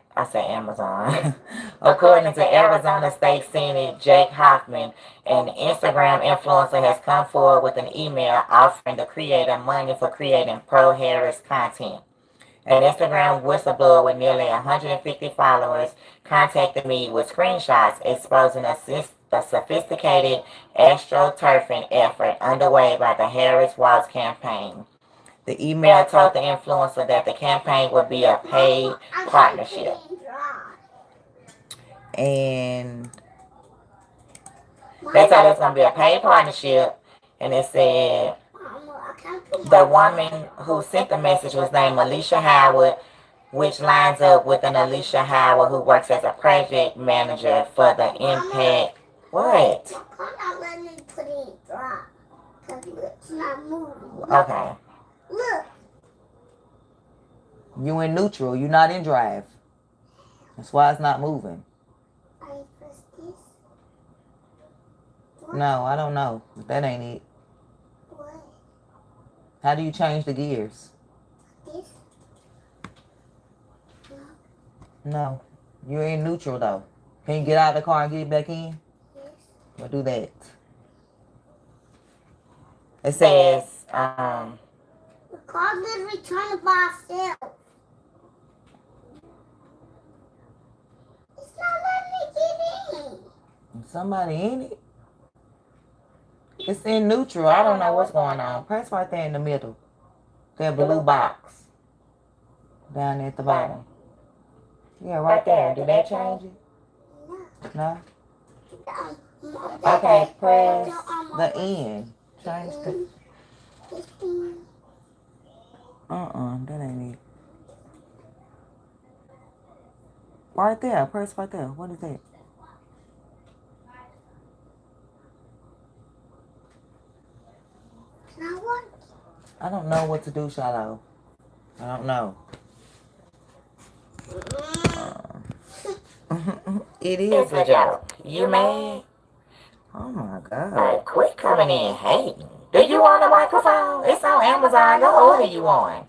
according to Arizona State Senator Jake Hoffman, an Instagram influencer has come forward with an email offering the creator money for creating pro-Harris content. An Instagram whistleblower with nearly 150 followers contacted me with screenshots exposing a sophisticated astroturfing effort underway by the Harris Walz campaign. The email told the influencer that the campaign would be a paid partnership. And they told us it's going to be a paid partnership. And it said the woman who sent the message was named Alicia Howard, which lines up with an Alicia Howard who works as a project manager for the Impact. What? Not letting me put it in dry. Because it's not moving. Okay. Look. You in neutral. You not in drive. That's why it's not moving. I press this. No, I don't know. That ain't it. What? How do you change the gears? This? No. You're in neutral though. Can you get out of the car and get back in? Yes. Well, do that. It says, The car literally turned by itself. It's not letting me get in. Somebody in it? It's in neutral. I don't know what's going on. Press right there in the middle. That blue box. Down there at the bottom. Yeah, right there. Did that change it? No? Okay, press the end. Change the... that ain't it. Right there. Press right there. What is that? I don't know what to do, Shallow. I don't know. It is a joke. You mad? Oh my God. Quit coming in hating. Do you want a microphone? It's on Amazon. Go order you one.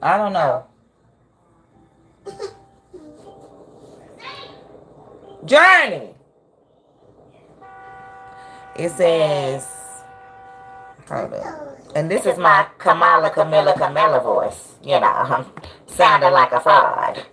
I don't know. Journey. It says, hold up. And this is my Camilla voice. You know, sounding like a fraud.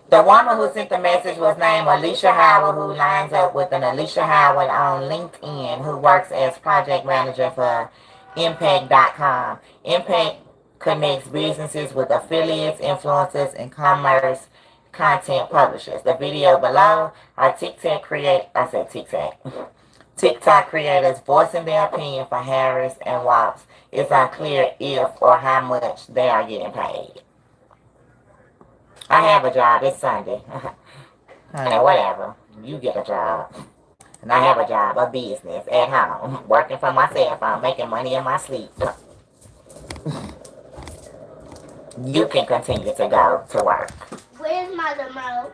The woman who sent the message was named Alicia Howard, who lines up with an Alicia Howard on LinkedIn, who works as project manager for Impact.com. Impact connects businesses with affiliates, influencers, and commerce content publishers. The video below are TikTok creators voicing their opinion for Harris and Walz. It's unclear if or how much they are getting paid. I have a job. It's Sunday. Honey, whatever. You get a job. And I have a job, a business, at home, working for my cell phone, making money in my sleep. You can continue to go to work. Where's my remote?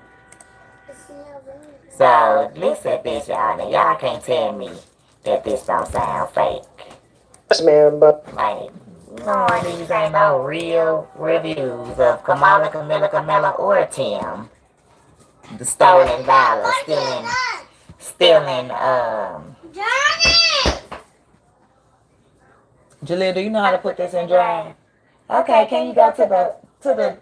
So, listen at this, y'all. Now, y'all can't tell me that this don't sound fake. Yes, ma'am, but... Like, no, these ain't no real reviews of Camilla, or Tim. The stolen valor, stealing, Jaleel, do you know how to put this in drive? Okay, can you go to the,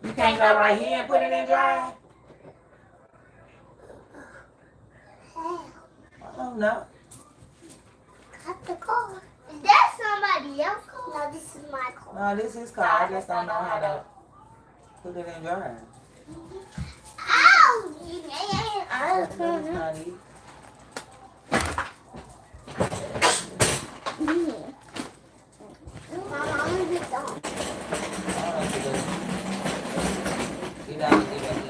you can't go right here and put it in drive? I don't know. Cut the car. Is that somebody else? this is my car. No, this is car. I just don't know how to put it in drive. Ow! That's not it. Mama, I'm gonna get down. Get down and get back in.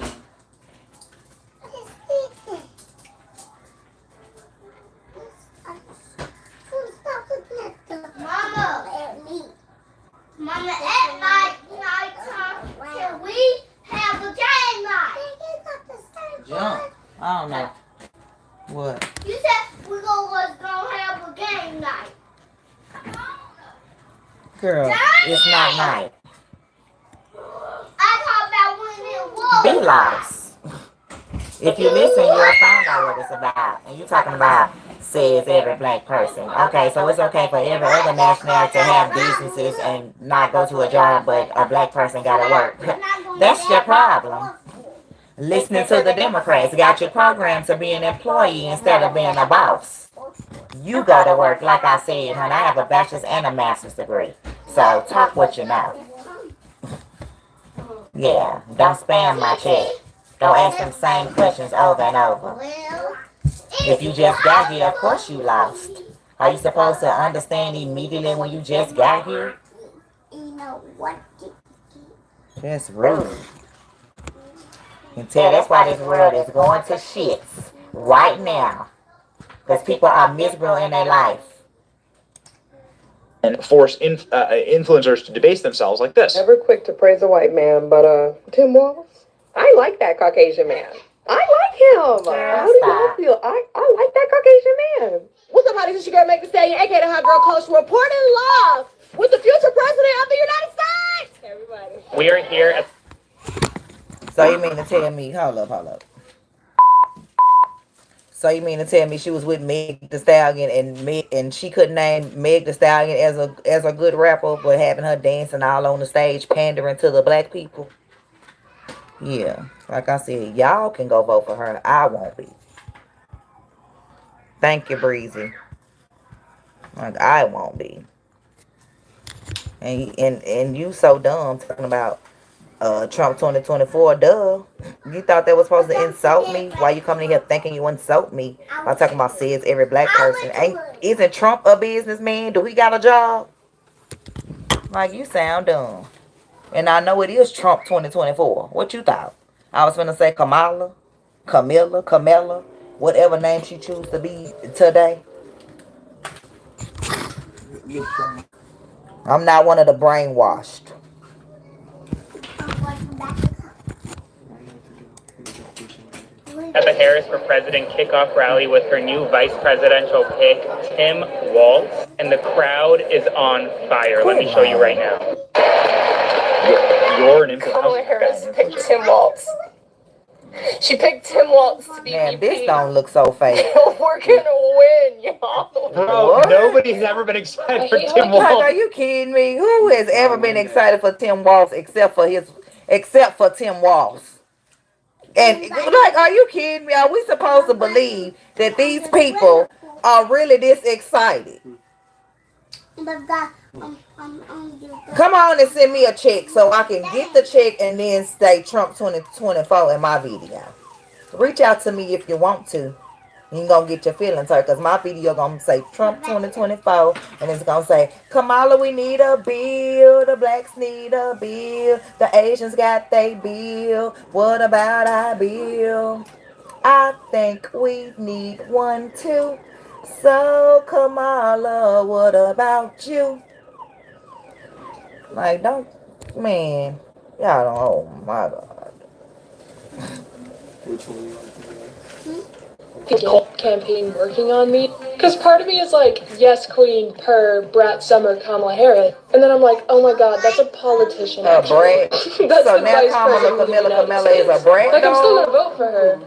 Mama, at nighttime, can we have a game night? Jump. I don't know. What? You said we was gonna have a game night. Girl, it's not night. I talked about when it was. Be lost. If you listen, you'll find out what it's about. And you're talking about says every black person. Okay, so it's okay for every other nationality to have businesses and not go to a job, but a black person gotta work. That's your problem. Listening to the Democrats got you programmed to be an employee instead of being a boss. You go to work, like I said, honey. I have a bachelor's and a master's degree. So talk what you know. Yeah, don't spam my check. Don't ask them same questions over and over. If you just got here, of course you lost. Are you supposed to understand immediately when you just got here? That's rude. You can tell that's why this world is going to shits right now. Because people are miserable in their life. And force influencers to debase themselves like this. Never quick to praise a white man, but Tim Walls, I like that Caucasian man. I like him. How do y'all feel? I like that Caucasian man. What's up, honey? This your girl, Make the Stallion, aka the Hot Girl Coach, reporting live with the future president of the United States. Everybody. We are here at... So you mean to tell me, hold up. So you mean to tell me she was with Meg the Stallion and she couldn't name Meg the Stallion as a good rapper, but having her dancing all on the stage pandering to the black people? Yeah, like I said, y'all can go vote for her. I won't be. Thank you, Breezy. Like I won't be. And you so dumb talking about Trump 2024, duh. You thought that was supposed to insult me? Why you coming in here thinking you insult me by talking about says every black person? Isn't Trump a businessman? Do he got a job? Like, you sound dumb. And I know it is Trump 2024. What you thought? I was gonna say Camilla, whatever name she choose to be today. I'm not one of the brainwashed. At the Harris for President kickoff rally with her new vice presidential pick, Tim Walz, and the crowd is on fire. Let me show you right now. You're an influencer. Kamala Harris picked Tim Walz. She picked Tim Walz to be Man, VP. this don't look so fake. We're gonna win, y'all. Bro, nobody's ever been excited for Tim Like, Walz. are you kidding me? Who has ever been excited for Tim Walz except for Tim Walz? And like, are you kidding me? Are we supposed to believe that these people are really this excited? Come on and send me a check so I can get the check and then say Trump 2024 in my video. Reach out to me if you want to. You gonna get your feelings hurt because my video gonna say Trump 2024 and it's gonna say Kamala, we need a bill, the blacks need a bill, the Asians got they bill, what about our bill? I think we need one too. So Kamala, what about you? Like, don't, man, y'all don't, oh my God. Which one you like to do? Campaign working on me, because part of me is like, yes queen per Brat Summer Kamala Harris, and then I'm like, oh my god, that's a politician. A brat. That's So the now vice Kamala president of the United Camilla is States. a brat. Like, I'm still gonna vote for her,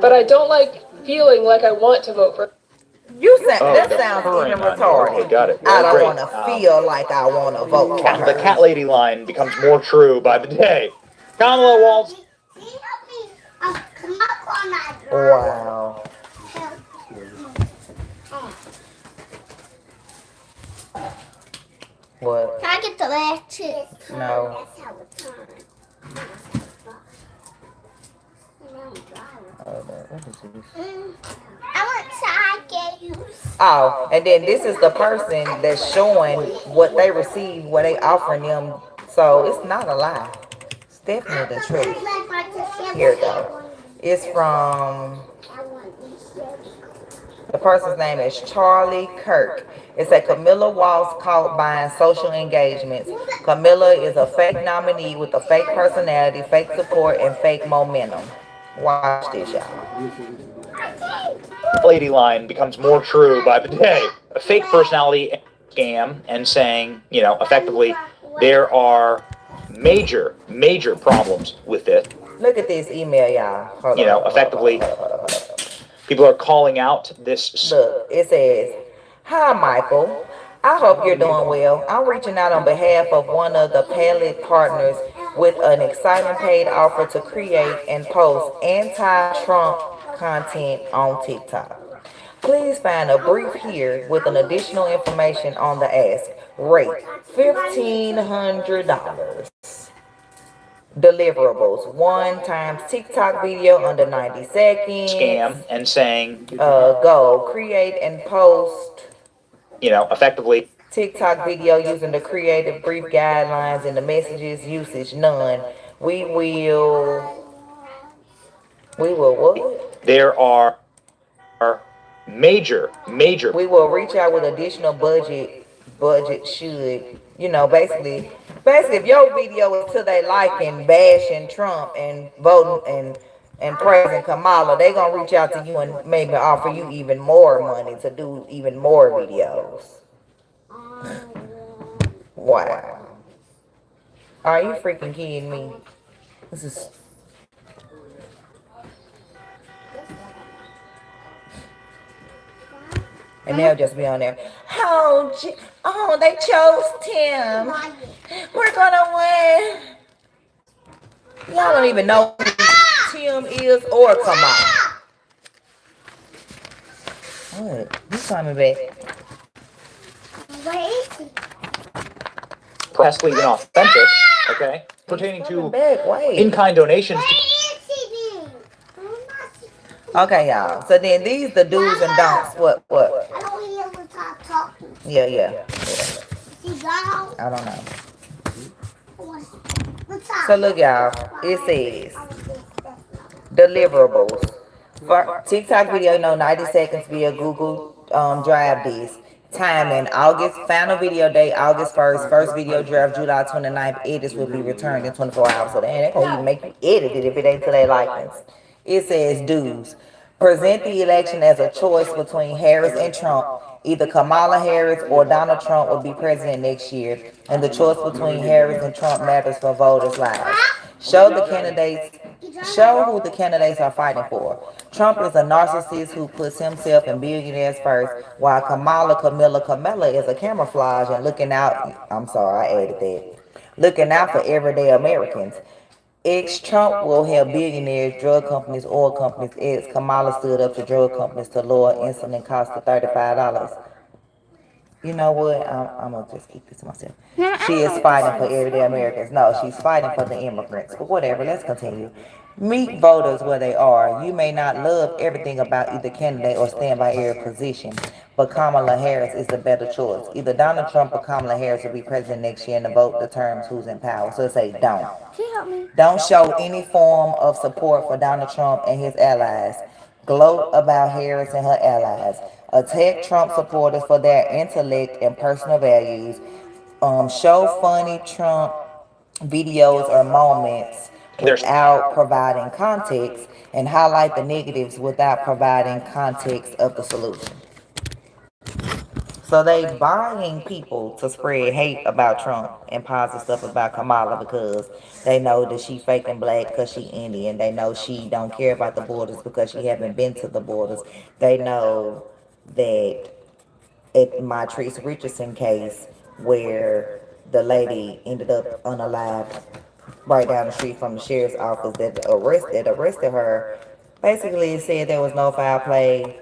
but I don't like feeling like I want to vote for her. That sounds even retarded. Okay, got it. I don't Great. want to feel like I want to vote for her. The cat lady line becomes more true by the day. Kamala Walz. Wow. What? Can I get the last chip? No. What is this? I want tacos. Oh, and then this is the person that's showing what they received, what they offering them. So it's not a lie. It's definitely the truth. Here it go. It's from the person's name is Charlie Kirk. It said Camilla Walls caught buying social engagements. Camilla is a fake nominee with a fake personality, fake support, and fake momentum. Watch this, y'all. Lady line becomes more true by the day. A fake personality scam and saying, effectively, there are major problems with it. Look at this email, y'all. Hold on. Effectively, people are calling out this. Look, it says, "Hi, Michael. I hope you're doing well. I'm reaching out on behalf of one of the Palette partners with an exciting paid offer to create and post anti-Trump content on TikTok. Please find a brief here with an additional information on the ask. Rate $1,500. Deliverables: one times TikTok video under 90 seconds. Scam and saying, go create and post. Effectively. TikTok video using the creative brief guidelines and the messages usage none. We will what? There are major. We will reach out with additional budget should, basically if your video is to they liking bashing Trump and voting and praising Kamala, they gonna reach out to you and maybe offer you even more money to do even more videos. Wow. Are you freaking kidding me? This is... And they'll just be on there. Oh, they chose Tim. We're gonna win. Y'all don't even know who Tim is or Kamala. What? Who's coming back? Pressly inauthentic, okay? Pertaining to in-kind donations. Okay, y'all. So then these the do's and don'ts. What? Yeah. I don't know. So look, y'all. It says deliverables. For TikTok video, 90 seconds via Google Drive this. Timing, August, final video date, August 1st. First video draft, July 29th. Edits will be returned in 24 hours. So they ain't gonna even make you edit it if it ain't to their likeness. It says do's. Present the election as a choice between Harris and Trump. Either Kamala Harris or Donald Trump will be president next year, and the choice between Harris and Trump matters for voters' lives. Show who the candidates are fighting for. Trump is a narcissist who puts himself and billionaires first, while Camilla is a camouflage and looking out. I'm sorry, I added that. Looking out for everyday Americans. Ex-Trump will help billionaires, drug companies, oil companies. Ex-Kamala stood up to drug companies to lower insulin costs to $35. You know what? I'm going to just keep this to myself. She is fighting for everyday Americans. No, she's fighting for the immigrants. But whatever, let's continue. Meet voters where they are. You may not love everything about either candidate or stand by every position, but Kamala Harris is the better choice. Either Donald Trump or Kamala Harris will be president next year, and the vote determines who's in power. So it say don't. Don't show any form of support for Donald Trump and his allies. Gloat about Harris and her allies. Attack Trump supporters for their intellect and personal values. Show funny Trump videos or moments without providing context, and highlight the negatives without providing context of the solution. So they buying people to spread hate about Trump and positive stuff about Kamala because they know that she faking black because she Indian. They know she don't care about the borders because she haven't been to the borders. They know that at my Trace Richardson case where the lady ended up unalived right down the street from the sheriff's office that arrested her, basically said there was no foul play.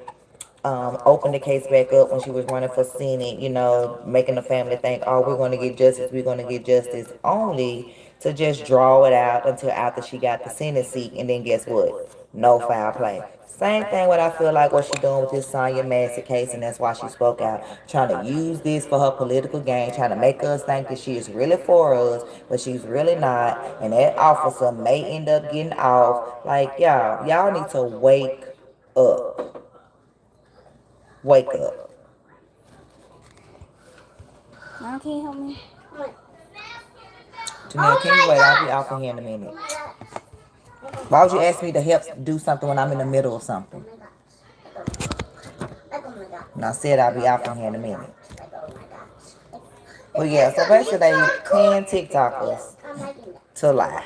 opened the case back up when she was running for Senate, making the family think, oh, we're going to get justice, we're going to get justice, only to just draw it out until after she got the Senate seat, and then guess what? No foul play. Same thing what I feel like what she doing with this Sonya Massey case, and that's why she spoke out, trying to use this for her political gain, trying to make us think that she is really for us, but she's really not, and that officer may end up getting off. Like, y'all need to wake up. Wake up. Mom, can you help me? Janelle, can you wait? I'll be off in here in a minute. Why would you ask me to help do something when I'm in the middle of something? And I said I'll be off in here in a minute. But yeah, so basically they paying TikTokers to lie.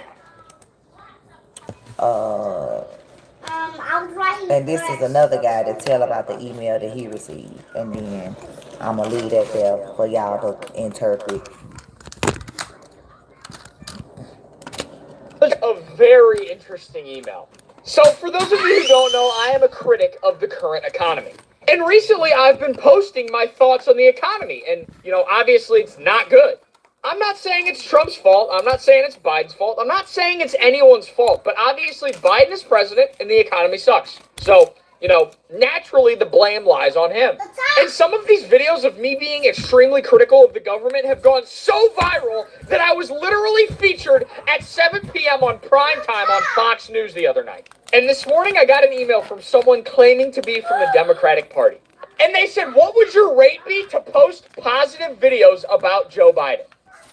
And this is another guy to tell about the email that he received. And then I'm going to leave that there for y'all to interpret. A very interesting email. So for those of you who don't know, I am a critic of the current economy. And recently I've been posting my thoughts on the economy. And, obviously it's not good. I'm not saying it's Trump's fault. I'm not saying it's Biden's fault. I'm not saying it's anyone's fault. But obviously Biden is president and the economy sucks. So, naturally the blame lies on him. And some of these videos of me being extremely critical of the government have gone so viral that I was literally featured at 7 p.m. on prime time on Fox News the other night. And this morning I got an email from someone claiming to be from the Democratic Party. And they said, what would your rate be to post positive videos about Joe Biden?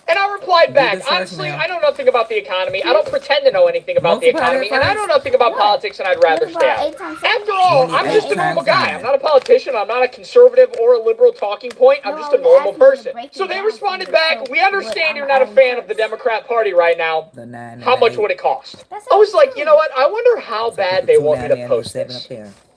And I replied back, honestly, I know nothing about the economy. I don't pretend to know anything about the economy. And I know nothing about politics, and I'd rather stay out. After all, I'm just a normal guy. I'm not a politician. I'm not a conservative or a liberal talking point. I'm just a normal person. So they responded back, we understand you're not a fan of the Democrat Party right now. How much would it cost? I was like, you know what? I wonder how bad they want me to post this.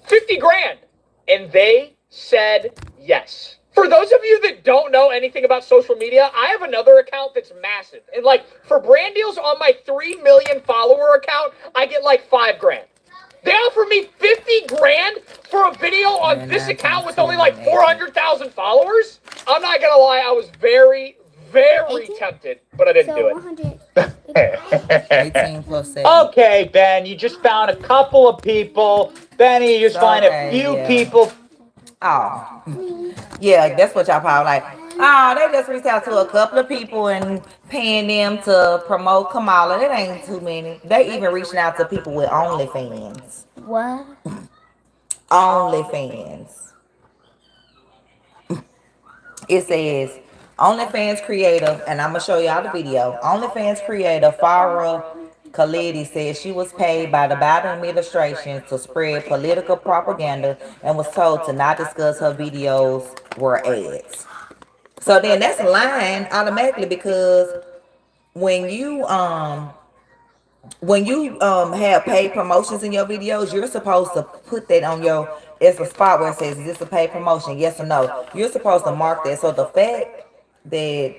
50 grand. And they said yes. For those of you that don't know anything about social media, I have another account that's massive. And for brand deals on my 3 million follower account, I get 5 grand. They offer me 50 grand for a video on this account with only 400,000 followers? I'm not gonna lie, I was very, very tempted, but I didn't do it. 18 plus 7. Okay, Ben, you just found a couple of people. Benny, you just find a few people. Oh, yeah, that's what y'all probably like. Oh, they just reached out to a couple of people and paying them to promote Kamala. That ain't too many. They even reaching out to people with OnlyFans. What? OnlyFans. It says, OnlyFans creator, and I'm going to show y'all the video. OnlyFans creator Farrah Khalidi said she was paid by the Biden administration to spread political propaganda and was told to not discuss her videos were ads. So then that's lying automatically, because when you have paid promotions in your videos, you're supposed to put that on your, it's a spot where it says, is this a paid promotion, yes or no? You're supposed to mark that. So the fact that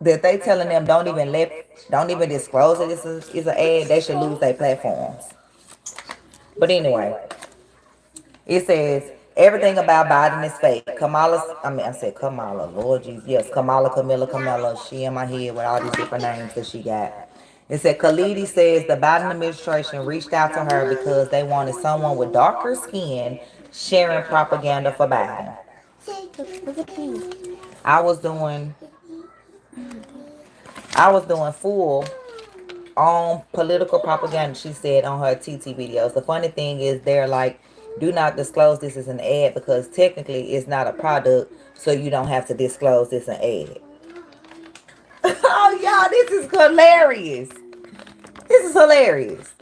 they telling them don't even disclose it is an ad, they should lose their platforms. But anyway, it says everything about Biden is fake. Kamala, Lord Jesus, yes, Kamala, she in my head with all these different names that she got. It said Khalidi says the Biden administration reached out to her because they wanted someone with darker skin sharing propaganda for Biden. I was doing full on political propaganda, she said on her TT videos. The funny thing is they're like, do not disclose this as an ad because technically it's not a product, so you don't have to disclose this an ad. Oh, y'all, this is hilarious. This is hilarious.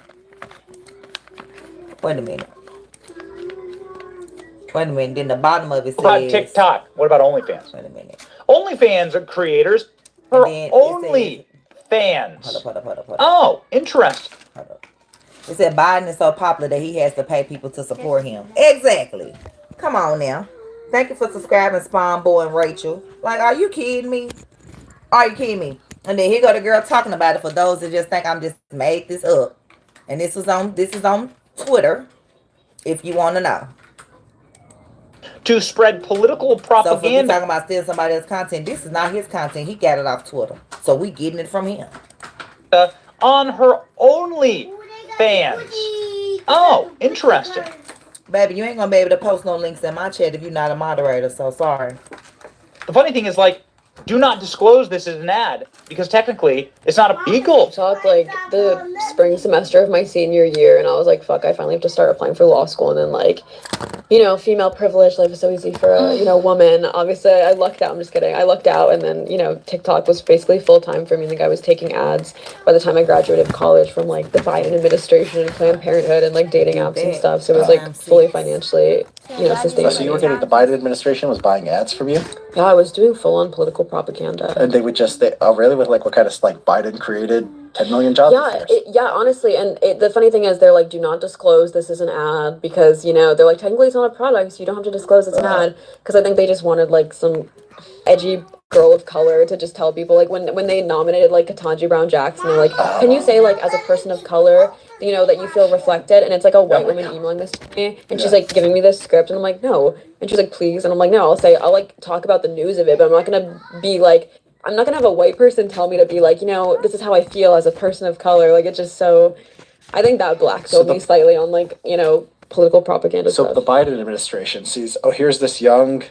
Wait a minute. Then the bottom of it says... What about TikTok? What about OnlyFans? Wait a minute. OnlyFans are creators for OnlyFans. Hold up. Oh, interesting. Hold up. It said Biden is so popular that he has to pay people to support him. Exactly. Come on now. Thank you for subscribing, Spawn Boy and Rachel. Like, are you kidding me? Are you kidding me? And then here go the girl talking about it for those that just think I'm just made this up. And this is on Twitter, if you want to know. to spread political So if we propaganda. talking about stealing somebody else's content, this is not his content. He got it off Twitter. So we getting it from him. On her OnlyFans. Oh, interesting. Baby, you ain't gonna be able to post no links in my chat if you're not a moderator, so sorry. The funny thing is, like, do not disclose this as an ad, because technically it's not a beagle. Talked like the spring semester of my senior year, and I was like, fuck, I finally have to start applying for law school. And then, like, you know, female privilege, life is so easy for a, you know, woman. Obviously, I lucked out. I'm just kidding. I lucked out, and then, you know, TikTok was basically full-time for me. I think I was taking ads by the time I graduated college from, like, the Biden administration and Planned Parenthood and, like, dating apps and stuff. So it was, like, fully financially, you know, sustainable. So you were getting, the Biden administration was buying ads from you? Yeah, I was doing full-on political propaganda. And they would just, really? With, like, what kind of, like, Biden created 10 million jobs? Yeah, honestly, and the funny thing is, they're like, do not disclose this is an ad, because, you know, they're like, technically it's not a product, so you don't have to disclose it's an ad, because I think they just wanted, like, some edgy girl of color to just tell people, like, when they nominated, like, Ketanji Brown Jackson, they're like, can you say, like, as a person of color, you know, that you feel reflected? And it's like a white woman emailing this to me, and she's like giving me this script, and I'm like, no, and she's like, please, and I'm like, no, I'll like talk about the news of it, but I'm not gonna be like, I'm not gonna have a white person tell me to be like, you know, this is how I feel as a person of color. Like, it's just so, I think that black-pilled me slightly on, like, you know, political propaganda stuff. So the Biden administration sees, oh, here's this young,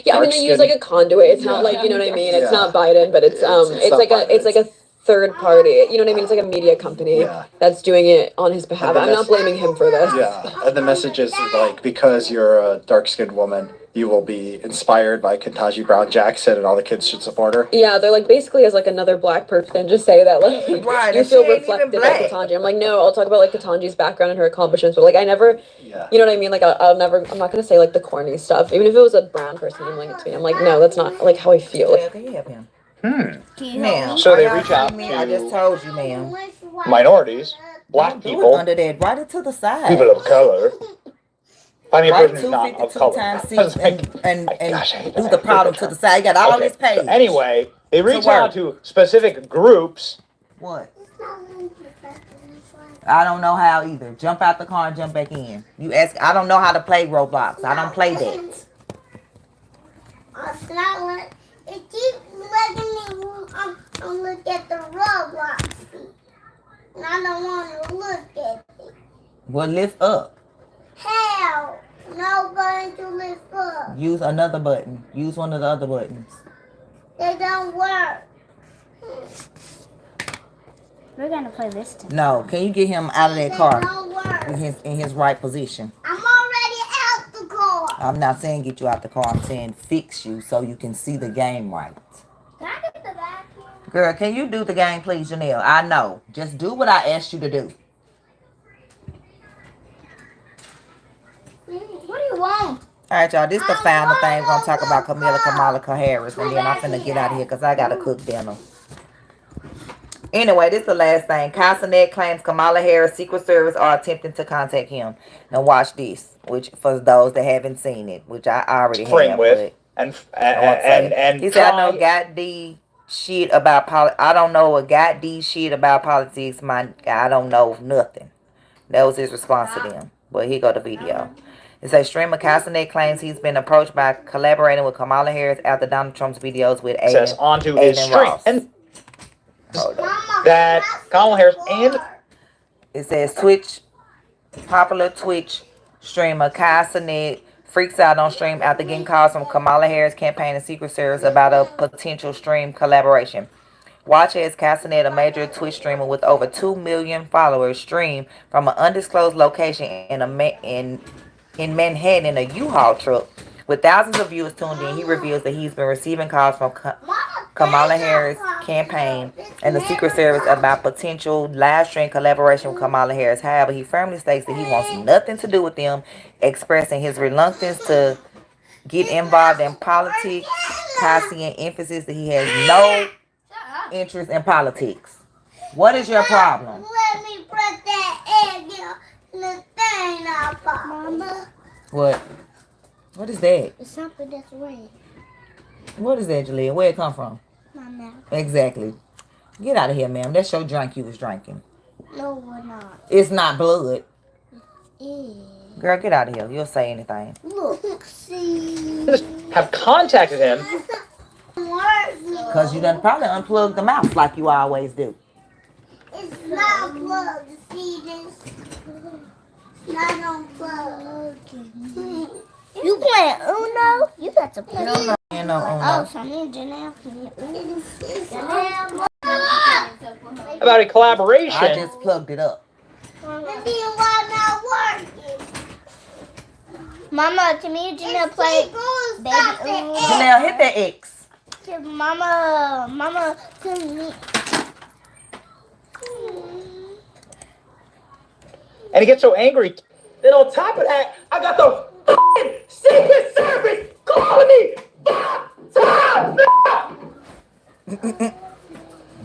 yeah, I mean, they use like a conduit. It's not like, you know what I mean? It's not Biden, but it's like a third party. You know what I mean? It's like a media company that's doing it on his behalf. I'm not blaming him for this. Yeah, and the message is like, because you're a dark-skinned woman, you will be inspired by Ketanji Brown Jackson, and all the kids should support her. Yeah, they're like, basically as like another black person, just say that, like, you feel reflected by Ketanji. I'm like, no, I'll talk about like Ketanji's background and her accomplishments, but like I never, you know what I mean? Like I'm not gonna say like the corny stuff, even if it was a brown person emailing it to me. I'm like, no, that's not like how I feel. Yeah, can you help him? Ma'am, So they reach out to I just told you, ma'am. minorities, black people, Under that, right it to the side. people of color. I mean, a Right, person who's not of 252 color. times 6 and do the problem to the side. You got all this page. So anyway, they reach So out to specific groups. What? I don't know how either. Jump out the car and jump back in. You ask. I don't know how to play Roblox. I don't play that. It keeps letting me look at the Roblox. And I don't want to look at it. Well, lift up. Hell, no button to lift up. Use another button. Use one of the other buttons. They don't work. We're gonna play this tonight. No, can you get him out of that car Don't work. in his right position? I'm already out the car. I'm not saying get you out the car. I'm saying fix you so you can see the game right. Can I get the vacuum? Girl, can you do the game, please, Janelle? I know. Just do what I asked you to do. What do you want? All right, y'all. This is the final thing. We're going to talk about Kamala Harris. And then I'm finna get out of here because I got to cook dinner. Anyway, this is the last thing. Castanet claims Kamala Harris' Secret Service are attempting to contact him. Now watch this, which for those that haven't seen it, which I already Frame have. with and He said, I know got the shit about I don't know a got the shit about politics. I don't know nothing. That was his response to them. But here go the video. It says streamer Castanet claims he's been approached by collaborating with Kamala Harris after Donald Trump's videos with Aiden. Says onto his stream. Ross. And that Kamala Harris and it says popular Twitch streamer Castanet freaks out on stream after getting calls from Kamala Harris campaign and Secret Service about a potential stream collaboration. Watch as Castanet, a major Twitch streamer with over 2 million followers, stream from an undisclosed location in Manhattan in a U-Haul truck. With thousands of viewers tuned in, he reveals that he's been receiving calls from Kamala Harris campaign and the Secret Service about potential live stream collaboration with Kamala Harris. However, he firmly states that he wants nothing to do with them, expressing his reluctance to get involved in politics, casting an emphasis that he has no interest in politics. What is your problem? Let me put that egg in the thing up, Mama. What? What is that? It's something that's red. What is that, Jalea? Where it come from? My mouth. Exactly. Get out of here, ma'am. That's your drink you was drinking. No, we're not. It's not blood. Ew. Girl, get out of here. You'll say anything. Look, see. Just have contacted him. Because you done probably unplugged the mouse like you always do. It's not plugged. See this? It's not unplugged. You playing Uno? You got to play Uno. Oh, so me and Janelle can About a collaboration. I just plugged it up. Mama, to me and Janelle play baby Uno. Janelle, hit that X. Mama, to me. And he gets so angry. Then on top of that, I got the Secret Service calling me 5 times now.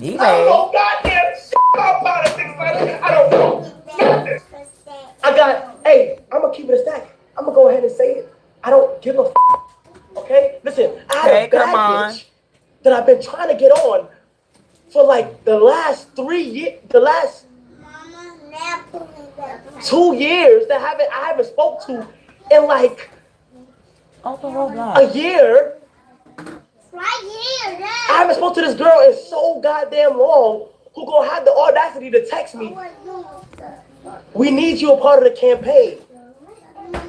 You I don't know goddamn shit about politics, man. I don't know nothing. Hey, I'm gonna keep it a stack. I'm gonna go ahead and say it. I don't give a okay? Listen, I had a package that I've been trying to get on for like the last 3 years, the last 2 years that I haven't spoke to in like a year. I haven't spoke to this girl in so goddamn long who gonna have the audacity to text me. We need you a part of the campaign.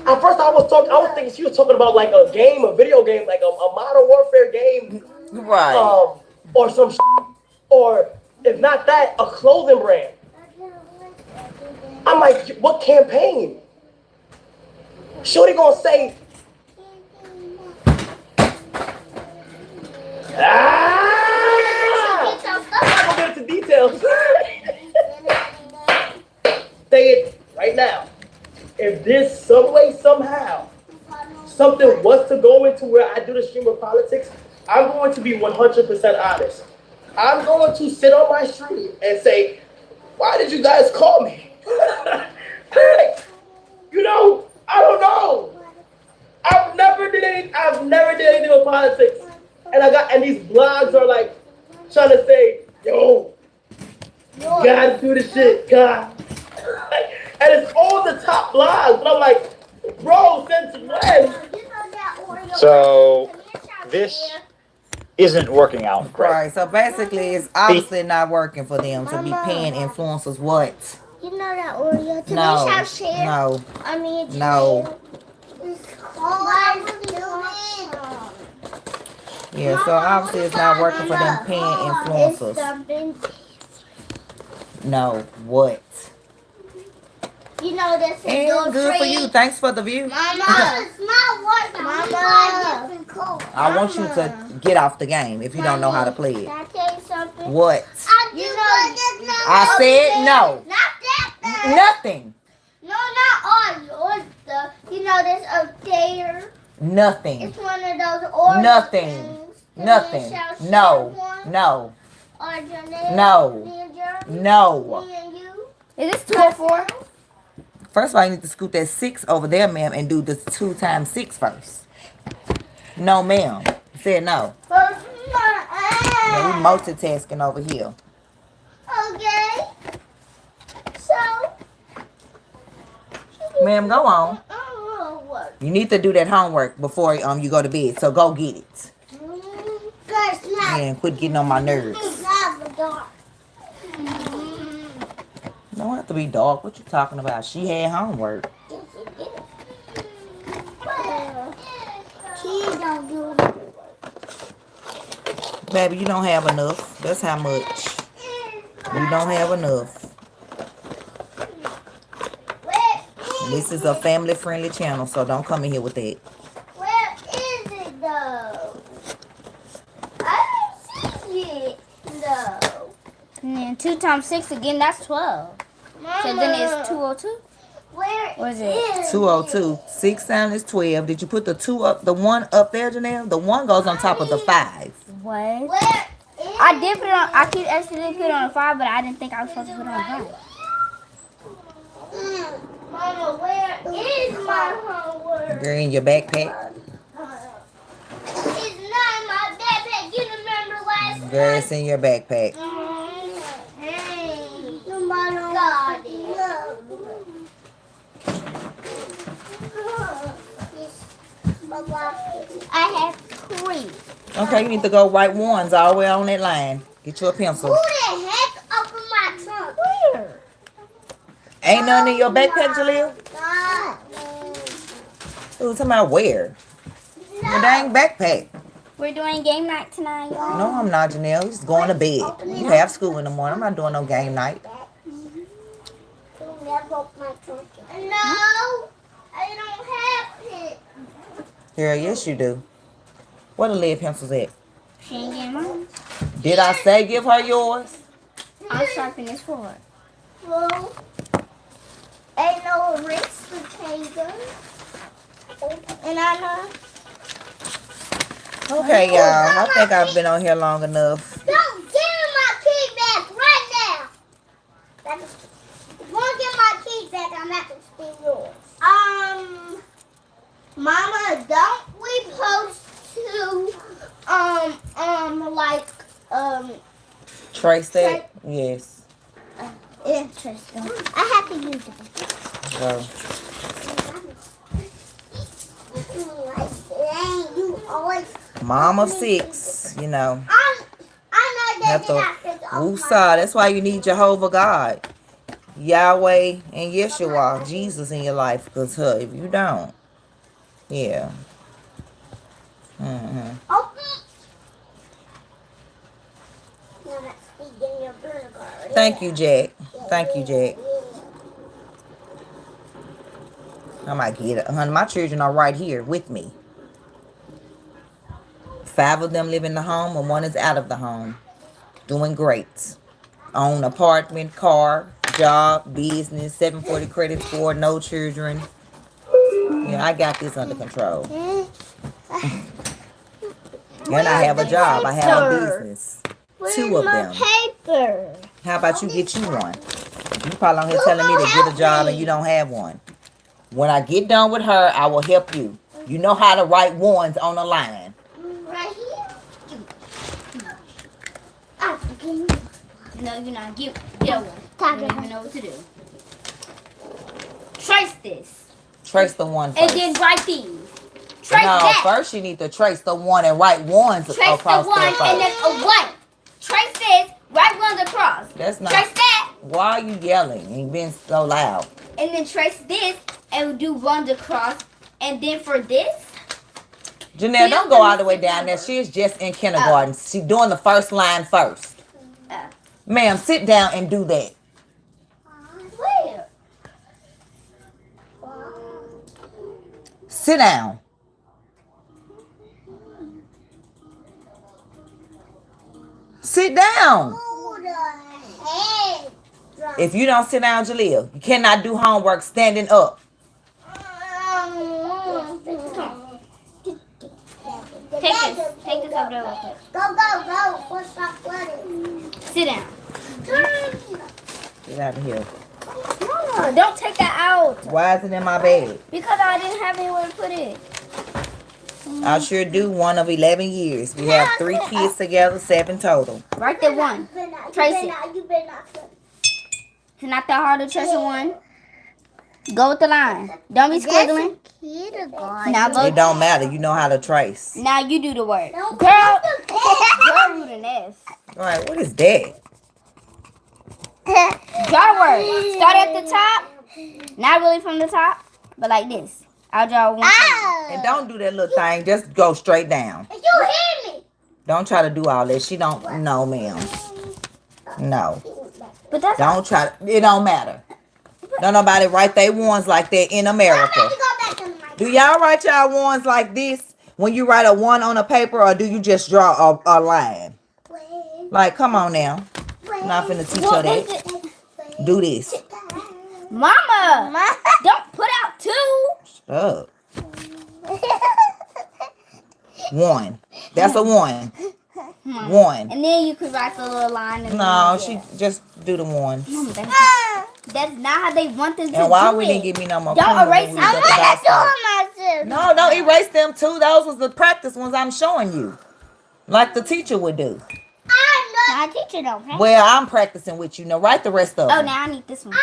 At first I was thinking she was talking about like a video game, like a Modern Warfare game. Right. Or some or if not that, a clothing brand. I'm like, what campaign? Shorty gonna say, I'm gonna get into details. Say it right now. If this some way, somehow, something was to go into where I do the stream of politics, I'm going to be 100% honest. I'm going to sit on my stream and say, why did you guys call me? I don't know. I've never did anything with politics. And these blogs are like trying to say, yo, you gotta do this shit, God. And it's all the top blogs, but I'm like, bro, since when? So this isn't working out. Right. So basically, it's obviously not working for them to be paying influencers what? You know that Oreo? No. Yeah, so obviously it's not working for them paying influencers. No, what? You know this is and good for you. Thanks for the view. Mama, it's not working. Mama, I want you to get off the game if you don't know how to play it. Can I tell you something? What? I said no. Not that. Nothing. No, not all your stuff. You know this up there. Nothing. It's one of those orange Nothing. things. Nothing. No. No. No. Is this 204? First of all, you need to scoot that 6 over there, ma'am, and do this 2 times 6 first. No, ma'am. Said no. No, we multitasking over here. Okay. So. Ma'am, go on. You need to do that homework before you go to bed. So go get it. And quit getting on my nerves. Don't have to be dark. What you talking about? She had homework. Baby, you don't have enough. That's how much. You don't have enough. This is a family-friendly channel, so don't come in here with that. Where is it, though? I don't see it, though. And then 2 times 6 again, that's 12. Mama. So then it's 202? Where is it? 202. 6 times is 12. Did you put the 2 up, the 1 up there, Janelle? The 1 goes on top of the 5. What? I did put it on, I keep accidentally put it on a 5, but I didn't think I was supposed to put it on a 5. Mama, where is my homework? Girl, in your backpack. It's not in my backpack. You remember last Girl, it's in your backpack. Hey, nobody got it. I have 3. Okay, you need to go write ones all the way on that line. Get you a pencil. Who the heck opened my trunk? Where? Ain't none in your backpack, Jaleel? God. Ooh, talking about where? Your dang backpack. We're doing game night tonight, y'all. No, I'm not, Janelle. You just going to bed. You have school in the morning. I'm not doing no game night. No, I don't have it. Girl, yes you do. Where the lead pencils at? She ain't getting mine. Did I say give her yours? I'll sharpen this for her. Well, ain't no replicator. And I know. Okay, y'all. I think I've been on here long enough. Don't give me my key back right now. If you won't get my key back, I'm not gonna steal yours. Mama, don't we supposed to Trace that? Yes. Interesting. I have to use it. Go. You always. Mom of 6, you know. I know Have that. to woosah. That's why you need Jehovah God, Yahweh, and Yeshua, Jesus in your life. Because if you don't, yeah. Thank you, Jack. Thank you, Jack. I might get it. Honey, my children are right here with me. 5 of them live in the home and 1 is out of the home. Doing great. Own apartment, car, job, business, 740 credit score, no children. Yeah, I got this under control. And I have a job. I have a business. 2 of them. Paper. How about you get you one? You probably on here telling me to get a job and you don't have one. When I get done with her, I will help you. You know how to write ones on the line. Right here. No, you're not. Get one. I don't even know what to do. Trace this. Trace the one first. And then write these. Trace that. First you need to trace the one and write ones across the one there first. and then a 1. Trace this. Write ones across. That's not. Trace that. Why are you yelling and being so loud? And then trace this and we'll do ones across. And then for this. Janelle, don't go all the way down there. She is just in kindergarten. She's doing the first line first. Ma'am, sit down and do that. Where? Sit down. Sit down. If you don't sit down, Jaleel, you cannot do homework standing up. Take this over there real quick. Go. What's that flooding? Sit down. Get out of here. No, don't take that out. Why is it in my bed? Because I didn't have anywhere to put it. I sure do. One of 11 years. We have 3 kids together, 7 total. Write the 1. Trace it. It's not that hard to trace a 1. Go with the line. Don't be squiggling. Now go. It don't matter. You know how to trace. Now you do the word. Girl, rude in this. All right, what is that? Draw the word. Start at the top. Not really from the top, but like this. I'll draw 1. And don't do that little thing. Just go straight down. You hear me? Don't try to do all that. She don't. No, ma'am. No. But that's don't try. It don't matter. Don't nobody write their ones like that in America. Do y'all write y'all ones like this when you write a 1 on a paper, or do you just draw a line? Like, come on now. I'm not finna teach her that. Do this. Mama, don't put out 2. Shut up. 1. That's a 1. 1. And then you could write the little line. No, she just do the 1. That's not how they want them to do it. And why we didn't give me no more? Don't erase them. I'm not doing myself. No, don't erase them too. Those was the practice ones I'm showing you. Like the teacher would do. My teacher don't practice. Well, I'm practicing with you. Now write the rest of them. Oh, now I need this one.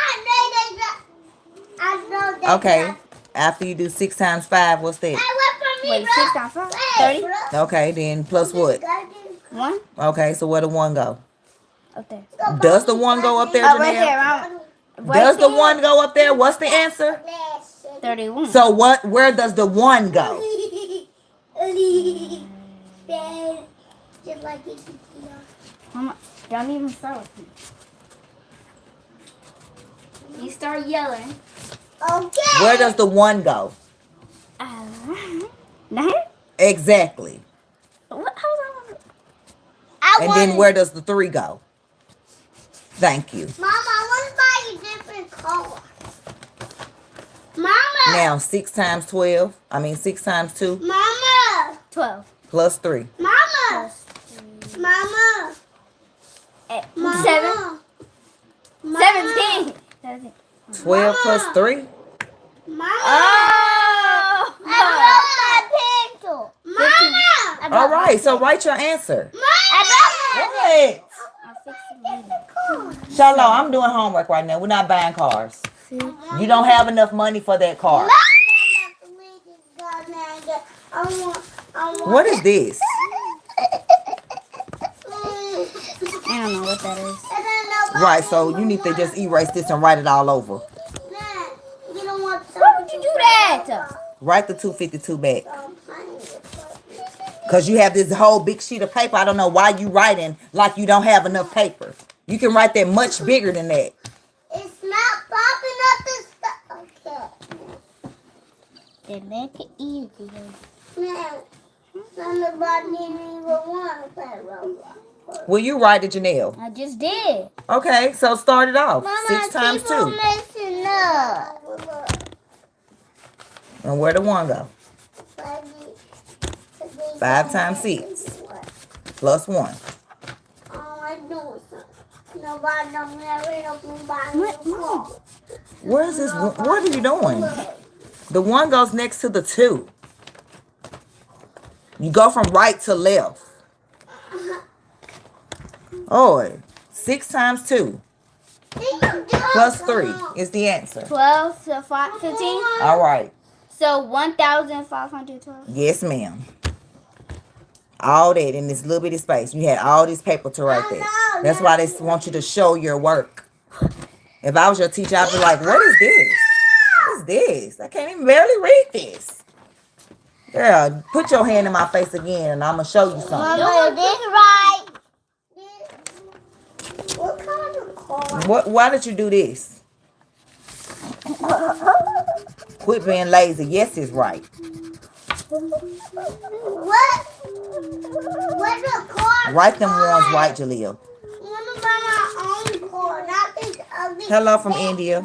I know that. Okay. After you do 6 times 5, what's that? I went from Wait, 6 times 5? 30? Okay, then plus what? 1? Okay, so where the 1 go? Up there. Does the 1 go up there, Oh, Janelle? right there. Does the 1 go up there? What's the answer? 31. So what? Where does the 1 go? Mama, don't even start with me. You start yelling. Okay. Where does the 1 go? Exactly. What? And then where does the 3 go? Thank you. Mama, I want to buy you different colors. Mama. Now 6 times 12. I mean 6 times 2. Mama. 12. Plus 3. Mama. Mama. Mama. 7. 17. 12 plus 3. Mama. Oh. I broke my pencil. Mama. All right, so write your answer. Mama. Shalom, I'm doing homework right now. We're not buying cars. You don't have enough money for that car. What is this? I don't know what that is. Right, so you need to just erase this and write it all over. Why would you do that? Write the 252 back. Because you have this whole big sheet of paper. I don't know why you writing like you don't have enough paper. You can write that much bigger than that. It's not popping up the stuff. Okay. They make it easier. Man, somebody didn't even want to play Roblox. Will you write it, Janelle? I just did. Okay, so start it off. Mama, 6 times 2. messing up. And where the 1 go? 5 times 6. Plus 1. Oh, I do something. Nobody don't never help me buy a car. Where is this? What are you doing? The 1 goes next to the 2. You go from right to left. Oh, 6 times 2. Plus 3 is the answer. 12 to 15. All right. So 1,512. Yes, ma'am. All that in this little bitty space. You had all this paper to write that. That's why they want you to show your work. If I was your teacher, I'd be like, what is this? What is this? I can't even barely read this. Girl, put your hand in my face again and I'm going to show you something. Mama, this right. What kind of car? Why did you do this? Quit being lazy. Yes, it's right. What? What's a car? Write them ones right, Jaleel. I want to buy my own car, not this ugly. Hello from India.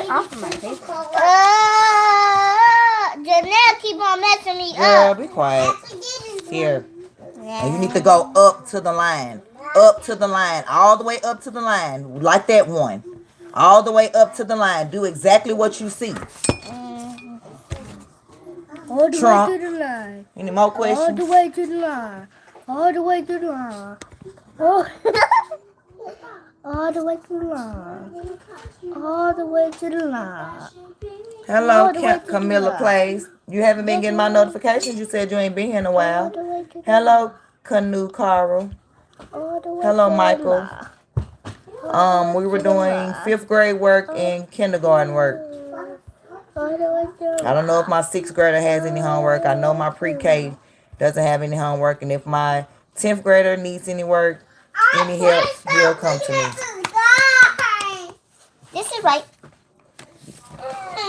Off of my paper. Janelle keep on messing me Girl, up. be quiet. Here. And you need to go up to the line. Up to the line. All the way up to the line. Like that one. All the way up to the line. Do exactly what you see. All the Trump. way to the line. Any more questions? All the way to the line. All the way to the line. Oh. All the way to the line. All the way to the line. Hello, All the way to the Camilla line. Plays. You haven't been getting my notifications. You said you ain't been here in a while. Hello, Canoe Carl. Hello, Michael. We were doing 5th grade work and kindergarten work. I don't know if my 6th grader has any homework. I know my pre-K doesn't have any homework. And if my 10th grader needs any work, any help, he'll come to me. This is right.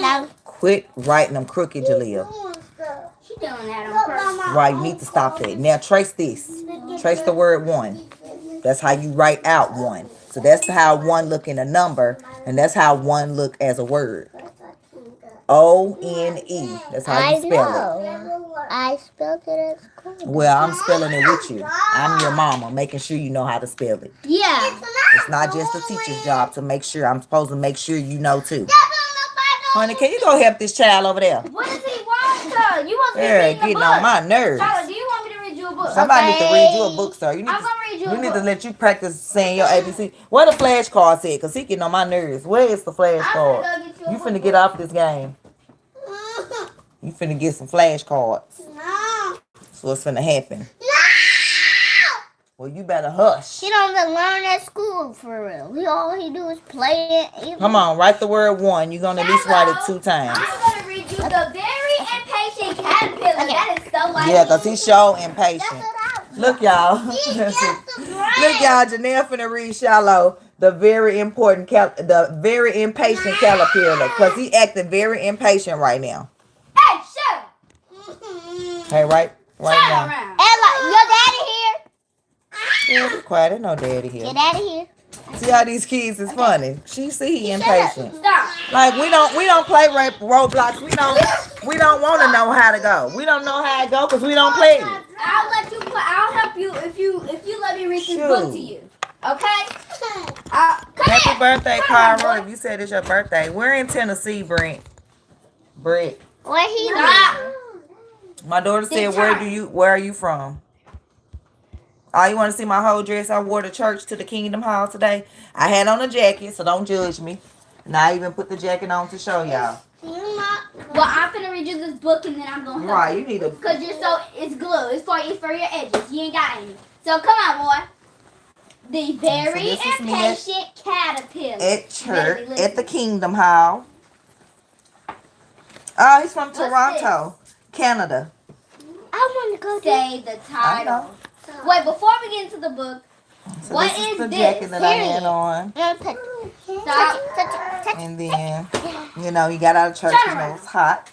Now. Quit writing them crooked, Jaleel. She doing that on purpose. Right, you need to stop that. Now trace this. Trace the word 1. That's how you write out 1. So that's how 1 look in a number, and that's how 1 look as a word. O-N-E. That's how you spell it. I spelled it at school. Well, I'm spelling it with you. I'm your mama, making sure you know how to spell it. Yeah. It's not just the teacher's job to make sure. I'm supposed to make sure you know too. Honey, can you go help this child over there? What does he want, sir? You want me to They're read the getting book? on my nerves. Tyler, do you want me to read you a book? Somebody needs to read you a book, sir. You need I'm gonna read you a we need to book. let you practice saying your ABC. Where the flashcard said? Because he getting on my nerves. Where is the flashcard? You finna get off this game. You finna get some flashcards. No. So what's finna happen? Well, you better hush. He don't even learn at school for real. All he do is play it. Come on, write the word one. You're gonna at least write it 2 times. I'm gonna read you the very impatient caterpillar. Okay. That is so like Yeah, because he's so impatient. Look, y'all. Look, y'all. Janelle finna read Shallow the very important, the very impatient caterpillar, because he acting very impatient right now. Hey, shut up. Hey, right now. Ella, your daddy here? Yeah, be quiet. Ain't no daddy here. Your daddy here? See how these kids is funny. She see he impatient. Stop. Like we don't play Roblox. We don't want to know how to go. We don't know how to go because we don't play it. I'll let you play. I'll help you if you let me read this book to you. Okay? Happy birthday, Carl. If you said it's your birthday, we're in Tennessee, Brent. Where he live? My daughter said, "Where are you from?" Oh, you want to see my whole dress I wore to church to the Kingdom Hall today? I had on a jacket, so don't judge me. And I even put the jacket on to show y'all. Well, I'm finna read you this book and then I'm gonna help Right, you need to. Because it's glue. It's for your edges. You ain't got any. So come on, boy. The very impatient caterpillar. At church, at the Kingdom Hall. Oh, he's from Toronto, Canada. I want to go say the title. Wait, before we get into the book, so what this is the this? jacket that I had on. Stop. And then, you got out of church, it was hot.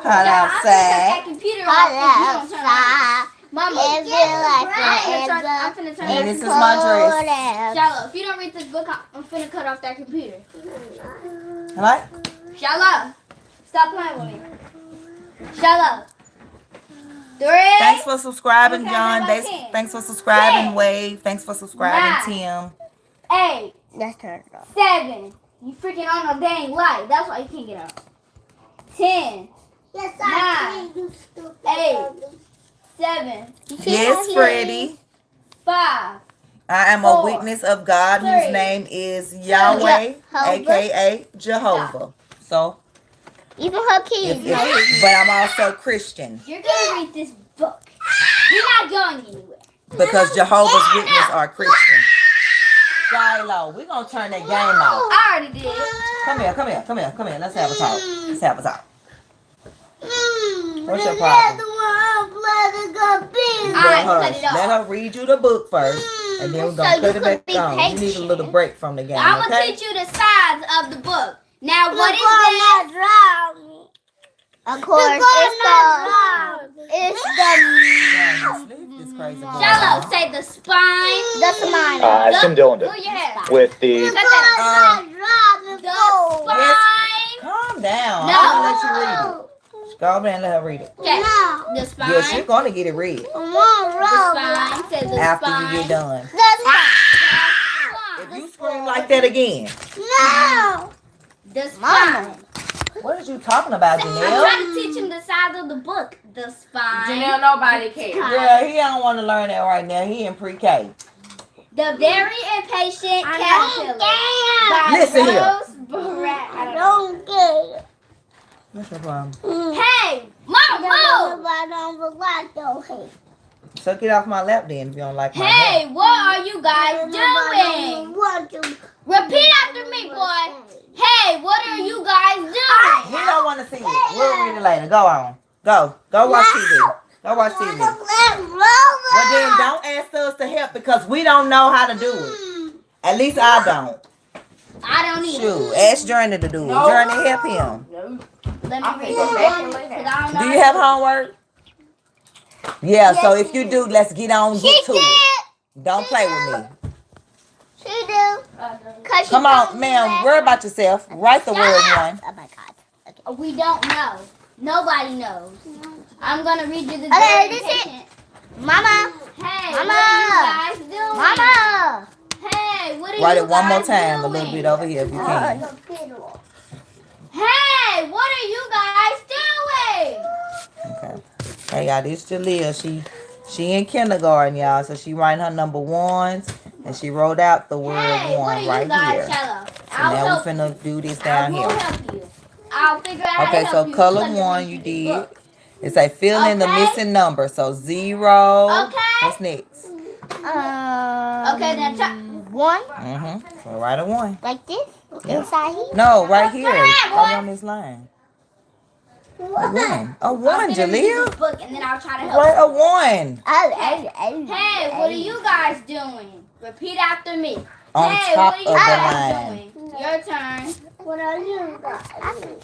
Hot outside. Mama, I'm finna turn and this is my dress. Shallow, if you don't read this book, I'm finna cut off that computer. What? Shallow, stop playing with me. Shallow. 3. Thanks for subscribing, John. Thanks for subscribing, Wade. Thanks for subscribing, 9, Tim. 8. Let's turn it off. 7. You freaking on a dang light. That's why you can't get out. 10. Yes, 9. 8. 7. Yes, Freddie. 5. I am a witness of God whose name is Yahweh, a.k.a. Jehovah. So, even her kids know. But I'm also Christian. You're going to read this book. You're not going anywhere. Because Jehovah's Witnesses are Christian. Shiloh, we're going to turn that game off. I already did. Come here. Let's have a talk. What's your problem? Let her read you the book first. And then we're going to put it back on. You need a little break from the game, I'm going to teach you the size of the book. Now, what is this? Of course, it's the Shallow, say the spine. The spine. I assume Dylan did. Oh, yeah. With the... The spine. Calm down. No. I'm going to let you read it. Go over and let her read it. Okay. The spine. Yeah, she's going to get it read. The spine. Say the after spine. you get done. The If you scream like that again. No. The spine. What are you talking about, Janelle? I'm trying to teach him the size of the book. The spine. Janelle, nobody cares. Yeah, he don't want to learn that right now. He in pre-K. The very impatient caterpillar. Listen here. I don't care. What's your problem? Hey, Mom, move. I don't like those. So get off my lap then if you don't like my Hey, hair. what are you guys doing? Repeat after me, boy. Hey, what are you guys doing? He don't want to see it. We'll read it later. Go on. Go watch TV. Go watch TV. But then don't ask us to help because we don't know how to do it. At least I don't. I don't either. Shoot, ask Journey to do it. Journey, help him. Let me read it. Do you have homework? Yeah, so if you do, let's get on, get to it. Don't play with me. She do. Come on, ma'am, worry about yourself. Write the word one. Oh my God. Okay. We don't know. Nobody knows. I'm going to read you the Okay, this is Mama. Hey, Mama. what are you guys doing? Mama. Hey, what are Write you it one more guys time, a doing? little bit over here if you can. Hey, what are you guys doing? Okay. Hey, y'all, this is Jalea. She in kindergarten, y'all, so she writing her number ones, and she wrote out the word Hey, what one are you right guys here. telling? So now we finna do this down I will here. help you. I'll figure out how to Okay, help so you color color one read you this did. book. It's like fill in the Okay. missing number. So 0. Okay. What's next? Okay, then try. 1. So write a 1. Like this? Yep. Inside here? No, right here. Okay, Right on this line. A 1. A 1, Jaleel. Book and then I'll try to help Write you. a 1. Hey, what are you guys doing? Repeat after me. On Hey, top what are you of the guys line. doing? Your turn. What are you guys?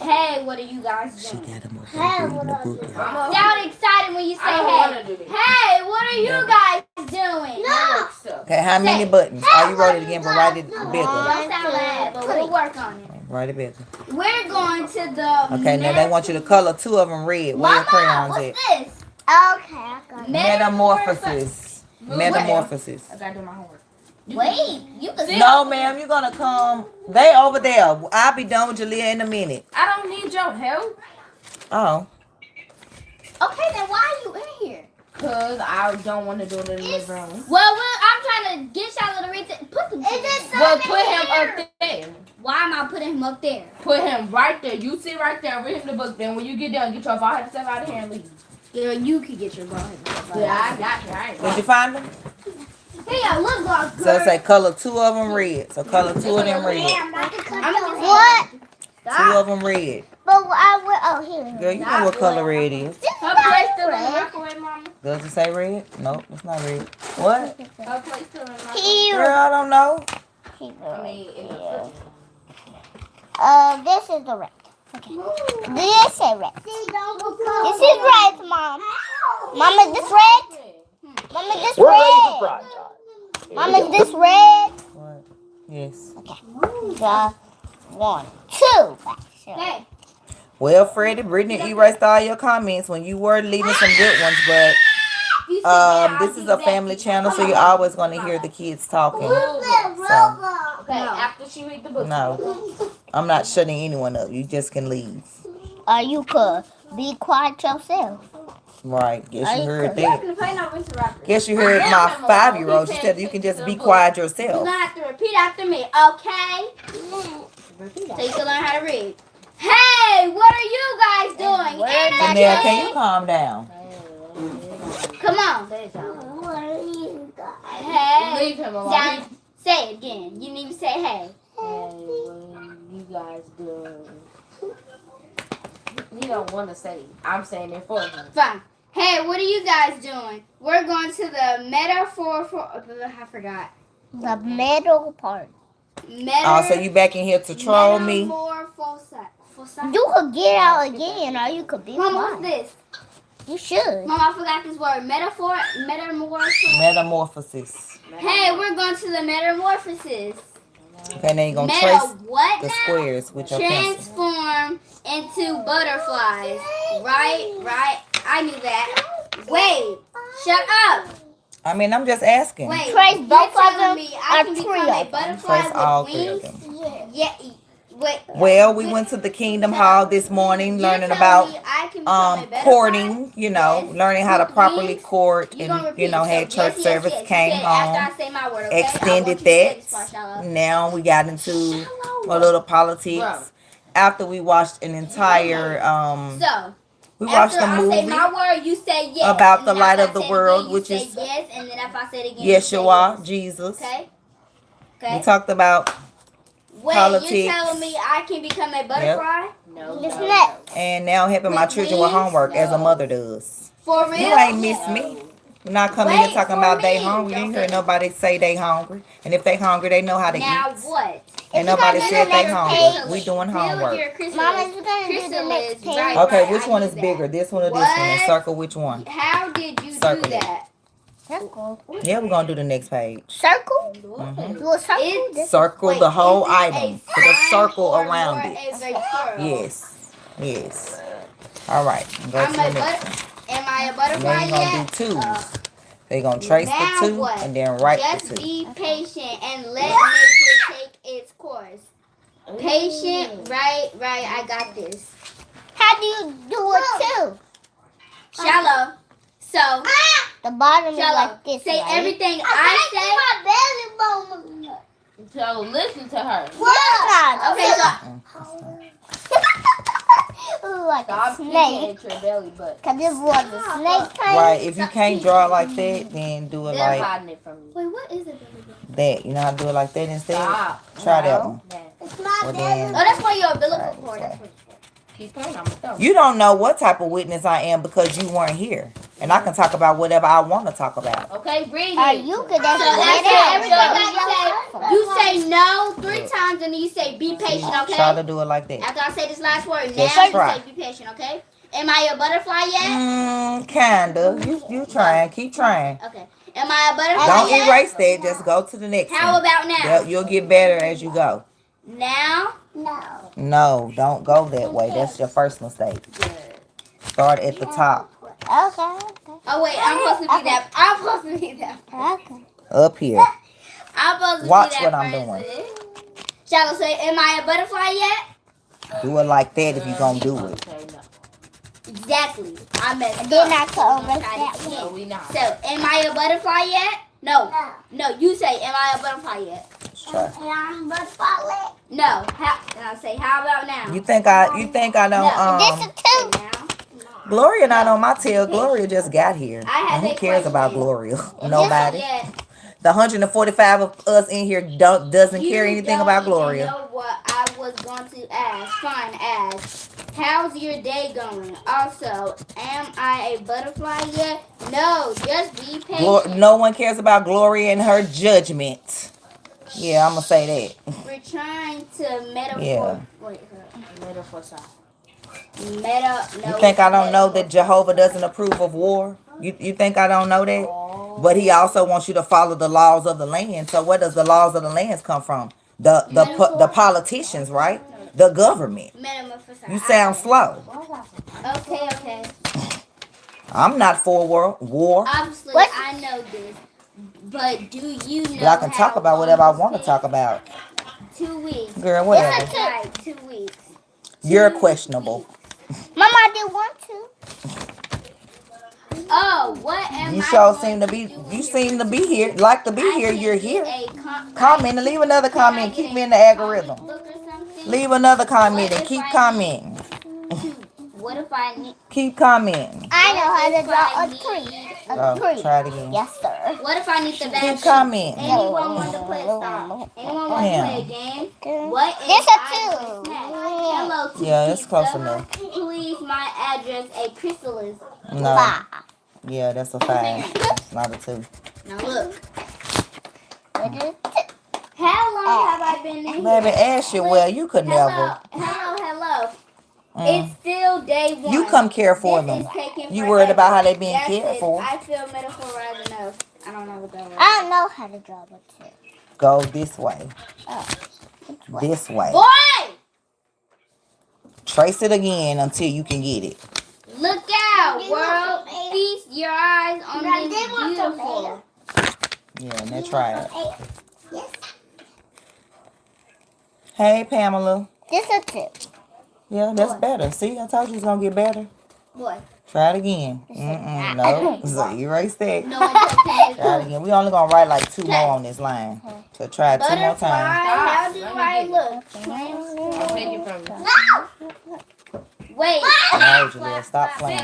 Hey, what are you guys doing? Sound excited when you say hey. Hey, what are you guys doing? No. Okay, how many buttons? Oh, you wrote it again, but write it bigger. Don't sound bad, but we'll work on it. Write it bigger. We're going to the Okay, now they want you to color 2 of them red. Where your crayons what's at? this? Okay, I got it. Metamorphosis. Metamorphosis. I gotta do my homework. Wait, you can No, ma'am, you're gonna come. They over there. I'll be done with Jalea in a minute. I don't need your help. Oh. Okay, then why are you in here? Cause I don't want to do it in the living room. Well, I'm trying to get y'all to read the put them. Well, put him up there. Why am I putting him up there? Put him right there. You sit right there and read him the book. Then when you get done, get your forehead stuff out of here and leave. Yeah, you can get your ball. Yeah, I got you. I ain't Did you find them? Hey, I look like So say color 2 of them red. So color 2 of them red. What? 2 of them red. But I will. Oh, here. Girl, you know what color red is. Her plate still in the microwave, mama. Does it say red? Nope, it's not red. What? Her plate still in the microwave. Here. Girl, I don't know. I mean, in the fridge. This is the red. Okay. This is red. This is red, Mom. Mama, this red? Mama, this We're ready red. for prime time. Mama, this red? What? Yes. Okay. The 1, 2. Hey. Well, Freddie, Brittany erased all your comments when you were leaving some good ones, but this is a family channel, so you're always going to hear the kids talking. So, Okay, after she read the book. no, I'm not shutting anyone up. You just can leave. Or you could be quiet yourself. Right. Guess you heard that. Play no interrupter. Guess you heard my 5-year-old. She said you can just be quiet You're yourself. gonna have to repeat after me, okay? So you can learn how to read. Hey, what are you guys doing? Janelle, can you calm down? Come on. Hey. Leave him alone. Down. Say it again. You need to say hey. Hey, what you guys doing? He don't want to say it. I'm saying it for him. Fine. Hey, what are you guys doing? We're going to the metaphor for. I forgot. The middle part. Oh, so you back in here to troll me? You could get out again, or you could be Mom, quiet. what's this? You should. Mom, I forgot this word. Metamorphosis. Metamorphosis. Hey, we're going to the metamorphosis. Okay, now you're going to Meta trace what the now? squares with your pencil. Transform into butterflies. Right. I knew that. Wait. Shut up. I mean, I'm just asking. Wait. Trace both of them I or can 3 become a of them. butterfly Trace all with 3 of wings? them. Yeah. Wait. Well, we went to the Kingdom Hall this morning learning about courting, learning how to properly court and, had church service, came home, extended that. Now we got into a little politics after we watched an entire, we watched a movie about the light of the world, which is Yeshua, Jesus. Okay. We talked about politics. You're telling me I can become a butterfly? No. And now helping my children with homework as a mother does. For real? You ain't miss me. We're not coming here talking about they hungry. You ain't heard nobody say they hungry. And if they hungry, they know how to eat. Now what? And nobody said they hungry. We doing homework. Mama, you're going to do the next page. Okay, which one is bigger? This one or this one? And circle which one? How did you Circle do that? Circle. Yeah, we're going to do the next page. Circle? Mm-hmm. Do a circle? Circle the whole item. Put a circle around it. Yes. Yes. All right. Go to the next one. Am I a And butterfly then you're going yet? to do 2s. They're going to trace Now the 2 what? and then write Just the 2. be patient and let nature take its course. Patient, right, I got this. How do you do it too? Shallow. So, the bottom shallow. is like this. Say right? everything I So listen to her. What? say. Okay, so. like a Stop peeking at snake. your belly button. Cause this was a snake kind. Right. If you can't draw it like that, then do it They're like hiding it from you. Wait, what is it? Belly button? that. You know how to do it like that instead? Stop. Try that one. It's not Well, belly. then, Oh, that's why your umbilical Right, cord. right. That's what. Keep playing. I'm gonna you don't know what type of witness I am because you weren't here. And I can talk about whatever I want to talk about. Okay, read it. You could So after everything I say, you say no 3 times and then you say be patient, okay? Try to do it like that. After I say this last word, Just now try. you say be patient, okay? Am I a butterfly yet? Kinda. You trying. Keep trying. Okay. Am I a butterfly Don't yet? erase that. Just go to the next How one. about now? You'll get better as you go. Now? No, don't go that way. That's your first mistake. Start at the top. Okay. Oh wait, I'm supposed to be that. I'm supposed to be that. Okay. Up here. I'm supposed to Watch be that what I'm person. doing. Shall I say, am I a butterfly yet? Do it like that if you're going to do it. Exactly. I messed up. Then I So could try erase it that again. one. So, am I a butterfly yet? No. No, you say, am I a butterfly yet? Let's try. I'm a butterfly. No. How, and I say, how about now? You think I don't This is 2. Gloria not on my tail. Gloria just got here. I have And who a cares about question. Gloria? Nobody. Yeah. The 145 of us in here doesn't care anything about You Gloria. know what I was going to ask. Fine, ask. How's your day going? Also, am I a butterfly yet? No, just be patient. No one cares about Gloria and her judgment. Yeah, I'm going to say that. We're trying to metaphor. Yeah. Wait, metaphor side. You think I don't know that Jehovah doesn't approve of war? You think I don't know that? But he also wants you to follow the laws of the land. So where does the laws of the lands come from? The politicians, right? The government. You sound slow. Okay. I'm not for war. Obviously, I know this. But do you know But I can talk about whatever I want to talk about. 2 weeks. Girl, whatever. Like 2 weeks. You're questionable. Mama, I did want to. Oh, what am You I sure going seem to be. You seem to be here. Like to be here. You're here. comment. Comment and leave another comment. Keep me in the algorithm. Leave another comment and keep commenting. What if I need? Keep commenting. I know how to draw a tree. Oh, try it again. Yes, sir. What if I need the Keep vacuum? commenting. Anyone want to play? Stop. Anyone want to play a game? What is There's I a 2. Hello, Yeah, it's close enough. Please, my address a chrysalis. No. Yeah, that's a 5. It's not a 2. Now look. How long have I been in here? Baby, ask you. Well, you could never. Hello. It's still day 1. You come care for them. You worried about how they being cared for. I feel metaphorized enough. I don't know what that was. I don't know how to draw a 2. Go this way. This way. Boy! Trace it again until you can get it. Look out, world. Feast your eyes on this beautiful. Yeah, now try it. Hey, Pamela. This is 2. Yeah, that's better. See, I told you it's going to get better. Boy. Try it again. No. So erase that. No, it's Try it again. We only going to write like 2 more on this line. So try it 2 more times. How do I look? Wait. No, Julia, stop playing.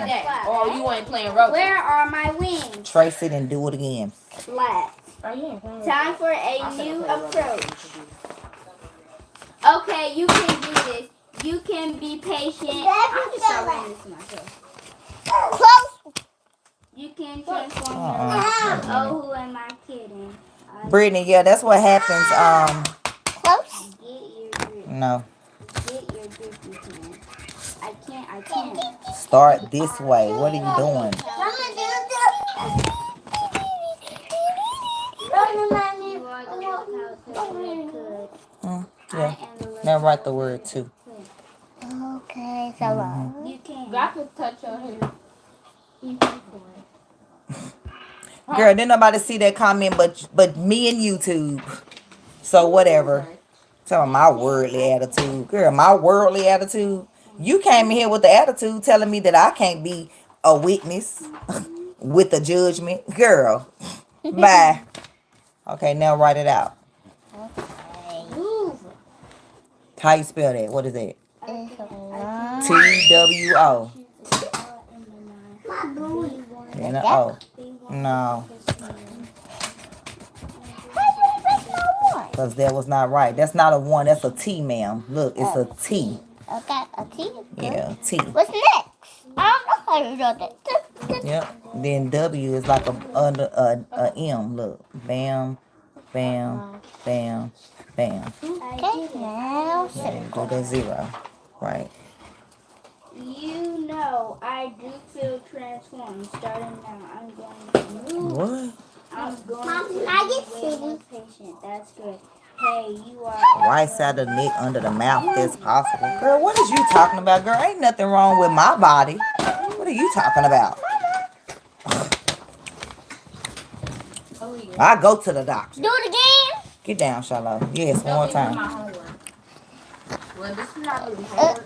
Oh, you ain't playing rope. Where are my wings? Trace it and do it again. Flat. Time for a new approach. Okay, you can do this. You can be patient. I'm just writing this to myself. Close. You can transform yourself. Oh, who am I kidding? Brittany, yeah, that's what happens. Close. Get your grip. No. Get your grip, you can. I can't. Start this way. What are you doing? You are the most could. Yeah. Now write the word 2. Okay, so You can. Got to touch your hair. Girl, didn't nobody see that comment but me and YouTube. So whatever. Tell me my worldly attitude. Girl, my worldly attitude. You came in here with the attitude telling me that I can't be a witness with the judgment. Girl, bye. Okay, now write it out. How you spell that? What is that? it's a TWO. And an O. No. Because that was not right. That's not a 1. That's a T, ma'am. Look, it's a T. Okay, a T? Yeah, T. What's next? I don't know how you do that. Yep. Then W is like a M. Look. Bam, bam, bam, bam. Okay, now And do the 0. Right. You know, I do feel transformed. Starting now, I'm going to move. What? I'm going Mom, to I be get way city. more patient. That's good. Hey, you are. Right side of the neck under the mouth that's possible. Girl, what is you talking about? Girl, ain't nothing wrong with my body. What are you talking about? I go to the doctor. Do it again. Get down, Shiloh. Yes, one more time. Well, this is not really homework.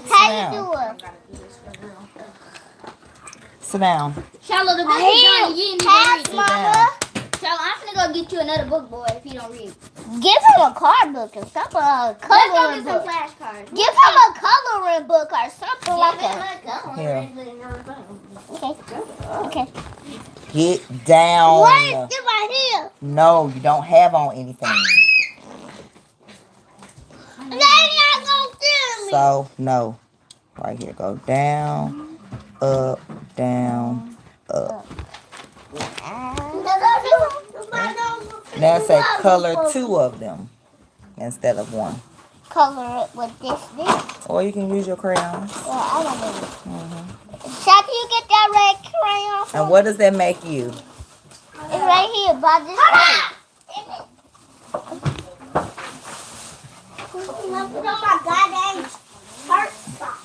How you do it? Sit down. Shallow, the book is done. You didn't even read it. Mama. Shallow, I'm finna go get you another book, boy, if you don't read. Give him a card book or something. A Let's go coloring get some book. flashcards. Give him a coloring book or something like that. Here. Okay. Okay. Get down. What is it right here? No, you don't have on anything. They're not gonna kill me. So, no. Right here. Go down, up, down, up. Now say color 2 of them instead of 1. Color it with this. Or you can use your crayons. Yeah, I don't know. Shall you get that red crayon? And what does that make you? It's right here, by this Put on my goddamn heart spot.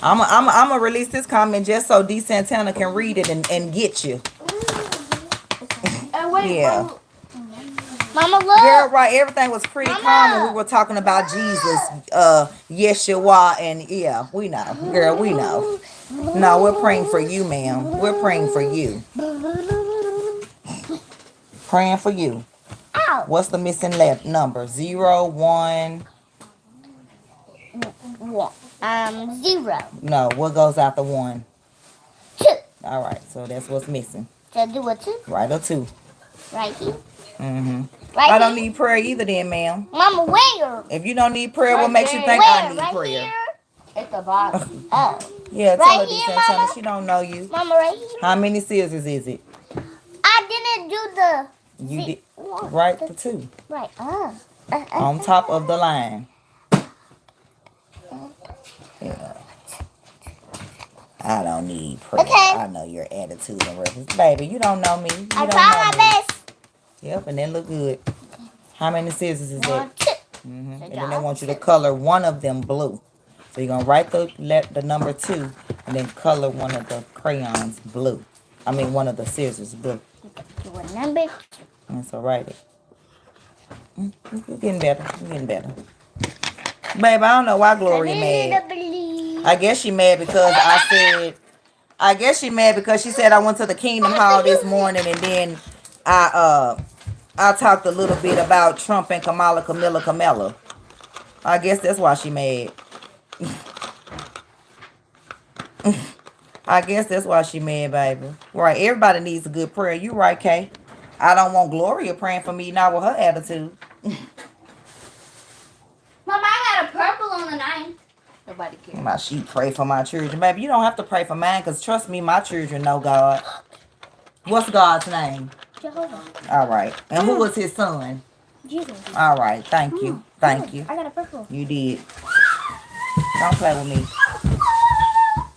I'm gonna release this comment just so D Santana can read it and get you. Yeah. Mama, look. Girl, right, everything was pretty calm when we were talking about Jesus, Yeshua, and yeah, we know. Girl, we know. No, we're praying for you, ma'am. We're praying for you. Praying for you. Ow. What's the missing number? 0, 1. 0. No, what goes after 1? 2. All right, so that's what's missing. So do a 2. Right, or 2. Right here. Right I don't need prayer either then, ma'am. Mama, where? If you don't need prayer, what makes you think where? I need Right prayer? Here? At the bottom. Oh. Yeah, tell Right her, here, Santana, Mama? she don't know you. Mama, right here. How many scissors is it? I didn't do the... You did. Right, the 2. Right. On top of the line. Yeah. I don't need prayer. Okay. I know your attitude and reference. Baby, you don't know me. You I don't tried know my me. best. Yep, and that look good. How many scissors is that? 2. And then they want you to color one of them blue. So you're going to write the number 2 and then color one of the crayons blue. I mean, one of the scissors blue. What number? And so write it. You're getting better. You're getting better. Babe, I don't know why Gloria mad. I guess she mad because she said I went to the Kingdom Hall this morning and then I talked a little bit about Trump and Camilla. I guess that's why she mad. I guess that's why she mad, baby. Right, everybody needs a good prayer. You right, Kay? I don't want Gloria praying for me, not with her attitude. Mama, I got a purple on the 9th. Nobody cares. She pray for my children. Baby, you don't have to pray for mine because trust me, my children know God. What's God's name? Jehovah. All right. And who was his son? Jesus. All right. Thank you. Thank you. I got a purple. You did. Don't play with me.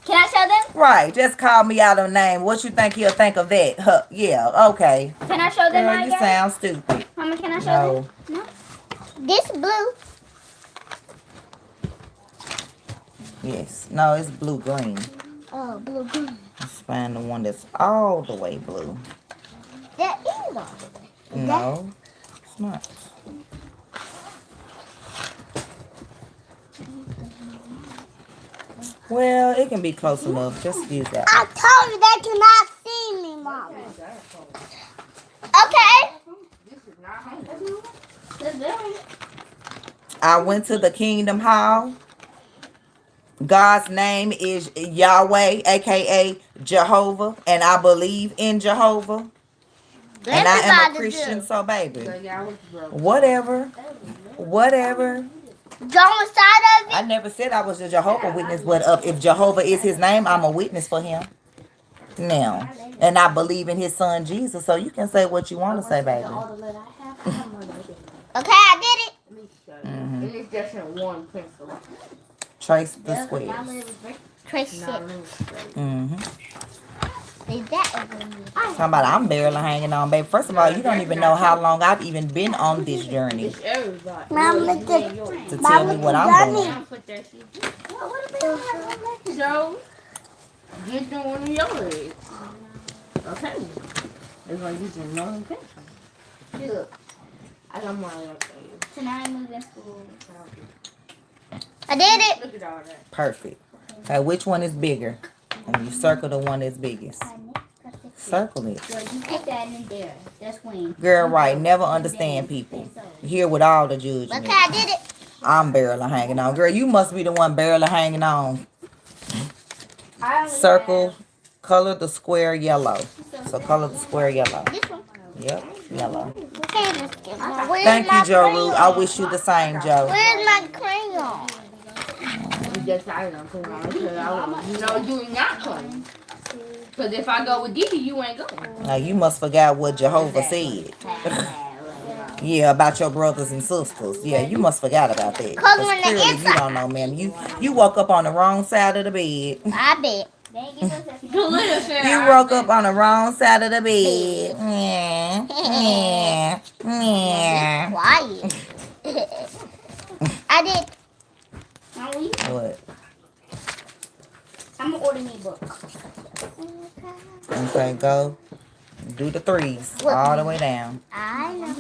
Can I show them? Right. Just call me out of name. What you think he'll think of that? Huh. Yeah. Okay. Can I show them? Girl, you sound stupid. Mama, can I show them? No. This blue. Yes. No, it's blue-green. Oh, blue-green. Let's find the one that's all the way blue. That is all the way. No, it's not. Well, it can be close enough. Just use that. I told you they cannot see me, Mama. Okay. I went to the Kingdom Hall. God's name is Yahweh, aka Jehovah, and I believe in Jehovah. And I am a Christian, so baby. Whatever. Whatever. I never said I was a Jehovah Witness, but if Jehovah is his name, I'm a witness for him. Now. And I believe in his son Jesus, so you can say what you want to say, baby. Okay, I did it. Mm-hmm. It's just in one pencil. Trace the squares. Trace it. Mm-hmm. Is that Talking about I'm barely hanging on, baby. First of all, you don't even know how long I've even been on this journey Mama, to tell me what I'm doing. So, get them one of your legs. Okay. It's like you just long pencil. Look. I got more left for you. Tonight I'm moving school. I did it. Look at all that. Perfect. Okay, which one is bigger? And you circle the one that's biggest. Circle it. Well, you put that in there. That's when. Girl, right. Never understand people. Here with all the judgment. Okay, I did it. I'm barely hanging on. Girl, you must be the one barely hanging on. Circle. Color the square yellow. So color the square yellow. This one. Yep, yellow. Okay, let's get one. Thank you, Joe Rue. I wish you the same, Joe. Where's my crayon? You just started on crayon because you know you're not going. Because if I go with Didi, you ain't going. Now, you must forgot what Jehovah said. Yeah, about your brothers and sisters. Yeah, you must forgot about that. Because clearly you don't know, ma'am. You woke up on the wrong side of the bed. I bet. You woke up on the wrong side of the bed. Yeah. Quiet. I did. What? I'm gonna order me a book. Okay, go. Do the threes all the way down. I know.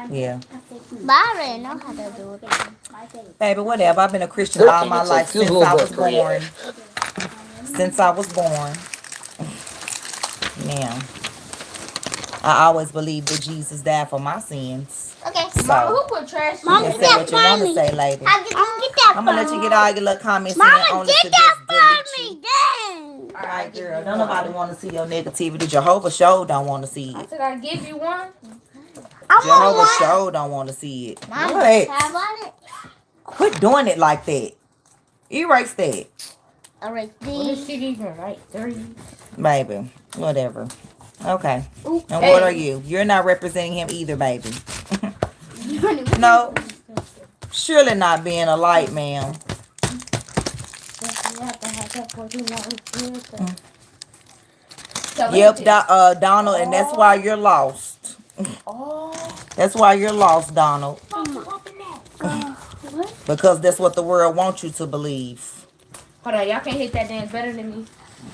Yeah. But I already know how to do it. Baby, whatever. I've been a Christian all my life since I was born. Since I was born. Now, I always believed that Jesus died for my sins. Okay. So, Mama, who put trash? Mama, you can say what you want to say, lady. Get that I'm going to let you get all your little comments Mama, in only get to that just delete for you. me, dang. All right, girl. Don't nobody want to see your negativity. Jehovah show don't want to see I it. said I give you one. Jehovah show don't want to see it. Mama, What? have on it. Quit doing it like that. Erase that. Alright, What is she even right? 30. Baby. Whatever. Okay. Ooh, And what are you? You're not representing him either, baby. No. Surely not being a light, ma'am. Yep, Donald, and that's why you're lost. That's why you're lost, Donald. Because that's what the world wants you to believe. Hold on, y'all can't hit that dance better than me.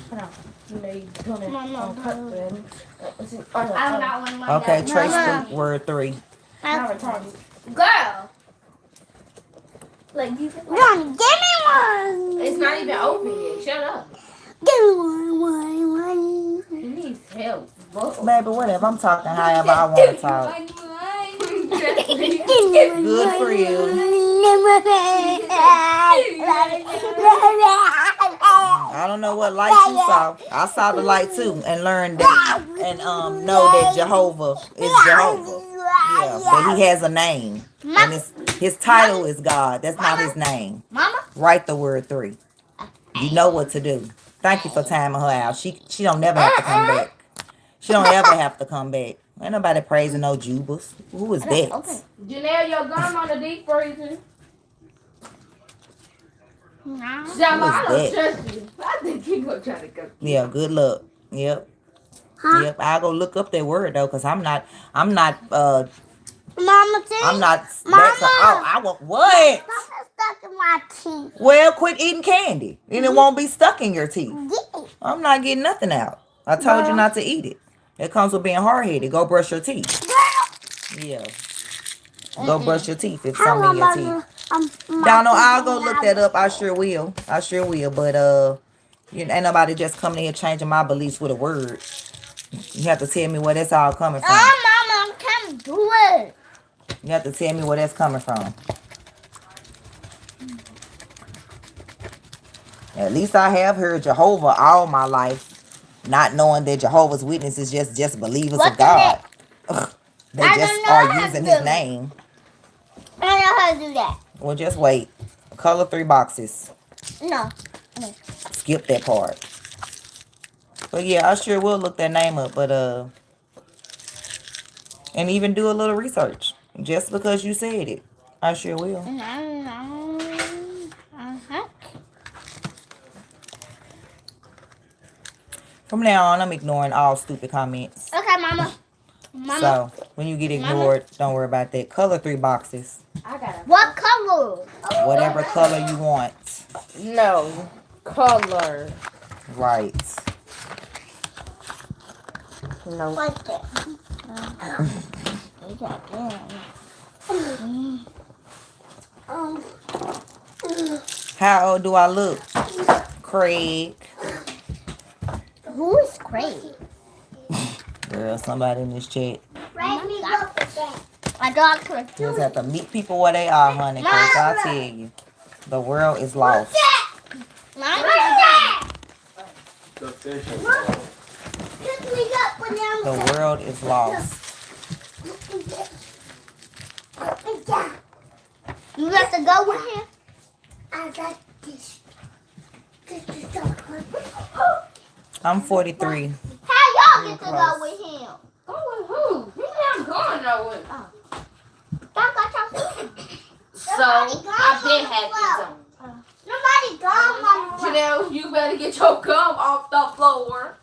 Hold on. You know you're doing it on purpose. Okay, trace the word 3. Girl. Like you give me one. It's not even open yet. Shut up. Give me one. He needs help. Baby, whatever. I'm talking however I want to talk. Good for you. I don't know what light you saw. I saw the light too and learned that and know that Jehovah is Jehovah. Yeah, but he has a name. And his title is God. That's not his name. Mama? Write the word 3. You know what to do. Thank you for timing her out. She don't never have to come back. She don't ever have to come back. Ain't nobody praising no Jubas. Who is that? Okay. Janelle, your gum on the deep freezer. No. I don't trust you. I think he gonna try to go. Yeah, good luck. Yep. Huh? Yep. I'll go look up that word though, because I'm not Mama, too. I'm not Mama. I want what? Mama stuck in my teeth. Well, quit eating candy. And it won't be stuck in your teeth. I'm not getting nothing out. I told you not to eat it. It comes with being hard-headed. Go brush your teeth. Yeah. Go brush your teeth if something in your teeth. Donald, I'll go look that up. I sure will. But ain't nobody just coming in here changing my beliefs with a word. You have to tell me where that's all coming from. Oh, Mama, I can't do it. You have to tell me where that's coming from. At least I have heard Jehovah all my life, not knowing that Jehovah's Witnesses just believers of God. They just are using his name. I don't know how to do that. Well, just wait. Color 3 boxes. No. Skip that part. But yeah, I sure will look that name up, but and even do a little research. Just because you said it. I sure will. From now on, I'm ignoring all stupid comments. Okay, Mama. So, when you get ignored, don't worry about that. Color 3 boxes. What color? Whatever color you want. No. Color. Right. No. Like that. How old do I look? Craig. Who is Craig? Girl, somebody in this chat. My doctor. You just have to meet people where they are, honey. Because I tell you, the world is lost. The world is lost. You got to go with him? I got this. I'm 43. How y'all get to go with him? Go with who? He's not going nowhere. So, I've been happy zone. Nobody gone, Mama. Janelle, you better get your gum off the floor.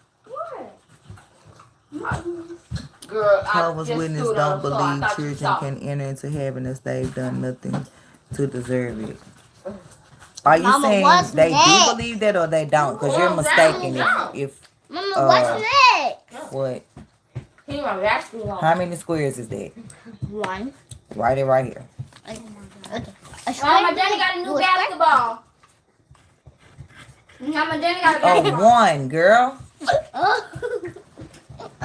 Girl, Jehovah's Witnesses don't believe children can enter into heaven as they've done nothing to deserve it. Are you Mama, saying they next? do believe that or they don't? Because you're mistaken if Mama, what's next? What? He my basketball. How many squares is that? 1. Write it right here. Mama, Danny got a new basketball. Mama, Danny got a Oh, basketball. 1, girl.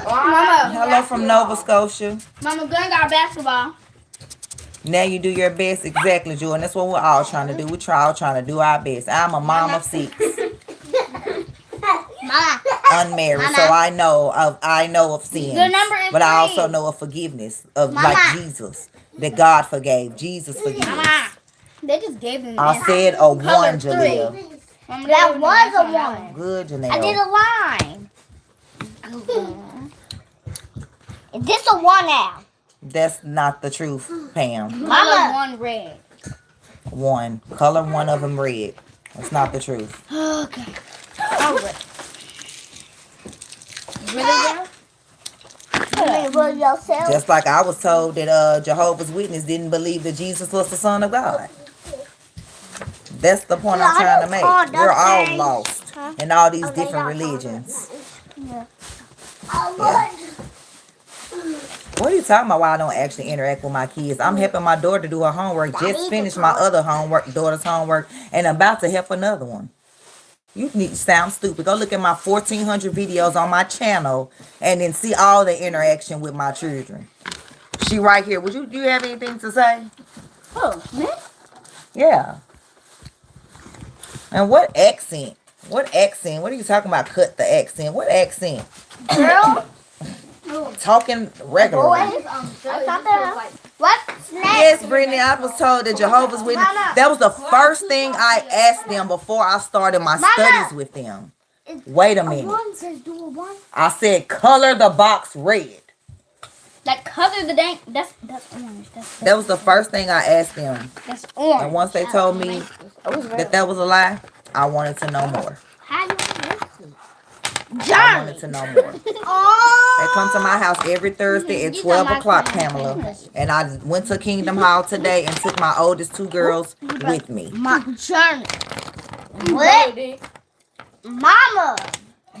Mama, Hello from Nova Scotia. Mama, Glenn got a basketball. Now you do your best. Exactly, Jordan. That's what we're all trying to do. We're all trying to do our best. I'm a mom of 6. Unmarried, so I know of sins, but I also know of forgiveness of like Jesus, that God forgave. Jesus forgives. They just gave him. I said a 1, Jaleel. That was a 1. Good, Janelle. I did a line. Is this a 1 now? That's not the truth, Pam. Mama, 1 red. 1. Color 1 of them red. That's not the truth. Okay. Really, yourself? Just like I was told that Jehovah's Witness didn't believe that Jesus was the Son of God. That's the point I'm trying to make. We're all lost in all these different religions. Yeah. What are you talking about? Why I don't actually interact with my kids? I'm helping my daughter do her homework. Just finished my other daughter's homework, and about to help another one. You need to sound stupid. Go look at my 1,400 videos on my channel and then see all the interaction with my children. She right here. Do you have anything to say? Oh, me? Yeah. And what accent? What accent? What are you talking about? Cut the accent. What accent? Girl? Talking regularly. What? Yes, Brittany, I was told that Jehovah's Witness, that was the first thing I asked them before I started my studies with them. Wait a minute. I said, color the box red. Like, color the dang. That's orange. That was the first thing I asked them. That's orange. And once they told me that was a lie, I wanted to know more. How do you I wanted to know more. They come to my house every Thursday at 12 o'clock, Pamela. And I went to Kingdom Hall today and took my oldest 2 girls with me. My journey. What? Mama.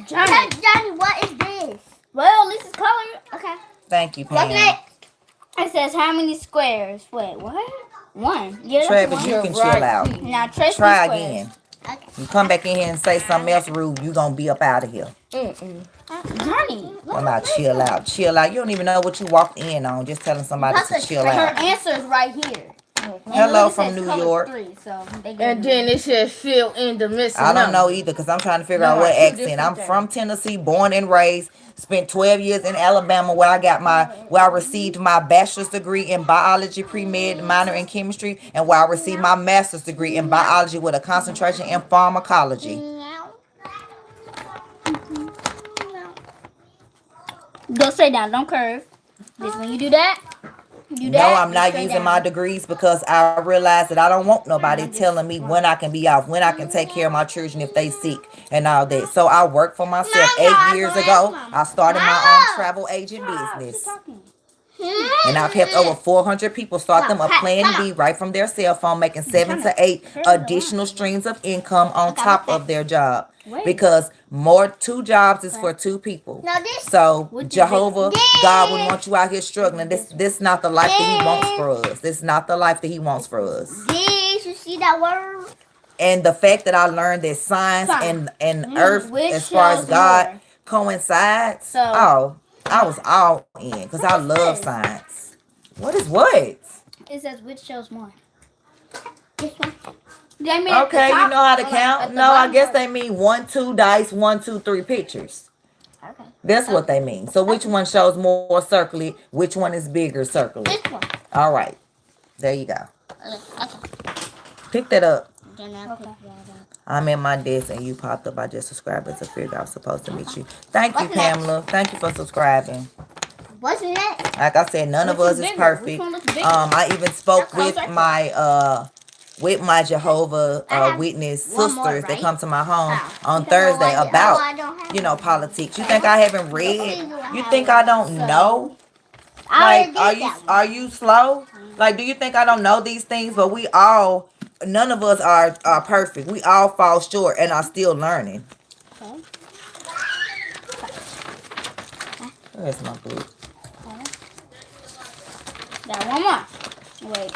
Johnny, what is this? Well, at least it's colored. Okay. Thank you, What's Pam. next? It says how many squares? Wait, what? 1. Yeah, Travis, you can chill out. Now, trace Try these again. You come back in here and say something else rude, you gonna be up out of here. Johnny. I'm about chill out. Chill out. You don't even know what you walked in on. Just telling somebody to chill Her out. answer is right here. Hello from New York. And then it says fill in the missing I don't know number. either because I'm trying to figure out what accent. I'm from Tennessee, born and raised. Spent 12 years in Alabama where I received my bachelor's degree in biology, pre-med, minor in chemistry, and where I received my master's degree in biology with a concentration in pharmacology. Go straight down, don't curve. This when you do that. No, I'm not using my degrees because I realize that I don't want nobody telling me when I can be off, when I can take care of my children if they sick and all that. So I worked for myself 8 years ago. I started my own travel agent business. And I've helped over 400 people start them a Plan B right from their cell phone, making 7 to 8 additional streams of income on top of their job. Because 2 jobs is for 2 people. So Jehovah, God wouldn't want you out here struggling. This not the life that He wants for us. This is not the life that He wants for us. This, you see that word? And the fact that I learned that science and earth, as far as God, coincides. So, I was all in because I love science. What is what? It says which shows more. This one. Okay, you know how to count? No, I guess they mean 1, 2 dice, 1, 2, 3 pictures. Okay. That's what they mean. So which one shows more circly? Which one is bigger circly? This one. All right. There you go. Pick that up. I'm in my desk and you popped up. I just subscribed as a figure. I was supposed to meet you. Thank you, Pamela. Thank you for subscribing. What's next? Like I said, none of us is perfect. I even spoke with my Jehovah Witness sisters that come to my home on Thursday about, politics. You think I haven't read? You think I don't know? Like, are you slow? Like, do you think I don't know these things? But none of us are perfect. We all fall short and are still learning. Where's my book? Got one more. Wait.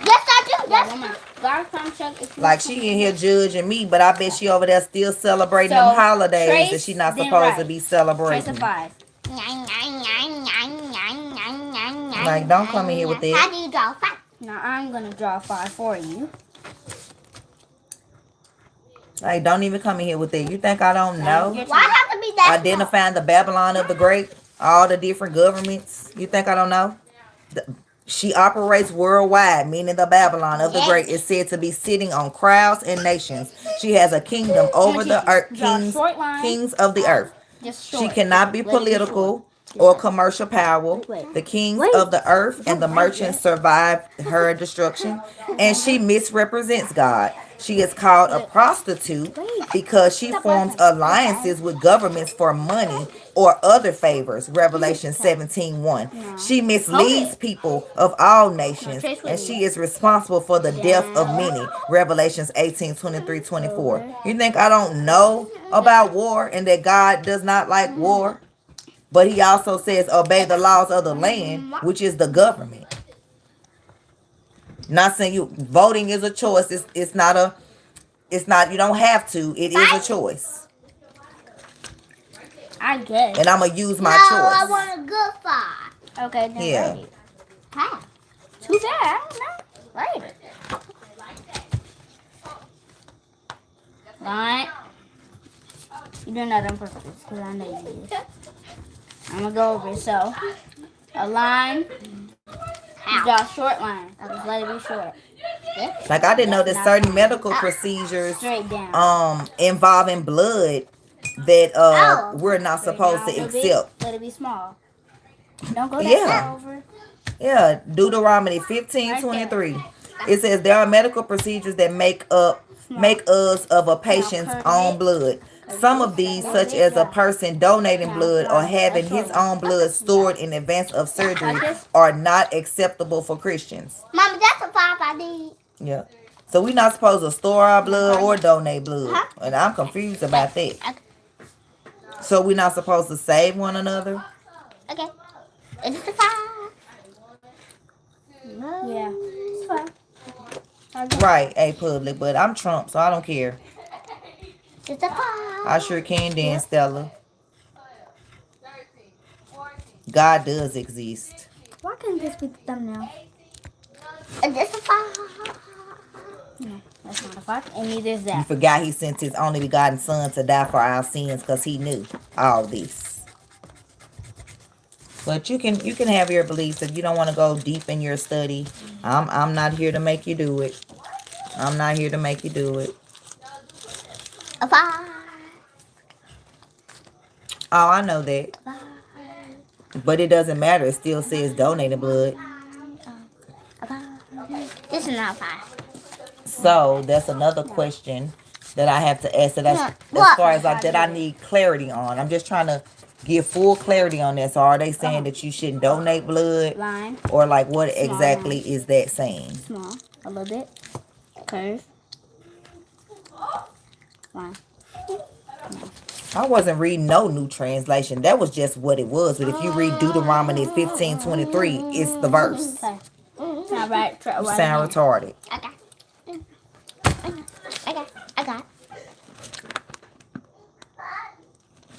Yes, I do. Yes, one more. Like, she in here judging me, but I bet she over there still celebrating them holidays that she not supposed to be celebrating. Trace a 5. Like, don't come in here with How that. do you draw 5? Now I'm gonna draw 5 for you. Like, don't even come in here with that. You think I don't know? Why have to be that? Identifying the Babylon of the Great, all the different governments. You think I don't know? She operates worldwide, meaning the Babylon of the Great is said to be sitting on crowds and nations. She has a kingdom over the earth, kings of the earth. She cannot be political or commercial power. The kings of the earth and the merchants survived her destruction, and she misrepresents God. She is called a prostitute because she forms alliances with governments for money or other favors. Revelation 17:1. She misleads people of all nations, and she is responsible for the death of many. Revelations 18:23-24. You think I don't know about war and that God does not like war? But He also says obey the laws of the land, which is the government. Not saying voting is a choice. It's not, you don't have to. It is a choice. I guess. And I'm going to use my choice. I want a good 5. Okay, then yeah. write it. How? Too bad. I don't know. Write it. Right. You're doing that on purpose because I know you did. I'm going to go over it. So, a line. You draw a short line. I just let it be short. Like, I didn't know that certain medical procedures involving blood that we're not supposed to accept. Let it be small. Don't go that far over. Yeah, Deuteronomy 15:23. It says there are medical procedures that make us of a patient's own blood. Some of these, such as a person donating blood or having his own blood stored in advance of surgery, are not acceptable for Christians. Mama, that's a 5 I did. Yeah. So we're not supposed to store our blood or donate blood. And I'm confused about that. So we're not supposed to save one another? Okay. It's a 5. Yeah. It's 5. Right, A public, but I'm Trump, so I don't care. Just a 5. I sure can dance, Stella. God does exist. Why can't this be the thumbnail? Just a 5. No, that's not a 5. And neither is You that. forgot he sent his only begotten son to die for our sins because he knew all this. But you can have your beliefs. If you don't want to go deep in your study, I'm not here to make you do it. I'm not here to make you do it. A 5. Oh, I know that. But it doesn't matter. It still says donated blood. This is not a 5. So that's another question that I have to ask. So that's as far as like that I need clarity on. I'm just trying to get full clarity on that. So are they saying that you shouldn't donate blood? Line. Or like what Small exactly line. is that saying? Small. A little bit. Curve. Line. I wasn't reading no new translation. That was just what it was. But if you read Deuteronomy 15:23, it's the verse. Okay. Sound right. You sound retarded. I got.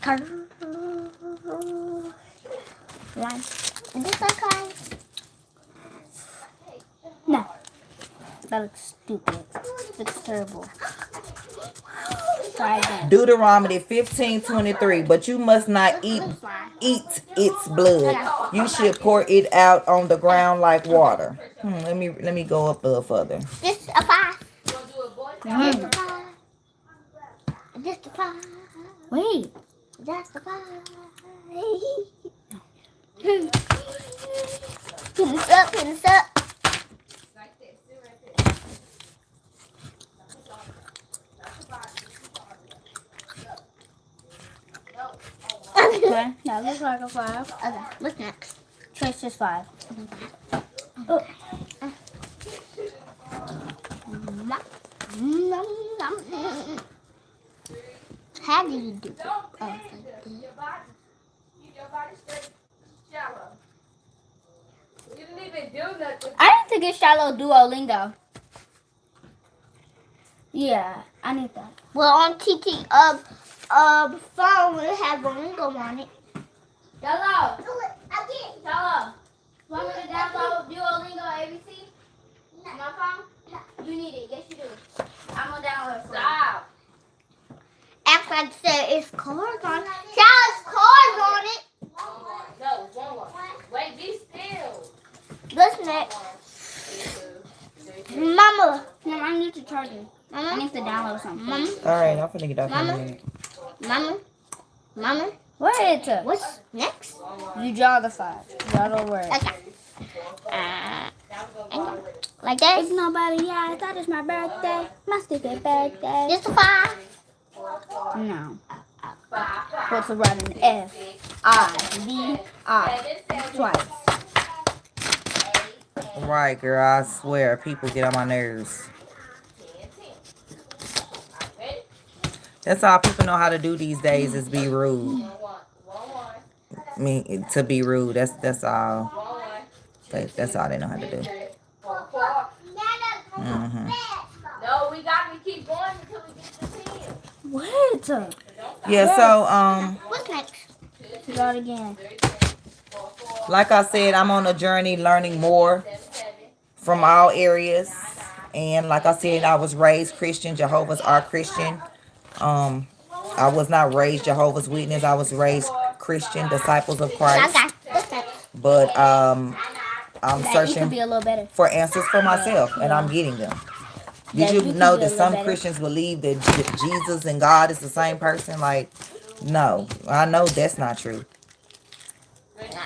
Curve. Line. Is this okay? No. That looks stupid. Looks terrible. Try again. Deuteronomy 15:23. But you must not eat its blood. You should pour it out on the ground like water. Let me go up a little further. Just a 5. Just a 5. Just a 5. Wait. Just a 5. Finish up. Finish up. Okay, that looks like a 5. Okay, what's next? Choice is 5. Oh. How do you do it? Oh, I need to get shallow Duolingo. Yeah, I need that. Well, on TT phone will have Duolingo on it. Yellow. Yellow. Want me to download Duolingo ABC? No. My phone? No. You need it. Yes, you do. I'm gonna download it for you. Stop. Act like said it's cards on it. Yeah, it's cards on it. No, one more. Wait, be still. What's next? Mama. No, I need to charge it. Mama. I need to download something. Mama. Alright, I'm finna get off in a minute. Mama. Wait. What's next? You draw the 5. Draw the word. Okay. Like that? It's nobody. Yeah, I thought it's my birthday. My stupid birthday. Just a 5. No. What's the writing? F-I-V-I. Twice. Right, girl. I swear, people get on my nerves. That's all people know how to do these days is be rude. I mean, to be rude. That's all. That's all they know how to do. No, we got to keep going until we get to 10. What? Yeah, so What's next? Draw it again. like I said, I'm on a journey learning more from all areas. And like I said, I was raised Christian. Jehovah's are Christian. I was not raised Jehovah's Witness. I was raised Christian, disciples of Christ. But I'm searching for answers for myself, and I'm getting them. Did you know that some Christians believe that Jesus and God is the same person? Like, no, I know that's not true. Okay.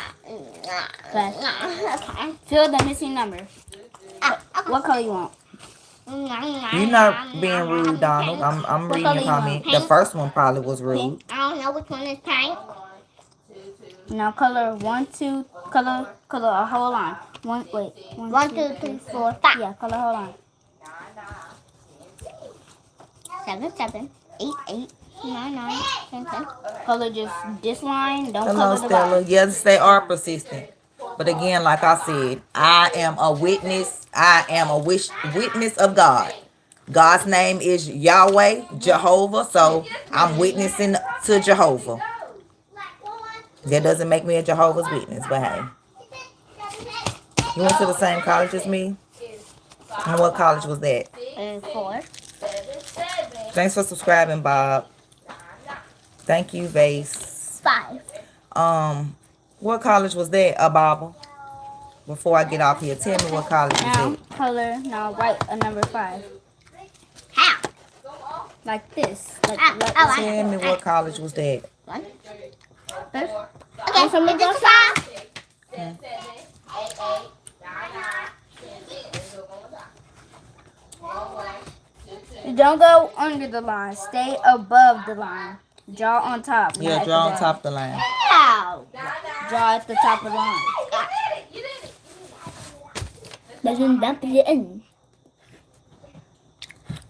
Fill the missing numbers. What color you want? You're not being rude, Donald. I'm reading your comment. The first one probably was rude. I don't know which one is pink. Now color 1, 2, color a whole line. 1, 2, 3, 4, 5. Yeah, color a whole line. 7, 7, 8, 8, 9, 9, 10, 10. Color just this line. Don't Hello, color the Stella. bottom. Yes, they are persistent. But again, like I said, I am a witness. I am a witness of God. God's name is Yahweh, Jehovah. So I'm witnessing to Jehovah. That doesn't make me a Jehovah's Witness, but hey. You went to the same college as me? And what college was that? 4. Thanks for subscribing, Bob. Thank you, Vase. 5. What college was that, Baba? Before I get off here, tell me what college was Now, that. color, now write a number 5. How? Like this. Tell me what college was that. Okay, from the both sides. Don't go under the line. Stay above the line. Draw on top. Yeah, draw on top of the line. How? Draw at the top of the line. Doesn't that be the end?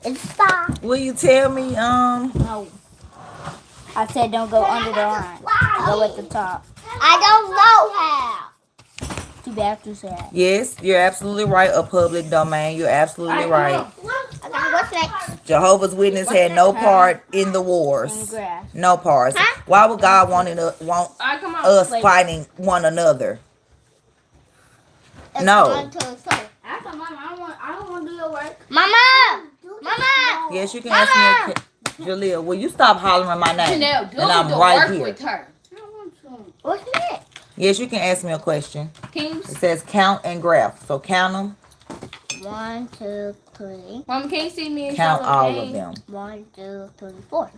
It's stop. Will you tell me, No. I said don't go under the line. Go at the top. I don't know how. Too bad, too sad. Yes, you're absolutely right. A public domain. You're absolutely right. Okay, what's next? Jehovah's Witness had no part in the wars. No parts. Why would God want us fighting one another? No. I don't want to do your work. Mama! Mama! Yes, you can ask me. Jaleel, will you stop hollering my name? Janelle, and I'm right here. With her. What's next? Yes, you can ask me a question. Kings. It says count and graph. So count them. 1, 2, 3. Mom, can you see me and count show all game? of them. 1, 2, 3, 4.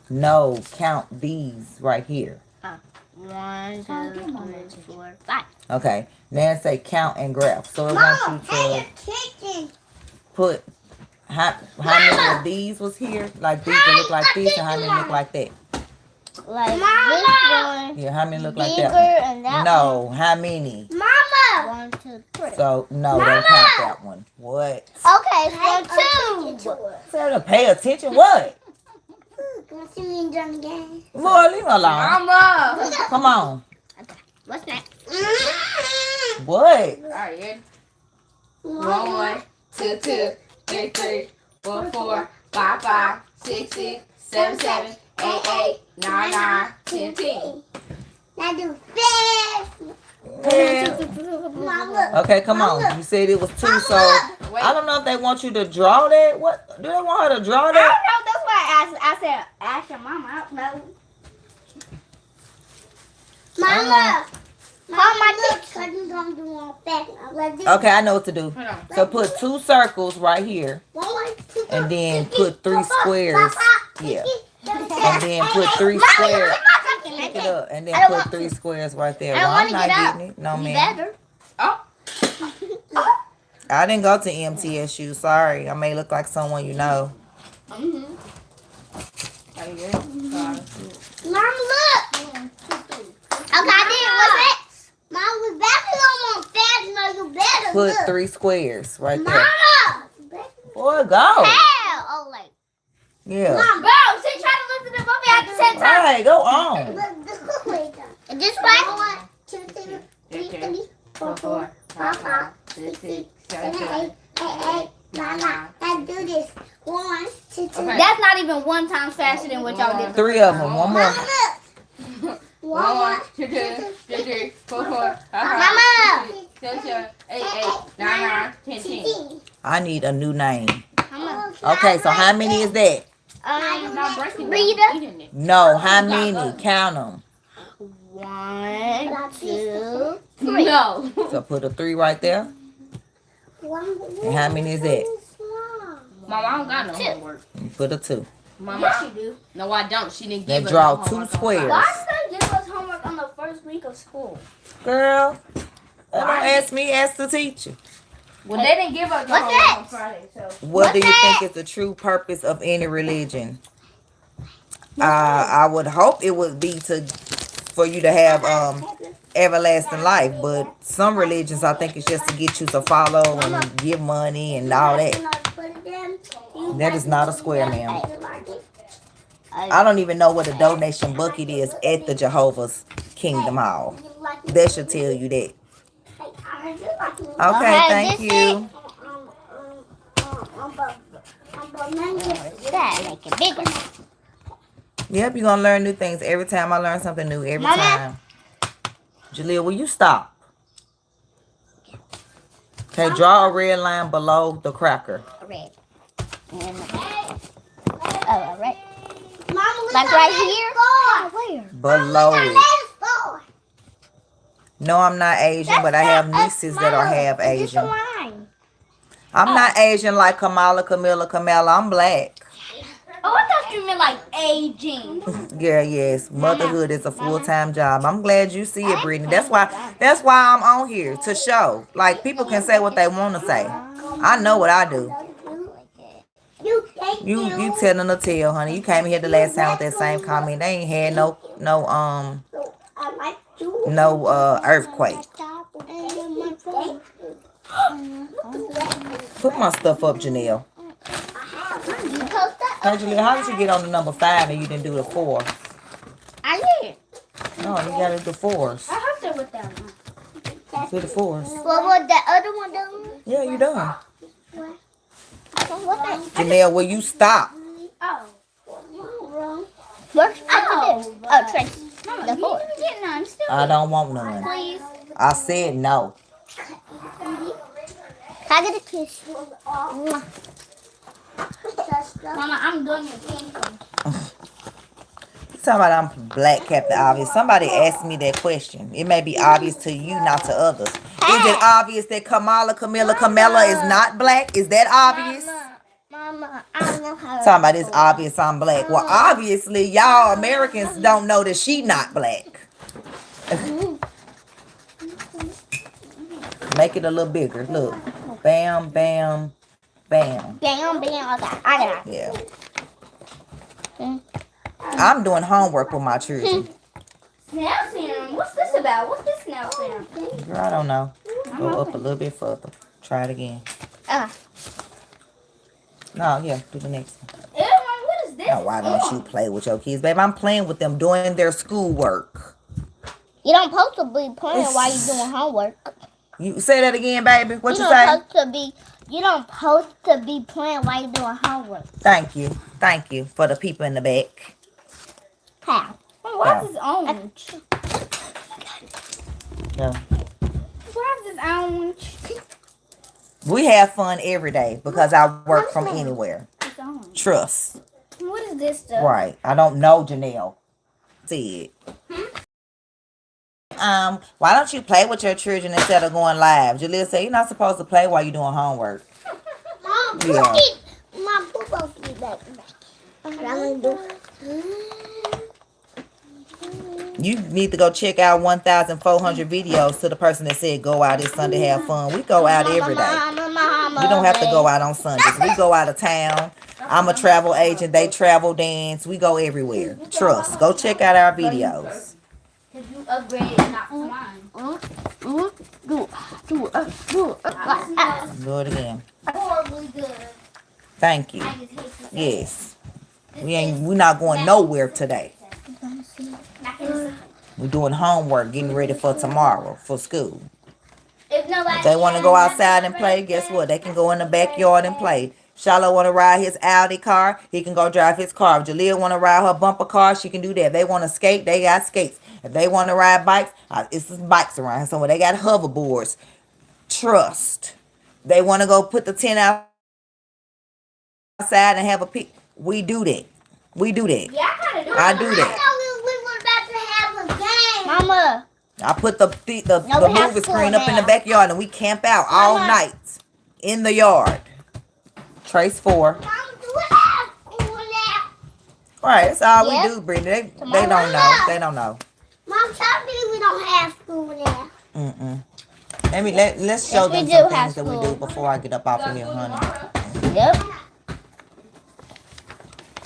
No, count these right here. 1, 2, 3, 4, 5. Okay. Now say count and graph. So it wants you to put how many of these was here? Like these that look like this, and how many look like that? Like this one. Yeah, how many look like Bigger that? And that No, one. how many? Mama! 1, 2, 3. So no, don't count that one. What? Okay, 1, 2. So pay attention. What? Can I see me in the game? Boy, leave me alone. Mama! Come on. What's next? What? Alright, good. 1, 2, 2, 3, 3, 4, 4, 5, 5, 6, 6, 7, 7, 8, 8, 9, 9, 10, 10. Now do fast. Okay, come on. You said it was 2, so I don't know if they want you to draw that. What? Do they want her to draw I that? don't know. That's why I said, ask your mama. I don't know. Mama. Okay, I know what to do. So put 2 circles right here, and then put 3 squares. Yeah. And then put 3 squares. Pick it up, and then put 3 squares right there. Well, I'm not getting it. No, ma'am. Oh. I didn't go to MTSU. Sorry. I may look like someone you know. Mom, look. Okay, I did. What's it? Mom, was that fast? No, you better Put look. 3 squares right there. Mama. Boy, go. Hell. Oh, like. Yeah. Mom, bro, she trying to listen to mommy at the same time. Right, go on. And this way. 1, 2, 3, 3, 4, 4, 5, 5, 6, 6, 7, 8, 8, 9, 9. Let's do this. 1, 2, 2. That's not even 1 time faster than what y'all did. 3 of them. One more. 1, 2, 2, 3, 3, 4, 4, 5, 5, Mama. 6, 7, 7, 8, 8, 9, 9, 10, 10. I need a new name. Okay, so how many is that? Rita. No, how many? Count them. 1, 2, 3. No. So put a 3 right there. And how many is that? Mama, I don't got no homework. Put a 2. Mama, Yes, you do. No, I don't. She didn't give Then us draw no 2 homework. squares. Why did they give us homework on the first week of school? Girl, don't ask me, ask the teacher. Well, they didn't give us no What's homework on that? Friday, so. What do you think is the true purpose of any religion? I would hope it would be for you to have everlasting life, but some religions I think it's just to get you to follow and give money and all that. That is not a square, ma'am. I don't even know what a donation bucket is at the Jehovah's Kingdom Hall. That should tell you that. Okay, thank you. That make it bigger. Yep, you're gonna learn new things every time. I learn something new every time. Jaleel, will you stop? Okay, draw a red line below the cracker. Red. Oh, red. Like right here? Where? Below it. No, I'm not Asian, but I have nieces that are half Asian. I'm not Asian like Kamala, Camilla. I'm black. Oh, I thought you meant like aging. Yeah, yes. Motherhood is a full-time job. I'm glad you see it, Brittany. That's why I'm on here, to show. Like, people can say what they want to say. I know what I do. You telling the tale, honey. You came here the last time with that same comment. They ain't had no earthquake. Put my stuff up, Janelle. Hey, Janelle, how did you get on the number 5 and you didn't do the 4? I did. No, you gotta do the 4s. I have to with that one. Do the 4s. What was that other one done? Yeah, you done. What that? Janelle, will you stop? Oh. What? Oh, Tracy. The 4. I don't want none. Please. I said no. Can I get a kiss? Mama, I'm doing your pancake. You talking about I'm black, Captain Obvious. Somebody asked me that question. It may be obvious to you, not to others. Is it obvious that Camilla is not black? Is that obvious? Mama, I don't know how. Talking about it's obvious I'm black. Well, obviously, y'all Americans don't know that she not black. Make it a little bigger. Look. Bam, bam, bam. Bam, bam. I got it. Yeah. I'm doing homework with my children. Snail serum? What's this about? What's this snail serum? Girl, I don't know. Go up a little bit further. Try it again. No, yeah, do the next one. Ew, Mom, what is this? Now, why don't you play with your kids, babe? I'm playing with them doing their schoolwork. You don't supposed to be playing while you're doing homework. You say that again, baby. What you say? You don't supposed to be playing while you're doing homework. Thank you. Thank you for the people in the back. How? Why is this orange? Yeah. Why is this orange? We have fun every day because I work from anywhere. Trust. What is this stuff? Right. I don't know, Janelle. See it. Why don't you play with your children instead of going live? Jaleel said you're not supposed to play while you're doing homework. Mom, yeah. Mom, who's supposed to be back? I'm gonna do. You need to go check out 1,400 videos to the person that said go out this Sunday, have fun. We go out every day. We don't have to go out on Sundays. We go out of town. I'm a travel agent. They travel dance. We go everywhere. Trust. Go check out our videos. Because you upgraded, not mine. Do it again. Horribly good. Thank you. Yes. We're not going nowhere today. We're doing homework, getting ready for tomorrow, for school. If they want to go outside and play, guess what? They can go in the backyard and play. Shiloh want to ride his Audi car, he can go drive his car. If Jaleel want to ride her bumper car, she can do that. If they want to skate, they got skates. If they want to ride bikes, it's some bikes around here somewhere. They got hoverboards. Trust. They want to go put the tent outside and have a pic. We do that. We do that. Yeah, I do that. I thought we were about to have a game. Mama. I put the movie screen up in the backyard and we camp out all night in the yard. Trace 4. Mom, do we have school now? Right, that's all we do, Brittany. They don't know. They don't know. Mom, tell me we don't have school now. Let's show them some things that we do before I get up off of here, honey. Yep.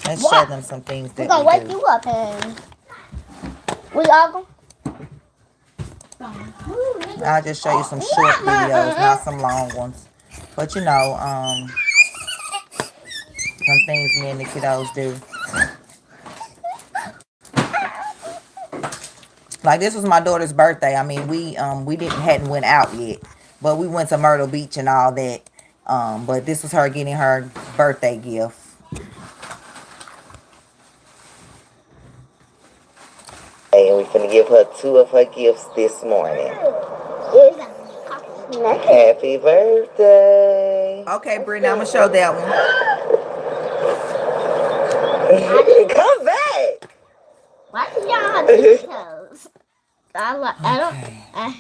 Let's show them some things that we're gonna wake you up and we all go. I'll just show you some short videos, not some long ones. But you know, some things me and the kiddos do. Like this was my daughter's birthday. I mean, we hadn't went out yet, But we went to Myrtle Beach and all that. But this was her getting her birthday gift. And we finna give her 2 of her gifts this morning. Happy birthday. Okay, Brittany, I'm gonna show that one. Come back. Why do y'all do those?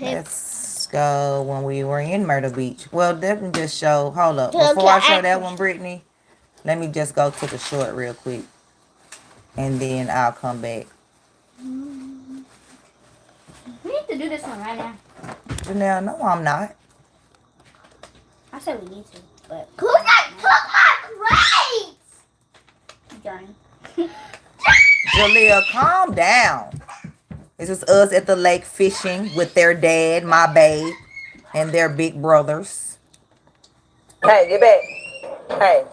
Let's go when we were in Myrtle Beach. Well, let me just show. Hold up. Before I show that one, Brittany, let me just go to the short real quick. And then I'll come back. We need to do this one right now. Janelle, no, I'm not. I said we need to, but who that took my grapes? Johnny. Jalea, calm down. This is us at the lake fishing with their dad, my babe, and their big brothers. Hey, get back. Hey,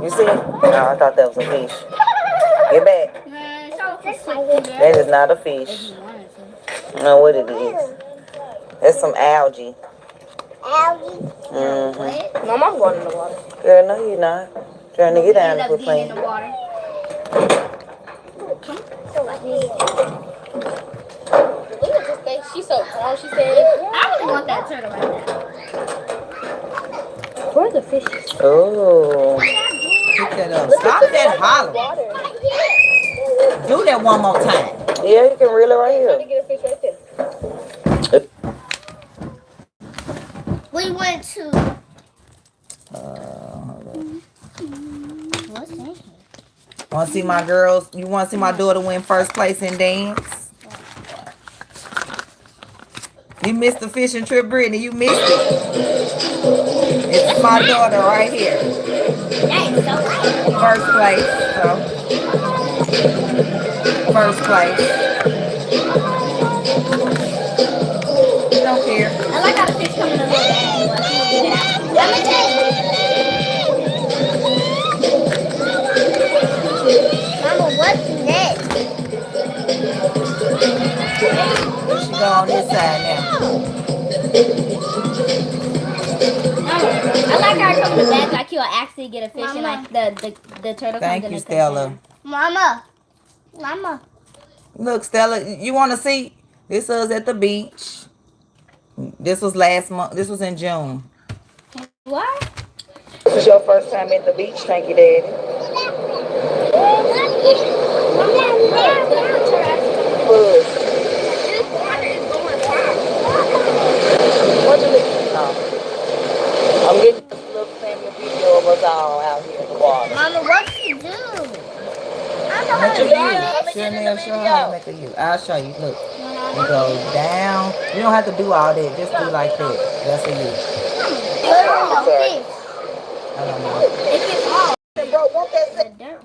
you see? Oh, I thought that was a fish. Get back. That is not a fish. I don't know what it is. That's some algae. Algae? Mm-hmm. Mom, I'm going in the water. Girl, no, you're not. Trying to get down and quit playing. In the water. She's so calm. She said, I really want that turtle right now. Where are the fishes? Oh. Pick that up. Stop that hollering. Do that one more time. Yeah, you can reel it right here. Get a fish right there. We went to. What's that? Want to see my girls? You want to see my daughter win first place in dance? You missed the fishing trip, Brittany. You missed it. It's my daughter right here. First place. So. First place. You don't care. I like how the fish come in a little bag. Let me take it. Mama, what's next? She go on this side now. I like how it comes in the bag like you'll actually get a fish. Mama. And like the turtle Thank comes you, in Stella. Mama. Look, Stella, you want to see? This was at the beach. This was last month. This was in June. What? This is your first time at the beach. Thank you, Daddy. What you looking at? I'm getting this little family video of us all out here in the water. Mama, what you do? Make a U. Chanel, show her how to make a U. I'll show you. Look. You go down. You don't have to do all that. Just do like that. That's a U. I don't know.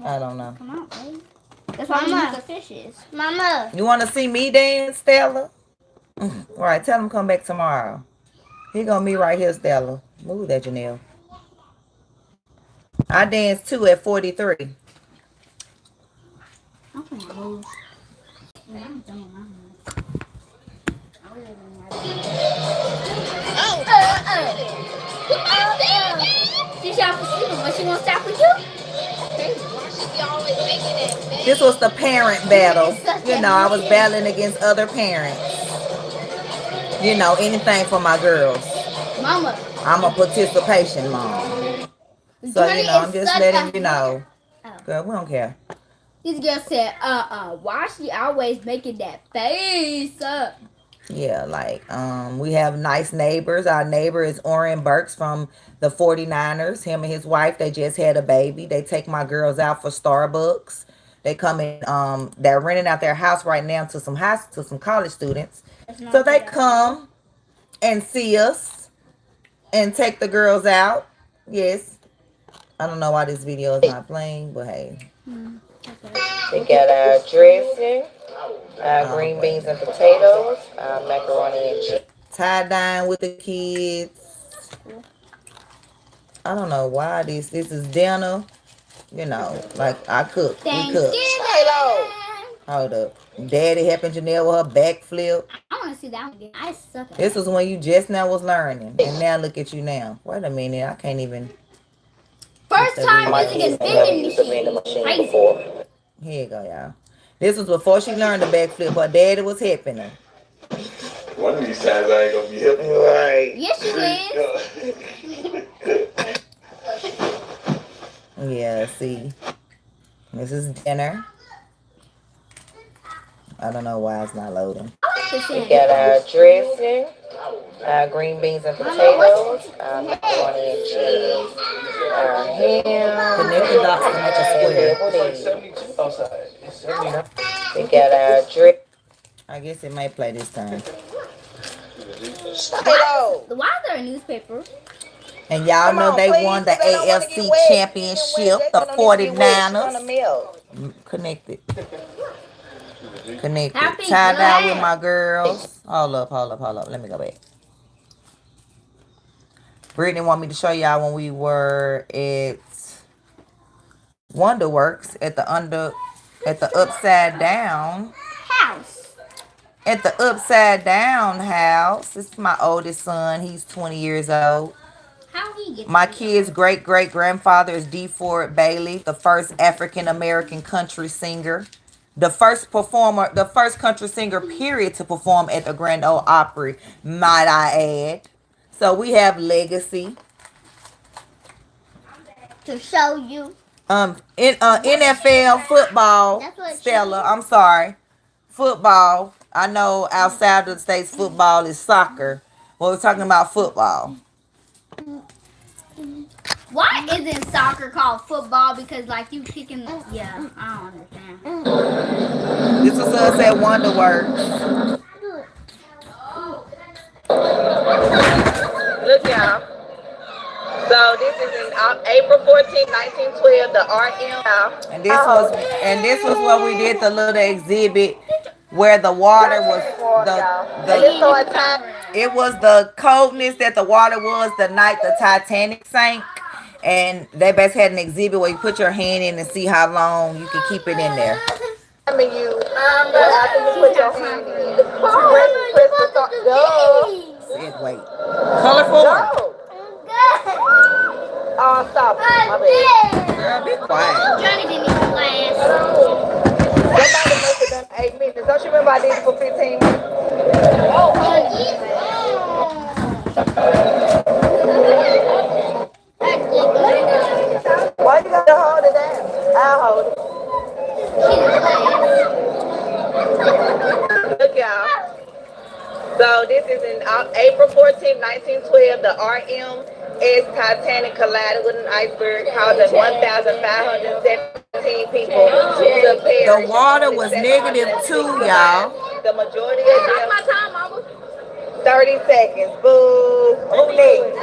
I don't know. Come on, baby. That's why we use the fishes. Mama. You want to see me dance, Stella? All right, tell him come back tomorrow. He gonna be right here, Stella. Move that, Janelle. I danced too at 43. I'm gonna move. I'm done. She shot for sleeping, but she won't stop for you. This was the parent battle. You know, I was battling against other parents. You know, anything for my girls. Mama. I'm a participation mom. So, you know, I'm just letting you know. Girl, we don't care. This girl said, why she always making that face? Yeah, like, we have nice neighbors. Our neighbor is Orrin Burks from the 49ers. Him and his wife, they just had a baby. They take my girls out for Starbucks. They come in, they're renting out their house right now to some college students. So they come and see us and take the girls out. Yes. I don't know why this video is not playing, but hey. We got our dressing, our green beans and potatoes, our macaroni and cheese. Tie-dyeing with the kids. I don't know why this is dinner. You know, like I cook. We cook. Hold up. Daddy helping Janelle with her backflip. I want to see that one again. I suck at This was when you just now was learning, and now look at you now. Wait a minute, I can't even. First time using a vending machine. Crazy. Here you go, y'all. This was before she learned the backflip. Her daddy was helping her. One of these times I ain't gonna be helping you. Right. Yes, you is. Yeah, see. This is dinner. I don't know why it's not loading. We got our dressing, our green beans and potatoes, our macaroni and cheese, our ham. Connect the dots to make a square. We got our dress. I guess it might play this time. Why is there a newspaper? And y'all know they won the AFC championship, the 49ers. Connect it. Connected. Tie down with my girls. Hold up. Let me go back. Brittany want me to show y'all when we were at Wonderworks at the upside down house. At the upside down house. This is my oldest son. He's 20 years old. How he get my kid's great grandfather is D. Ford Bailey, the first African American country singer. The first country singer, period, to perform at the Grand Ole Opry, might I add. So we have legacy. To show you. NFL football, Stella. I'm sorry. Football. I know outside of the States, football is soccer. Well, we're talking about football. Why isn't soccer called football? Because like you kicking. Yeah, I don't understand. This was us at Wonderworks. Look, y'all. So this is in April 14, 1912, the RM. And this was where we did the little exhibit where the water was it was the coldness that the water was the night the Titanic sank. And they basically had an exhibit where you put your hand in and see how long you can keep it in there. After you put your hand in, press the Said wait. Color forward. Oh, stop. Girl, be quiet. Johnny didn't even last. Somebody must have done 8 minutes. Don't you remember I did it for 15 minutes? Why you gotta hold it down? I'll hold it. Look, y'all. So this is in April 14, 1912, the RMS Titanic collided with an iceberg, causing 1,517 people to perish. The water was -2, y'all. The majority of them. 30 seconds. Boo. Who next?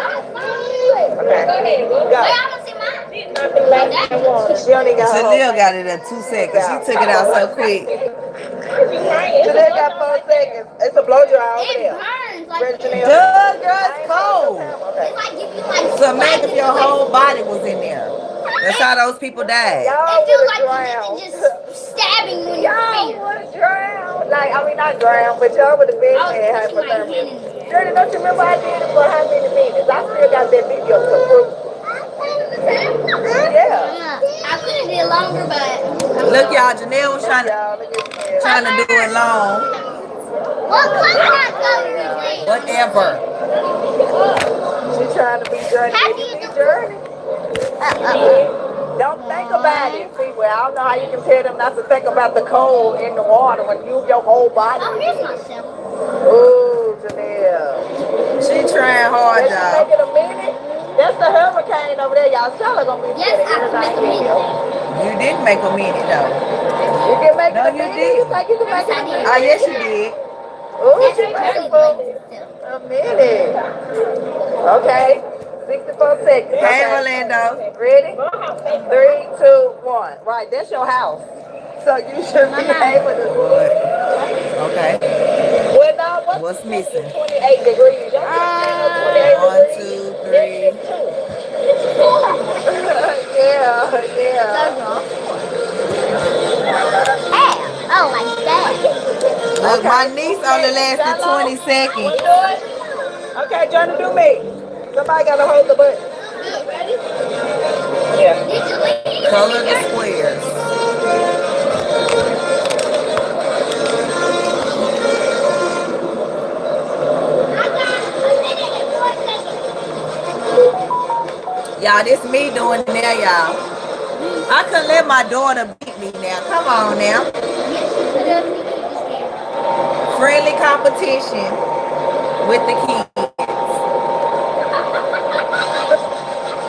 Okay. Go. Jaleel got it at 2 seconds. She took it out so quick. Jaleel got 4 seconds. It's a blow dry over there. Duh, girl, it's cold. So imagine if your whole body was in there. That's how those people died. Y'all would have drowned. Just stabbing when y'all would have drowned. Like, I mean, not drowned, but y'all would have been in hypothermia. Dirty, don't you remember I did it for how many minutes? I still got that video to prove. Yeah. I could have did longer, but look, y'all, Janelle was trying to do it long. Whatever. She's trying to be Journey. Journey. Don't think about it, people. I don't know how you can tell them not to think about the cold in the water when your whole body. Ooh, Janelle. She trying hard, y'all. Make it a minute. That's the hurricane over there, y'all. Y'all gonna be yes, I can make a minute. You didn't make a minute, though. You can make no, it a you minute. Did. You think you can make it a minute? Oh, yes, you did. Ooh, she made it for a minute. Okay. 64 seconds. Hey, okay. Orlando. Ready? 3, 2, 1. Right, that's your house. So you should be able to. Okay. Well, now, what's missing? 28 degrees. 1, 2, 3. Yeah. Oh, like that. Look, my niece only lasted 20 seconds. Wanna do it? Okay, trying to do me. Somebody gotta hold the button. Ready? Yeah. Color the squares. Y'all, this me doing it now, y'all. I couldn't let my daughter beat me now. Come on now. Friendly competition with the kids.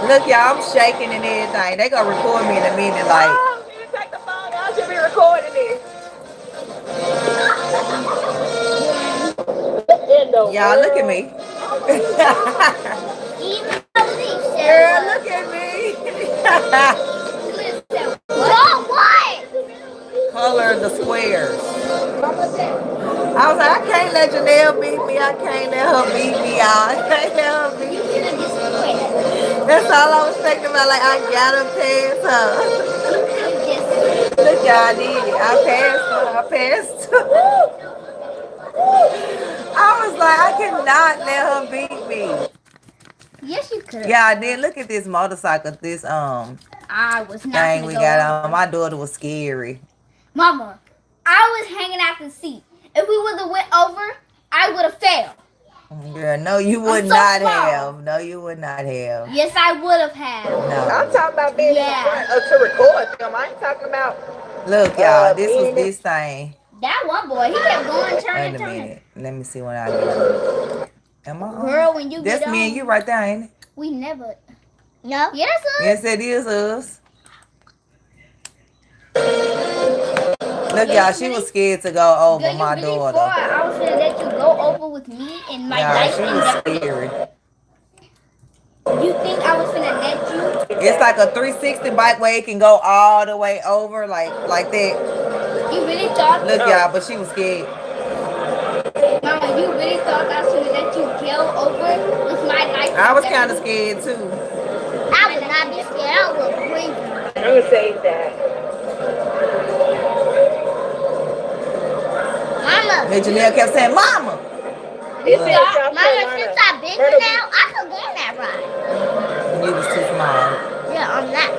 Look, y'all, I'm shaking and everything. They gonna record me in a minute, like. Oh, you didn't take the phone. I should be recording this. Y'all, look at me. Girl, look at me. Color the squares. I was like, I can't let Janelle beat me. I can't let her beat me, y'all. I can't let her beat me. That's all I was thinking about. Like, I gotta pass her. Look, y'all, I did it. I passed her. I passed her. I was like, I cannot let her beat me. Yes, you could. Yeah, I did. Look at this motorcycle. This I was not thing we go got over. on. My daughter was scary. Mama, I was hanging out the seat. If we would have went over, I would have failed. Girl, no, you would not have. No, you would not have. Yes, I would have had. No. I'm talking about being in the front to record them. I ain't talking about. Look, y'all, this was this thing. That one boy, he kept going, turning. Wait a minute. Let me see when I get on. Am I on? Girl, when you That's get me on, and you right there, ain't it? we never. No. Yeah, that's us. Yes, it is us. Look, y'all, she was scared to go over my daughter. I was gonna let you go over with me and my life. She was scary. You think I was gonna let you? It's like a 360 bike where it can go all the way over, like that. You really thought? Look, y'all, but she was scared. Mama, you really thought I was gonna let you go over with my life? I was kind of scared too. I would not be scared. I would breathe. I'm gonna save that. Mama. And Janelle kept saying, "Mama." It's in South Mama, Carolina. since I'm bigger now, I could go on that ride. You was too small. Yeah, I'm not.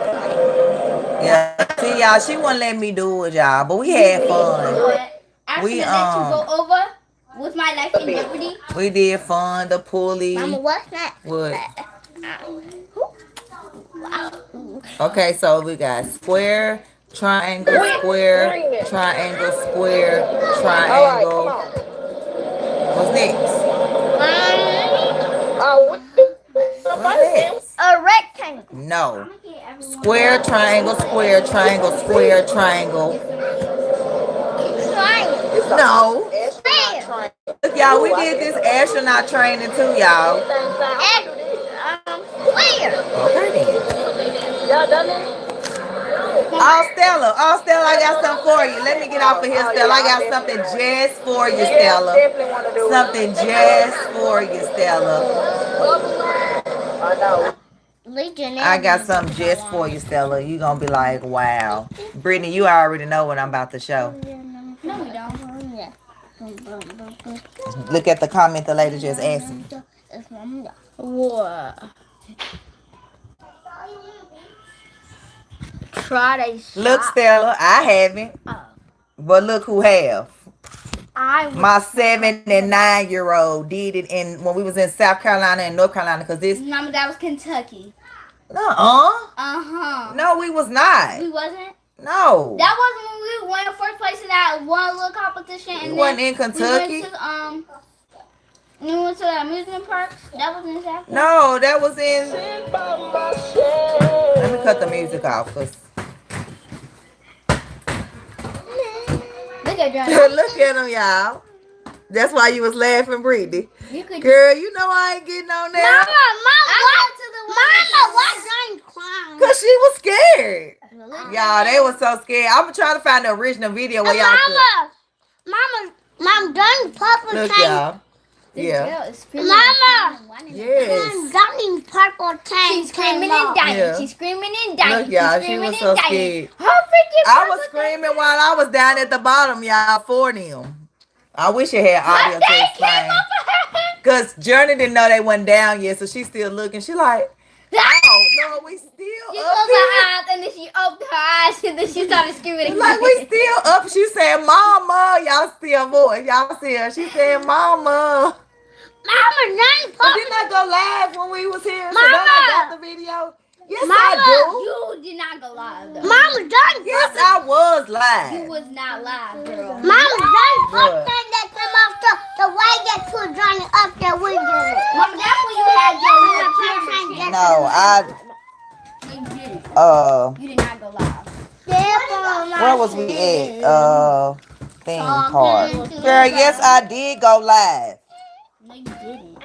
Yeah, see, y'all, she wouldn't let me do it, y'all, but we had fun. I was gonna let you go over with my life in jeopardy. We did fun, the pulley. Mama, what's that? What? Okay, so we got square, triangle, square, triangle, square, triangle. What's next? A rectangle. No. Square, triangle, square, triangle, square, triangle. No. Look, y'all, we did this astronaut training too, y'all. Square. Okay then. Y'all done it? Oh, Stella, I got something for you. Let me get off of here, Stella. I got something just for you, Stella. Something just for you, Stella. I know. I got something just for you, Stella. You gonna be like, wow. Brittany, you already know what I'm about to show. No, we don't. Look at the comment the lady just asked me. What? Try to shot. Look, Stella, I haven't. But look who have. My 7 and 9-year-old did it when we was in South Carolina and North Carolina, because this. Mama, that was Kentucky. Uh-huh. No, we was not. We wasn't? No. That wasn't when we won first place in that one little competition. And we wasn't in Kentucky. We went to the amusement park. That was in South Carolina. No, that was in. Let me cut the music off, cause. Look at John. Look at him, y'all. That's why you was laughing, Brittany. Girl, you know I ain't getting on there. Mama, why Johnny crying? Cause she was scared. Y'all, they was so scared. I'm trying to find the original video where y'all Mama, Johnny purple look, tank. y'all. Yeah. Mama. Yes. Johnny purple tank. She's screaming and dying. Yeah. She's screaming and dying. Look, y'all, she was so scared. Her freaking I was screaming while I was down at the bottom, y'all, for them. I wish it had audio to explain. Because Journey didn't know they went down yet, so she's still looking. She like, oh, no, we still She up closed here. her eyes and then she opened her eyes and then she started screaming again. Like, we still up. She said, Mama. Y'all still voice. Y'all see her. She said, Mama. Mama, Johnny But didn't I go live when we was here? So Mama. don't I got the video? Yes, Mama, I do. you did not go live though. Mama, Johnny. Yes, I was live. You was not live, girl. Mama, Johnny put thing that came off the way that put Johnny up there with you. Mama, that's when you had your little camera. No, You did not go live. where was we at? Theme park. Girl, yes, I did go live. No, you didn't.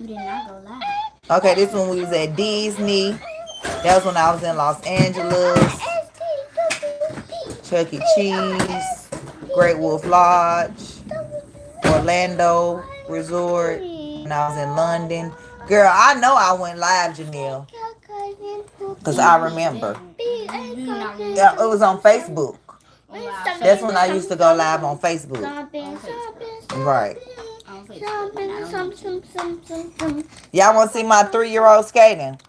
You did not go live. Okay, this one we was at Disney. That was when I was in Los Angeles. Chuck E. Cheese. Great Wolf Lodge. Orlando Resort. And I was in London. Girl, I know I went live, Janelle. Because I remember. Yeah, it was on Facebook. That's when I used to go live on Facebook. Right. Y'all want to see my 3-year-old skating?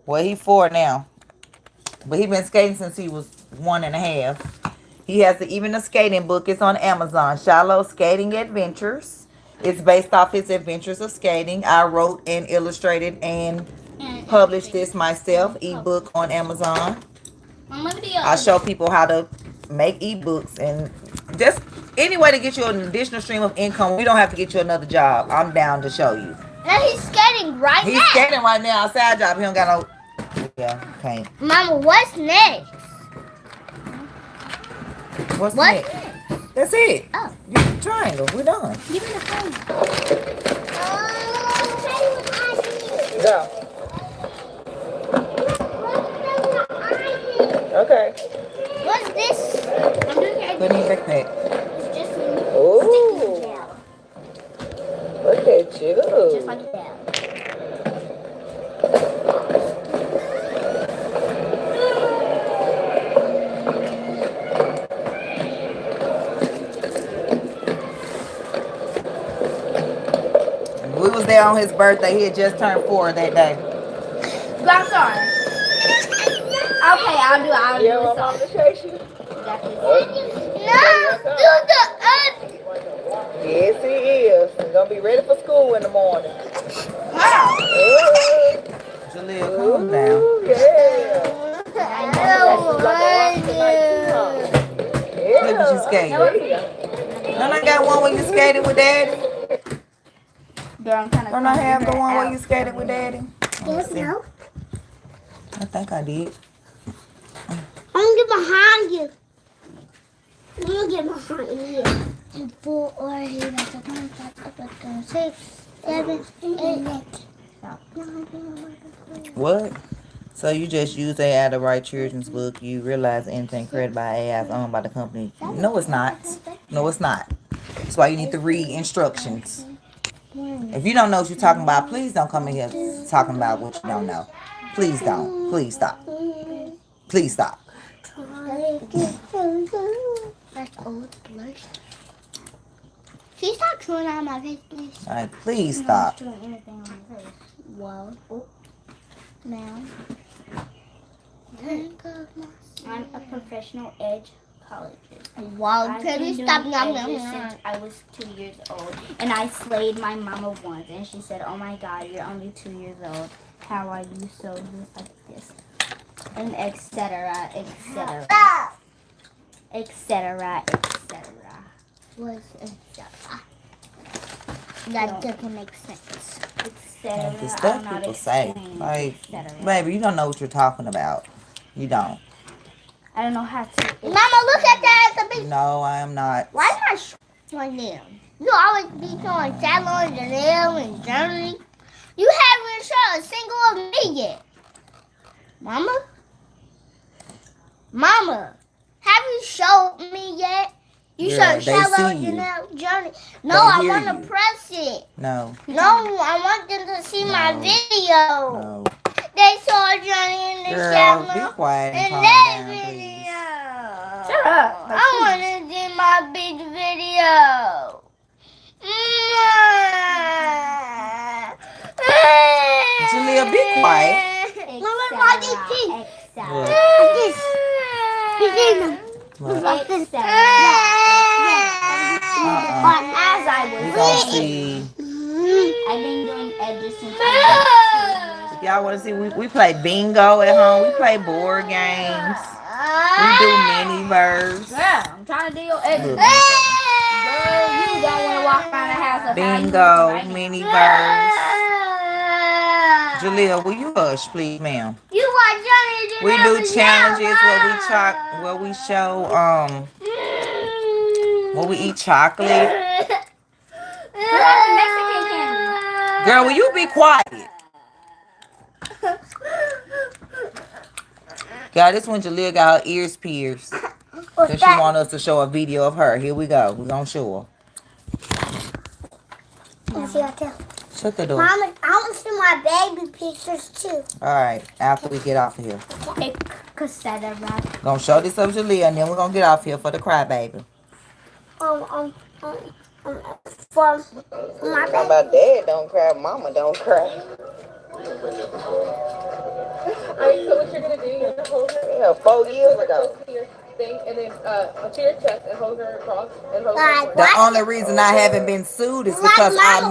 Well, he 4 now. But he been skating since he was 1.5. He has even a skating book. It's on Amazon. Shallow Skating Adventures. It's based off his adventures of skating. I wrote and illustrated and published this myself. Ebook on Amazon. I show people how to make ebooks and just any way to get you an additional stream of income. We don't have to get you another job. I'm down to show you. Now he's skating right now. He's skating right now. Outside job. He don't got no. Yeah, can't. Mama, what's next? What's next? That's it. Oh. Triangle. We're done. Give me the phone. Go. Okay. What's this? I'm doing it. Put in your backpack. It's just Ooh. Look at you. just like that. We was there on his birthday. He had just turned 4 that day. I'm sorry. Okay, I'll do You want mom to chase you? Got this. No, do the yes, he is. He's gonna be ready for school in the morning. Jaleel, calm down. Yeah. Look at you skating. Don't I got one where you skated with Daddy? Don't I have the one where you skated with Daddy? No. I think I did. I'm gonna get behind you. I'm gonna get behind you. 4 or 8, 6, 7, 8. What? So you just use AI to write children's book. You realize anything created by AI is owned by the company. No, it's not. No, it's not. That's why you need to read instructions. If you don't know what you're talking about, please don't come in here talking about what you don't know. Please don't. Please stop. Please stop. That's old blush. She stopped chewing out my face, please. All right, please stop. I'm not doing anything on my face. Well, now I'm a professional educologist. Wow, I've can been you doing stop edge yumming? since I was 2 years old, and I slayed my mama once, and she said, "Oh my God, you're only 2 years old. How are you so good like this?" And etc. etc. etc. etc. Was etc. That doesn't make sense. Etc. The stuff people say, like, baby, you don't know what you're talking about. You don't. I don't know how to. Mama, look at that at the beach. No, I am not. Why am I showing them? You always be showing Shallow and Janelle and Journey. You haven't shown a single of me yet. Mama? Mama, have you showed me yet? You showed Shallow, Janelle, Journey. No, I want to press it. No. No, I want them to see my video. No. They saw Johnny in the Girl, Shallow be quiet and in calm that down, video. Shut I want to see my beach video. Jalea, be quiet. Mama, why did she? As I was We gonna see. I've been doing edges since If y'all want to see, we play bingo at home. We play board games. We do mini verbs. Girl, I'm trying to do your edges. Girl, you don't want to walk around the house. Bingo, mini verbs. Jalea, will you hush, please, ma'am? You want Johnny? We do challenges where we show where we eat chocolate. Girl, will you be quiet? God, this one Jalea got her ears pierced. Cause she want us to show a video of her. Here we go. We're gonna show her. Shut the door. Mama, I want to see my baby pictures too. Alright, after we get off of here. Right. Gonna show this up Jalea and then we're gonna get off here for the crybaby. For my baby. about dad don't cry, mama don't cry. Alright, so what you're gonna do, you're gonna hold her. Yeah, 4 years ago. Thing, and then up to your chest and hold her across and hold her. The only reason I haven't been sued is because I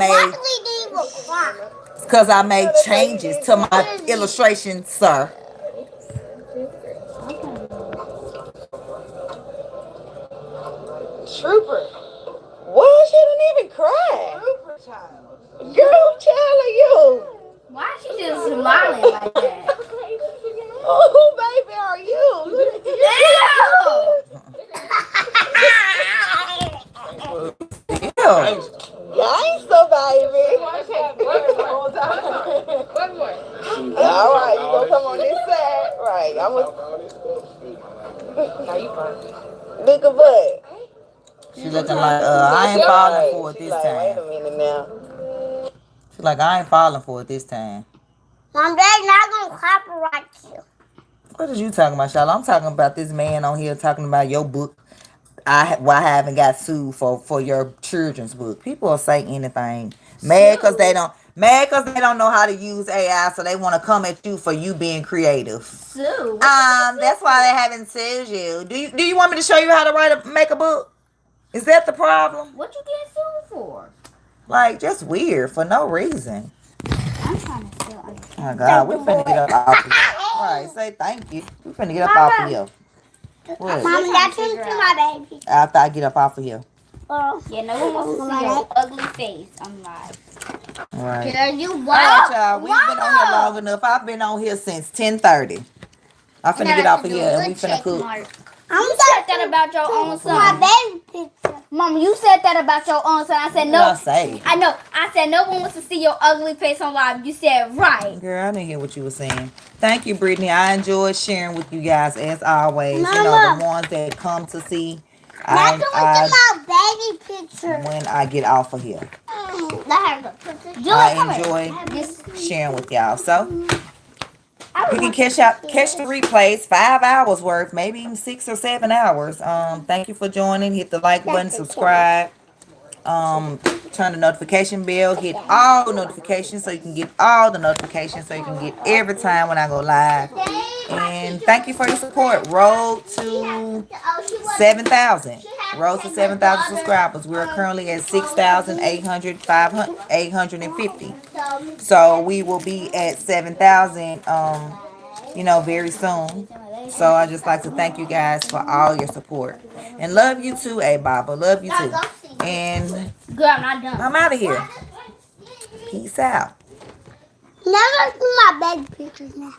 made changes to my illustration, sir. Trooper. What? She didn't even cry. Trooper child. Girl, child of you. Why is she just smiling like that? Oh, baby, are you? Gangsta, baby. All right, you gonna come on this side? Right, I'm gonna. Now you fine. Look at what? She looking like, I ain't falling for it this Wait a time. minute now. She like, I ain't falling for it this time. Mom, Dad's not gonna copyright you. What is you talking about, Charlotte? I'm talking about this man on here talking about your book. I haven't got sued for your children's book. People will say anything. Mad because they don't know how to use AI, so they want to come at you for you being creative. Sue. That's why they haven't sued you. Do you want me to show you how to make a book? Is that the problem? What you getting sued for? Like, just weird for no reason. I'm trying to feel like. Oh my God, we finna get up off of here. Right, say thank you. We finna get up off of here. What? Mom, that's to my baby. After I get up off of here. Yeah, no one wants to see your ugly face. I'm live. All right. Girl, you All right, y'all. We've been on here long enough. I've been on here since 10:30. I'm finna get off of here and we finna cook. You said that about your own son. My baby picture. Mama, you said that about your own son. I said no. What I say? I know. I said no one wants to see your ugly face on live. You said right. Girl, I didn't hear what you were saying. Thank you, Brittany. I enjoyed sharing with you guys as always. Mama. You know, the ones that come to see. That's my baby picture. When I get off of here. I I enjoy sharing with y'all. So you can catch the replays, 5 hours worth, maybe even 6 or 7 hours. Thank you for joining. Hit the like button, subscribe. Turn the notification bell, hit all the notifications so you can get all the notifications so you can get every time when I go live. And thank you for your support. Road to 7,000. Road to 7,000 subscribers. We're currently at 6,850. So we will be at 7,000 very soon. So I just like to thank you guys for all your support. And love you too, Baba. Love you too. And Girl, I'm not done. I'm out of here. Peace out. Never see my baby pictures now.